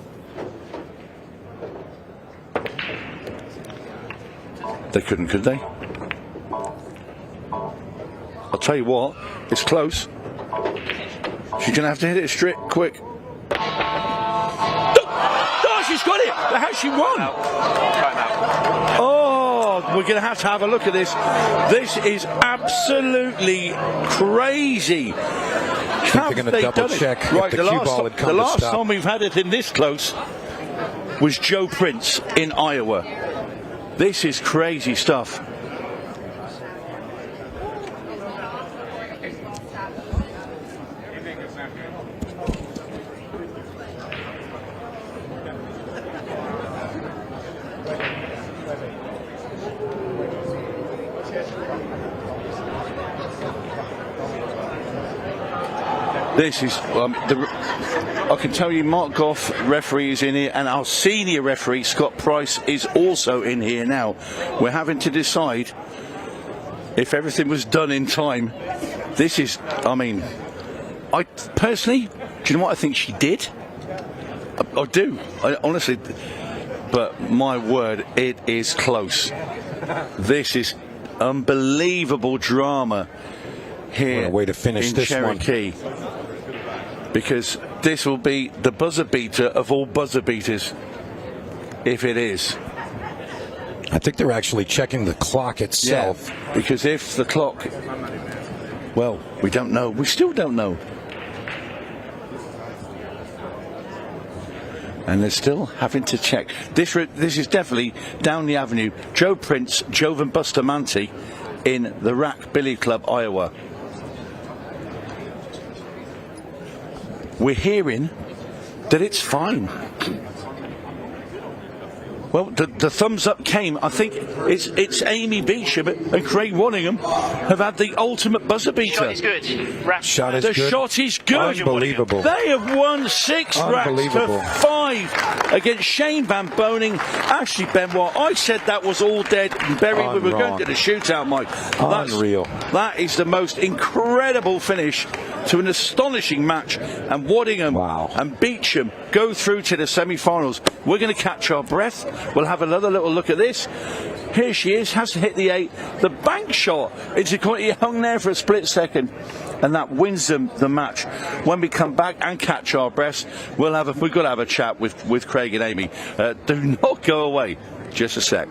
They couldn't, could they? I'll tell you what, it's close. She's going to have to hit it straight, quick. Does Has she won? Oh, we're going to have a look at this. This is absolutely crazy. They're going to double check Right, if the cue ball had come the to last stop. time we've had it in this close was Joe Prince in Iowa. This is crazy stuff. This is, I can tell you Mark Goff, referee, is in here, and our senior referee, Scott Price, is also in here now. We're having to decide if everything was done in time. This is, I personally, do you know what I think she did? I do, honestly, but my word, it is close. This is unbelievable drama here. What a way to finish in this Cherokee. Because this will be the buzzer beater of all buzzer beaters, if it is. I think they're actually checking the clock itself. Yeah, because if the clock, well, we don't know. We still don't know. And they're still having to check. This is definitely down the avenue. Joe Prince, Jovan Bustamante in the Rack Billy Club, Iowa. We're hearing that it's fine. Well, the thumbs up came. I think it's Amy Beecham and Craig Waddingham have had the ultimate buzzer beater. Shot is good. Shot is the good. shot is good. Unbelievable. They have won 6 racks to 5 against Shane Van Boning, Ashley Benoit. I said that was all dead and buried. We were going to the shootout, Mike. Unreal. That is the most incredible finish to an astonishing match. And Waddingham and Beecham go through to the semi-finals. We're going to catch our breath. We'll have another little look at this. Here she is, has to hit the 8. The bank shot. He hung there for a split second, and that wins them the match. When we come back and catch our breaths, we've got to have a chat with Craig and Amy. Do not go away. Just a sec.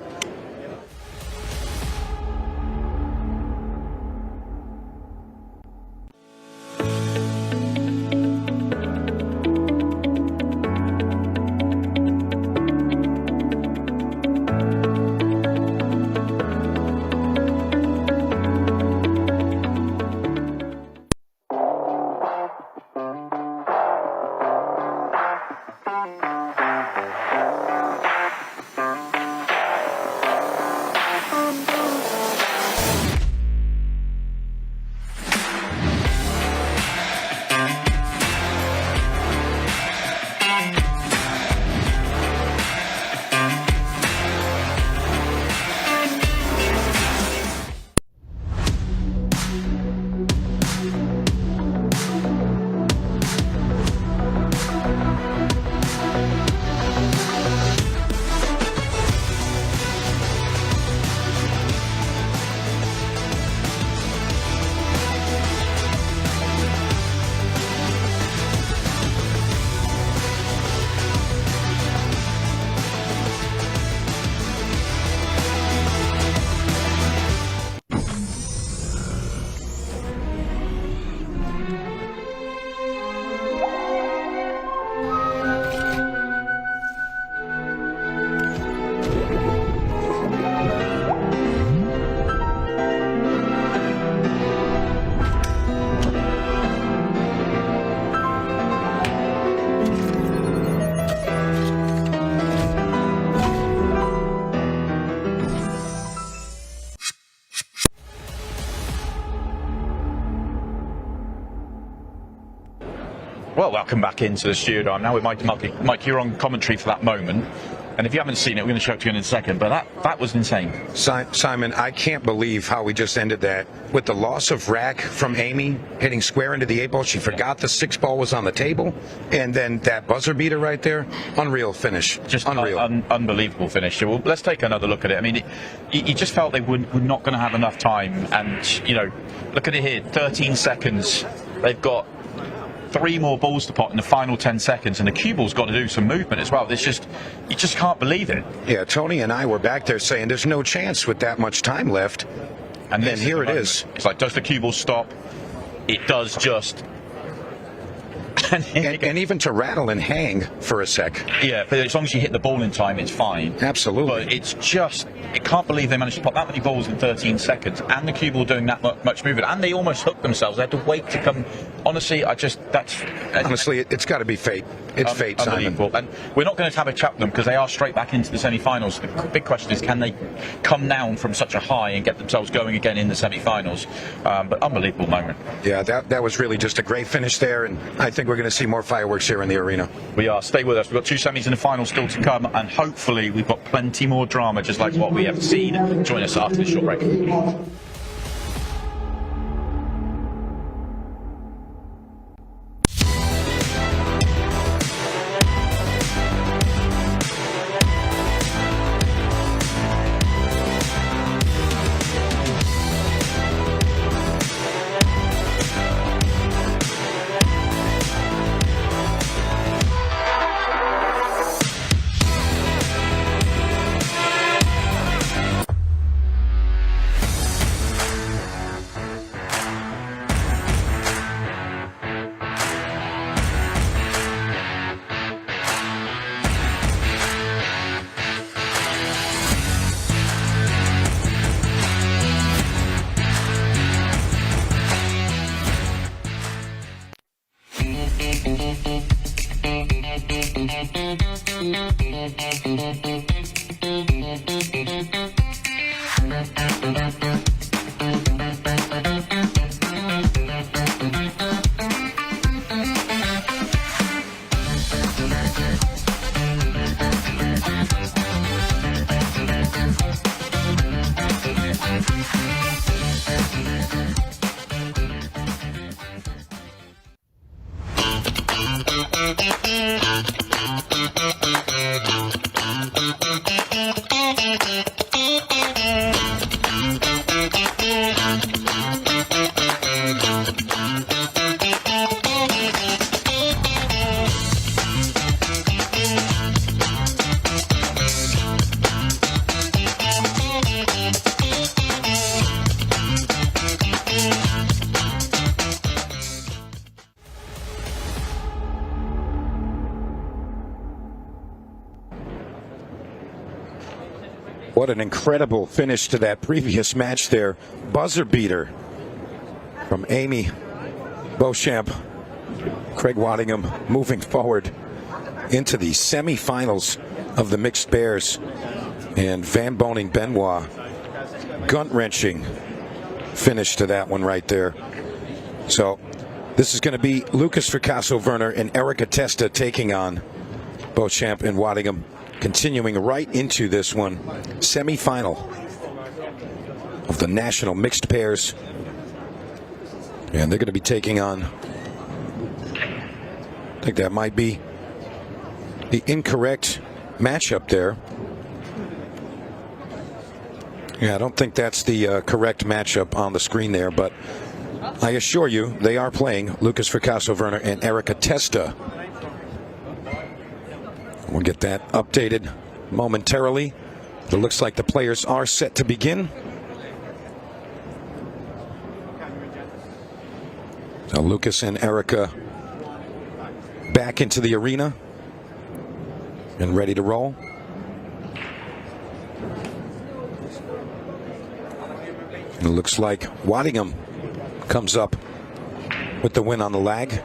Well, welcome back into the studio. I'm now with Mike, you're on commentary for that moment. And if you haven't seen it, we're going to show it to you in a second. But that was insane. Simon, I can't believe how we just ended that. With the loss of rack from Amy hitting square into the 8 ball, she forgot the 6 ball was on the table. And then that buzzer beater right there, unreal finish. Just unreal. Unbelievable finish. Well, let's take another look at it. I mean, you just felt they were not going to have enough time. And, look at it here, 13 seconds. They've got 3 more balls to pot in the final 10 seconds, and the cue ball's got to do some movement as well. You just can't believe it. Yeah, Tony and I were back there saying there's no chance with that much time left. And then here it is. It's like, does the cue ball stop? It does just. and even to rattle and hang for a sec. Yeah, but as long as you hit the ball in time, it's fine. Absolutely. But it's just, I can't believe they managed to pop that many balls in 13 seconds, and the cue ball doing that much movement, and they almost hooked themselves. They had to wait to come. Honestly, Honestly, it's got to be fate. It's fate, Simon. And we're not going to have a chat with them because they are straight back into the semi-finals. The big question is, can they come down from such a high and get themselves going again in the semi-finals? But unbelievable moment. Yeah, that was really just a great finish there, and I think we're going to see more fireworks here in the arena. We are. Stay with us. We've got 2 semis in the final still to come, and hopefully we've got plenty more drama, just like what we have seen. Join us after this short break. What an incredible finish to that previous match there. Buzzer beater from Amy Beauchamp. Craig Waddingham moving forward into the semifinals of the mixed pairs. And Van Boning Benoit, gut-wrenching finish to that one right there. So this is going to be Lucas Fracasso-Werner and Erica Testa taking on Beauchamp and Waddingham, continuing right into this one, semifinal of the national mixed pairs. And they're going to be taking on, I think that might be the incorrect matchup there. Yeah, I don't think that's the correct matchup on the screen there, but I assure you they are playing Lucas Fracasso-Werner and Erica Testa. We'll get that updated momentarily. It looks like the players are set to begin. So Lucas and Erica back into the arena and ready to roll. And it looks like Waddingham comes up with the win on the lag.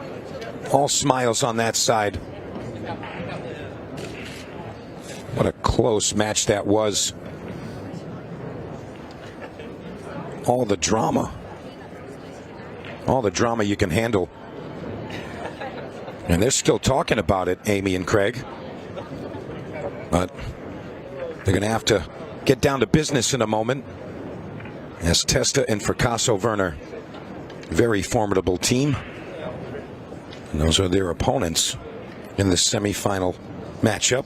All smiles on that side. What a close match that was. All the drama. All the drama you can handle. And they're still talking about it, Amy and Craig. But they're going to have to get down to business in a moment. As Testa and Fracasso-Werner, very formidable team. And those are their opponents in the semifinal matchup.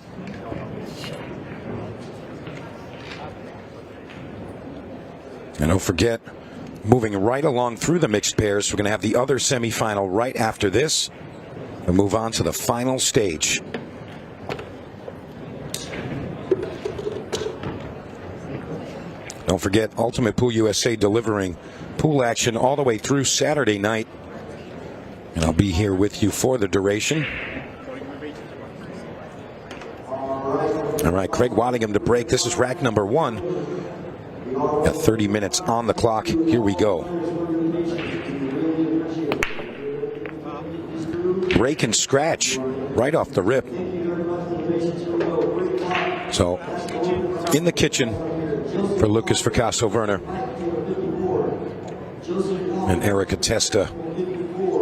And don't forget, moving right along through the mixed pairs, we're going to have the other semifinal right after this. and move on to the final stage. Don't forget, Ultimate Pool USA delivering pool action all the way through Saturday night. And I'll be here with you for the duration. All right, Craig Waddingham to break. This is rack number 1. Got 30 minutes on the clock. Here we go. Break and scratch right off the rip. So, in the kitchen for Lucas Fracasso-Werner and Erica Testa.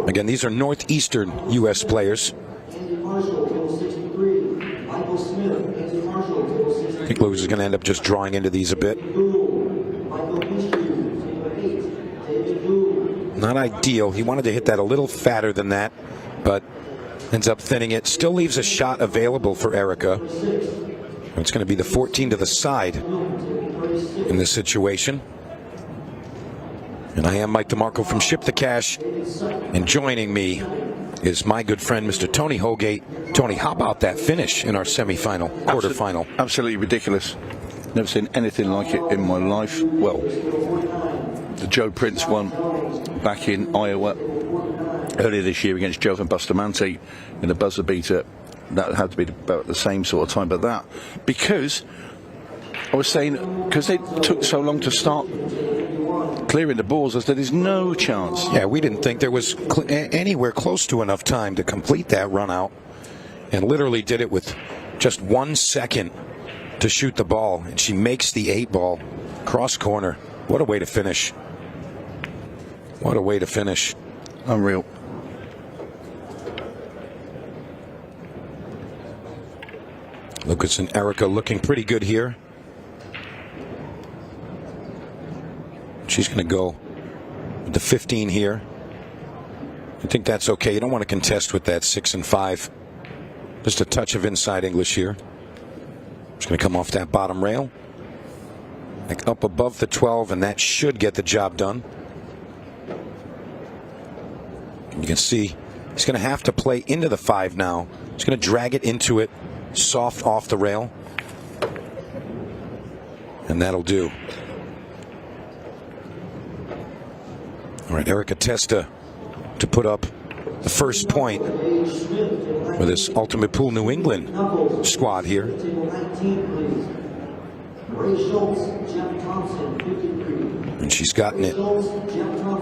Again, these are northeastern U.S. players. I think Lucas is going to end up just drawing into these a bit. Not ideal. He wanted to hit that a little fatter than that, but ends up thinning it. Still leaves a shot available for Erica. It's going to be the 14 to the side in this situation. And I am Mike DeMarco from Ship the Cash. And joining me is my good friend, Mr. Tony Holgate. Tony, how about that finish in our semifinal, quarterfinal? Absolutely ridiculous. Never seen anything like it in my life. Well, the Joe Prince one back in Iowa earlier this year against Jovan Bustamante in the buzzer beater. That had to be about the same sort of time. But that, because I was saying, because they took so long to start clearing the balls, I said there's no chance. Yeah, we didn't think there was anywhere close to enough time to complete that run out, and literally did it with just 1 second to shoot the ball, and she makes the 8-ball cross corner. What a way to finish. What a way to finish. Unreal. Lucas and Erica looking pretty good here. She's going to go with the 15 here. I think that's okay. You don't want to contest with that 6 and 5. Just a touch of inside English here. Just going to come off that bottom rail. Like up above the 12, and that should get the job done. You can see he's going to have to play into the 5 now. He's going to drag it into it, soft off the rail. And that'll do. All right, Erica Testa to put up the first point for this Ultimate Pool New England squad here. And she's gotten it.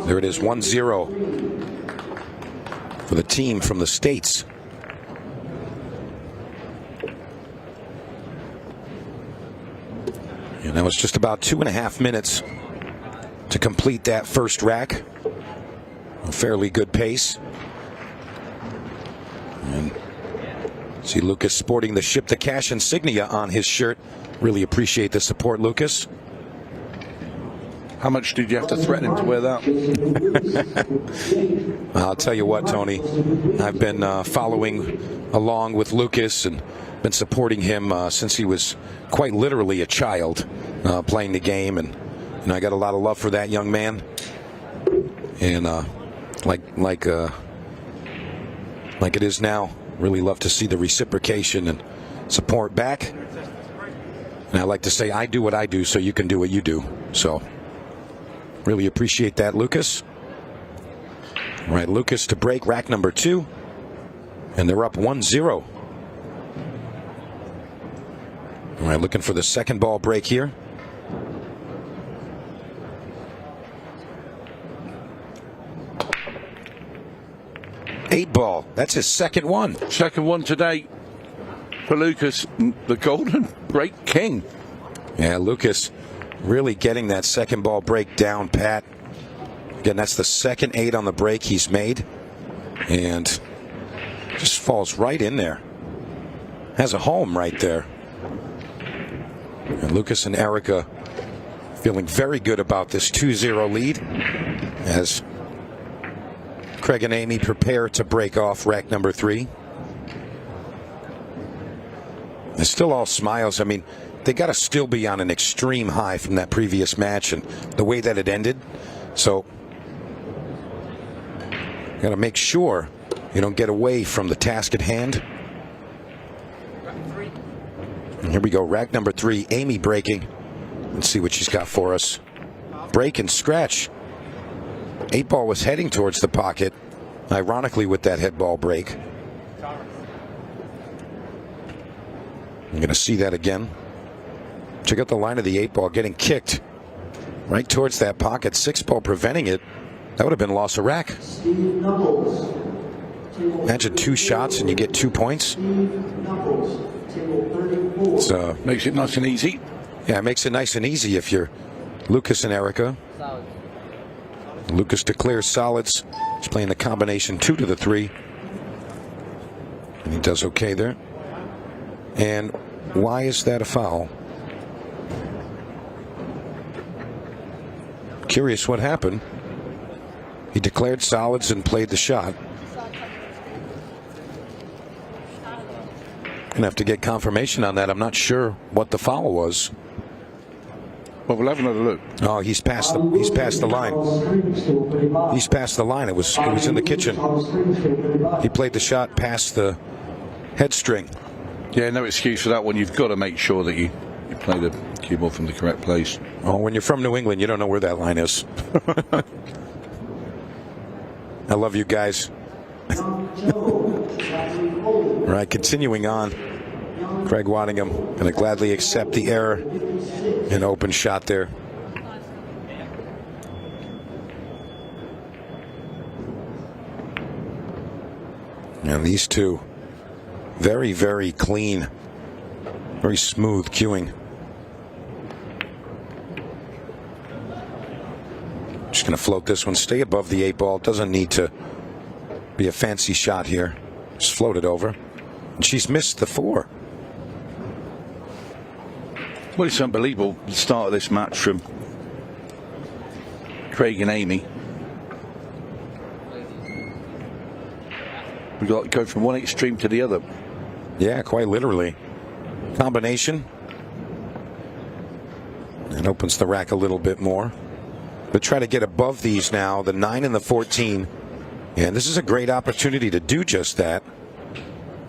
There it is, 1-0 for the team from the States. And that was just about 2.5 minutes to complete that first rack. A fairly good pace. And see Lucas sporting the Ship the Cash insignia on his shirt. Really appreciate the support, Lucas. How much did you have to threaten him to wear that? I'll tell you what, Tony. I've been following along with Lucas and been supporting him since he was quite literally a child playing the game. And I got a lot of love for that young man. And like it is now, really love to see the reciprocation and support back. And I like to say, I do what I do so you can do what you do. So really appreciate that, Lucas. All right, Lucas to break rack number 2. And they're up 1-0. All right, looking for the second ball break here. Eight ball. That's his second one. Second one today for Lucas, the Golden Break King. Yeah, Lucas really getting that second ball break down, Pat. Again, that's the second 8 on the break he's made. And just falls right in there. Has a home right there. And Lucas and Erica feeling very good about this 2-0 lead as Craig and Amy prepare to break off rack number 3. They're still all smiles. I mean, they got to still be on an extreme high from that previous match and the way that it ended. So, got to make sure you don't get away from the task at hand. And here we go, rack number 3, Amy breaking. Let's see what she's got for us. Break and scratch. 8-ball was heading towards the pocket, ironically with that head ball break. I'm going to see that again. Check out the line of the 8-ball getting kicked right towards that pocket. 6-ball preventing it. That would have been loss of rack. Imagine 2 shots and you get 2 points. Makes it nice and easy. Yeah, it makes it nice and easy if you're Lucas and Erica. Lucas declares solids. He's playing the combination 2 to the 3. And he does okay there. And why is that a foul? Curious what happened. He declared solids and played the shot. Gonna have to get confirmation on that. I'm not sure what the foul was. Well, we'll have another look. Oh, he's past the line. He's past the line. It was in the kitchen. He played the shot past the head string. Yeah, no excuse for that one. You've got to make sure that you play the cue ball from the correct place. Oh, when you're from New England, you don't know where that line is. I love you guys. All right, continuing on. Craig Waddingham going to gladly accept the error. An open shot there. And these two, very, very clean, very smooth cueing. Just going to float this one, stay above the 8-ball. Doesn't need to be a fancy shot here. Just float it over. And she's missed the 4. Well, it's unbelievable, the start of this match from Craig and Amy. We've got to go from one extreme to the other. Yeah, quite literally. Combination. And opens the rack a little bit more. But try to get above these now, the 9 and the 14. And this is a great opportunity to do just that.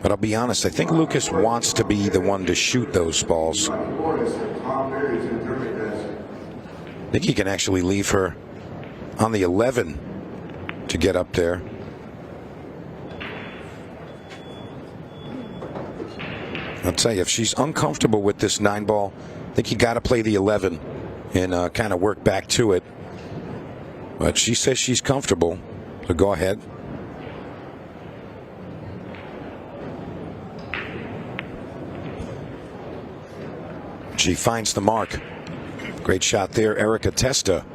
But I'll be honest, I think Lucas wants to be the one to shoot those balls. I think he can actually leave her on the 11 to get up there. I'll tell you, if she's uncomfortable with this 9-ball, I think you got to play the 11 and kind of work back to it. But she says she's comfortable, so go ahead. She finds the mark. Great shot there, Erica Testa.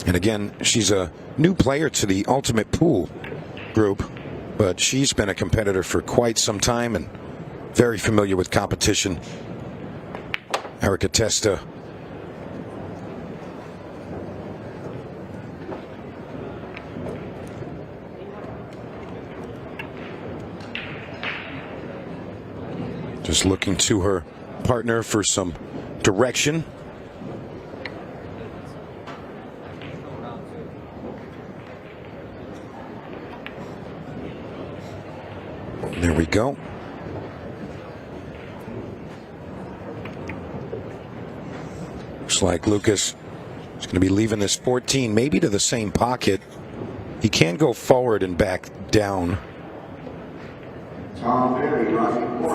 And again, she's a new player to the Ultimate Pool group, but she's been a competitor for quite some time and very familiar with competition. Erica Testa. Just looking to her partner for some direction. There we go. Looks like Lucas is going to be leaving this 14, maybe to the same pocket. He can go forward and back down.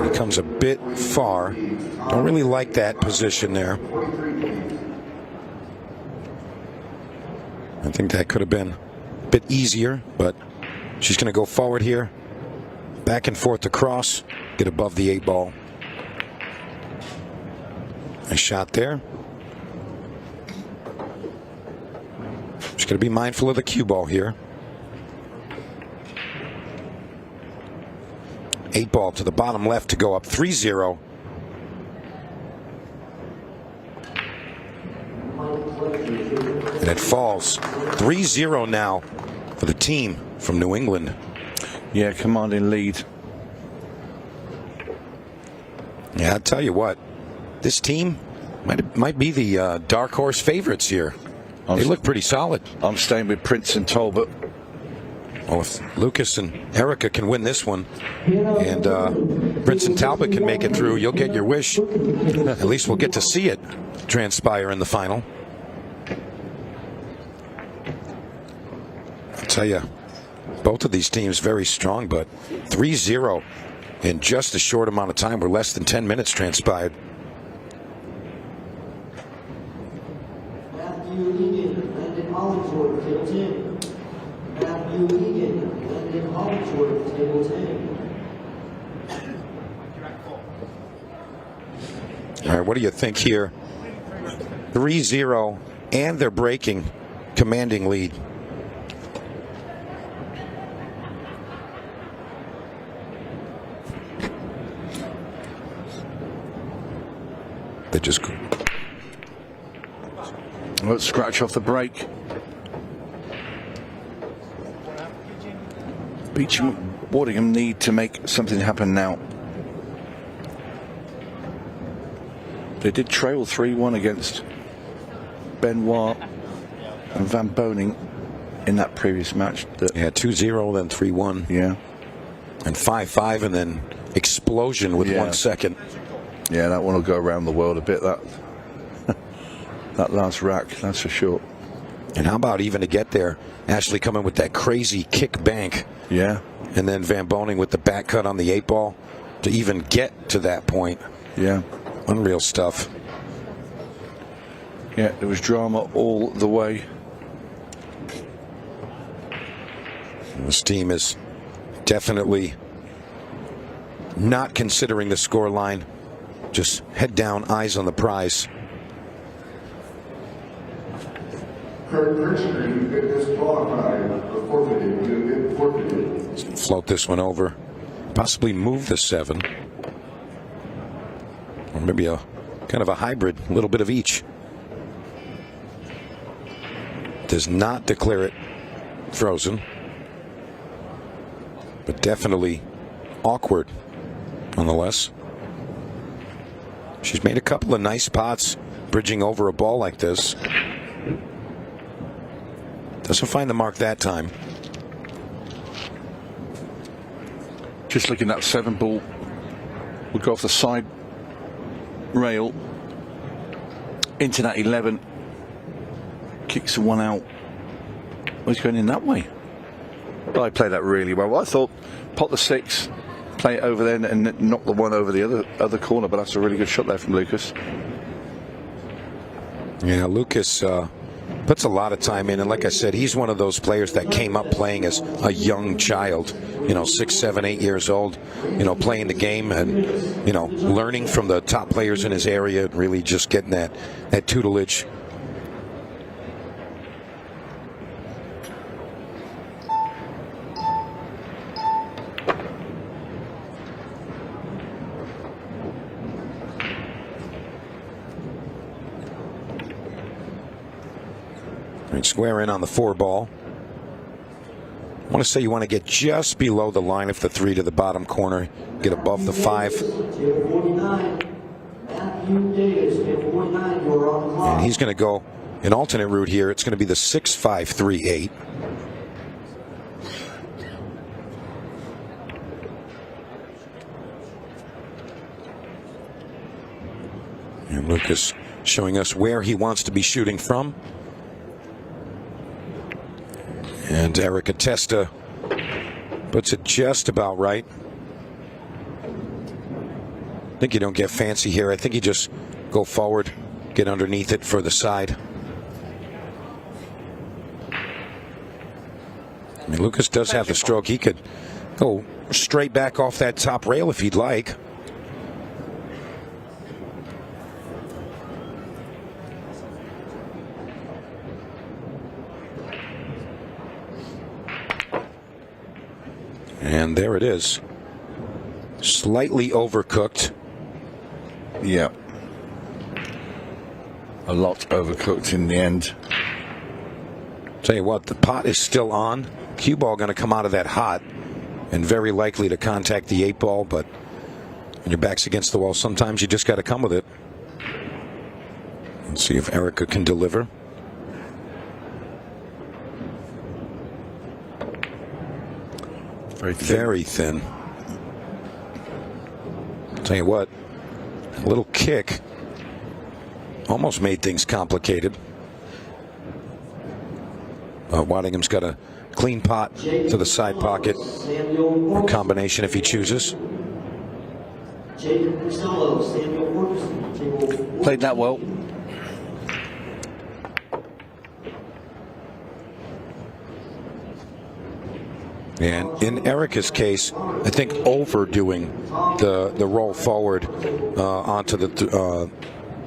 He comes a bit far. Don't really like that position there. I think that could have been a bit easier, but she's going to go forward here. Back and forth across. Get above the 8-ball. Nice shot there. She's going to be mindful of the cue ball here. 8-ball to the bottom left to go up 3-0. And it falls 3-0 now for the team from New England. Yeah, commanding lead. Yeah, I'll tell you what, this team might be the dark horse favorites here. They look pretty solid. I'm staying with Prince and Talbot. Well, if Lucas and Erica can win this one, and Prince and Talbot can make it through, you'll get your wish. At least we'll get to see it transpire in the final. I'll tell you, both of these teams very strong, but 3-0 in just a short amount of time, where less than 10 minutes transpired. Matthew Egan, Landon Hollingsworth, table 10. Matthew Egan, Landon Hollingsworth, table 10. All right, what do you think here? 3-0, and they're breaking commanding lead. They just let's scratch off the break. Beecham, Waddingham need to make something happen now. They did trail 3-1 against Benoit and Van Boning in that previous match. Yeah, 2-0, then 3-1. Yeah. And 5-5, and then explosion with 1 second. Yeah, that one will go around the world a bit, that that last rack, that's for sure. And how about even to get there, Ashley coming with that crazy kick bank. Yeah. And then Van Boning with the back cut on the 8-ball to even get to that point. Yeah. Unreal stuff. Yeah, there was drama all the way. This team is definitely not considering the score line. Just head down, eyes on the prize. Kurt Kirchner, you've been disqualified or forfeited. You've been forfeited. Float this one over. Possibly move the 7. Or maybe a kind of a hybrid, a little bit of each. Does not declare it frozen. But definitely awkward, nonetheless. She's made a couple of nice spots bridging over a ball like this. Doesn't find the mark that time. Just looking at that 7 ball, would go off the side rail into that 11. Kicks the one out. Oh, he's going in that way. Well, I played that really well. I thought pot the 6, play it over there, and knock the one over the other corner. But that's a really good shot there from Lucas. Yeah, Lucas puts a lot of time in, and like I said, he's one of those players that came up playing as a young child, 6, 7, 8 years old, playing the game and, learning from the top players in his area, and really just getting that tutelage. Square in on the 4 ball. I want to say you want to get just below the line if the 3 to the bottom corner, get above the 5. And he's going to go an alternate route here. It's going to be the 6-5-3-8. And Lucas showing us where he wants to be shooting from. And Erica Testa puts it just about right. I think you don't get fancy here. I think you just go forward, get underneath it for the side. I mean, Lucas does have the stroke. He could go straight back off that top rail if he'd like. And there it is. Slightly overcooked. Yeah. A lot overcooked in the end. Tell you what, the pot is still on. Cue ball going to come out of that hot and very likely to contact the 8 ball, but when your back's against the wall, sometimes you just got to come with it. Let's see if Erica can deliver. Very thin. Tell you what, a little kick almost made things complicated. Waddingham's got a clean pot to the side pocket, or combination if he chooses. Played that well. And in Erica's case, I think overdoing the roll forward onto the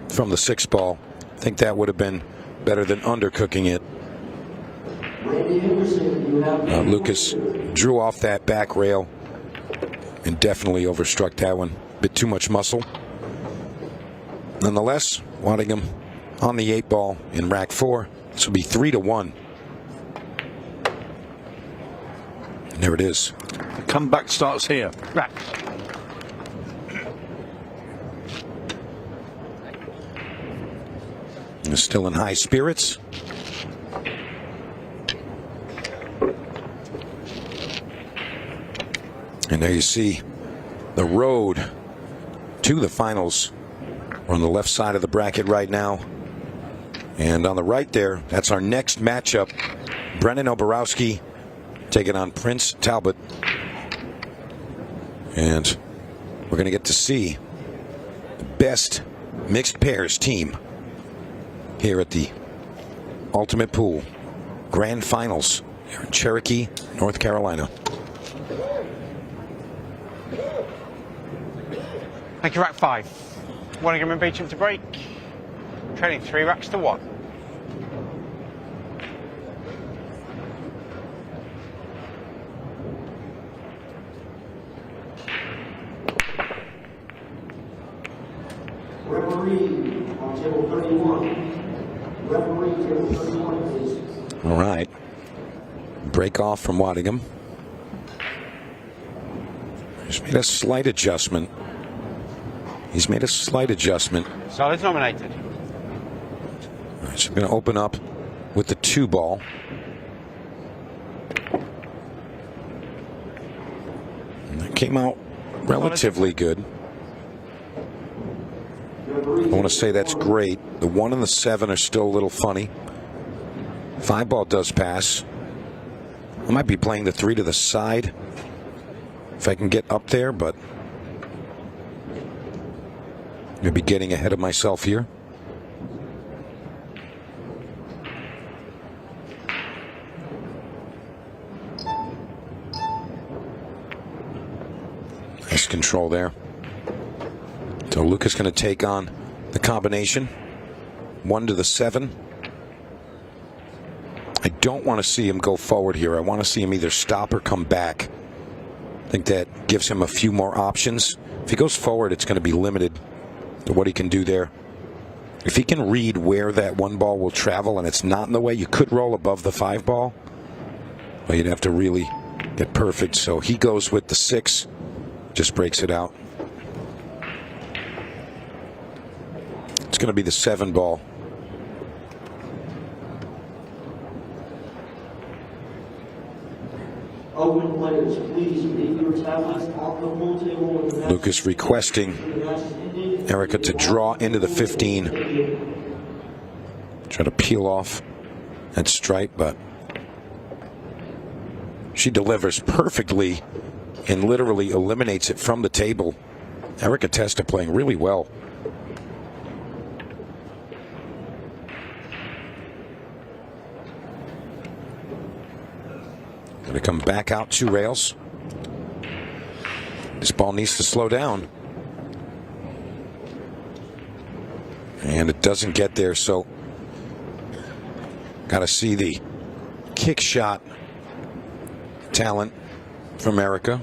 from the 6 ball. I think that would have been better than undercooking it. Lucas drew off that back rail and definitely overstruck that one. Bit too much muscle. Nonetheless, Waddingham on the 8 ball in rack 4. This will be 3-1. And there it is. The comeback starts here. Right. They're still in high spirits. And there you see the road to the finals. We're on the left side of the bracket right now. And on the right there, that's our next matchup. Brendan Oborowski taking on Prince Talbot. And we're going to get to see the best mixed pairs team here at the Ultimate Pool Grand Finals here in Cherokee, North Carolina. Thank you, rack 5. Waddingham and Beecham to break. Trailing 3 racks to 1. Referee on table 31. Referee table 31, please. All right. Break off from Waddingham. He's made a slight adjustment. Solids nominated. All right, so I'm going to open up with the 2 ball. And that came out relatively good. I want to say that's great. The 1 and the 7 are still a little funny. 5 ball does pass. I might be playing the 3 to the side if I can get up there, but maybe getting ahead of myself here. Nice control there. So Lucas going to take on the combination. 1 to the 7. I don't want to see him go forward here. I want to see him either stop or come back. I think that gives him a few more options. If he goes forward, it's going to be limited to what he can do there. If he can read where that 1 ball will travel and it's not in the way, you could roll above the 5 ball. But you'd have to really get perfect. So he goes with the 6, just breaks it out. It's going to be the 7 ball. Open players, please leave your tablets off the pool table. Lucas requesting Erica to draw into the 15. Try to peel off that stripe, but she delivers perfectly and literally eliminates it from the table. Erica Testa playing really well. Going to come back out 2 rails. This ball needs to slow down. And it doesn't get there, so got to see the kick shot talent from Erica.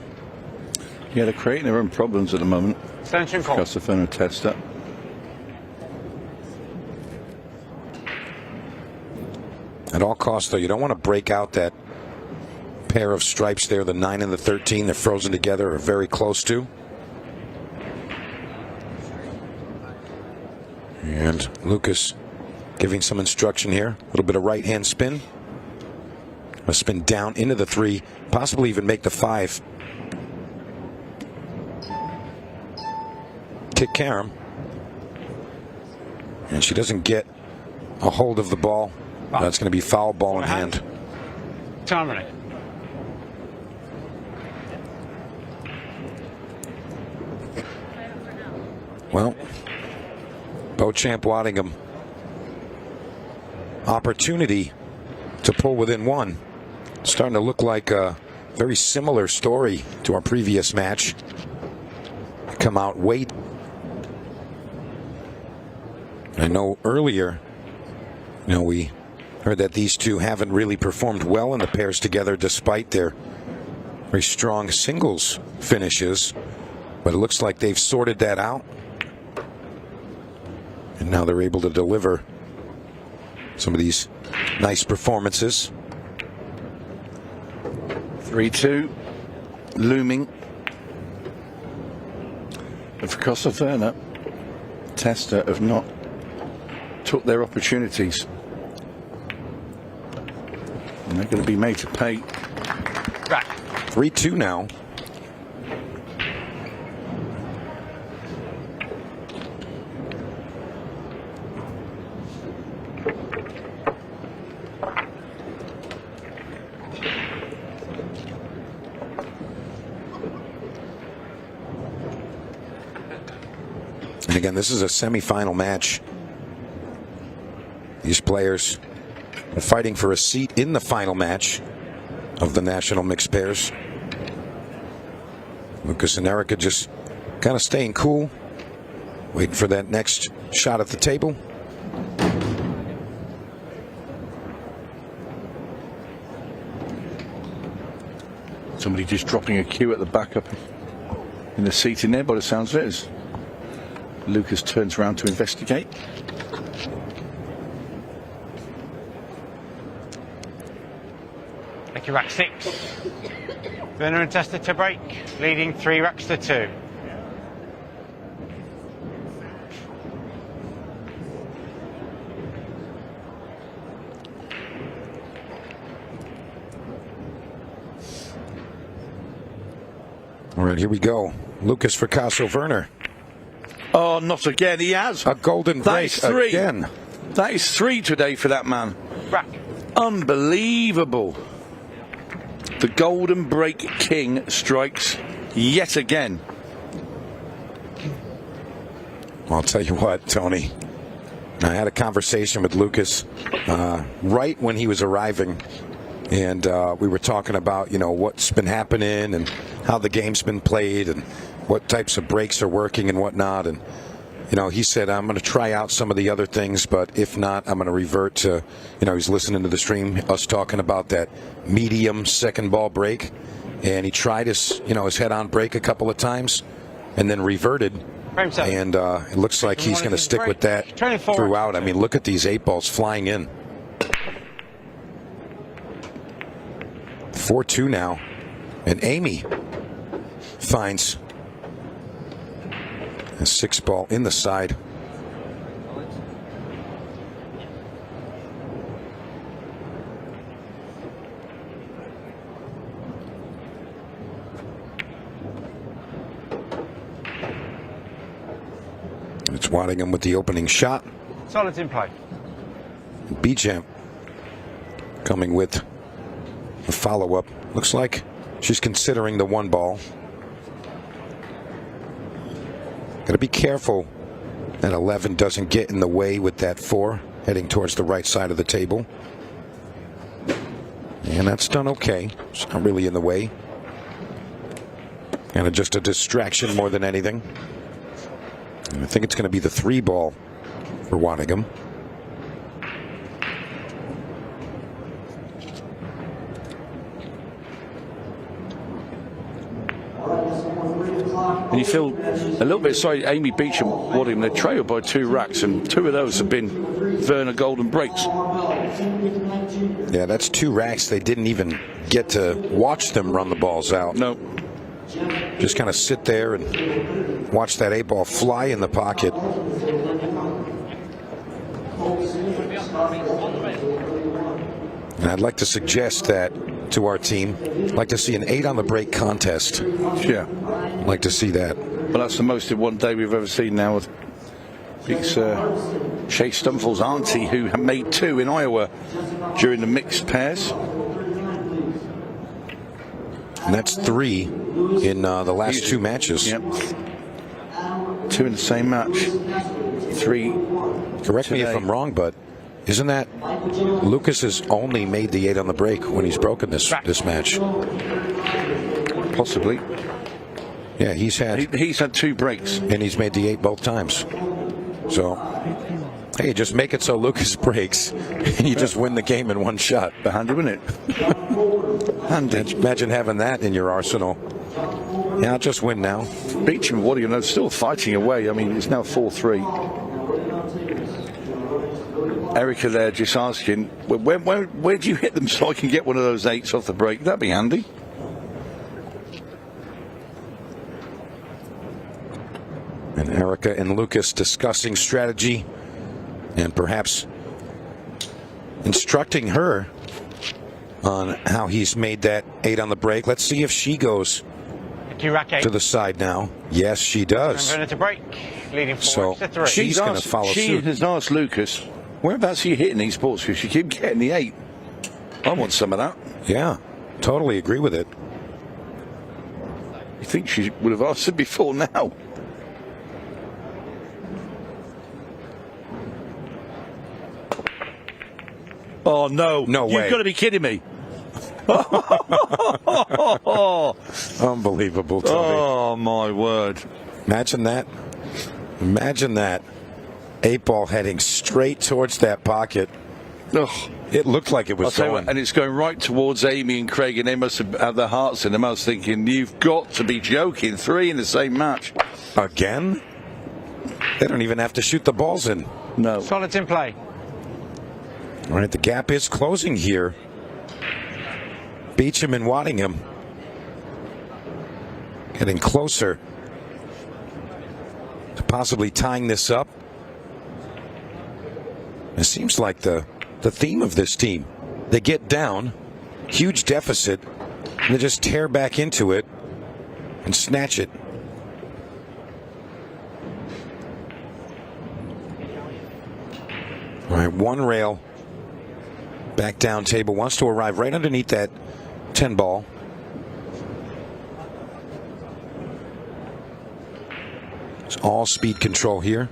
Yeah, they're creating their own problems at the moment. Extension call. Castafona Testa. At all costs, though, you don't want to break out that pair of stripes there, the 9 and the 13. They're frozen together, or very close to. And Lucas giving some instruction here. A little bit of right hand spin. A spin down into the 3, possibly even make the 5. Kick Karam. And she doesn't get a hold of the ball. That's going to be foul, ball in hand. Time running. Well, Beauchamp Waddingham. Opportunity to pull within 1. Starting to look like a very similar story to our previous match. Come out weight. I know earlier, we heard that these two haven't really performed well in the pairs together despite their very strong singles finishes. But it looks like they've sorted that out. And now they're able to deliver some of these nice performances. 3-2, looming. But for Kosovo, Testa have not took their opportunities. And they're going to be made to pay. Right. 3-2 now. And again, this is a semifinal match. These players are fighting for a seat in the final match of the National Mixed Pairs. Lucas and Erica just kind of staying cool, waiting for that next shot at the table. Somebody just dropping a cue at the back up in the seat in there, by the sounds of it, as Lucas turns around to investigate. Thank you, rack 6. Werner and Testa to break, leading 3 racks to 2. All right, here we go. Lucas Fracasso-Werner. Oh, not again. He has. A golden break three. again. That is 3 today for that man. Rack. Unbelievable. The golden break king strikes yet again. I'll tell you what, Tony. I had a conversation with Lucas right when he was arriving. And we were talking about, what's been happening and how the game's been played and what types of breaks are working and whatnot. And, he said, I'm going to try out some of the other things, but if not, I'm going to revert to, he's listening to the stream, us talking about that medium second ball break. And he tried his head-on break a couple of times and then reverted. And it looks like he's going to stick with that throughout. I mean, look at these 8 balls flying in. 4-2 now. And Amy finds a 6 ball in the side. And it's Waddingham with the opening shot. Solid in play. Beauchamp coming with a follow-up. Looks like she's considering the 1 ball. Got to be careful that 11 doesn't get in the way with that 4 heading towards the right side of the table. And that's done okay. It's not really in the way. Kind of just a distraction more than anything. And I think it's going to be the 3 ball for Waddingham. And you feel a little bit sorry, Amy Beauchamp, Waddingham, they're trailed by 2 racks, and 2 of those have been Werner golden breaks. Yeah, that's 2 racks. They didn't even get to watch them run the balls out. No. Just kind of sit there and watch that 8 ball fly in the pocket. And I'd like to suggest that to our team. I'd like to see an 8 on the break contest. Yeah. I'd like to see that. Well, that's the most in one day we've ever seen now. It's Chase Stumford's auntie who made 2 in Iowa during the mixed pairs. And that's 3 in the last 2 matches. Yep. 2 in the same match. 3. Correct me if I'm wrong, but isn't that Lucas has only made the 8 on the break when he's broken this match? Possibly. Yeah, he's had 2 breaks, and he's made the 8 both times. So, hey, just make it so Lucas breaks, and you just win the game in one shot. The handy, wouldn't it? Handy. Imagine having that in your arsenal. Yeah, I'll just win now. Beecham, what do you know? Still fighting away. I mean, it's now 4-3. Erica there just asking, where do you hit them so I can get one of those 8s off the break? That'd be handy. And Erica and Lucas discussing strategy and perhaps instructing her on how he's made that 8 on the break. Let's see if she goes to the side now. Yes, she does. To break, leading so forward to 3. she's going to follow suit. She has asked Lucas, whereabouts are you hitting these balls? Because you keep getting the 8. I want some of that. Yeah, totally agree with it. You think she would have asked it before now? Oh, no. No way. You've got to be kidding me. Unbelievable, Toby. Oh, my word. Imagine that. Imagine that. 8 ball heading straight towards that pocket. Ugh. It looked like it was going. And it's going right towards Amy and Craig, and they must have had their hearts in them. I was thinking, you've got to be joking. 3 in the same match. Again? They don't even have to shoot the balls in. No. Solids in play. All right, the gap is closing here. Beecham and Waddingham getting closer to possibly tying this up. It seems like the theme of this team. They get down, huge deficit, and they just tear back into it and snatch it. All right, one rail. Back down table wants to arrive right underneath that 10 ball. It's all speed control here.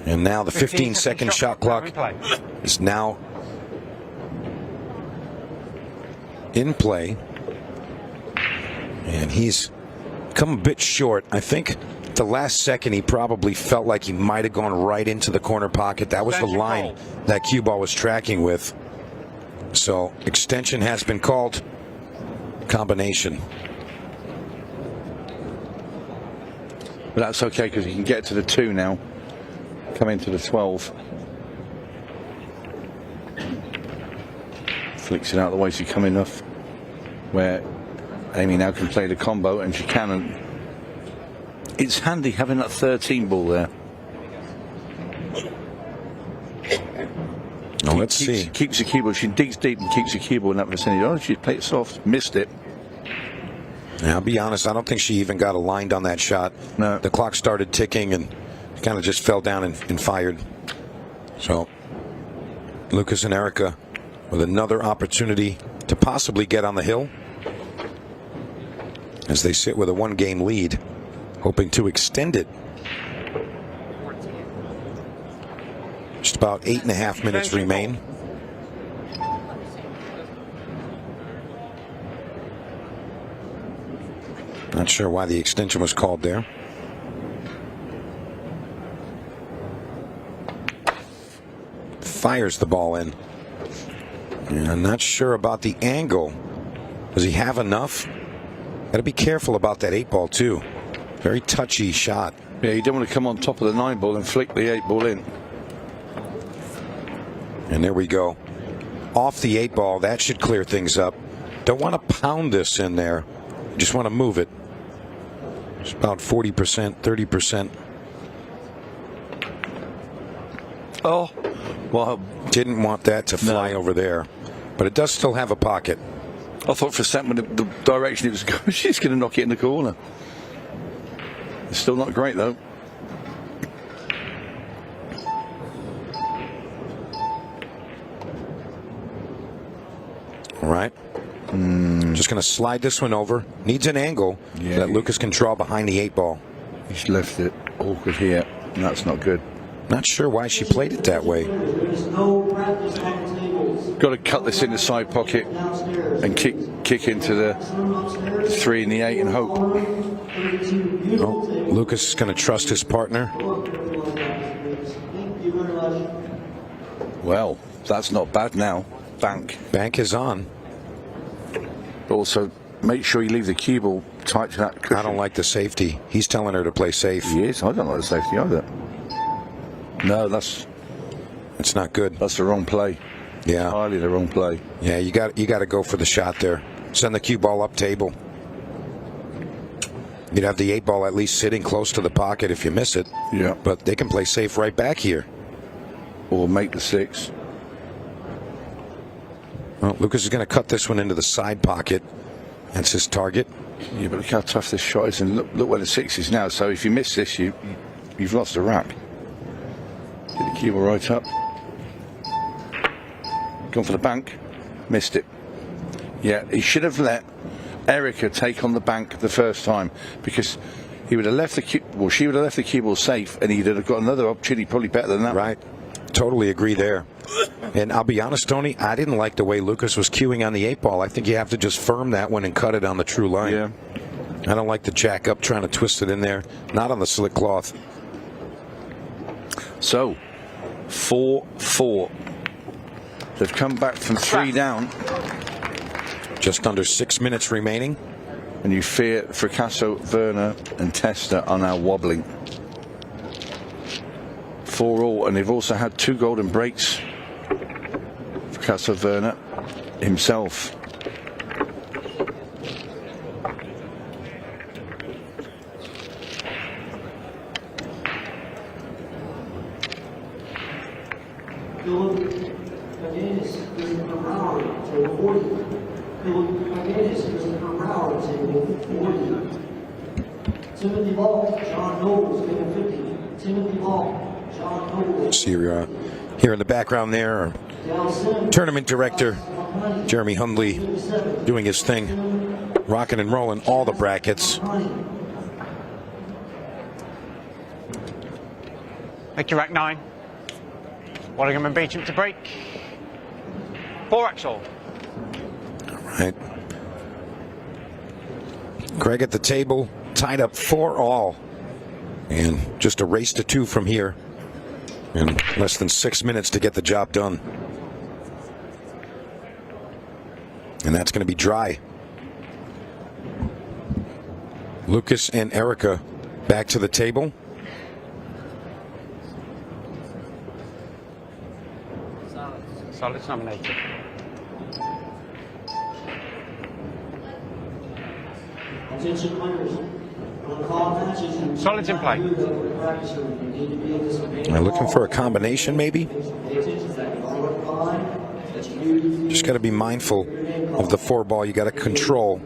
And now the 15-second shot clock is now in play. And he's come a bit short. I think the last second he probably felt like he might have gone right into the corner pocket. That was the line that cue ball was tracking with. So extension has been called. Combination. But that's okay because he can get to the 2 now. Come into the 12. Flicks it out of the way so you come enough where Amy now can play the combo, and she can. And it's handy having that 13 ball there. Let's see. Keeps the cue ball. She digs deep and keeps the cue ball in that vicinity. Oh, she played it soft. Missed it. Yeah, I'll be honest, I don't think she even got aligned on that shot. No. The clock started ticking and kind of just fell down and fired. So Lucas and Erica with another opportunity to possibly get on the hill as they sit with a 1-game lead, hoping to extend it. Just about 8.5 minutes remain. Not sure why the extension was called there. Fires the ball in. And I'm not sure about the angle. Does he have enough? Got to be careful about that 8 ball too. Very touchy shot. Yeah, you don't want to come on top of the 9 ball and flick the 8 ball in. And there we go. Off the 8 ball. That should clear things up. Don't want to pound this in there. Just want to move it. It's about 40%, 30%. Oh, Well, didn't want that to fly over there, but it does still have a pocket. I thought for a second the direction it was going, she's going to knock it in the corner. It's still not great though. All right. Just going to slide this one over. Needs an angle that Lucas can draw behind the 8-ball. He's left it awkward here, and that's not good. Not sure why she played it that way. Got to cut this in the side pocket and kick into the 3 and the 8 and hope. Oh, Lucas is going to trust his partner. Well, that's not bad now. Bank. Bank is on. But also, make sure you leave the cue ball tight to that cushion. I don't like the safety. He's telling her to play safe. He is. I don't like the safety either. No, it's not good. That's the wrong play. Yeah, entirely the wrong play. Yeah, you got to go for the shot there. Send the cue ball up table. You'd have the 8-ball at least sitting close to the pocket if you miss it. Yeah, but they can play safe right back here. Or make the 6. Well, Lucas is going to cut this one into the side pocket. That's his target. Yeah, but look how tough this shot is, and look where the 6 is now. So if you miss this, you've lost the rack. Get the cue ball right up. Gone for the bank. Missed it. Yeah, he should have let Erica take on the bank the first time, because he would have left the cue. Well, she would have left the cue ball safe, and he'd have got another opportunity, probably better than that. Right. Totally agree there. And I'll be honest, Tony, I didn't like the way Lucas was cueing on the 8-ball. I think you have to just firm that one and cut it on the true line. Yeah. I don't like the jack up trying to twist it in there. Not on the slick cloth. So, 4-4. They've come back from 3 down. Just under 6 minutes remaining. And you fear Fracasso, Werner and Testa are now wobbling. 4-all, and they've also had 2 golden breaks. Fracasso, Werner himself. Timothy Ball, John Nobles, table 50. Timothy Ball, John Nobles. See here in the background there, tournament director Jeremy Hundley doing his thing, rocking and rolling all the brackets. Make your rack 9. Wallingham and Beecham to break. 4 racks all. All right. Greg at the table, tied up 4-all. And just a race to 2 from here. And less than 6 minutes to get the job done. And that's going to be dry. Lucas and Erica back to the table. Solid's nominated. Attention players. Solid's in play. Am I looking for a combination, maybe? Just got to be mindful of the 4-ball. You got to control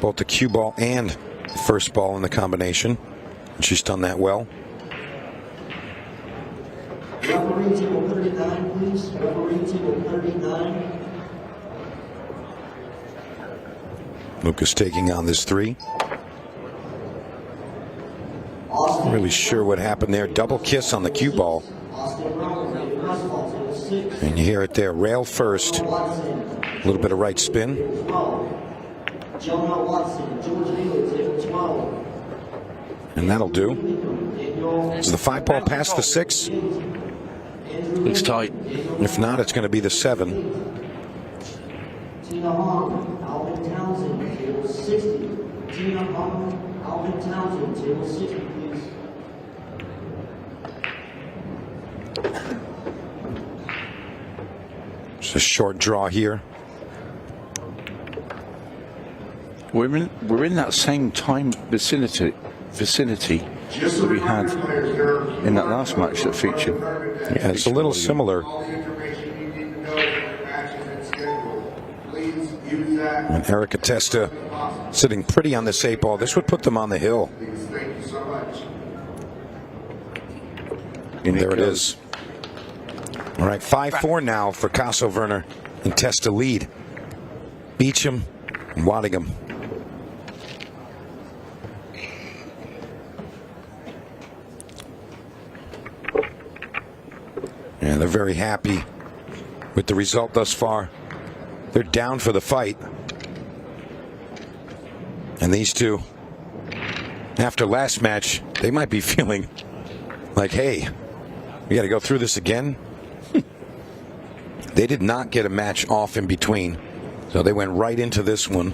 both the cue ball and the first ball in the combination. And she's done that well. Referee table 39, please. Referee table 39. Lucas taking on this 3. Not really sure what happened there. Double kiss on the cue ball. And you hear it there. Rail first. A little bit of right spin. And that'll do. Is the 5-ball past the 6? Looks tight. If not, it's going to be the 7. Tina Hahn, Alvin Townsend, table 60. Tina Hahn, Alvin Townsend, table 60, please. It's a short draw here. We're in that same time vicinity that we had in that last match that featured. Yeah, it's a little similar. And Erica Testa sitting pretty on this 8-ball. This would put them on the hill. And there it is. All right, 5-4 now for Kasso-Werner and Testa lead. Beecham and Waddingham. And they're very happy with the result thus far. They're down for the fight. And these two, after last match, they might be feeling like, hey, we got to go through this again. They did not get a match off in between, so they went right into this one.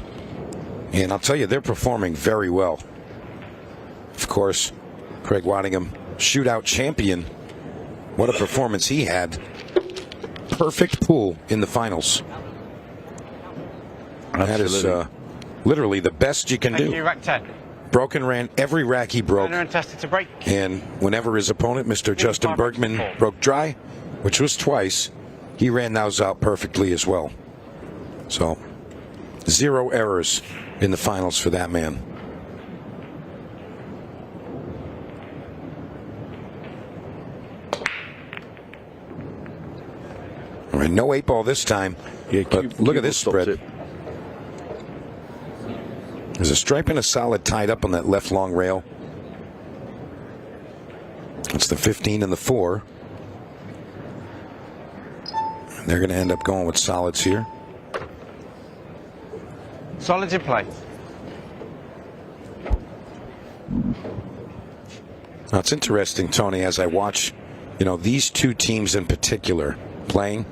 And I'll tell you, they're performing very well. Of course, Craig Waddingham, shootout champion. What a performance he had. Perfect pool in the finals. That is literally the best you can do. Thank you, rack 10. Broken ran every rack he broke. And tested to break. And whenever his opponent, Mr. Justin Bergman, broke dry, which was twice, he ran those out perfectly as well. So, 0 errors in the finals for that man. All right, no 8-ball this time. Yeah, but look at this spread. There's a stripe and a solid tied up on that left long rail. It's the 15 and the 4. And they're going to end up going with solids here. Solids in play. Now it's interesting, Tony, as I watch, these two teams in particular playing,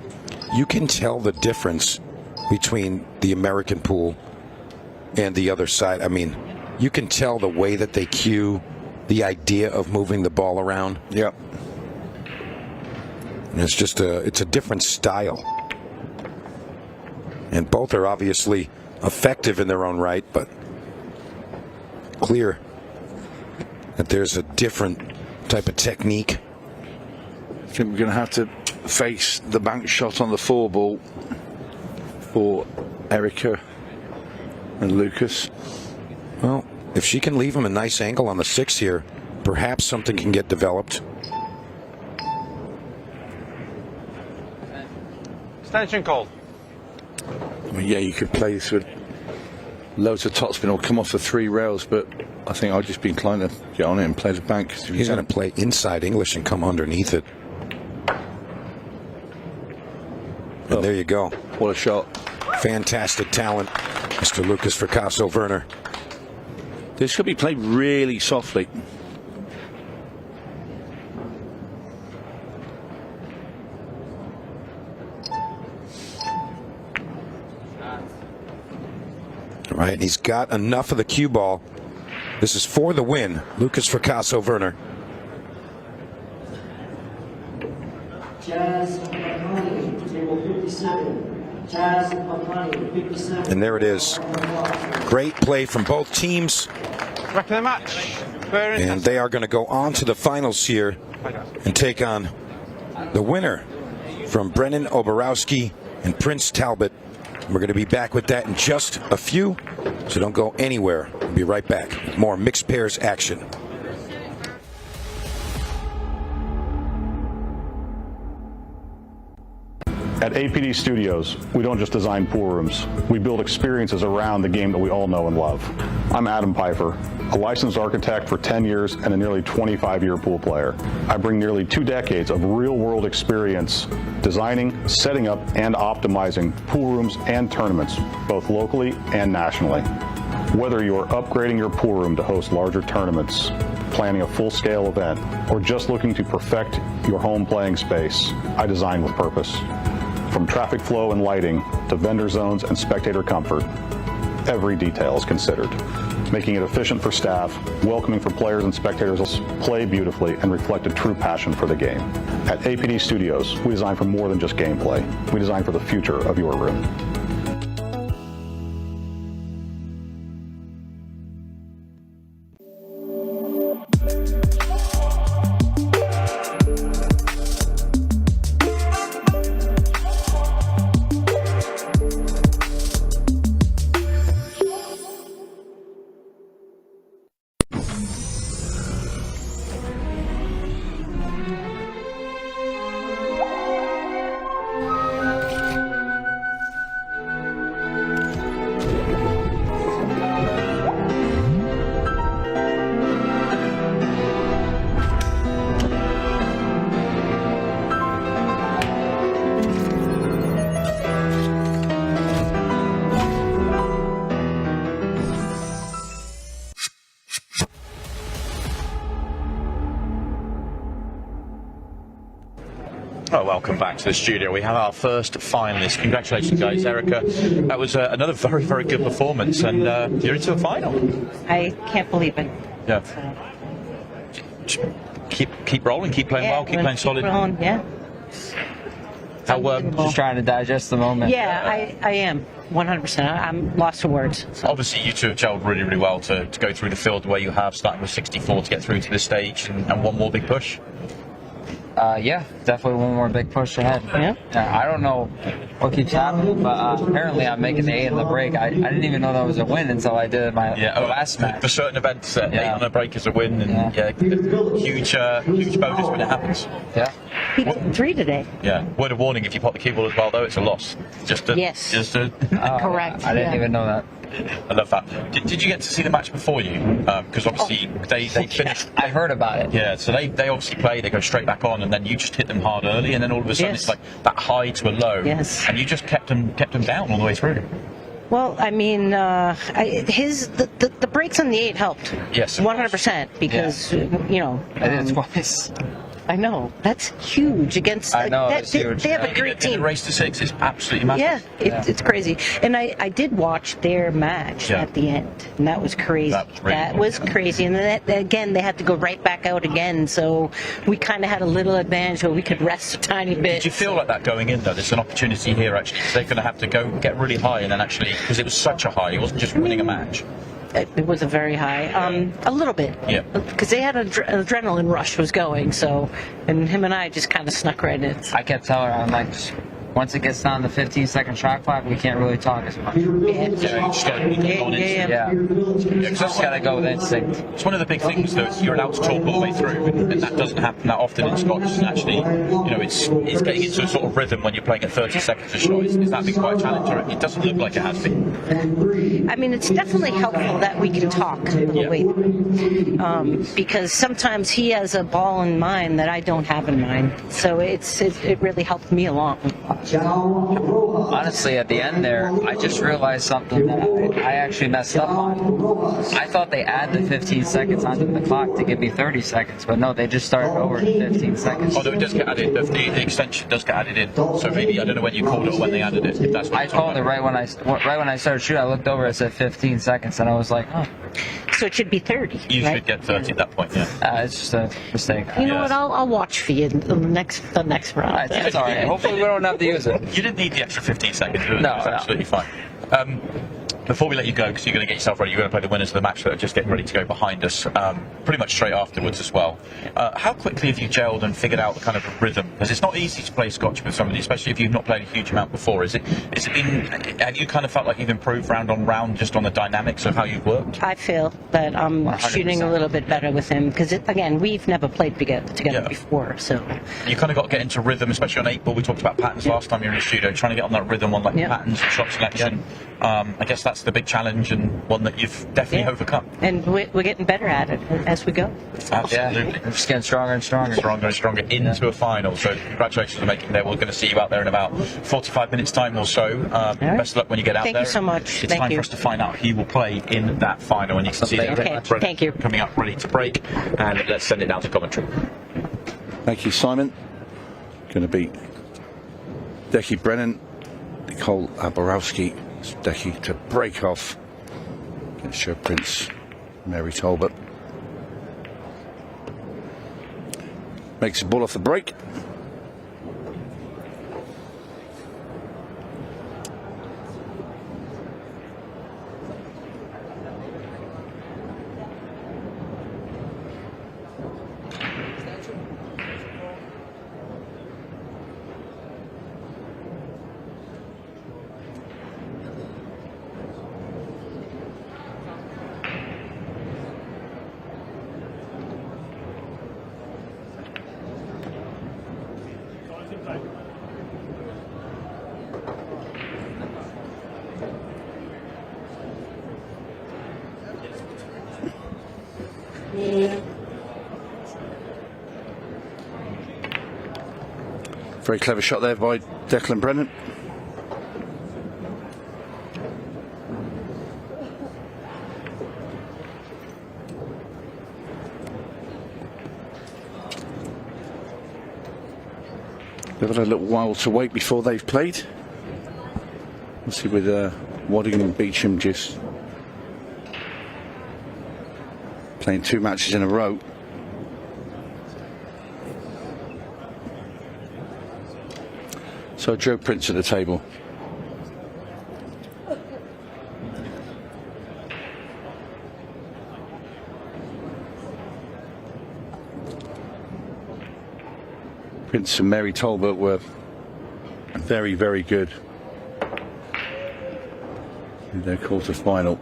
you can tell the difference between the American pool and the other side. I mean, you can tell the way that they cue, the idea of moving the ball around. Yep. And it's just it's a different style. And both are obviously effective in their own right, but clear that there's a different type of technique. I think we're going to have to face the bank shot on the 4 ball for Erica and Lucas. Well, if she can leave him a nice angle on the 6 here, perhaps something can get developed. Extension call. I mean, yeah, you could play this with loads of topspin or come off the 3 rails, but I think I'd just be inclined to get on it and play the bank. He's going to play inside English and come underneath it. And there you go. What a shot. Fantastic talent, Mr. Lucas Kasso-Werner. This should be played really softly. All right, and he's got enough of the cue ball. This is for the win. Lucas Kasso-Werner. And there it is. Great play from both teams. Back to the match. And they are going to go on to the finals here and take on the winner from Brennan Oborowski and Prince Talbot. We're going to be back with that in just a few, so don't go anywhere. We'll be right back with more mixed pairs action. At APD Studios, we don't just design pool rooms. We build experiences around the game that we all know and love. I'm Adam Pfeiffer, a licensed architect for 10 years and a nearly 25-year pool player. I bring nearly 2 decades of real-world experience designing, setting up, and optimizing pool rooms and tournaments, both locally and nationally. Whether you're upgrading your pool room to host larger tournaments, planning a full-scale event, or just looking to perfect your home playing space, I design with purpose. From traffic flow and lighting to vendor zones and spectator comfort, every detail is considered, making it efficient for staff, welcoming for players and spectators, play beautifully, and reflect a true passion for the game. At APD Studios, we design for more than just gameplay. We design for the future of your room. Oh, welcome back to the studio. We have our first finalist. Congratulations, guys. Erica, that was another very, very good performance, and you're into a final. I can't believe it. Yeah. Just keep rolling, keep playing well, keep playing solid. Keep rolling, yeah. How, just trying to digest the moment. Yeah, I am. 100%. I'm lost for words. So. Obviously, you two have gelled really, really well to go through the field the way you have, starting with 64 to get through to this stage, and one more big push. Yeah, definitely one more big push ahead. Yeah. I don't know what keeps happening, but apparently I'm making the 8 in the break. I didn't even know that was a win until I did my last match. For certain events, 8 on a break is a win, and huge bonus when it happens. Yeah. He did 3 today. Yeah. Word of warning: if you pop the cue ball as well, though, it's a loss. Yes. Correct. I didn't even know that. I love that. Did you get to see the match before you? Because obviously they finished. I heard about it. Yeah, so they obviously play, they go straight back on, and then you just hit them hard early, and then all of a sudden it's like that high to a low. Yes. And you just kept them down all the way through. Well, I mean, the breaks on the 8 helped. Yes. 100%, because you know. I did it twice. I know, that's huge against. I know, it's huge. They have a great team. The race to 6 is absolutely massive. Yeah, it's crazy. And I did watch their match at the end, and that was crazy. That was crazy. And then again, they had to go right back out again, so we kind of had a little advantage where we could rest a tiny bit. Did you feel like that going in, though? There's an opportunity here, actually. They're going to have to go get really high, and then actually, because it was such a high, it wasn't just winning a match. It was a very high, a little bit. Yeah. Because they had an adrenaline rush was going, so, and him and I just kind of snuck right in. I kept telling her, I'm like, once it gets down to 15-second shot clock, we can't really talk as much. Yeah. Just gotta go with instinct. It's one of the big things, though. You're allowed to talk all the way through, and that doesn't happen that often in Scotch. And actually, you know, it's getting into a sort of rhythm when you're playing at 30 seconds a shot. Is that been quite a challenge? Or it doesn't look like it has been. I mean, it's definitely helpful that we can talk a little way through, because sometimes he has a ball in mind that I don't have in mind. So it really helped me along. Honestly, at the end there, I just realized something that I actually messed up on. I thought they add the 15 seconds onto the clock to give me 30 seconds, but no, they just started over to 15 seconds. Although it does get added, the extension does get added in. So maybe, I don't know when you called it or when they added it. If that's what I called it right when I started shooting. I looked over, it said 15 seconds, and I was like, oh. So it should be 30. You should get 30 at that point, yeah. It's just a mistake. You know what? I'll watch for you the next round. It's all right. Hopefully we don't have to use it. You didn't need the extra 15 seconds, did you? No, It's absolutely fine. Before we let you go, because you're going to get yourself ready, you're going to play the winners of the match that are just getting ready to go behind us, pretty much straight afterwards as well. How quickly have you gelled and figured out the kind of rhythm? Because it's not easy to play Scotch with somebody, especially if you've not played a huge amount before. Have you kind of felt like you've improved round on round just on the dynamics of how you've worked? I feel that I'm 100%. shooting a little bit better with him, because again, we've never played together before, so. You kind of got to get into rhythm, especially on 8 ball. We talked about patterns last time you were in the studio, trying to get on that rhythm on patterns and shot selection. I guess that's the big challenge and one that you've definitely overcome. And we're getting better at it as we go. Absolutely. We're just getting stronger and stronger. Stronger and stronger into a final. So congratulations on making it there. We're going to see you out there in about 45 minutes time or so. Best of luck when you get out there. Thank you so much. It's time for us to find out who will play in that final. And you can see Thank you. Coming up ready to break. And let's send it down to commentary. Thank you, Simon. Going to beat Decky Brennan, Nicole Aborowski. Decky to break off against Show Prince Mary Talbot. Makes the ball off the break. Very clever shot there by Declan Brennan. They've got a little while to wait before they've played. We'll see with Waddingham and Beecham just playing 2 matches in a row. So Joe Prince at the table. Prince and Mary Talbot were very, very good in their quarter-final.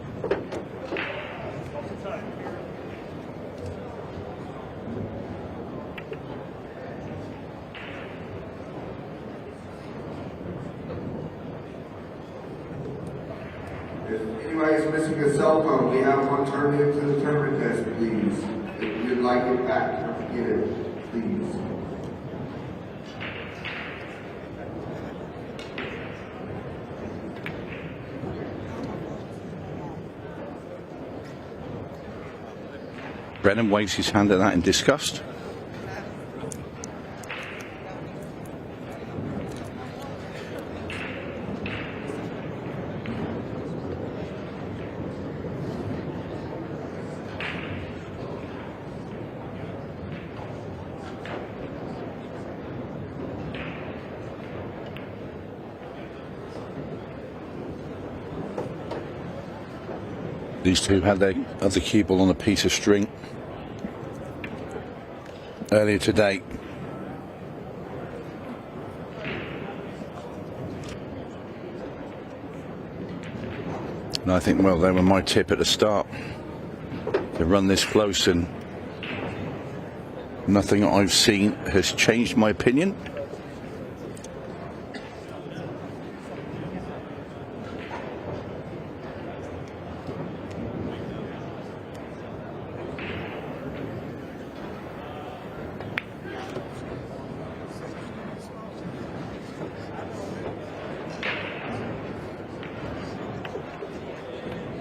If anybody's missing a cell phone, we have one turned into the tournament desk, please. If you'd like it back, don't forget it, please. Brennan waves his hand at that in disgust. These two had their other cue ball on a piece of string earlier today. And I think, well, they were my tip at the start to run this close, and nothing I've seen has changed my opinion.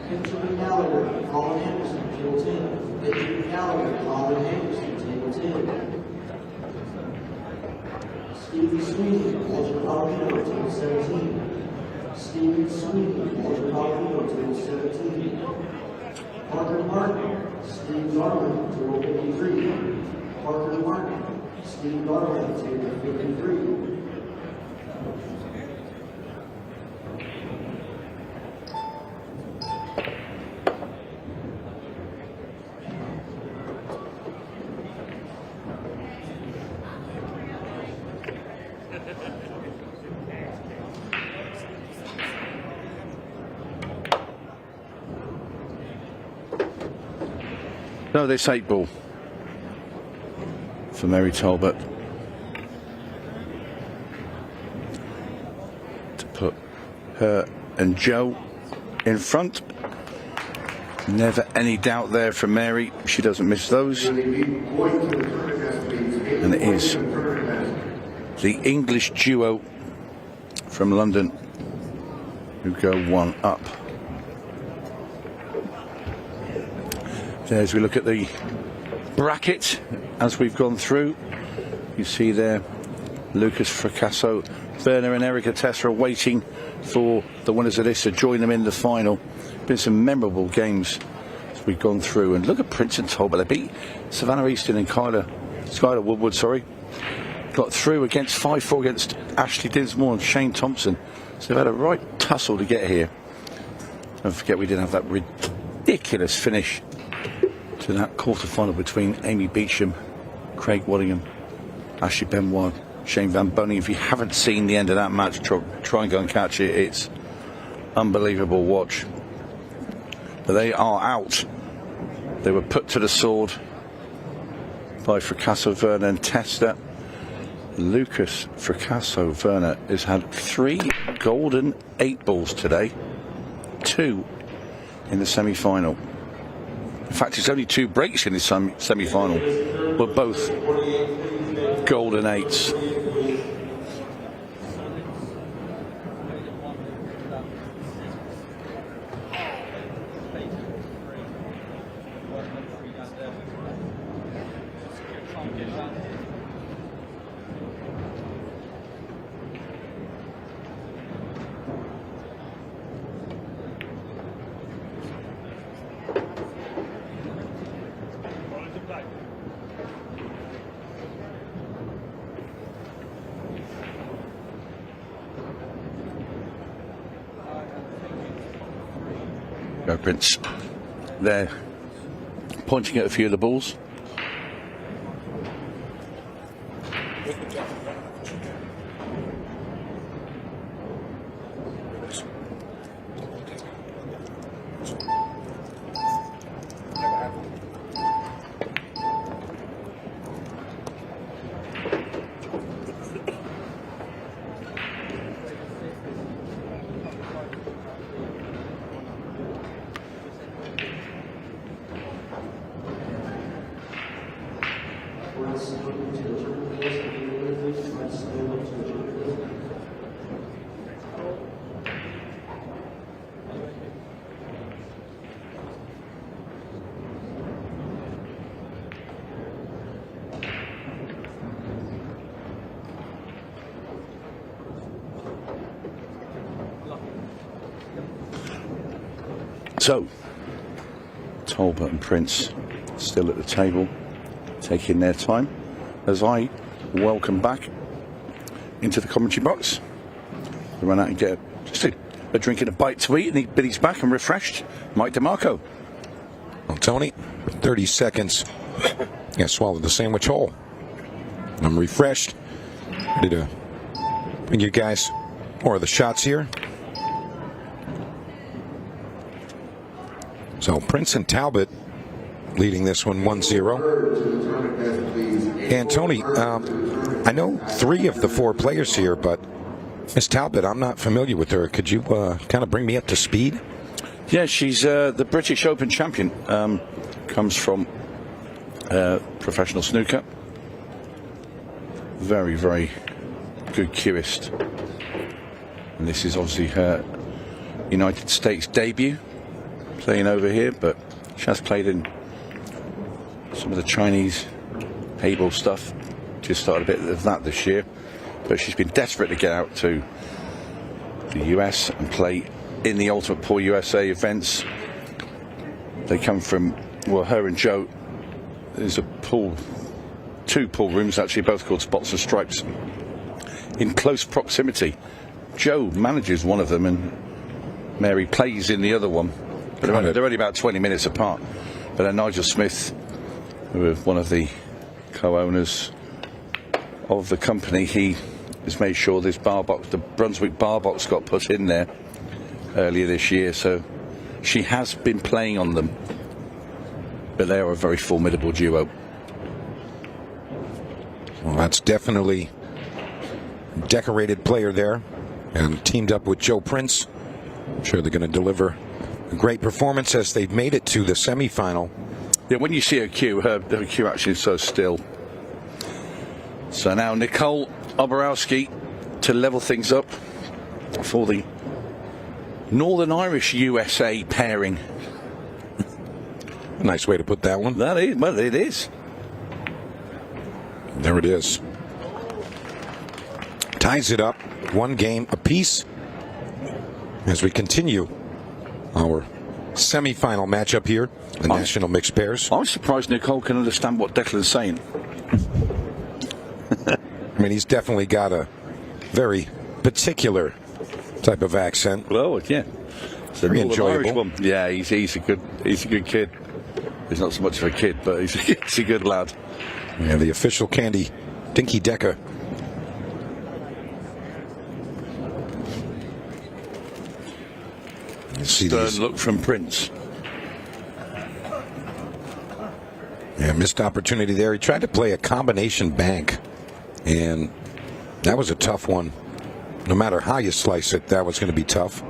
Benjamin Gallagher, Colin Henderson, table 10. Benjamin Gallagher, Colin Henderson, table 10. Stephen Sweeney, Walter Palomino, table 17. Stephen Sweeney, Walter Palomino, table 17. Parker Martin, Steve Garland, table 53. Parker Martin, Steve Garland, table 53. No, this 8 ball for Mary Talbot to put her and Joe in front. Never any doubt there from Mary. She doesn't miss those. And it is the English duo from London who go 1 up. As we look at the bracket as we've gone through, you see there Lucas Fracasso, Werner and Erica Tessa are waiting for the winners of this to join them in the final. Been some memorable games as we've gone through, and look at Prince and Talbot. They beat Savannah Easton and Skylar Woodward, got through against 5-4 against Ashley Dinsmore and Shane Thompson, so they've had a right tussle to get here. Don't forget we did have that ridiculous finish to that quarter-final between Amy Beecham, Craig Waddingham, Ashley Benoit, Shane Van Boning. If you haven't seen the end of that match, try and go and catch it. It's unbelievable watch. But they are out. They were put to the sword by Fracasso, Werner and Testa. Lucas Fracasso Werner has had 3 golden 8 balls today, 2 in the semi-final. In fact, it's only 2 breaks in this semi-final, but both golden 8s. Go Prince. There, pointing at a few of the balls. So, Talbot and Prince still at the table, taking their time, as I welcome back into the commentary box. We run out and get just a drink and a bite to eat, and he's back and refreshed. Mike DeMarco. Well, Tony, 30 seconds. Yeah, swallowed the sandwich whole. I'm refreshed. Ready to bring you guys more of the shots here. So Prince and Talbot leading this one 1-0. And Tony, I know 3 of the 4 players here, but Miss Talbot, I'm not familiar with her. Could you kind of bring me up to speed? Yeah, she's the British Open champion. Comes from professional snooker. Very, very good cueist. And this is obviously her United States debut, playing over here, but she has played in some of the Chinese table stuff. Just started a bit of that this year, but she's been desperate to get out to the US and play in the Ultimate Pool USA events. They come from, well, her and Joe, there's a pool, 2 pool rooms actually, both called Spots and Stripes, in close proximity. Joe manages one of them and Mary plays in the other one. But they're only about 20 minutes apart. But Nigel Smith, who is one of the co-owners of the company, he has made sure this bar box, the Brunswick bar box, got put in there earlier this year. So she has been playing on them. But they are a very formidable duo. Well, that's definitely a decorated player there, and teamed up with Joe Prince. I'm sure they're going to deliver a great performance as they've made it to the semifinal. Yeah, when you see her cue, her cue actually is so still. So now Nicole Oborowski to level things up for the Northern Irish USA pairing. Nice way to put that one. That is, well, it is. There it is. Ties it up, 1 game apiece, as we continue our semi-final matchup here, the National Mixed Pairs. I'm surprised Nicole can understand what Declan's saying. I mean, he's definitely got a very particular type of accent. Well, yeah, it's a very Northern Irish enjoyable. one. Yeah, he's a good kid. He's not so much of a kid, but he's a good lad. Yeah, the official candy, Dinky Decker. See Stern these. look from Prince. Yeah, missed opportunity there. He tried to play a combination bank, and that was a tough one. No matter how you slice it, that was going to be tough.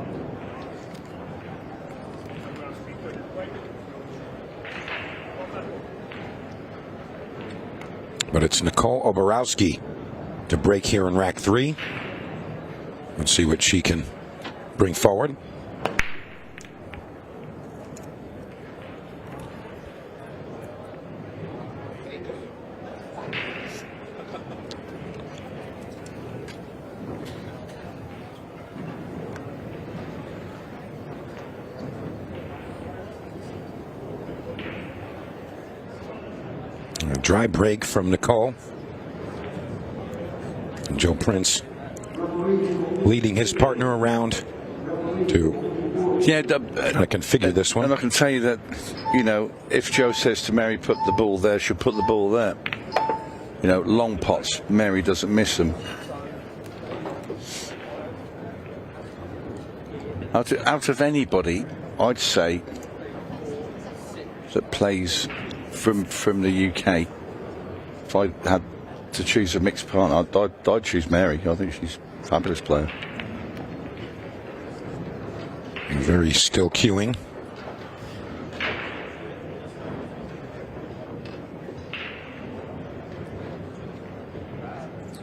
But it's Nicole Oborowski to break here in rack 3. Let's see what she can bring forward. A dry break from Nicole. And Joe Prince leading his partner around to Yeah, I configure this one. And I can tell you that, you know, if Joe says to Mary, put the ball there, she'll put the ball there. You know, long pots, Mary doesn't miss them. Out of anybody, I'd say, that plays from the UK, if I had to choose a mixed partner, I'd choose Mary. I think she's a fabulous player. Very still queuing.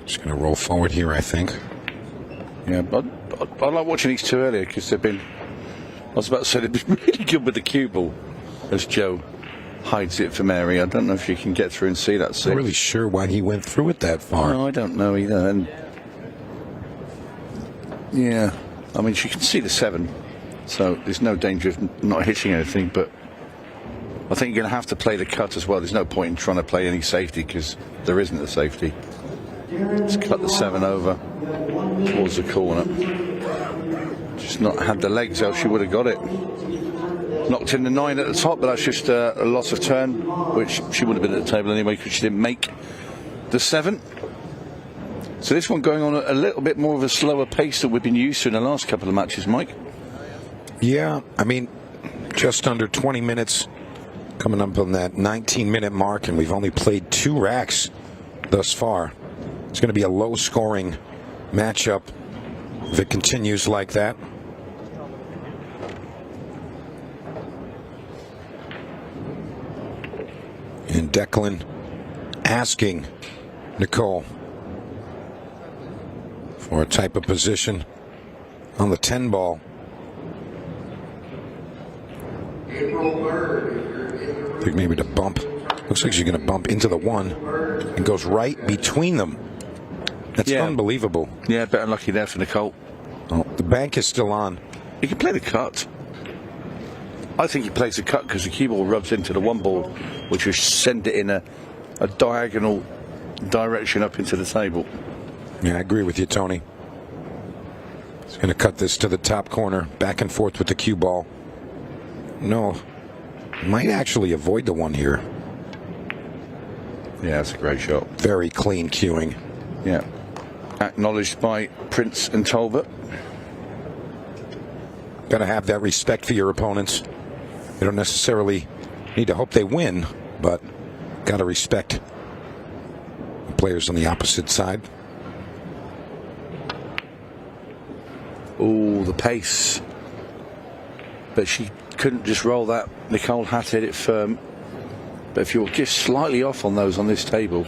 Just going to roll forward here, I think. Yeah, but I like watching these two earlier because they've been, I was about to say, they've been really good with the cue ball as Joe hides it for Mary. I don't know if you can get through and see that. I'm not really sure why he went through it that far. No, I don't know either. And yeah, I mean, she can see the 7, so there's no danger of not hitting anything, but I think you're going to have to play the cut as well. There's no point in trying to play any safety because there isn't a safety. Let's cut the 7 over towards the corner. Just not had the legs, else she would have got it. Knocked in the 9 at the top, but that's just a loss of turn, which she would have been at the table anyway because she didn't make the 7. So this one going on a little bit more of a slower pace than we've been used to in the last couple of matches, Mike. Yeah, I mean, just under 20 minutes, coming up on that 19-minute mark, and we've only played 2 racks thus far. It's going to be a low-scoring matchup if it continues like that. And Declan asking Nicole for a type of position on the 10 ball. I think maybe to bump. Looks like she's going to bump into the 1 and goes right between them. That's unbelievable. Yeah, better lucky there for Nicole. Oh, the bank is still on. He can play the cut. I think he plays the cut because the cue ball rubs into the 1 ball, which will send it in a diagonal direction up into the table. Yeah, I agree with you, Tony. He's going to cut this to the top corner, back and forth with the cue ball. No, might actually avoid the 1 here. Yeah, that's a great shot. Very clean cueing. Yeah. Acknowledged by Prince and Talbot. Got to have that respect for your opponents. You don't necessarily need to hope they win, but got to respect the players on the opposite side. Oh, the pace. But she couldn't just roll that. Nicole had to hit it firm. But if you're just slightly off on those on this table,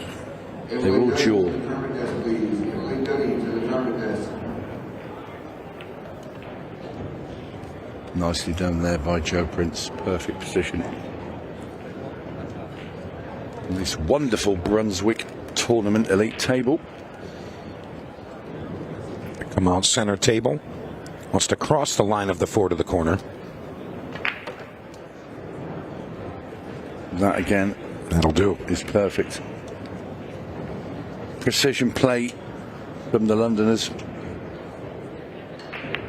they will duel. Nicely done there by Joe Prince. Perfect position. On this wonderful Brunswick Tournament Elite table. Come out center table. Wants to cross the line of the 4 to the corner. That again. That'll do. Is perfect. Precision play from the Londoners.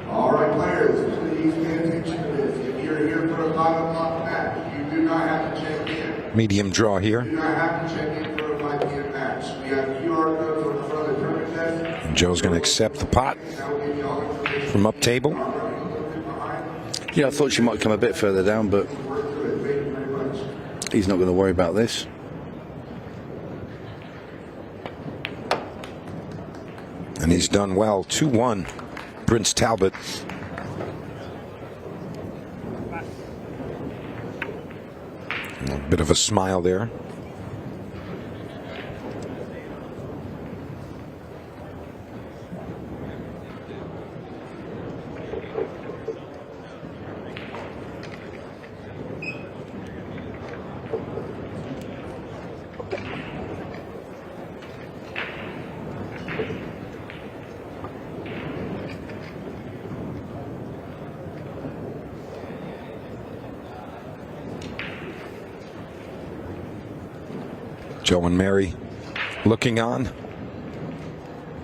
All right, players, please pay attention to this. If you're here for a 5 o'clock match, you do not have to check in. Medium draw here. You do not have to check in for a 5 p.m. match. We have QR codes on the front of the tournament desk. And Joe's going to accept the pot from up table. Yeah, I thought she might come a bit further down, but he's not going to worry about this. And he's done well. 2-1, Prince Talbot. A bit of a smile there. Joe and Mary looking on,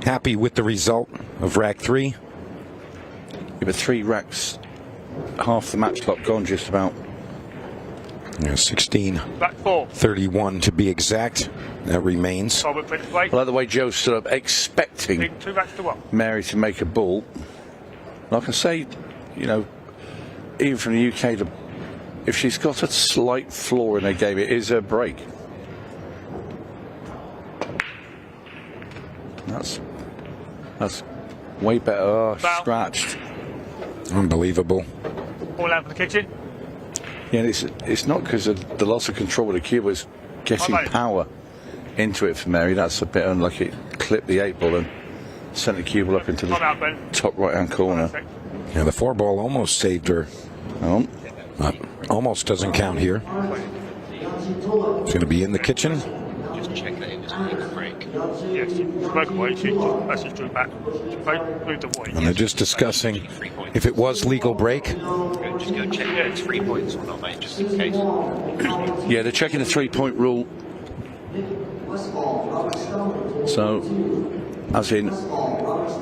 happy with the result of rack 3. Yeah, but 3 racks half the match clock gone, just about. Yeah, 16. Back 4. 31 to be exact. That remains. Forward, quick play. I like the way Joe stood up, expecting 2 backs to 1. Mary to make a ball. Like I say, you know, even from the UK, if she's got a slight flaw in her game, it is her break. That's way better. Oh, scratched. Unbelievable. All out for the kitchen. Yeah, it's not because of the loss of control with the cube, it's getting power into it for Mary. That's a bit unlucky. It clipped the 8 ball and sent the cue ball up into the top right hand corner. Yeah, the 4 ball almost saved her. Almost doesn't count here. It's going to be in the kitchen. Just check that it was a break. Yes, she broke away. She just drew back. She moved away. And they're just discussing if it was legal break. Just go check if it's 3 points or not, mate, just in case. Yeah, they're checking the 3-point rule. So, as in,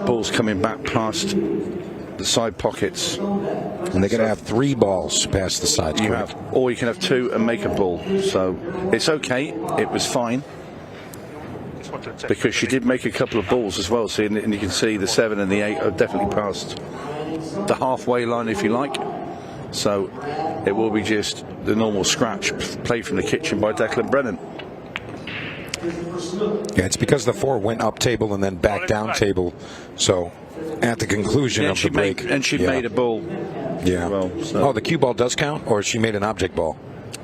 balls coming back past the side pockets. And they're going to have 3 balls past the side. Or you can have 2 and make a ball. So, it's okay. It was fine. Because she did make a couple of balls as well. See, and you can see the 7 and the 8 are definitely past the halfway line, if you like. So, it will be just the normal scratch played from the kitchen by Declan Brennan. Yeah, it's because the 4 went up table and then back down table. So at the conclusion of the break, she made a ball. Yeah. Well, so. Oh, the cue ball does count, or she made an object ball.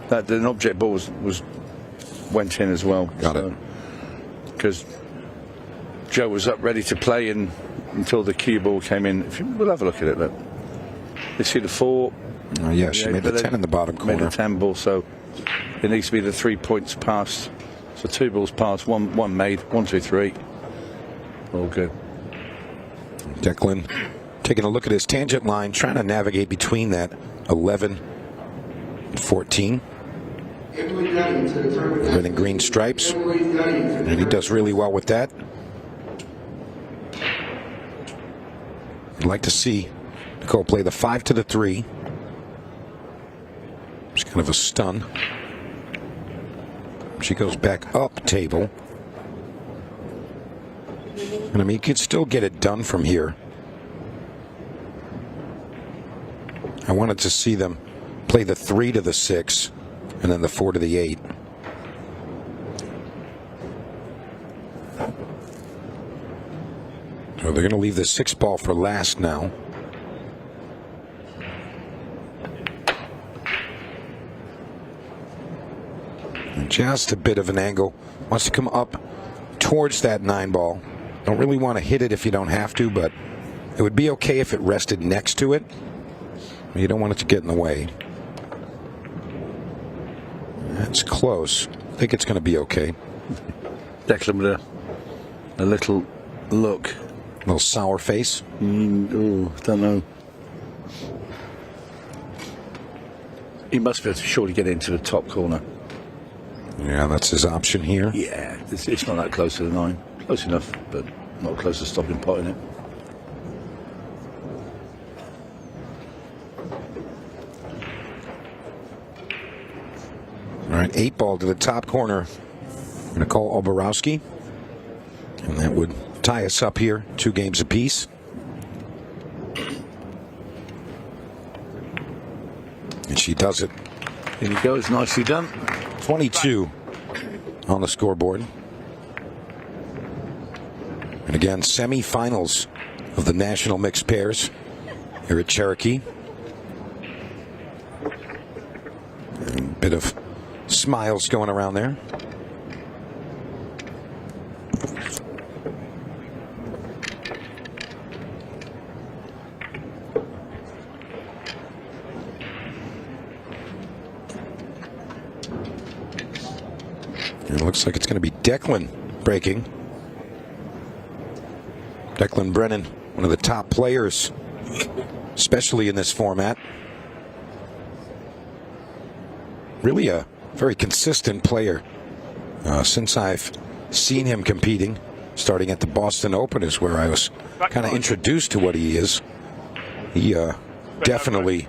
An object ball went in as well. Got it. Because Joe was up ready to play until the cue ball came in. We'll have a look at it. Look. You see the 4. Oh, yeah, she made the 10 in the bottom corner. Made a 10 ball, so it needs to be the 3 points past. So 2 balls past, one made, 1, 2, 3. All good. Declan taking a look at his tangent line, trying to navigate between that 11 and 14. Red and green stripes. And he does really well with that. I'd like to see Nicole play the 5 to the 3. It's kind of a stun. She goes back up table. And I mean, you could still get it done from here. I wanted to see them play the 3 to the 6 and then the 4 to the 8. So they're going to leave the 6 ball for last now. Just a bit of an angle. Wants to come up towards that 9 ball. Don't really want to hit it if you don't have to, but it would be okay if it rested next to it. You don't want it to get in the way. That's close. I think it's going to be okay. Declan with a little look. A little sour face. Don't know. He must be able to surely get into the top corner. Yeah, that's his option here. Yeah, it's not that close to the 9. Close enough, but not close to stopping potting it. All right, 8 ball to the top corner. Nicole Oborowski. And that would tie us up here, 2 games apiece. And she does it. Here he goes, nicely done. 22 on the scoreboard. And again, semifinals of the National Mixed Pairs here at Cherokee. And a bit of smiles going around there. And it looks like it's going to be Declan breaking. Declan Brennan, one of the top players, especially in this format. Really a very consistent player. Since I've seen him competing, starting at the Boston Open is where I was kind of introduced to what he is. He definitely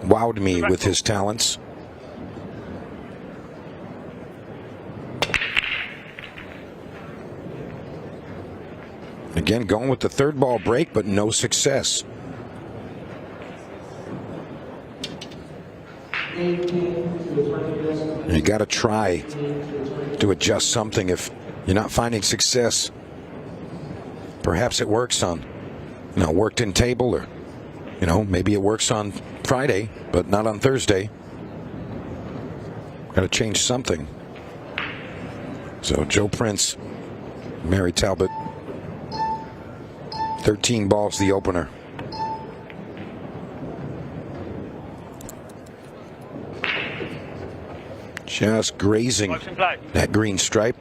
wowed me with his talents. Again, going with the third ball break, but no success. You got to try to adjust something if you're not finding success. Perhaps it works on, worked in table, or, maybe it works on Friday, but not on Thursday. Got to change something. So Joe Prince, Mary Talbot, 13 balls the opener. Just grazing that green stripe.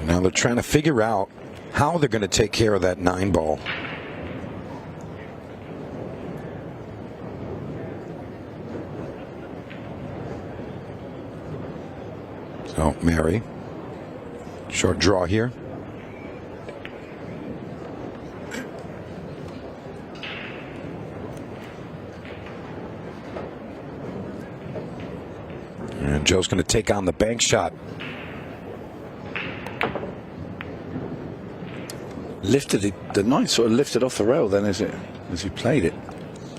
Now they're trying to figure out how they're going to take care of that 9 ball. So Mary, short draw here. And Joe's going to take on the bank shot. Lifted it, the 9 sort of lifted off the rail then as he played it.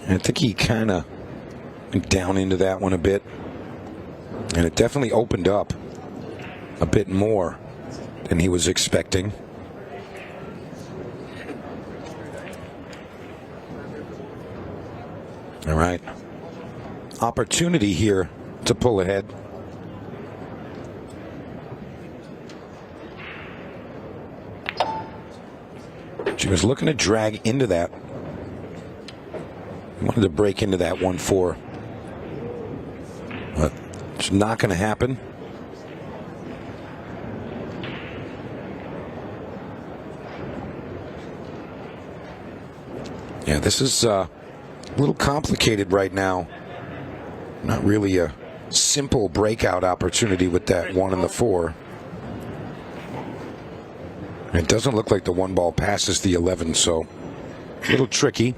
I think he kind of went down into that one a bit. And it definitely opened up a bit more than he was expecting. All right. Opportunity here to pull ahead. She was looking to drag into that. Wanted to break into that 1-4. But it's not going to happen. Yeah, this is a little complicated right now. Not really a simple breakout opportunity with that 1 and the 4. It doesn't look like the 1 ball passes the 11, so a little tricky.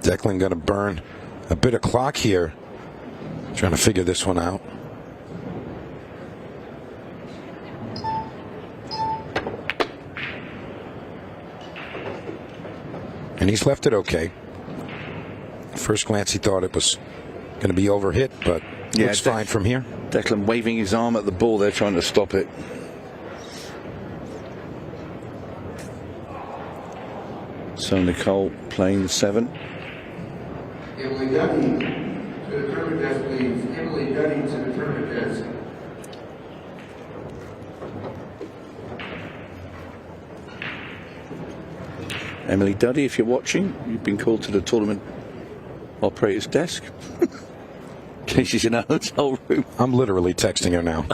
Declan going to burn a bit of clock here, trying to figure this one out. And he's left it okay. First glance, he thought it was going to be overhit, but looks fine from here. Declan waving his arm at the ball there, trying to stop it. So Nicole playing the 7. Emily Duddy to the tournament desk, please. Emily Duddy to the tournament desk. Emily Duddy, if you're watching, you've been called to the tournament operator's desk. In case she's in a hotel room. I'm literally texting her now.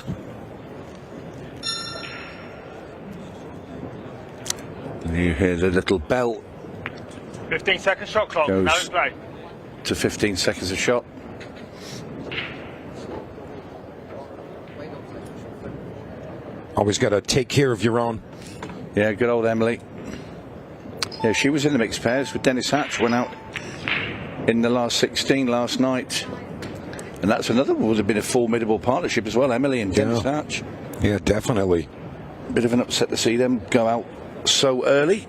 You hear the little bell. 15-second shot clock. Goes Now in play. To 15 seconds a shot. Always got to take care of your own. Yeah, good old Emily. Yeah, she was in the mixed pairs with Dennis Hatch. Went out in the last 16 last night. And that's another one, would have been a formidable partnership as well, Emily and Dennis Hatch. Yeah, definitely. Bit of an upset to see them go out so early.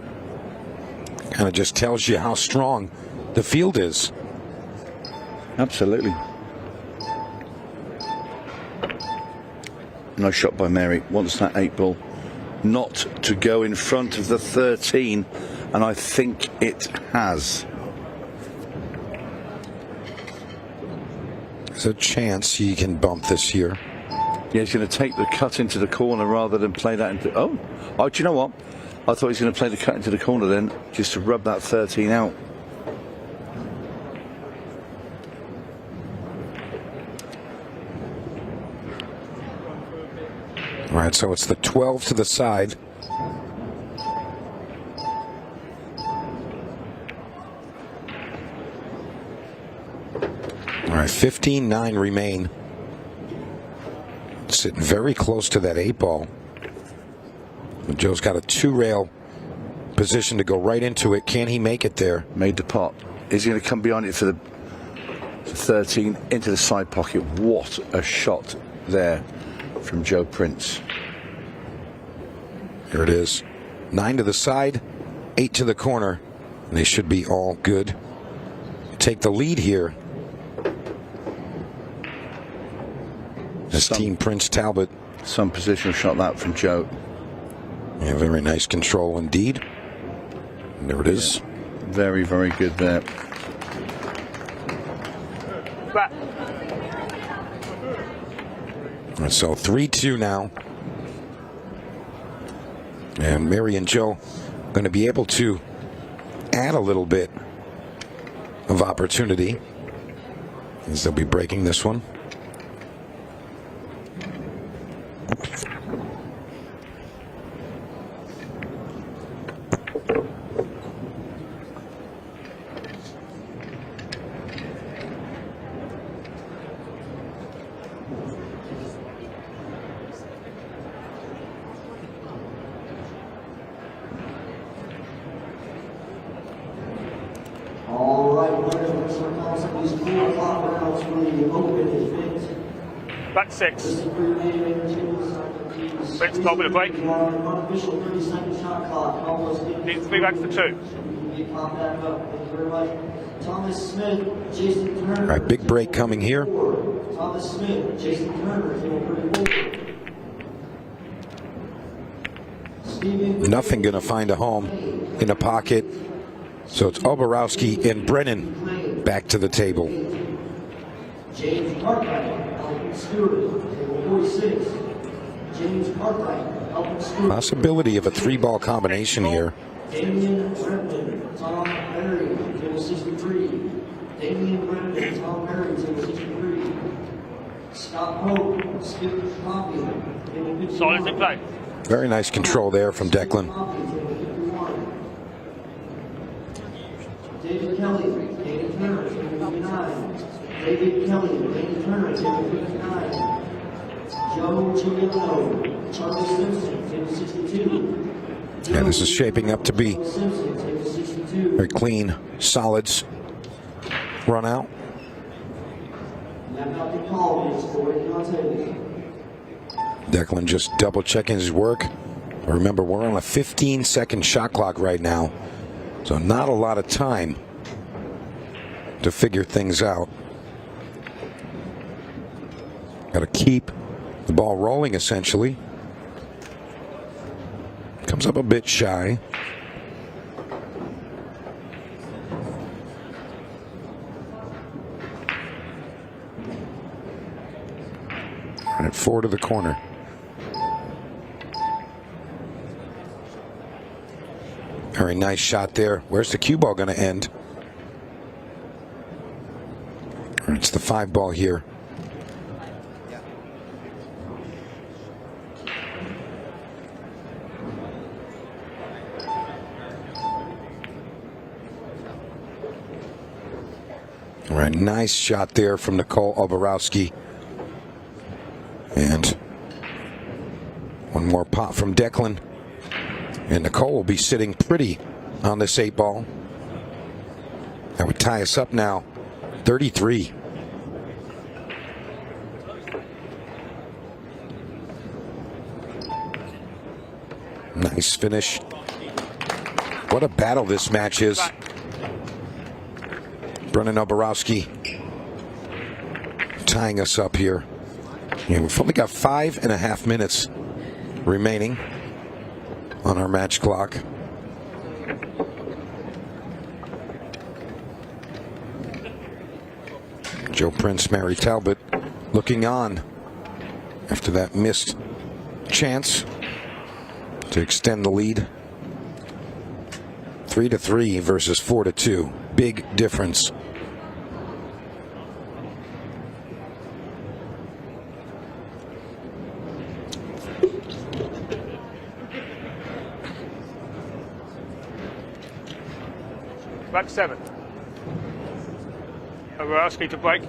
Kind of just tells you how strong the field is. Absolutely. Nice shot by Mary. Wants that 8 ball not to go in front of the 13, and I think it has. There's a chance he can bump this here. Yeah, he's going to take the cut into the corner rather than play that into... Oh, do you know what? I thought he was going to play the cut into the corner then, just to rub that 13 out. All right, so it's the 12 to the side. All right, 15-9 remain. Sitting very close to that 8 ball. But Joe's got a 2-rail position to go right into it. Can he make it there? Made the pot. Is he going to come behind it for the 13 into the side pocket? What a shot there from Joe Prince. Here it is. 9 to the side, 8 to the corner. They should be all good. Take the lead here. This team Prince Talbot. Some positional shot that from Joe. Yeah, very nice control indeed. And there it is. Yeah. Very, very good there. Back. And so 3-2 now. And Mary and Joe going to be able to add a little bit of opportunity as they'll be breaking this one. All right, winners, this round of these 4 o'clock rounds for the open event. Back 6. Prince top of the break. Unofficial 30-second shot clock. Almost Needs 3 back for 2. Pop that up. Thank you very much. Thomas Smith, Jason Turner. All right, big break coming here. Thomas Smith, Jason Turner, table 34. Nothing going to find a home in a pocket. So it's Oborowski and Brennan back to the table. James Cartwright, Alvin Stewart, table 46. James Cartwright, Alvin Stewart. Possibility of a 3-ball combination here. Damian Brennan, Tom Perry, table 63. Damian Brennan, Tom Perry, table 63. Scott Pope, Skip Coffey, table 51. Solid in play. Very nice control there from Declan. David Kelly, Danny Turner, table 59. David Kelly, Danny Turner, table 59. Joe Giuliano, Charlie Simpson, table 62. Yeah, this is shaping up to be Simpson, table 62. very clean, solids run out. Now got the call, it's for on table. Declan just double checking his work. Remember, we're on a 15-second shot clock right now, so not a lot of time to figure things out. Got to keep the ball rolling, essentially. Comes up a bit shy. All right, 4 to the corner. Very nice shot there. Where's the cue ball going to end? It's the 5 ball here. All right, nice shot there from Nicole Oborowski. And one more pop from Declan. And Nicole will be sitting pretty on this 8 ball. That would tie us up now, 33. Nice finish. What a battle this match is. Brennan Oborowski tying us up here. Yeah, we've only got 5.5 minutes remaining on our match clock. Joe Prince, Mary Talbot looking on after that missed chance to extend the lead. 3-3 versus 4-2. Big difference. Back 7. Oborowski to break.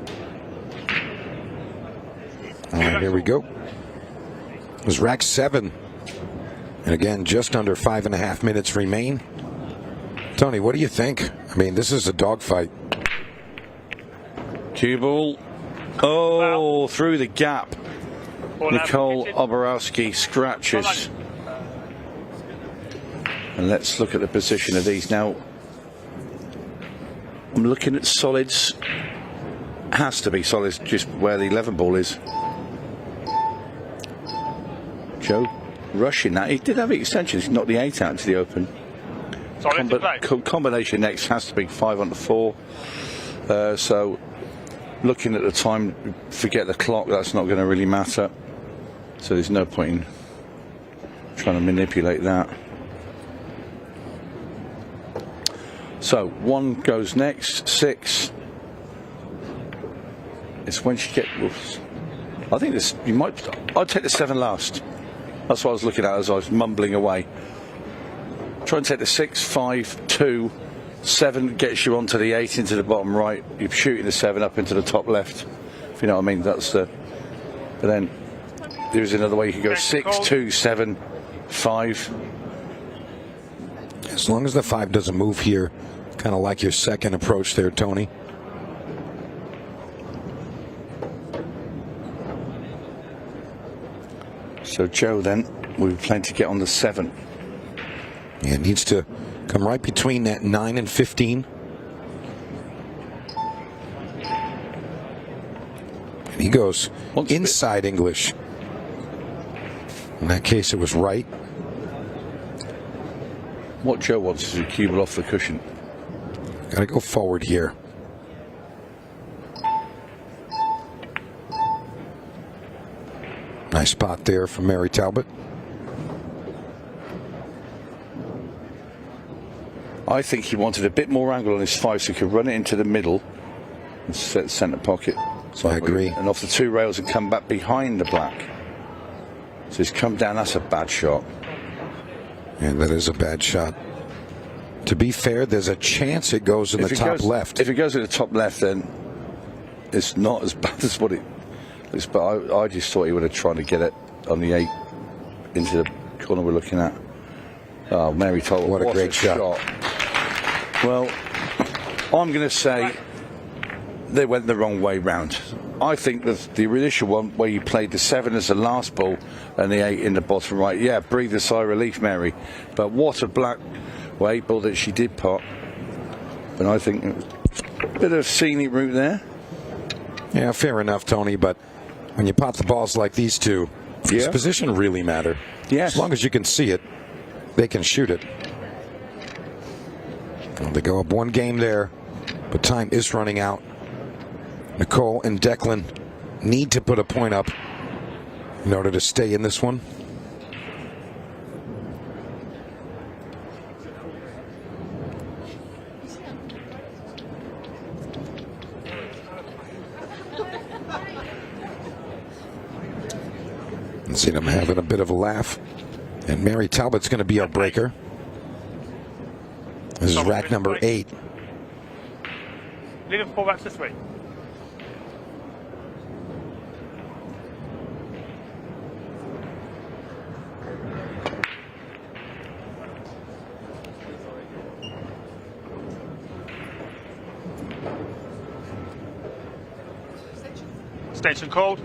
All right, here we go. was rack 7. And again, just under 5.5 minutes remain. Tony, what do you think? I mean, this is a dogfight. Cue ball. Oh, through the gap. Nicole Oborowski scratches. And let's look at the position of these now. I'm looking at solids. Has to be solids, just where the 11 ball is. Joe rushing that. He did have extensions. He knocked the 8 out to the open. Combination next has to be 5 under 4. So looking at the time, forget the clock. That's not going to really matter. So there's no point in trying to manipulate that. So 1 goes next. 6. It's when she gets. I think this. You might. I'd take the 7 last. That's what I was looking at as I was mumbling away. Try and take the 6, 5, 2, 7 gets you onto the 8 into the bottom right. You're shooting the 7 up into the top left. If you know what I mean. That's the. But then there's another way you can go 6, 2, 7, 5. As long as the 5 doesn't move here, kind of like your second approach there, Tony. So Joe then, we plan to get on the 7. Yeah, it needs to come right between that 9 and 15. And he goes inside English. In that case, it was right. What Joe wants is a cue ball off the cushion. Got to go forward here. Nice spot there from Mary Talbot. I think he wanted a bit more angle on his 5 so he could run it into the middle and set centre pocket. So I agree. And off the 2 rails and come back behind the black. So he's come down. That's a bad shot. Yeah, that is a bad shot. To be fair, there's a chance it goes in the top left. If it goes in the top left, then it's not as bad as what it is. But I just thought he would have tried to get it on the 8 into the corner we're looking at. Oh, Mary Talbot. What a great shot. Well, I'm going to say they went the wrong way round. I think that the initial one where you played the 7 as the last ball and the 8 in the bottom right, yeah, breathe a sigh of relief, Mary. But what a black 8 ball that she did pot. But I think it was a bit of scenic route there. Yeah, fair enough, Tony. But when you pot the balls like these two, this position really matter. Yes. As long as you can see it, they can shoot it. Well, they go up 1 game there, but time is running out. Nicole and Declan need to put a point up in order to stay in this one. And see them having a bit of a laugh. And Mary Talbot's going to be our breaker. This is rack number 8. Leave it 4 racks this week. Station called.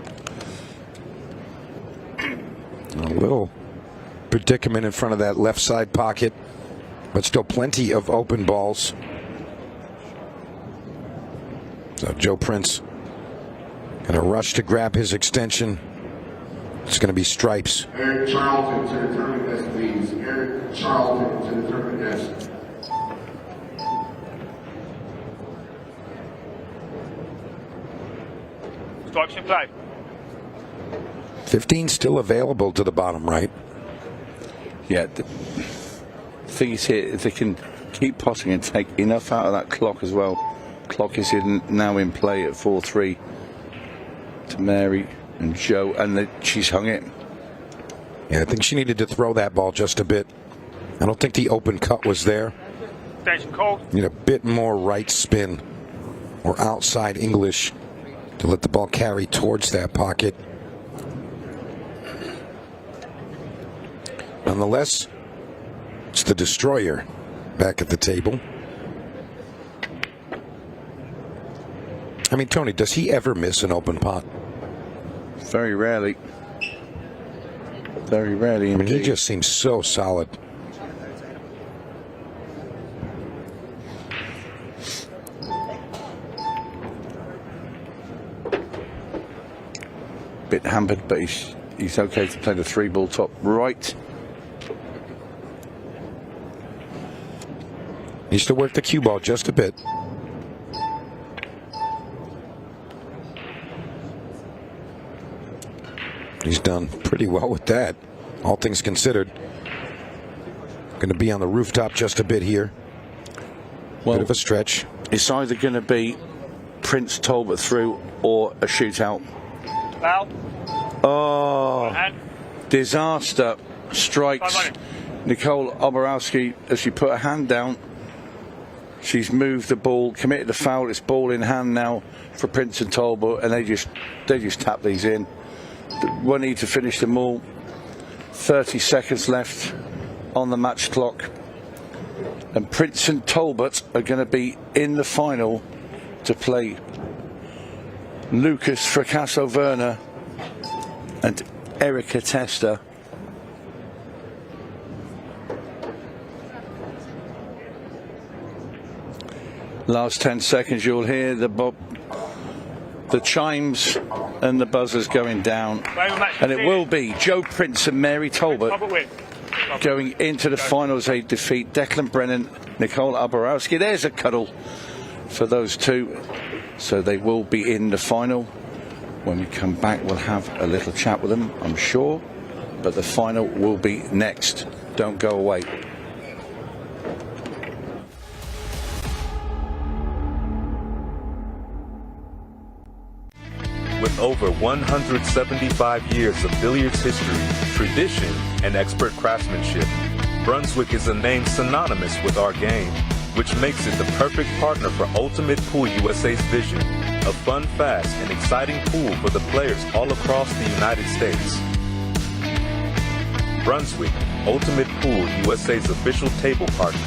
A little predicament in front of that left side pocket, but still plenty of open balls. So Joe Prince going to rush to grab his extension. It's going to be stripes. Eric Charlton to the tournament desk, please. Eric Charlton to the tournament desk. Stripes in play. 15 still available to the bottom right. Yeah, the thing is here, if they can keep potting and take enough out of that clock as well. Clock is now in play at 4-3 to Mary and Joe, and she's hung it. Yeah, I think she needed to throw that ball just a bit. I don't think the open cut was there. Station called. Need a bit more right spin or outside English to let the ball carry towards that pocket. Nonetheless, it's the destroyer back at the table. I mean, Tony, does he ever miss an open pot? Very rarely. Very rarely indeed. I mean, he just seems so solid. Bit hampered, but he's okay to play the 3-ball top right. Needs to work the cue ball just a bit. He's done pretty well with that, all things considered. Going to be on the rooftop just a bit here. Well, bit of a stretch. It's either going to be Prince Talbot through or a shootout. Well. Oh, disaster strikes Nicole Oborowski as she put her hand down. She's moved the ball, committed a foul. It's ball in hand now for Prince and Talbot, and they just tap these in. One need to finish them all. 30 seconds left on the match clock, and Prince and Talbot are going to be in the final to play Lucas Fracasso Werner and Erica Testa. Last 10 seconds, you'll hear the chimes and the buzzers going down, and it will be Joe Prince and Mary Talbot going into the finals. They defeat Declan Brennan, Nicole Oborowski. There's a cuddle for those two, so they will be in the final. When we come back, we'll have a little chat with them, I'm sure, but the final will be next. Don't go away. With over 175 years of billiards history, tradition, and expert craftsmanship, Brunswick is a name synonymous with our game, which makes it the perfect partner for Ultimate Pool USA's vision, a fun, fast, and exciting pool for the players all across the United States. Brunswick, Ultimate Pool USA's official table partner.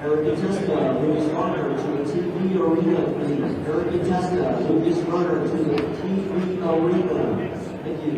Erica Testa, Lucas Runner to the TV arena, please. Erica Testa, Lucas Runner to the TV arena. Thank you.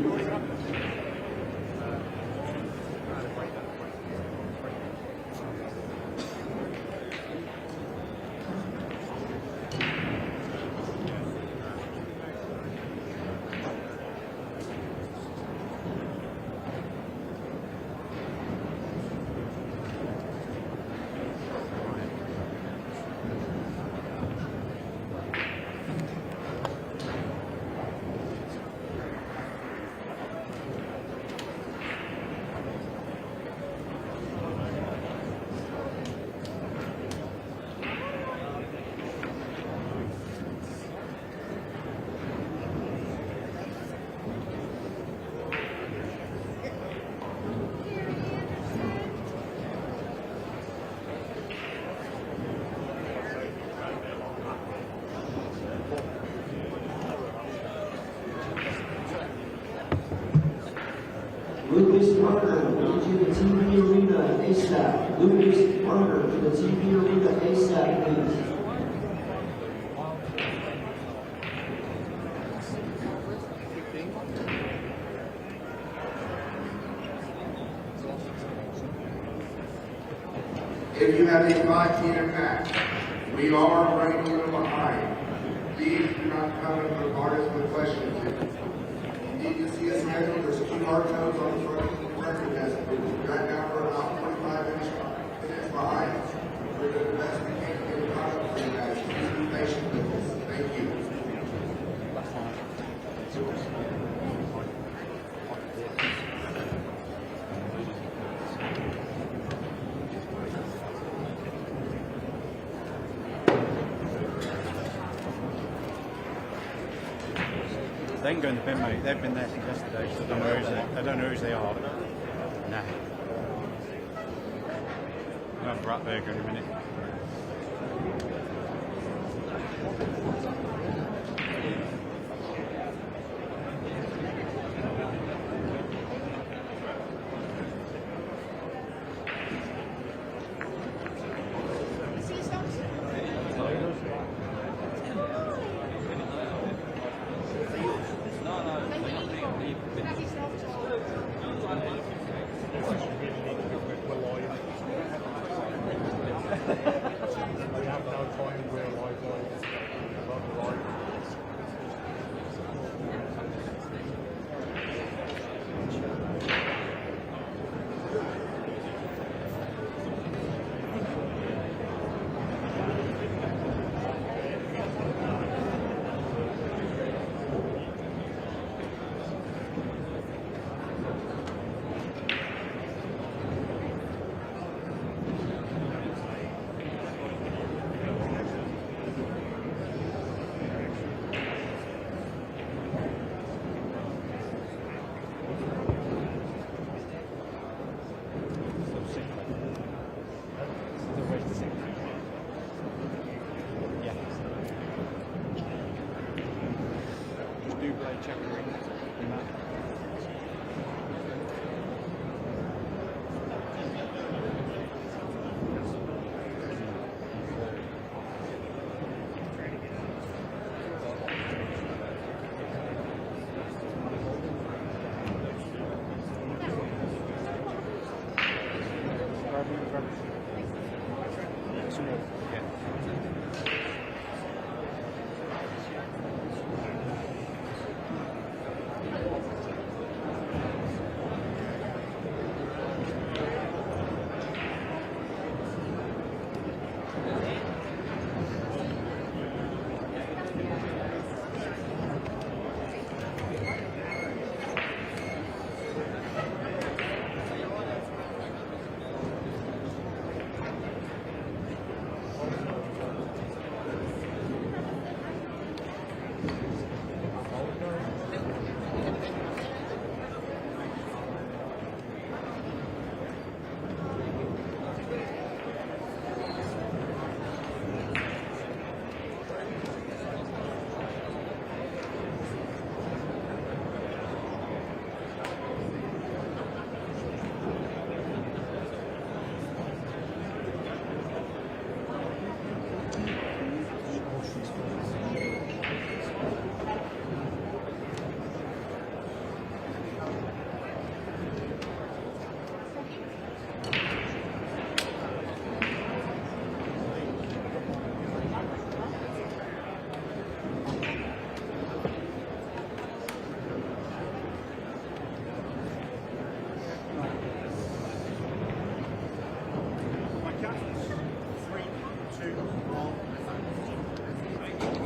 Lucas Berger, to the TV arena ASAP. Lucas Berger, to the TV arena ASAP, please. If you have a 5-meter match, we are running a little behind. Please do not come and bombard us with questions. If you need to see a schedule, there's QR codes on the front of the record desk. Right now we're about 45 minutes behind. We're doing the best we can to get it caught up for you guys. Please be patient with us. Thank you. They can go in the bin, mate. They've been there since yesterday, so I don't know whose they are. Nah. We'll have Rat Burger in a minute.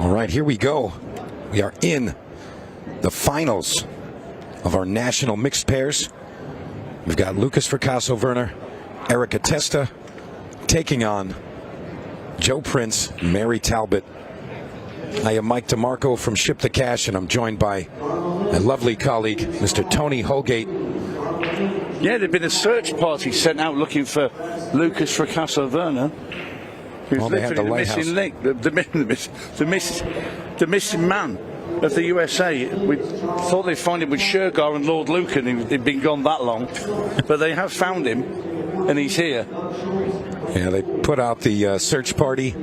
All right, here we go. We are in the finals of our national mixed pairs. We've got Lucas Fracasso-Werner, Erica Testa taking on Joe Prince, Mary Talbot. I am Mike DeMarco from Ship the Cash, and I'm joined by my lovely colleague, Mr. Tony Holgate. Yeah, there'd been a search party sent out looking for Lucas Fracasso-Werner. Who's Well, they had literally the the missing link, the missing man. of the USA. We thought they'd find him with Shergar and Lord Lucan, he'd been gone that long, but they have found him, and he's here. Yeah, they put out the search party,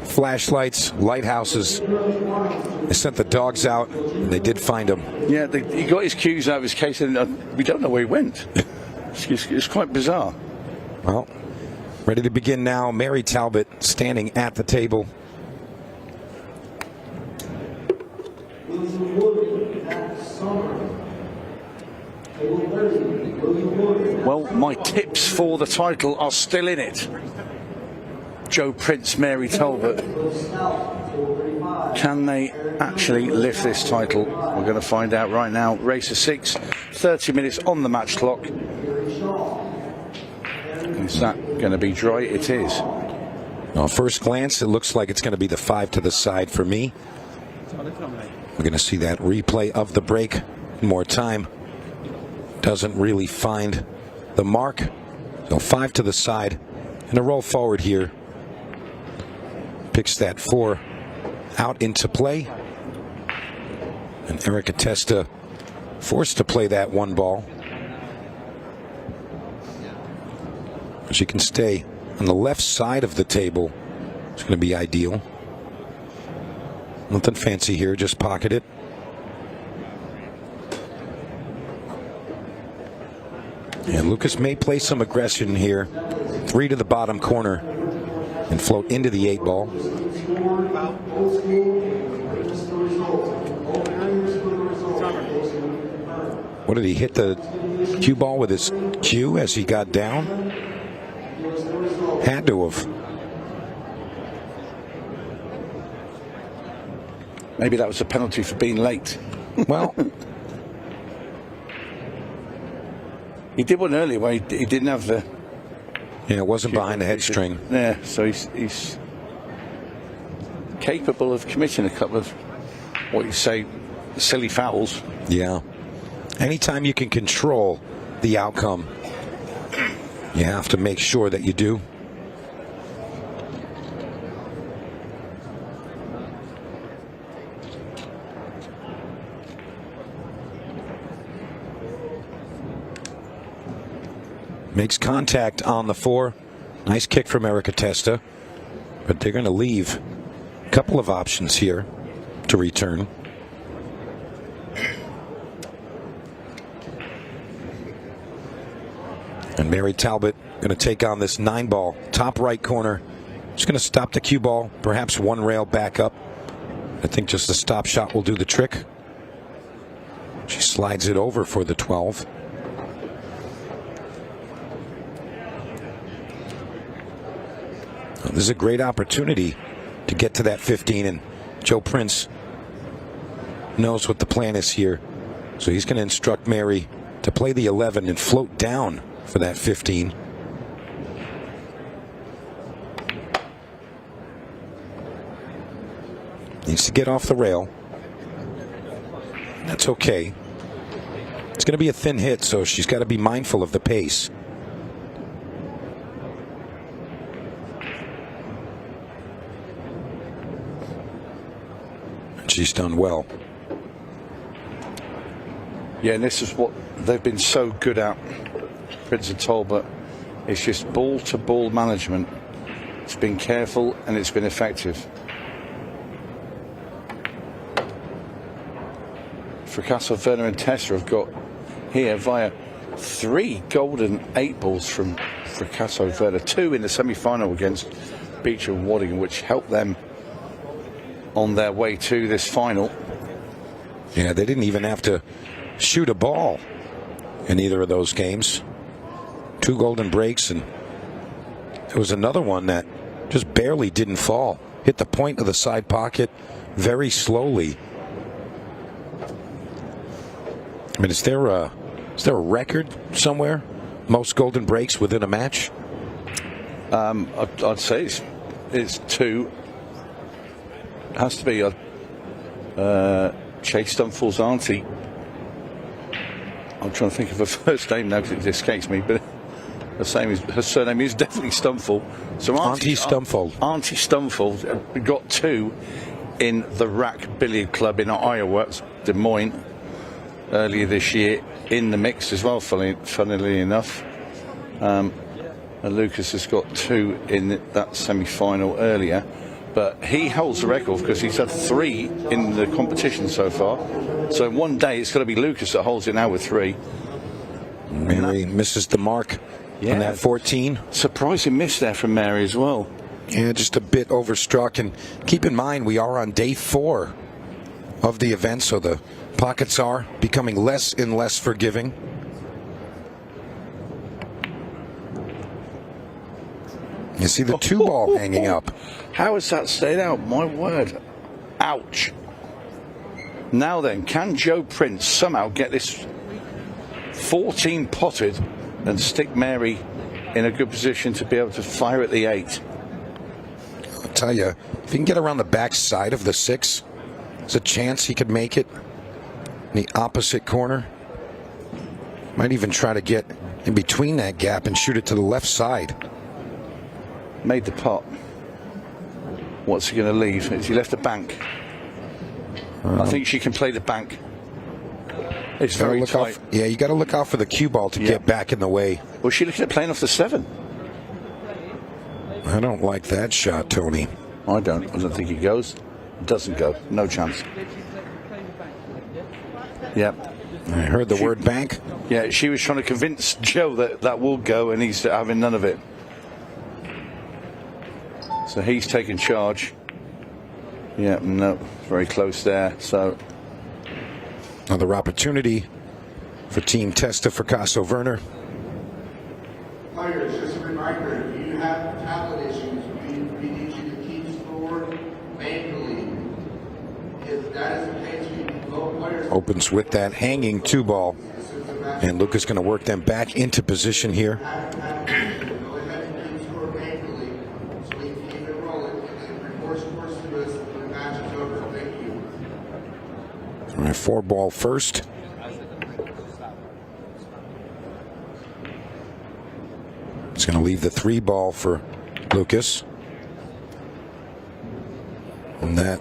flashlights, lighthouses. They sent the dogs out, and they did find him. Yeah, he got his cues out of his case, and we don't know where he went. It's quite bizarre. Well, ready to begin now. Mary Talbot standing at the table. Well, my tips for the title are still in it. Joe Prince, Mary Talbot. Can they actually lift this title? We're going to find out right now. Race of 6, 30 minutes on the match clock. Is that going to be dry? It is. Well, first glance, it looks like it's going to be the 5 to the side for me. We're going to see that replay of the break in more time. Doesn't really find the mark. So 5 to the side and a roll forward here. Picks that 4 out into play. And Erica Testa forced to play that 1 ball. She can stay on the left side of the table. It's going to be ideal. Nothing fancy here, just pocket it. And Lucas may play some aggression here. 3 to the bottom corner and float into the 8 ball. What did he hit the cue ball with his cue as he got down? Had to have. Maybe that was a penalty for being late. Well, he did one earlier where he didn't have the... Yeah, it wasn't behind the head string. Yeah, so he's capable of committing a couple of, what you say, silly fouls. Yeah. Anytime you can control the outcome, you have to make sure that you do. Makes contact on the 4. Nice kick from Erica Testa. But they're going to leave a couple of options here to return. And Mary Talbot going to take on this 9 ball, top right corner. Just going to stop the cue ball, perhaps 1 rail back up. I think just the stop shot will do the trick. She slides it over for the 12. This is a great opportunity to get to that 15, and Joe Prince knows what the plan is here. So he's going to instruct Mary to play the 11 and float down for that 15. Needs to get off the rail. That's okay. It's going to be a thin hit, so she's got to be mindful of the pace. She's done well. Yeah, and this is what they've been so good at, Prince and Talbot. It's just ball-to-ball management. It's been careful and it's been effective. Fracasso, Werner and Tessa have got here via 3 golden 8 balls from Fracasso, Werner. 2 in the semi-final against Beecher and Waddingham, which helped them on their way to this final. Yeah, they didn't even have to shoot a ball in either of those games. 2 golden breaks, and there was another one that just barely didn't fall. Hit the point of the side pocket very slowly. I mean, is there a record somewhere? Most golden breaks within a match? I'd say it's 2. It has to be Chase Dunfall's auntie. I'm trying to think of her first name now because it escapes me, but her surname is definitely Stumfall. So Auntie Stumfall. Auntie Stumfall got 2 in the Rack Billiard Club in Iowa, Des Moines, earlier this year, in the mix as well, funnily enough. And Lucas has got 2 in that semi-final earlier. But he holds the record because he's had 3 in the competition so far. So in one day, it's got to be Lucas that holds it now with 3. Mary misses the mark on that 14. Surprising miss there from Mary as well. Yeah, just a bit overstruck. And keep in mind, we are on day 4 of the event, so the pockets are becoming less and less forgiving. You see the 2 ball hanging up. How has that stayed out? My word. Ouch. Now then, can Joe Prince somehow get this 14 potted and stick Mary in a good position to be able to fire at the 8? I'll tell you, if he can get around the back side of the 6, there's a chance he could make it in the opposite corner. Might even try to get in between that gap and shoot it to the left side. Made the pot. What's he going to leave? Has he left the bank? I think she can play the bank. It's very tight. Yeah, you got to look out for the cue ball to get back in the way. Was she looking at playing off the 7? I don't like that shot, Tony. I don't think he goes. Doesn't go. No chance. Yep. I heard the word bank. Yeah, she was trying to convince Joe that that will go, and he's having none of it. So he's taken charge. Yeah, no, very close there. So another opportunity for Team Testa for Fracasso-Werner. Players, just a reminder, if you have tablet issues, we need you to keep score manually. If that is the case, you can vote players. Opens with that hanging 2 ball. And Lucas going to work them back into position here. All right, 4 ball first. It's going to leave the 3 ball for Lucas. And that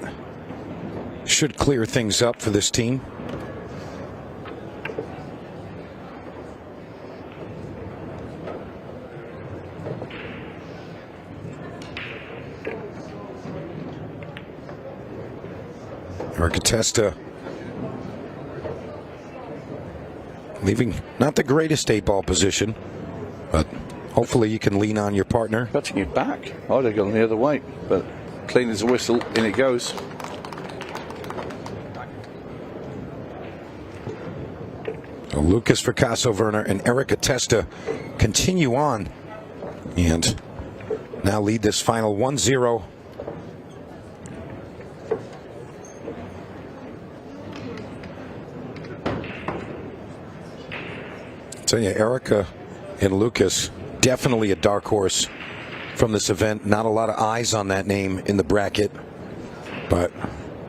should clear things up for this team. Testa leaving not the greatest 8-ball position, but hopefully you can lean on your partner. Cutting it back. I'd have gone the other way, but clean as a whistle, in it goes. So Lucas Fracasso-Werner and Erika Testa continue on and now lead this final 1-0. Tell you, Erika and Lucas, definitely a dark horse from this event. Not a lot of eyes on that name in the bracket, but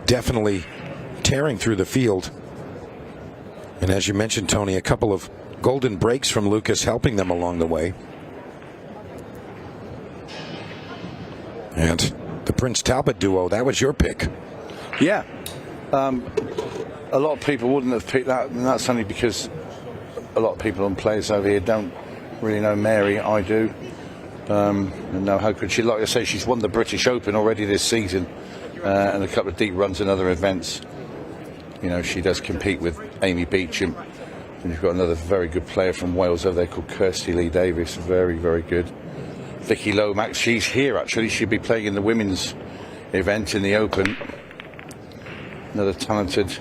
definitely tearing through the field. And as you mentioned, Tony, a couple of golden breaks from Lucas helping them along the way. And the Prince Talbot duo, that was your pick. Yeah. A lot of people wouldn't have picked that, and that's only because a lot of people and players over here don't really know Mary. I do. And know how could she? Like I say, she's won the British Open already this season, and a couple of deep runs in other events. You know, she does compete with Amy Beecham, and you've got another very good player from Wales over there called Kirsty Lee Davis. Very, very good. Vicky Lomax, she's here actually. She'll be playing in the women's event in the Open. Another talented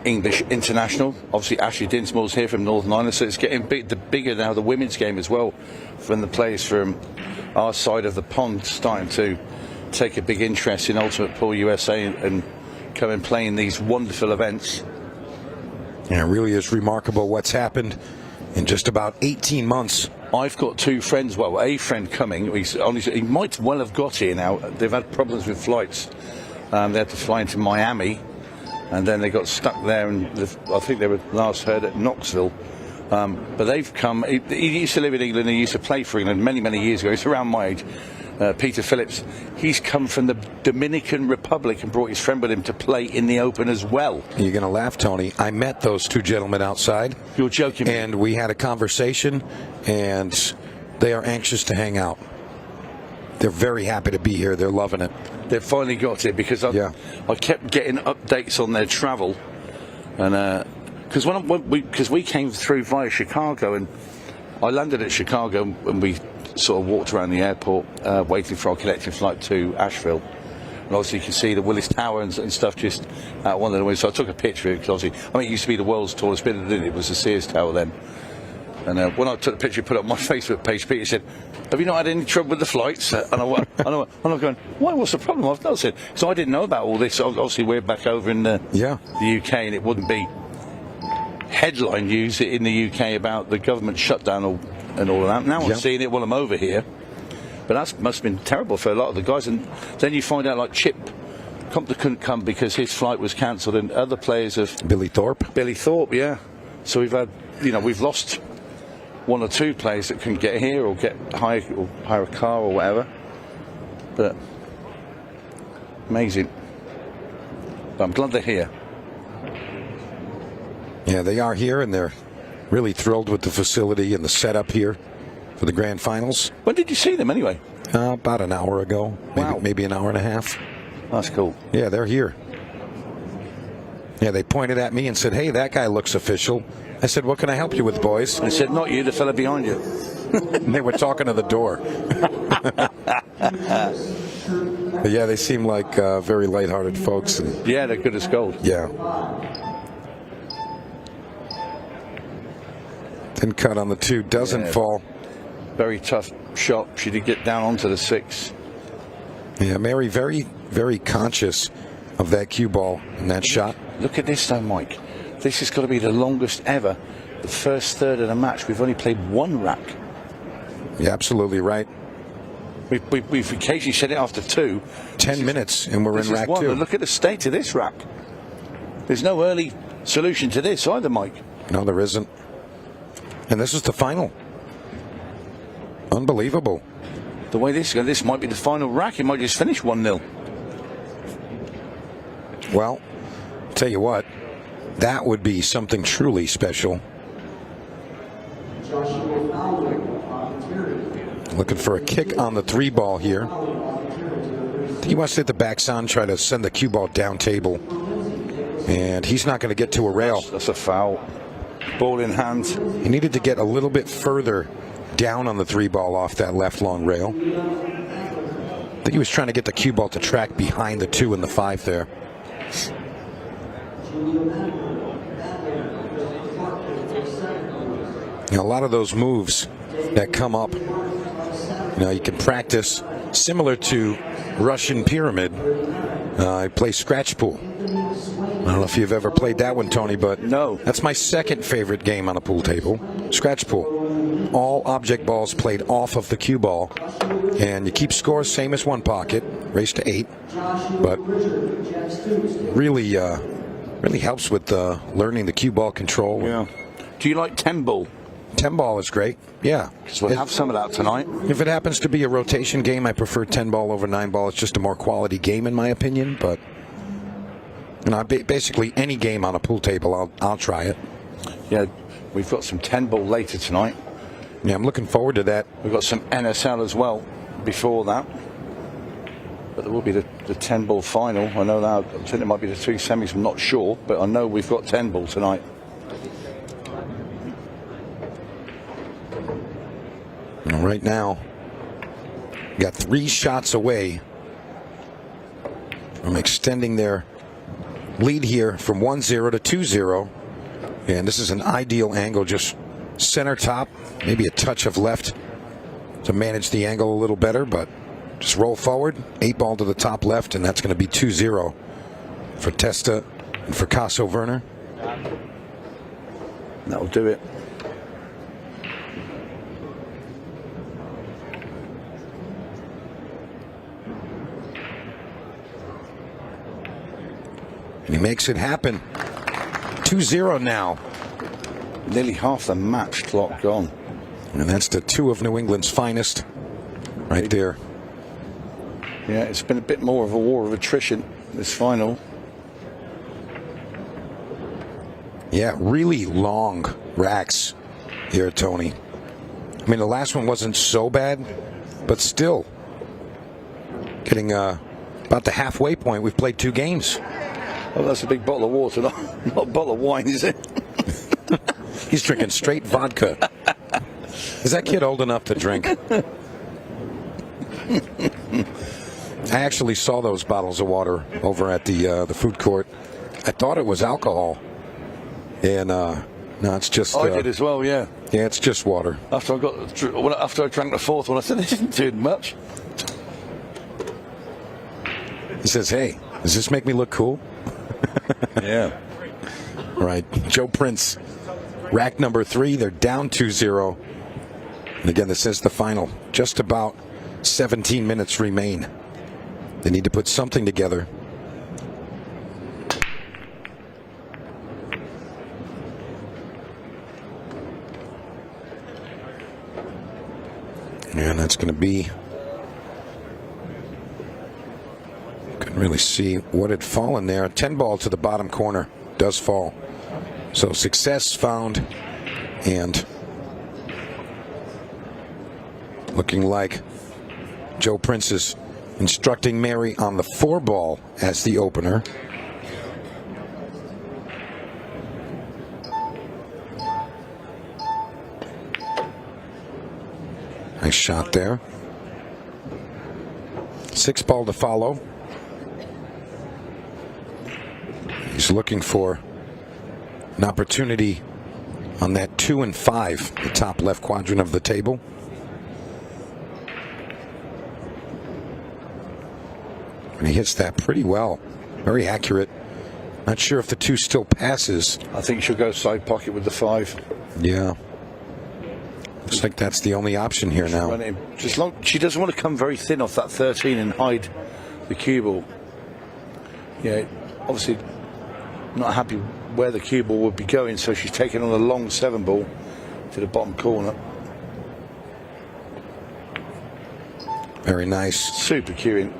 English international. Obviously Ashley Dinsmore's here from Northern Ireland, so it's getting bigger now, the women's game as well, from the players from our side of the pond starting to take a big interest in Ultimate Pool USA and come and play in these wonderful events. Yeah, it really is remarkable what's happened in just about 18 months. I've got 2 friends, well, a friend coming, he might well have got here now. They've had problems with flights. They had to fly into Miami, and then they got stuck there, and I think they were last heard at Knoxville. But they've come. He used to live in England. He used to play for England many, many years ago. He's around my age. Peter Phillips, he's come from the Dominican Republic and brought his friend with him to play in the Open as well. You're going to laugh, Tony. I met those two gentlemen outside. You're joking. And we had a conversation, and they are anxious to hang out. They're very happy to be here. They're loving it. They've finally got it because I kept getting updates on their travel, and because we came through via Chicago, and I landed at Chicago, and we sort of walked around the airport waiting for our connecting flight to Asheville. And obviously you can see the Willis Tower and stuff just out one of the windows. So I took a picture of it because obviously, I mean, it used to be the world's tallest building, didn't it? It was the Sears Tower then. And when I took the picture, put it on my Facebook page, Peter said, "Have you not had any trouble with the flights?" And I'm going, "Why? What's the problem?" I've not said. So I didn't know about all this. Obviously, we're back over in the UK, and it wouldn't be headline news in the UK about the government shutdown and all of that. Now I'm seeing it while I'm over here. But that must have been terrible for a lot of the guys. And then you find out, like Chip Compton couldn't come because his flight was cancelled, and other players have... Billy Thorpe, yeah. So we've lost one or two players that couldn't get here or hire a car or whatever. But amazing. But I'm glad they're here. Yeah, they are here, and they're really thrilled with the facility and the setup here for the grand finals. When did you see them anyway? About an hour ago. Maybe an hour and a half. That's cool. Yeah, they're here. Yeah, they pointed at me and said, "Hey, that guy looks official." I said, "What can I help you with, boys?" I said, "Not you, the fella behind you." And they were talking to the door. But yeah, they seem like very lighthearted folks. And yeah, they're good as gold. Yeah. Then cut on the 2, doesn't fall. Very tough shot. She did get down onto the 6. Yeah, Mary very, very conscious of that cue ball and that shot. Look at this though, Mike. This has got to be the longest ever. The first third of the match, we've only played one rack. You're absolutely right. We've occasionally said it after 2. 10 minutes and we're in rack 2. And look at the state of this rack. There's no early solution to this either, Mike. No, there isn't. And this is the final. Unbelievable. The way this might be the final rack. It might just finish 1-0. Well, tell you what, that would be something truly special. Looking for a kick on the 3 ball here. He wants to hit the backside, try to send the cue ball down table. And he's not going to get to a rail. That's a foul. Ball in hand. He needed to get a little bit further down on the 3 ball off that left long rail. I think he was trying to get the cue ball to track behind the 2 and the 5 there. You know, a lot of those moves that come up, you can practice similar to Russian pyramid. I play scratch pool. I don't know if you've ever played that one, Tony, but no. That's my second favorite game on a pool table, scratch pool. All object balls played off of the cue ball, and you keep scores same as one pocket, race to 8, but really helps with learning the cue ball control. Yeah. Do you like 10 ball? 10 ball is great, yeah. Because we'll have some of that tonight. If it happens to be a rotation game, I prefer 10 ball over 9 ball. It's just a more quality game in my opinion, but basically any game on a pool table, I'll try it. Yeah, we've got some 10 ball later tonight. Yeah, I'm looking forward to that. We've got some NSL as well before that. But there will be the 10 ball final. I know that. I think it might be the 2 semis, I'm not sure, but I know we've got 10 ball tonight. Right now, got 3 shots away from extending their lead here from 1-0 to 2-0. And this is an ideal angle, just center top, maybe a touch of left to manage the angle a little better, but just roll forward, 8 ball to the top left, and that's going to be 2-0 for Testa and for Casso Werner. That'll do it. And he makes it happen. 2-0 now. Nearly half the match clock gone. And that's the 2 of New England's finest right there. Yeah, it's been a bit more of a war of attrition this final. Yeah, really long racks here, Tony. I mean, the last one wasn't so bad, but still getting about the halfway point. We've played 2 games. Oh, that's a big bottle of water, not a bottle of wine, is it? He's drinking straight vodka. Is that kid old enough to drink? I actually saw those bottles of water over at the food court. I thought it was alcohol, and no, it's just. I did as well, yeah. Yeah, it's just water. After I drank the 4th one, I said, "This isn't doing much." He says, "Hey, does this make me look cool?" Yeah. All right, Joe Prince, rack number 3. They're down 2-0. And again, this is the final. Just about 17 minutes remain. They need to put something together. And that's going to be... Couldn't really see what had fallen there. 10 ball to the bottom corner does fall. So success found, and looking like Joe Prince is instructing Mary on the 4 ball as the opener. Nice shot there. 6 ball to follow. He's looking for an opportunity on that 2 and 5, the top left quadrant of the table. And he hits that pretty well. Very accurate. Not sure if the 2 still passes. I think she'll go side pocket with the 5. Yeah. Looks like that's the only option here now. Just long, she doesn't want to come very thin off that 13 and hide the cue ball. Yeah, obviously not happy where the cue ball would be going, so she's taking on a long 7 ball to the bottom corner. Very nice. Super cueing.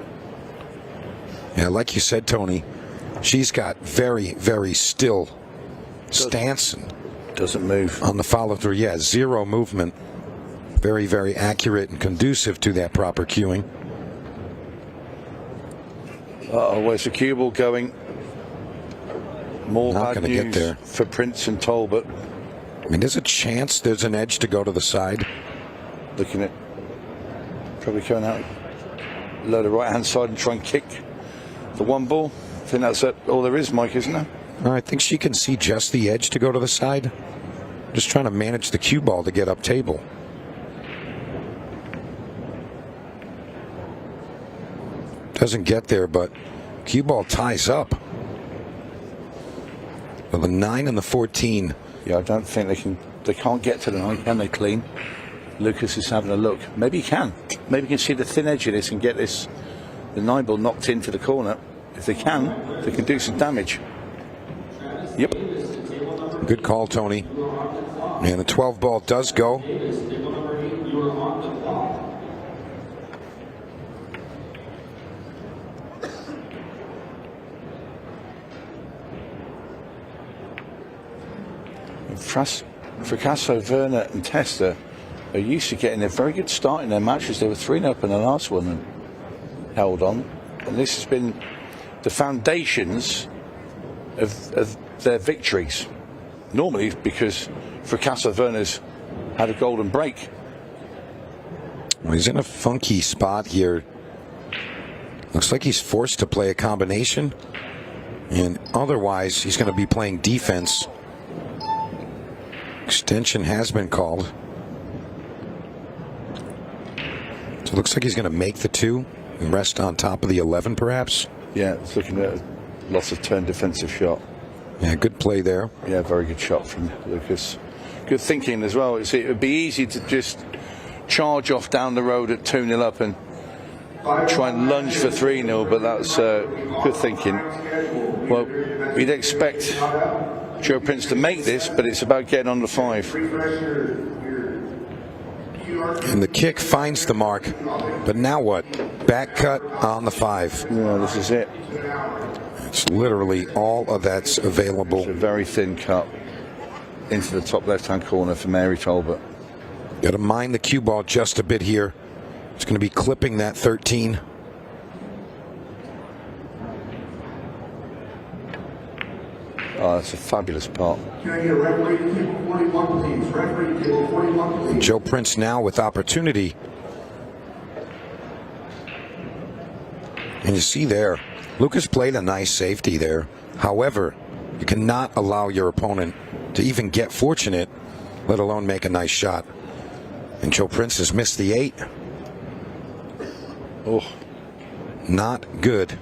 Yeah, like you said, Tony, she's got very, very still stance. And doesn't move. On the follow through, yeah, 0 movement. Very, very accurate and conducive to that proper cueing. Uh-oh, where's the cue ball going? More Not bad gonna get news there. for Prince and Talbot. I mean, there's a chance there's an edge to go to the side. Looking at probably going out low the right hand side and try and kick the 1 ball. I think that's all there is, Mike, isn't there? I think she can see just the edge to go to the side. Just trying to manage the cue ball to get up table. Doesn't get there, but cue ball ties up. With the 9 and the 14. Yeah, I don't think they can't get to the 9, can they, clean? Lucas is having a look. Maybe he can. Maybe he can see the thin edge of this and get the 9 ball knocked into the corner. If they can do some damage. Yep. Good call, Tony. And the 12 ball does go. Fracasso, Werner and Testa are used to getting a very good start in their matches. They were 3-0 in the last one and held on. And this has been the foundations of their victories. Normally because Fracasso Werner's had a golden break. Well, he's in a funky spot here. Looks like he's forced to play a combination. And otherwise, he's going to be playing defense. Extension has been called. So it looks like he's going to make the 2 and rest on top of the 11, perhaps. Yeah, it's looking at lots of turn defensive shot. Yeah, good play there. Yeah, very good shot from Lucas. Good thinking as well. It would be easy to just charge off down the road at 2-0 up and try and lunge for 3-0, but that's good thinking. Well, we'd expect Joe Prince to make this, but it's about getting on the 5. And the kick finds the mark, but now what? Back cut on the 5. Yeah, this is it. It's literally all of that's available. It's a very thin cut into the top left-hand corner for Mary Talbot. Got to mind the cue ball just a bit here. It's going to be clipping that 13. Oh, that's a fabulous part. Can I get a referee to table 41, please? Referee to table 41, please. Joe Prince now with opportunity. And you see there, Lucas played a nice safety there. However, you cannot allow your opponent to even get fortunate, let alone make a nice shot. And Joe Prince has missed the 8. Oh, not good.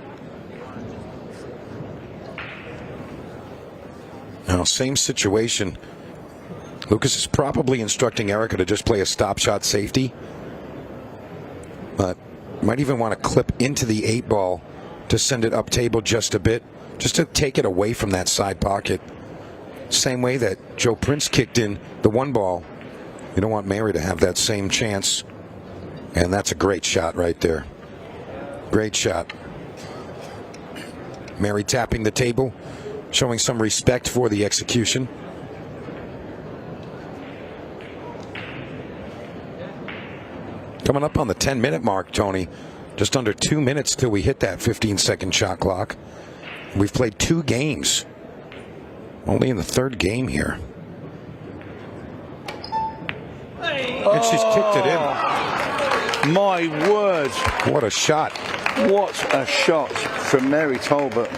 Now, same situation. Lucas is probably instructing Erica to just play a stop shot safety, but might even want to clip into the 8 ball to send it up table just a bit, just to take it away from that side pocket. Same way that Joe Prince kicked in the 1 ball. You don't want Mary to have that same chance. And that's a great shot right there. Great shot. Mary tapping the table, showing some respect for the execution. Coming up on the 10-minute mark, Tony. Just under 2 minutes till we hit that 15-second shot clock. We've played 2 games. Only in the 3rd game here. And she's kicked it in. My word. What a shot. What a shot from Mary Talbot.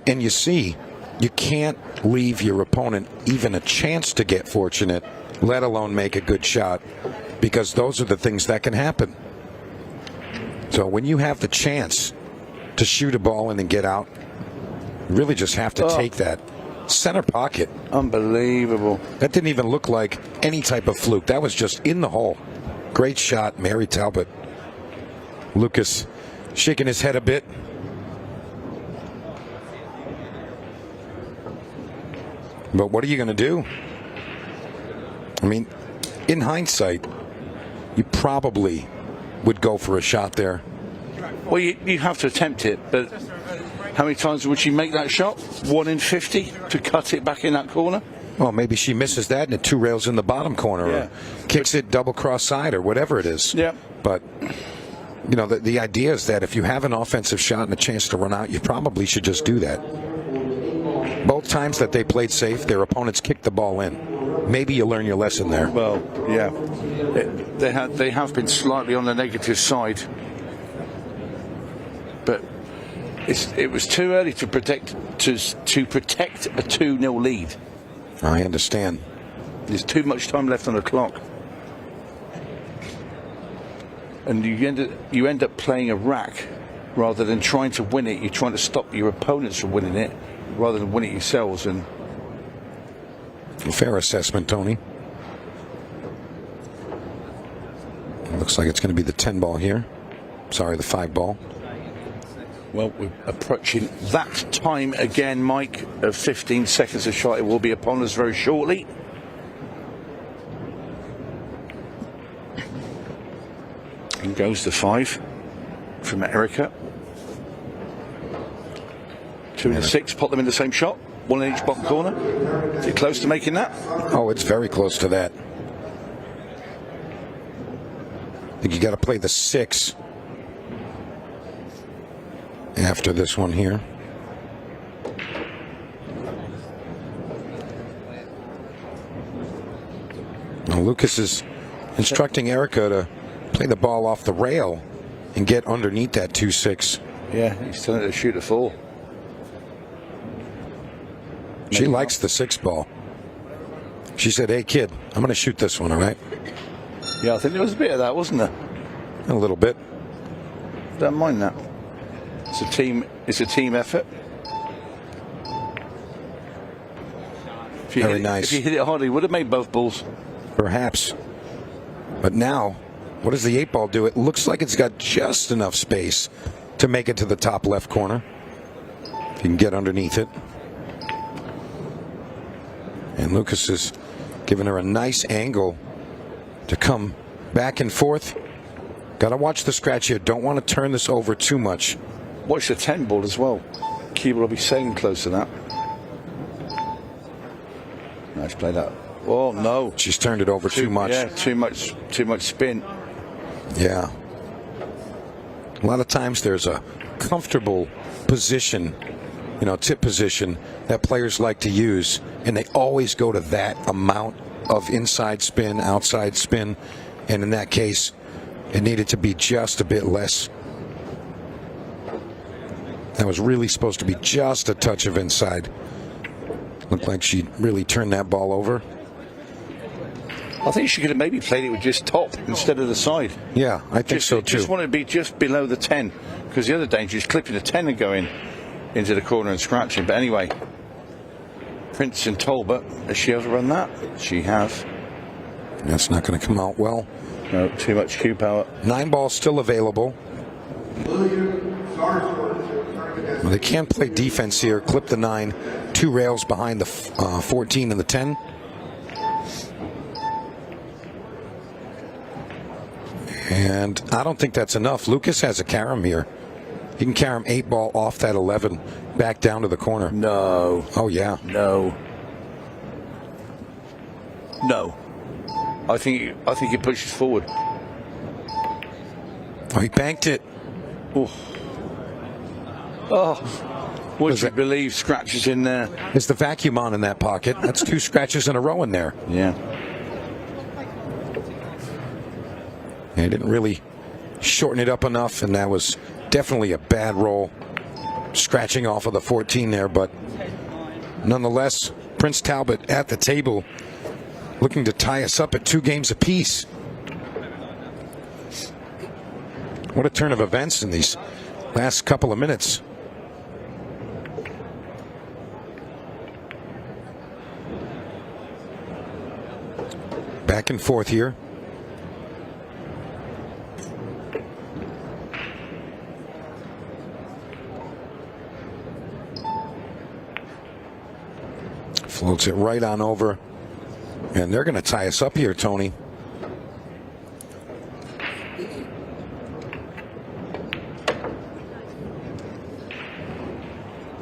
And you see, you can't leave your opponent even a chance to get fortunate, let alone make a good shot, because those are the things that can happen. So when you have the chance to shoot a ball and then get out, you really just have to take that. Center pocket. Unbelievable. That didn't even look like any type of fluke. That was just in the hole. Great shot, Mary Talbot. Lucas shaking his head a bit. But what are you going to do? I mean, in hindsight, you probably would go for a shot there. Well, you have to attempt it, but how many times would she make that shot? 1 in 50 to cut it back in that corner? Well, maybe she misses that and it 2 rails in the bottom corner, or kicks it double cross side, or whatever it is. Yeah. But, you know, the idea is that if you have an offensive shot and a chance to run out, you probably should just do that. Both times that they played safe, their opponents kicked the ball in. Maybe you learn your lesson there. Well, yeah. They have been slightly on the negative side. But it was too early to protect a 2-0 lead. I understand. There's too much time left on the clock. And you end up playing a rack rather than trying to win it. You're trying to stop your opponents from winning it rather than win it yourselves. And fair assessment, Tony. It looks like it's going to be the 10 ball here. Sorry, the 5 ball. Well, we're approaching that time again, Mike, of 15 seconds of shot. It will be upon us very shortly. And goes the 5 from Erica. 2 and 6, put them in the same shot. 1 in each bottom corner. Is it close to making that? Oh, it's very close to that. I think you got to play the 6 after this one here. Now Lucas is instructing Erica to play the ball off the rail and get underneath that 2-6. Yeah, he's telling her to shoot a 4. She likes the 6 ball. She said, "Hey kid, I'm going to shoot this one, all right?" Yeah, I think there was a bit of that, wasn't there? A little bit. Don't mind that. It's a team effort. Very nice. If you hit it hard, he would have made both balls. Perhaps. But now, what does the 8 ball do? It looks like it's got just enough space to make it to the top left corner. If you can get underneath it. And Lucas is giving her a nice angle to come back and forth. Got to watch the scratch here. Don't want to turn this over too much. Watch the 10 ball as well. Keeble will be sailing close to that. Nice play that. Oh no, she's turned it over too much. Yeah, too much spin. Yeah. A lot of times there's a comfortable position, tip position that players like to use, and they always go to that amount of inside spin, outside spin, and in that case, it needed to be just a bit less. That was really supposed to be just a touch of inside. Looked like she really turned that ball over. I think she could have maybe played it with just top instead of the side. Yeah, I think so too. Just wanted to be just below the 10, because the other danger is clipping the 10 and going into the corner and scratching. But anyway, Prince and Talbot, has she overrun that? She has. That's not going to come out well. No, too much cue power. 9 balls still available. Well, they can play defense here. Clip the 9, 2 rails behind the 14 and the 10. And I don't think that's enough. Lucas has a carom here. He can carom 8 ball off that 11 back down to the corner. No. Oh, yeah. No. No. I think he pushes forward. Oh, he banked it. Oh. Would you believe scratches in there? Is the vacuum on in that pocket? That's 2 scratches in a row in there. Yeah. He didn't really shorten it up enough, and that was definitely a bad roll. Scratching off of the 14 there, but nonetheless, Prince Talbot at the table looking to tie us up at 2 games apiece. What a turn of events in these last couple of minutes. Back and forth here. Floats it right on over. And they're going to tie us up here, Tony.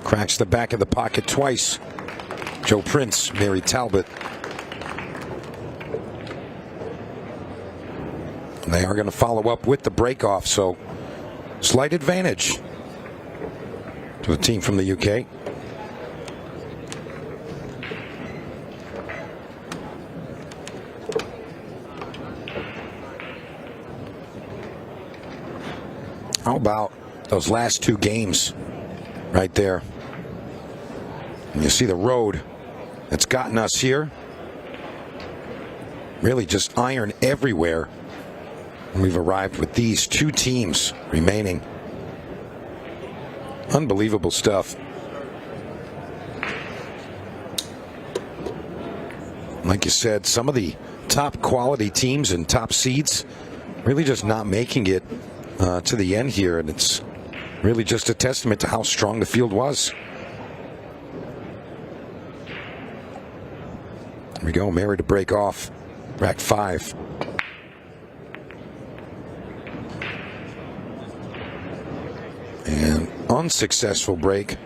Cracks the back of the pocket twice. Joe Prince, Mary Talbot. And they are going to follow up with the breakoff, so slight advantage to the team from the UK. How about those last 2 games right there? And you see the road that's gotten us here. Really just iron everywhere. And we've arrived with these 2 teams remaining. Unbelievable stuff. Like you said, some of the top quality teams and top seeds really just not making it to the end here, and it's really just a testament to how strong the field was. Here we go, Mary to break off, rack 5. And unsuccessful break.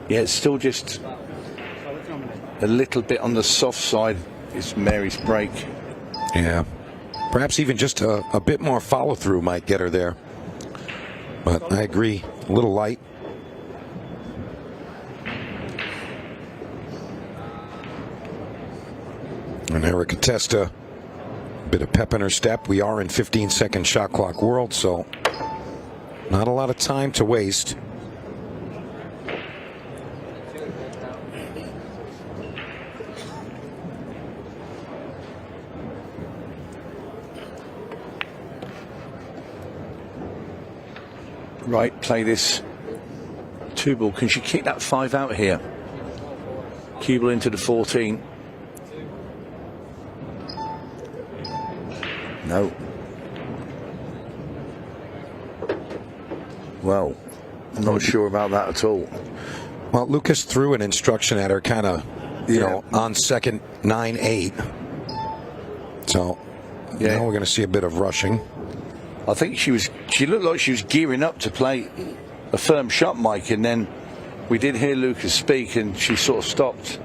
Yeah, it's still just a little bit on the soft side. Is Mary's break. Yeah, perhaps even just a bit more follow through might get her there. But I agree, a little light. And Erica Testa, a bit of pep in her step. We are in 15-second shot clock world, so not a lot of time to waste. Right, play this 2 ball. Can she kick that 5 out here? Keeble into the 14. No. Well, I'm not sure about that at all. Well, Lucas threw an instruction at her kind of you know, on second 9-8. So now we're going to see a bit of rushing. I think she looked like she was gearing up to play a firm shot, Mike, and then we did hear Lucas speak, and she sort of stopped.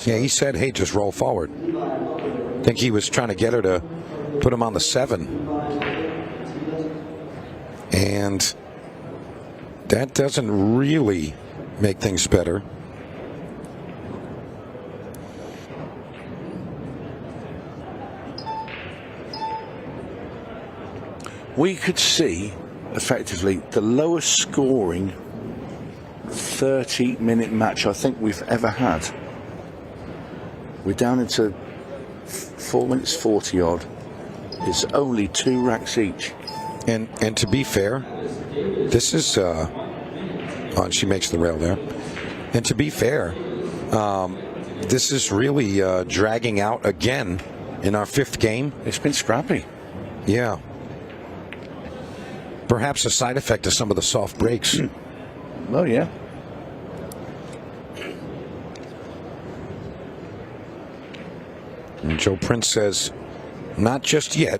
Yeah, he said, hey, just roll forward. I think he was trying to get her to put him on the 7. And that doesn't really make things better. We could see, effectively, the lowest scoring 30-minute match I think we've ever had. We're down into 4 minutes 40 odd. It's only 2 racks each. And to be fair, this is she makes the rail there. And to be fair, this is really dragging out again in our 5th game. It's been scrappy. Yeah. Perhaps a side effect of some of the soft breaks. Well, yeah. And Joe Prince says, not just yet.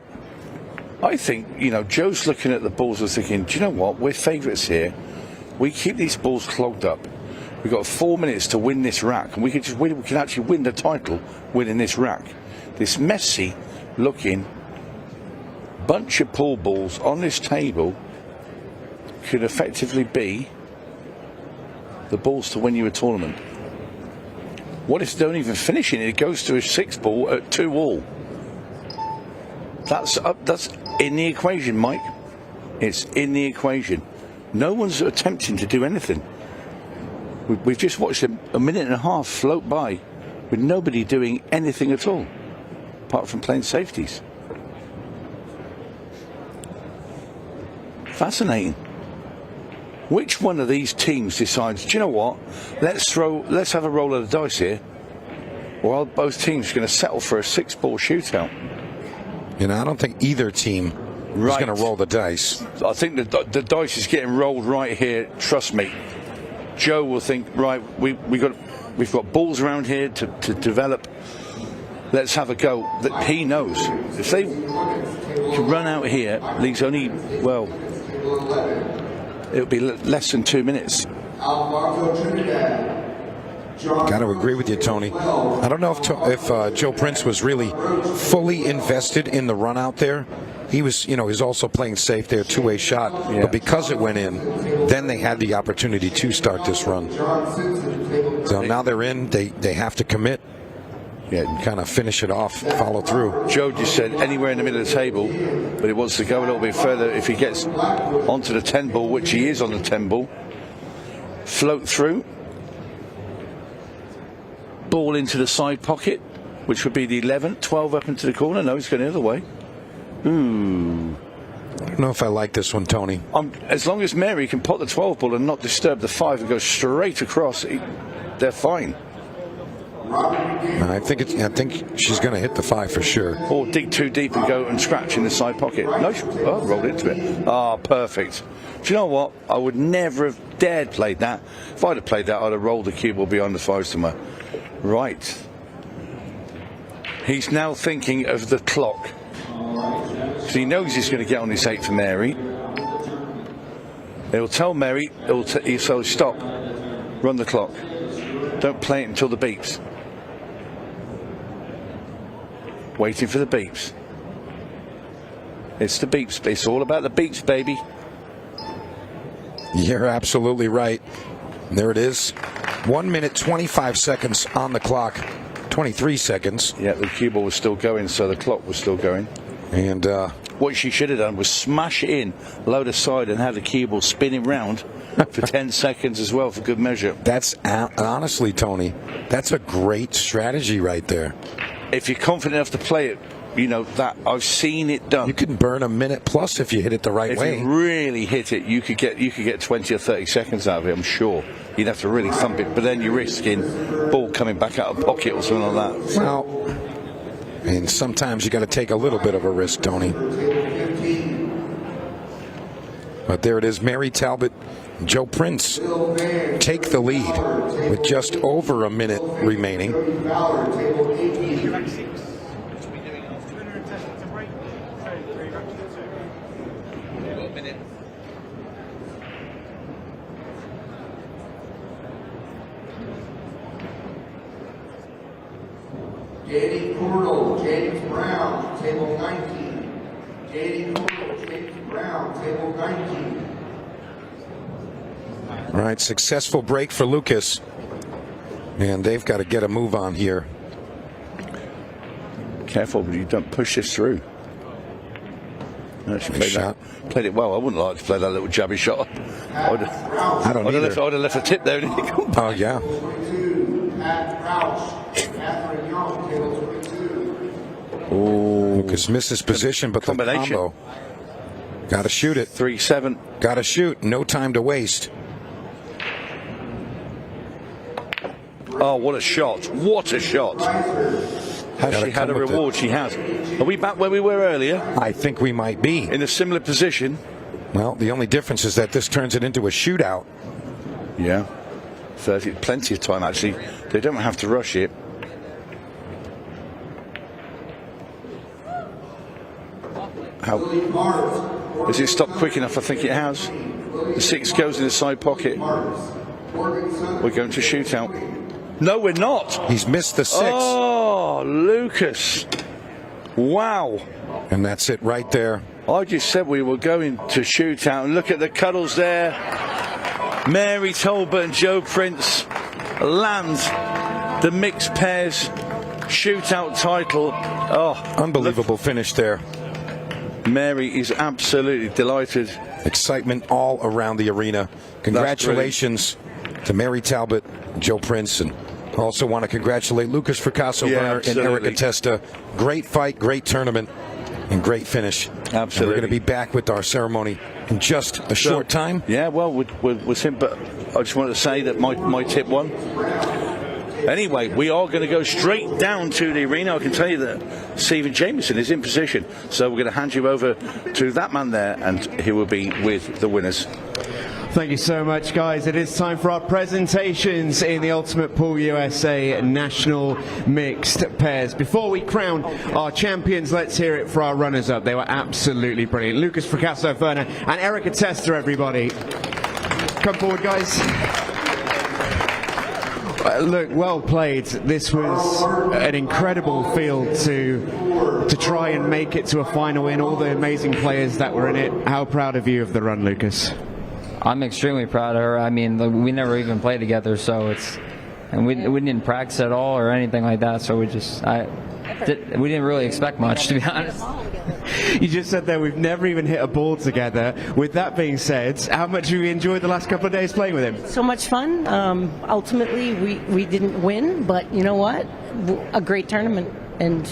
I think, you know, Joe's looking at the balls and thinking, do you know what? We're favourites here. We keep these balls clogged up. We've got 4 minutes to win this rack, and we can just win. We can actually win the title winning this rack. This messy looking bunch of pool balls on this table could effectively be the balls to win you a tournament. What if they don't even finish it? It goes to a 6 ball at 2 all. That's in the equation, Mike. It's in the equation. No one's attempting to do anything. We've just watched a minute and a half float by with nobody doing anything at all, apart from playing safeties. Fascinating. Which one of these teams decides, do you know what? Let's have a roll of the dice here. While both teams are going to settle for a 6-ball shootout. You know, I don't think either team is going to roll the dice. I think the dice is getting rolled right here. Trust me. Joe will think, right, we've got balls around here to develop. Let's have a go. That he knows if they can run out here, leaves only it'll be less than 2 minutes. Got to agree with you, Tony. I don't know if Joe Prince was really fully invested in the run out there. He was, you know, he's also playing safe there, 2-way shot. Yeah. But because it went in, then they had the opportunity to start this run. So now they're in. They have to commit. Yeah, and kind of finish it off, follow through. Joe just said anywhere in the middle of the table, but he wants to go a little bit further. If he gets onto the 10 ball, which he is on the 10 ball, float through, ball into the side pocket, which would be the 11, 12 up into the corner. No, he's going the other way. Ooh. I don't know if I like this one, Tony. As long as Mary can pot the 12 ball and not disturb the 5 and go straight across, they're fine. I think she's going to hit the 5 for sure. Or dig too deep and go and scratch in the side pocket. No, rolled into it. Ah, perfect. Do you know what? I would never have dared play that. If I'd have played that, I'd have rolled the cue ball behind the 5 somewhere. Right. He's now thinking of the clock. So he knows he's going to get on his 8 for Mary. He'll tell Mary, he'll say, stop, run the clock. Don't play it until the beeps. Waiting for the beeps. It's the beeps. It's all about the beeps, baby. You're absolutely right. There it is. 1 minute, 25 seconds on the clock. 23 seconds. Yeah, the cue ball was still going, so the clock was still going. And what she should have done was smash it in, load aside, and have the cue ball spinning round for 10 seconds as well, for good measure. That's honestly, Tony, that's a great strategy right there. If you're confident enough to play it, you know that I've seen it done. You can burn a minute plus if you hit it the right way. If you really hit it, you could get 20 or 30 seconds out of it. I'm sure you'd have to really thump it, but then you're risking ball coming back out of pocket or something like that. Well, I mean, sometimes you got to take a little bit of a risk, Tony. But there it is, Mary Talbot, Joe Prince take the lead with just over a minute remaining. J.D. Cordell, James Brown, table 19. J.D. Cordell, James Brown, table 19. All right, successful break for Lucas. And they've got to get a move on here. Careful, but you don't push this through. No, she played it well. I wouldn't like to play that little jabby shot. I don't either. I'd have left a tip there. Oh, yeah. Lucas misses position, but the combo. Got to shoot it. 3-7. Got to shoot. No time to waste. Oh, what a shot. What a shot. Has she had a reward? She has. Are we back where we were earlier? I think we might be. In a similar position. Well, the only difference is that this turns it into a shootout. Yeah. 30, plenty of time, actually. They don't have to rush it. How has it stopped quick enough? I think it has. The 6 goes in the side pocket. We're going to shootout. No, we're not. He's missed the 6. Oh, Lucas. Wow. And that's it right there. I just said we were going to shootout, and look at the cuddles there. Mary Talbot and Joe Prince land the mixed pairs shootout title. Oh, unbelievable finish there. Mary is absolutely delighted. Excitement all around the arena. Congratulations to Mary Talbot, Joe Prince, and also want to congratulate Lucas Fracasso-Werner and Erica Testa. Great fight, great tournament, and great finish. Absolutely. And we're going to be back with our ceremony in just a short time. Yeah, well, with him, but I just wanted to say that my tip won. Anyway, we are going to go straight down to the arena. I can tell you that Stephen Jameson is in position. So we're going to hand you over to that man there, and he will be with the winners. Thank you so much, guys. It is time for our presentations in the Ultimate Pool USA National Mixed Pairs. Before we crown our champions, let's hear it for our runners-up. They were absolutely brilliant. Lucas Fracasso-Werner and Erica Testa, everybody. Come forward, guys. Look, well played. This was an incredible field to try and make it to a final win. All the amazing players that were in it. How proud of you of the run, Lucas? I'm extremely proud of her. I mean, we never even played together, so and we didn't practice at all or anything like that. So we didn't really expect much, to be honest. You just said there we've never even hit a ball together. With that being said, how much have you enjoyed the last couple of days playing with him? So much fun. Ultimately, we didn't win, but you know what? A great tournament, and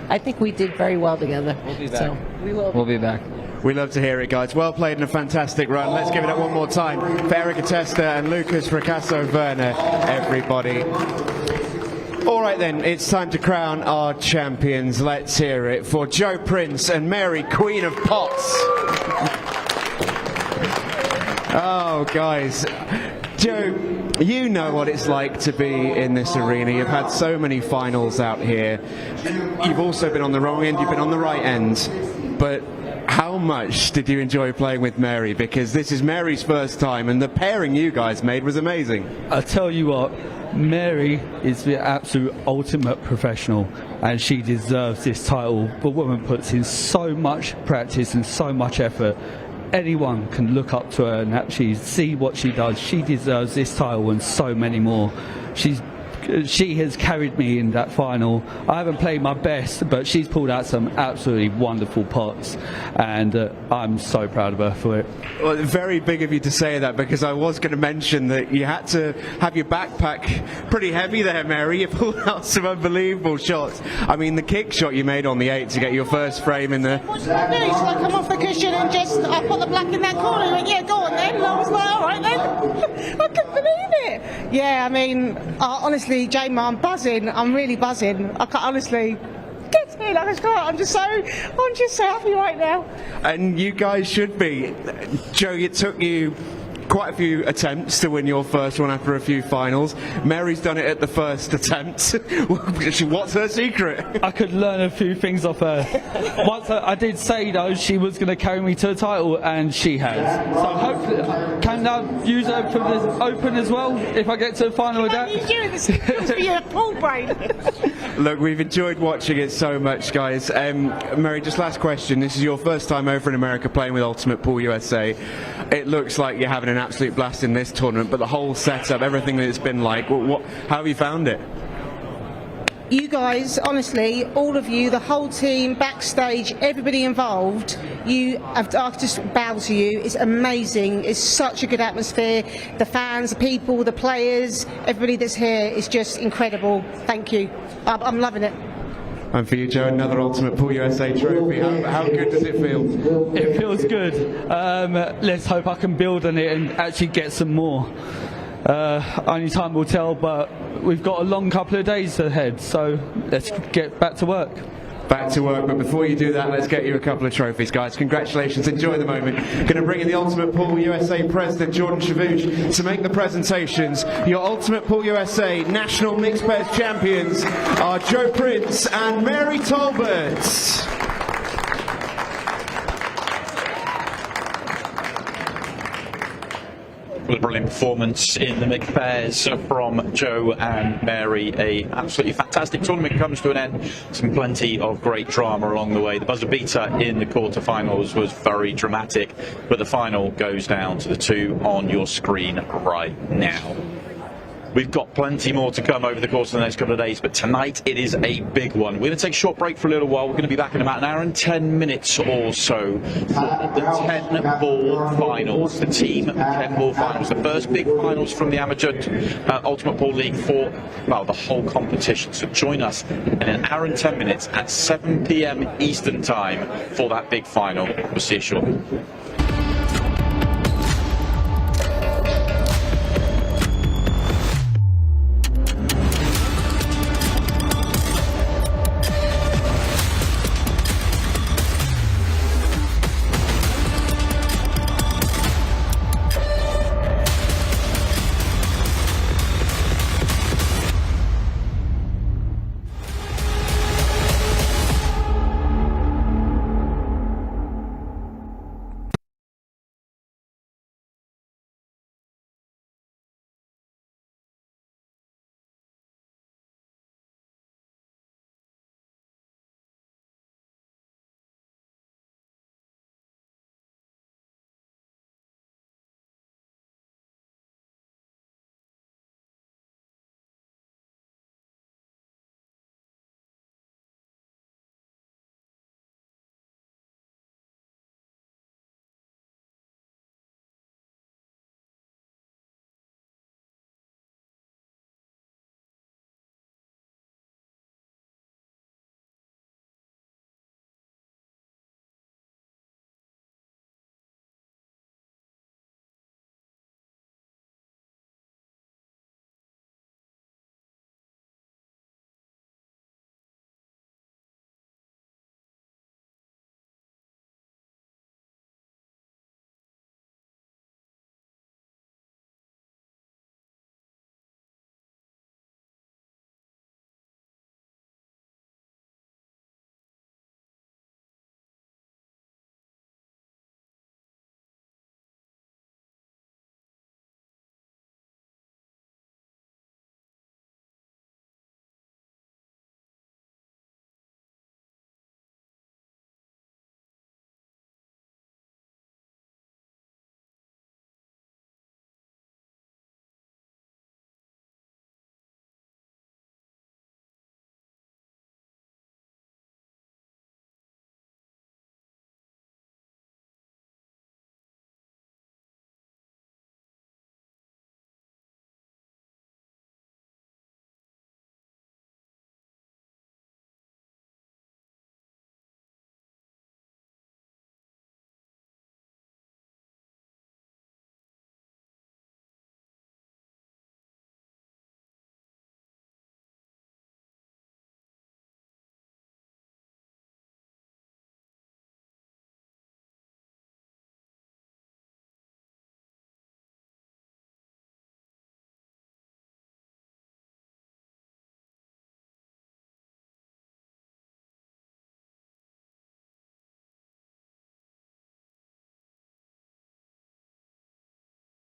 I think we did very well together. We'll be back. So We'll be back. We love to hear it, guys. Well played and a fantastic run. Let's give it up one more time for Erica Testa and Lucas Fracasso-Werner, everybody. All right then, it's time to crown our champions. Let's hear it for Joe Prince and Mary, Queen of Pots. Oh, guys. Joe, you know what it's like to be in this arena. You've had so many finals out here. You've also been on the wrong end, you've been on the right end. But how much did you enjoy playing with Mary? Because this is Mary's first time, and the pairing you guys made was amazing. I tell you what, Mary is the absolute ultimate professional, and she deserves this title. The woman puts in so much practice and so much effort. Anyone can look up to her and actually see what she does. She deserves this title and so many more. She has carried me in that final. I haven't played my best, but she's pulled out some absolutely wonderful pots, and I'm so proud of her for it. Well, very big of you to say that, because I was going to mention that you had to have your backpack pretty heavy there, Mary. You pulled out some unbelievable shots. I mean, the kick shot you made on the 8 to get your first frame in the... What should I do? Should I come off the cushion and just I put the black in that corner? He went, yeah, go on then. And I was like, all right then. I couldn't believe it. Yeah, I mean, honestly, Jane, I'm buzzing. I'm really buzzing. I can't, honestly, Get in, I'm just so happy right now. And you guys should be. Joe, it took you quite a few attempts to win your first one after a few finals. Mary's done it at the first attempt. What's her secret? I could learn a few things off her. Once I did say though she was going to carry me to the title, and she has. So hopefully, can I use her for this open as well if I get to the final with that? You're a pool brain. Look, we've enjoyed watching it so much, guys. Mary, just last question. This is your first time over in America playing with Ultimate Pool USA. It looks like you're having an absolute blast in this tournament, but the whole setup, everything that it's been like, how have you found it? You guys, honestly, all of you, the whole team, backstage, everybody involved, I just bow to you. It's amazing. It's such a good atmosphere. The fans, the people, the players, everybody that's here is just incredible. Thank you. I'm loving it. And for you, Joe, another Ultimate Pool USA trophy. How good does it feel? It feels good. Let's hope I can build on it and actually get some more. Only time will tell, but we've got a long couple of days ahead, so let's get back to work. Back to work, but before you do that, let's get you a couple of trophies, guys. Congratulations, enjoy the moment. Going to bring in the Ultimate Pool USA President, Jordan Chavouche, to make the presentations. Your Ultimate Pool USA National Mixed Pairs Champions are Joe Prince and Mary Talbot. A brilliant performance in the mixed pairs from Joe and Mary. A absolutely fantastic tournament comes to an end. Some plenty of great drama along the way. The buzzer beater in the quarterfinals was very dramatic, but the final goes down to the two on your screen right now. We've got plenty more to come over the course of the next couple of days, but tonight it is a big one. We're going to take a short break for a little while. We're going to be back in about an hour and 10 minutes or so for the 10-ball finals, the team 10-ball finals, the first big finals from the Amateur Ultimate Pool League for, well, the whole competition. So join us in an hour and 10 minutes at 7 p.m. Eastern Time for that big final. We'll see you shortly.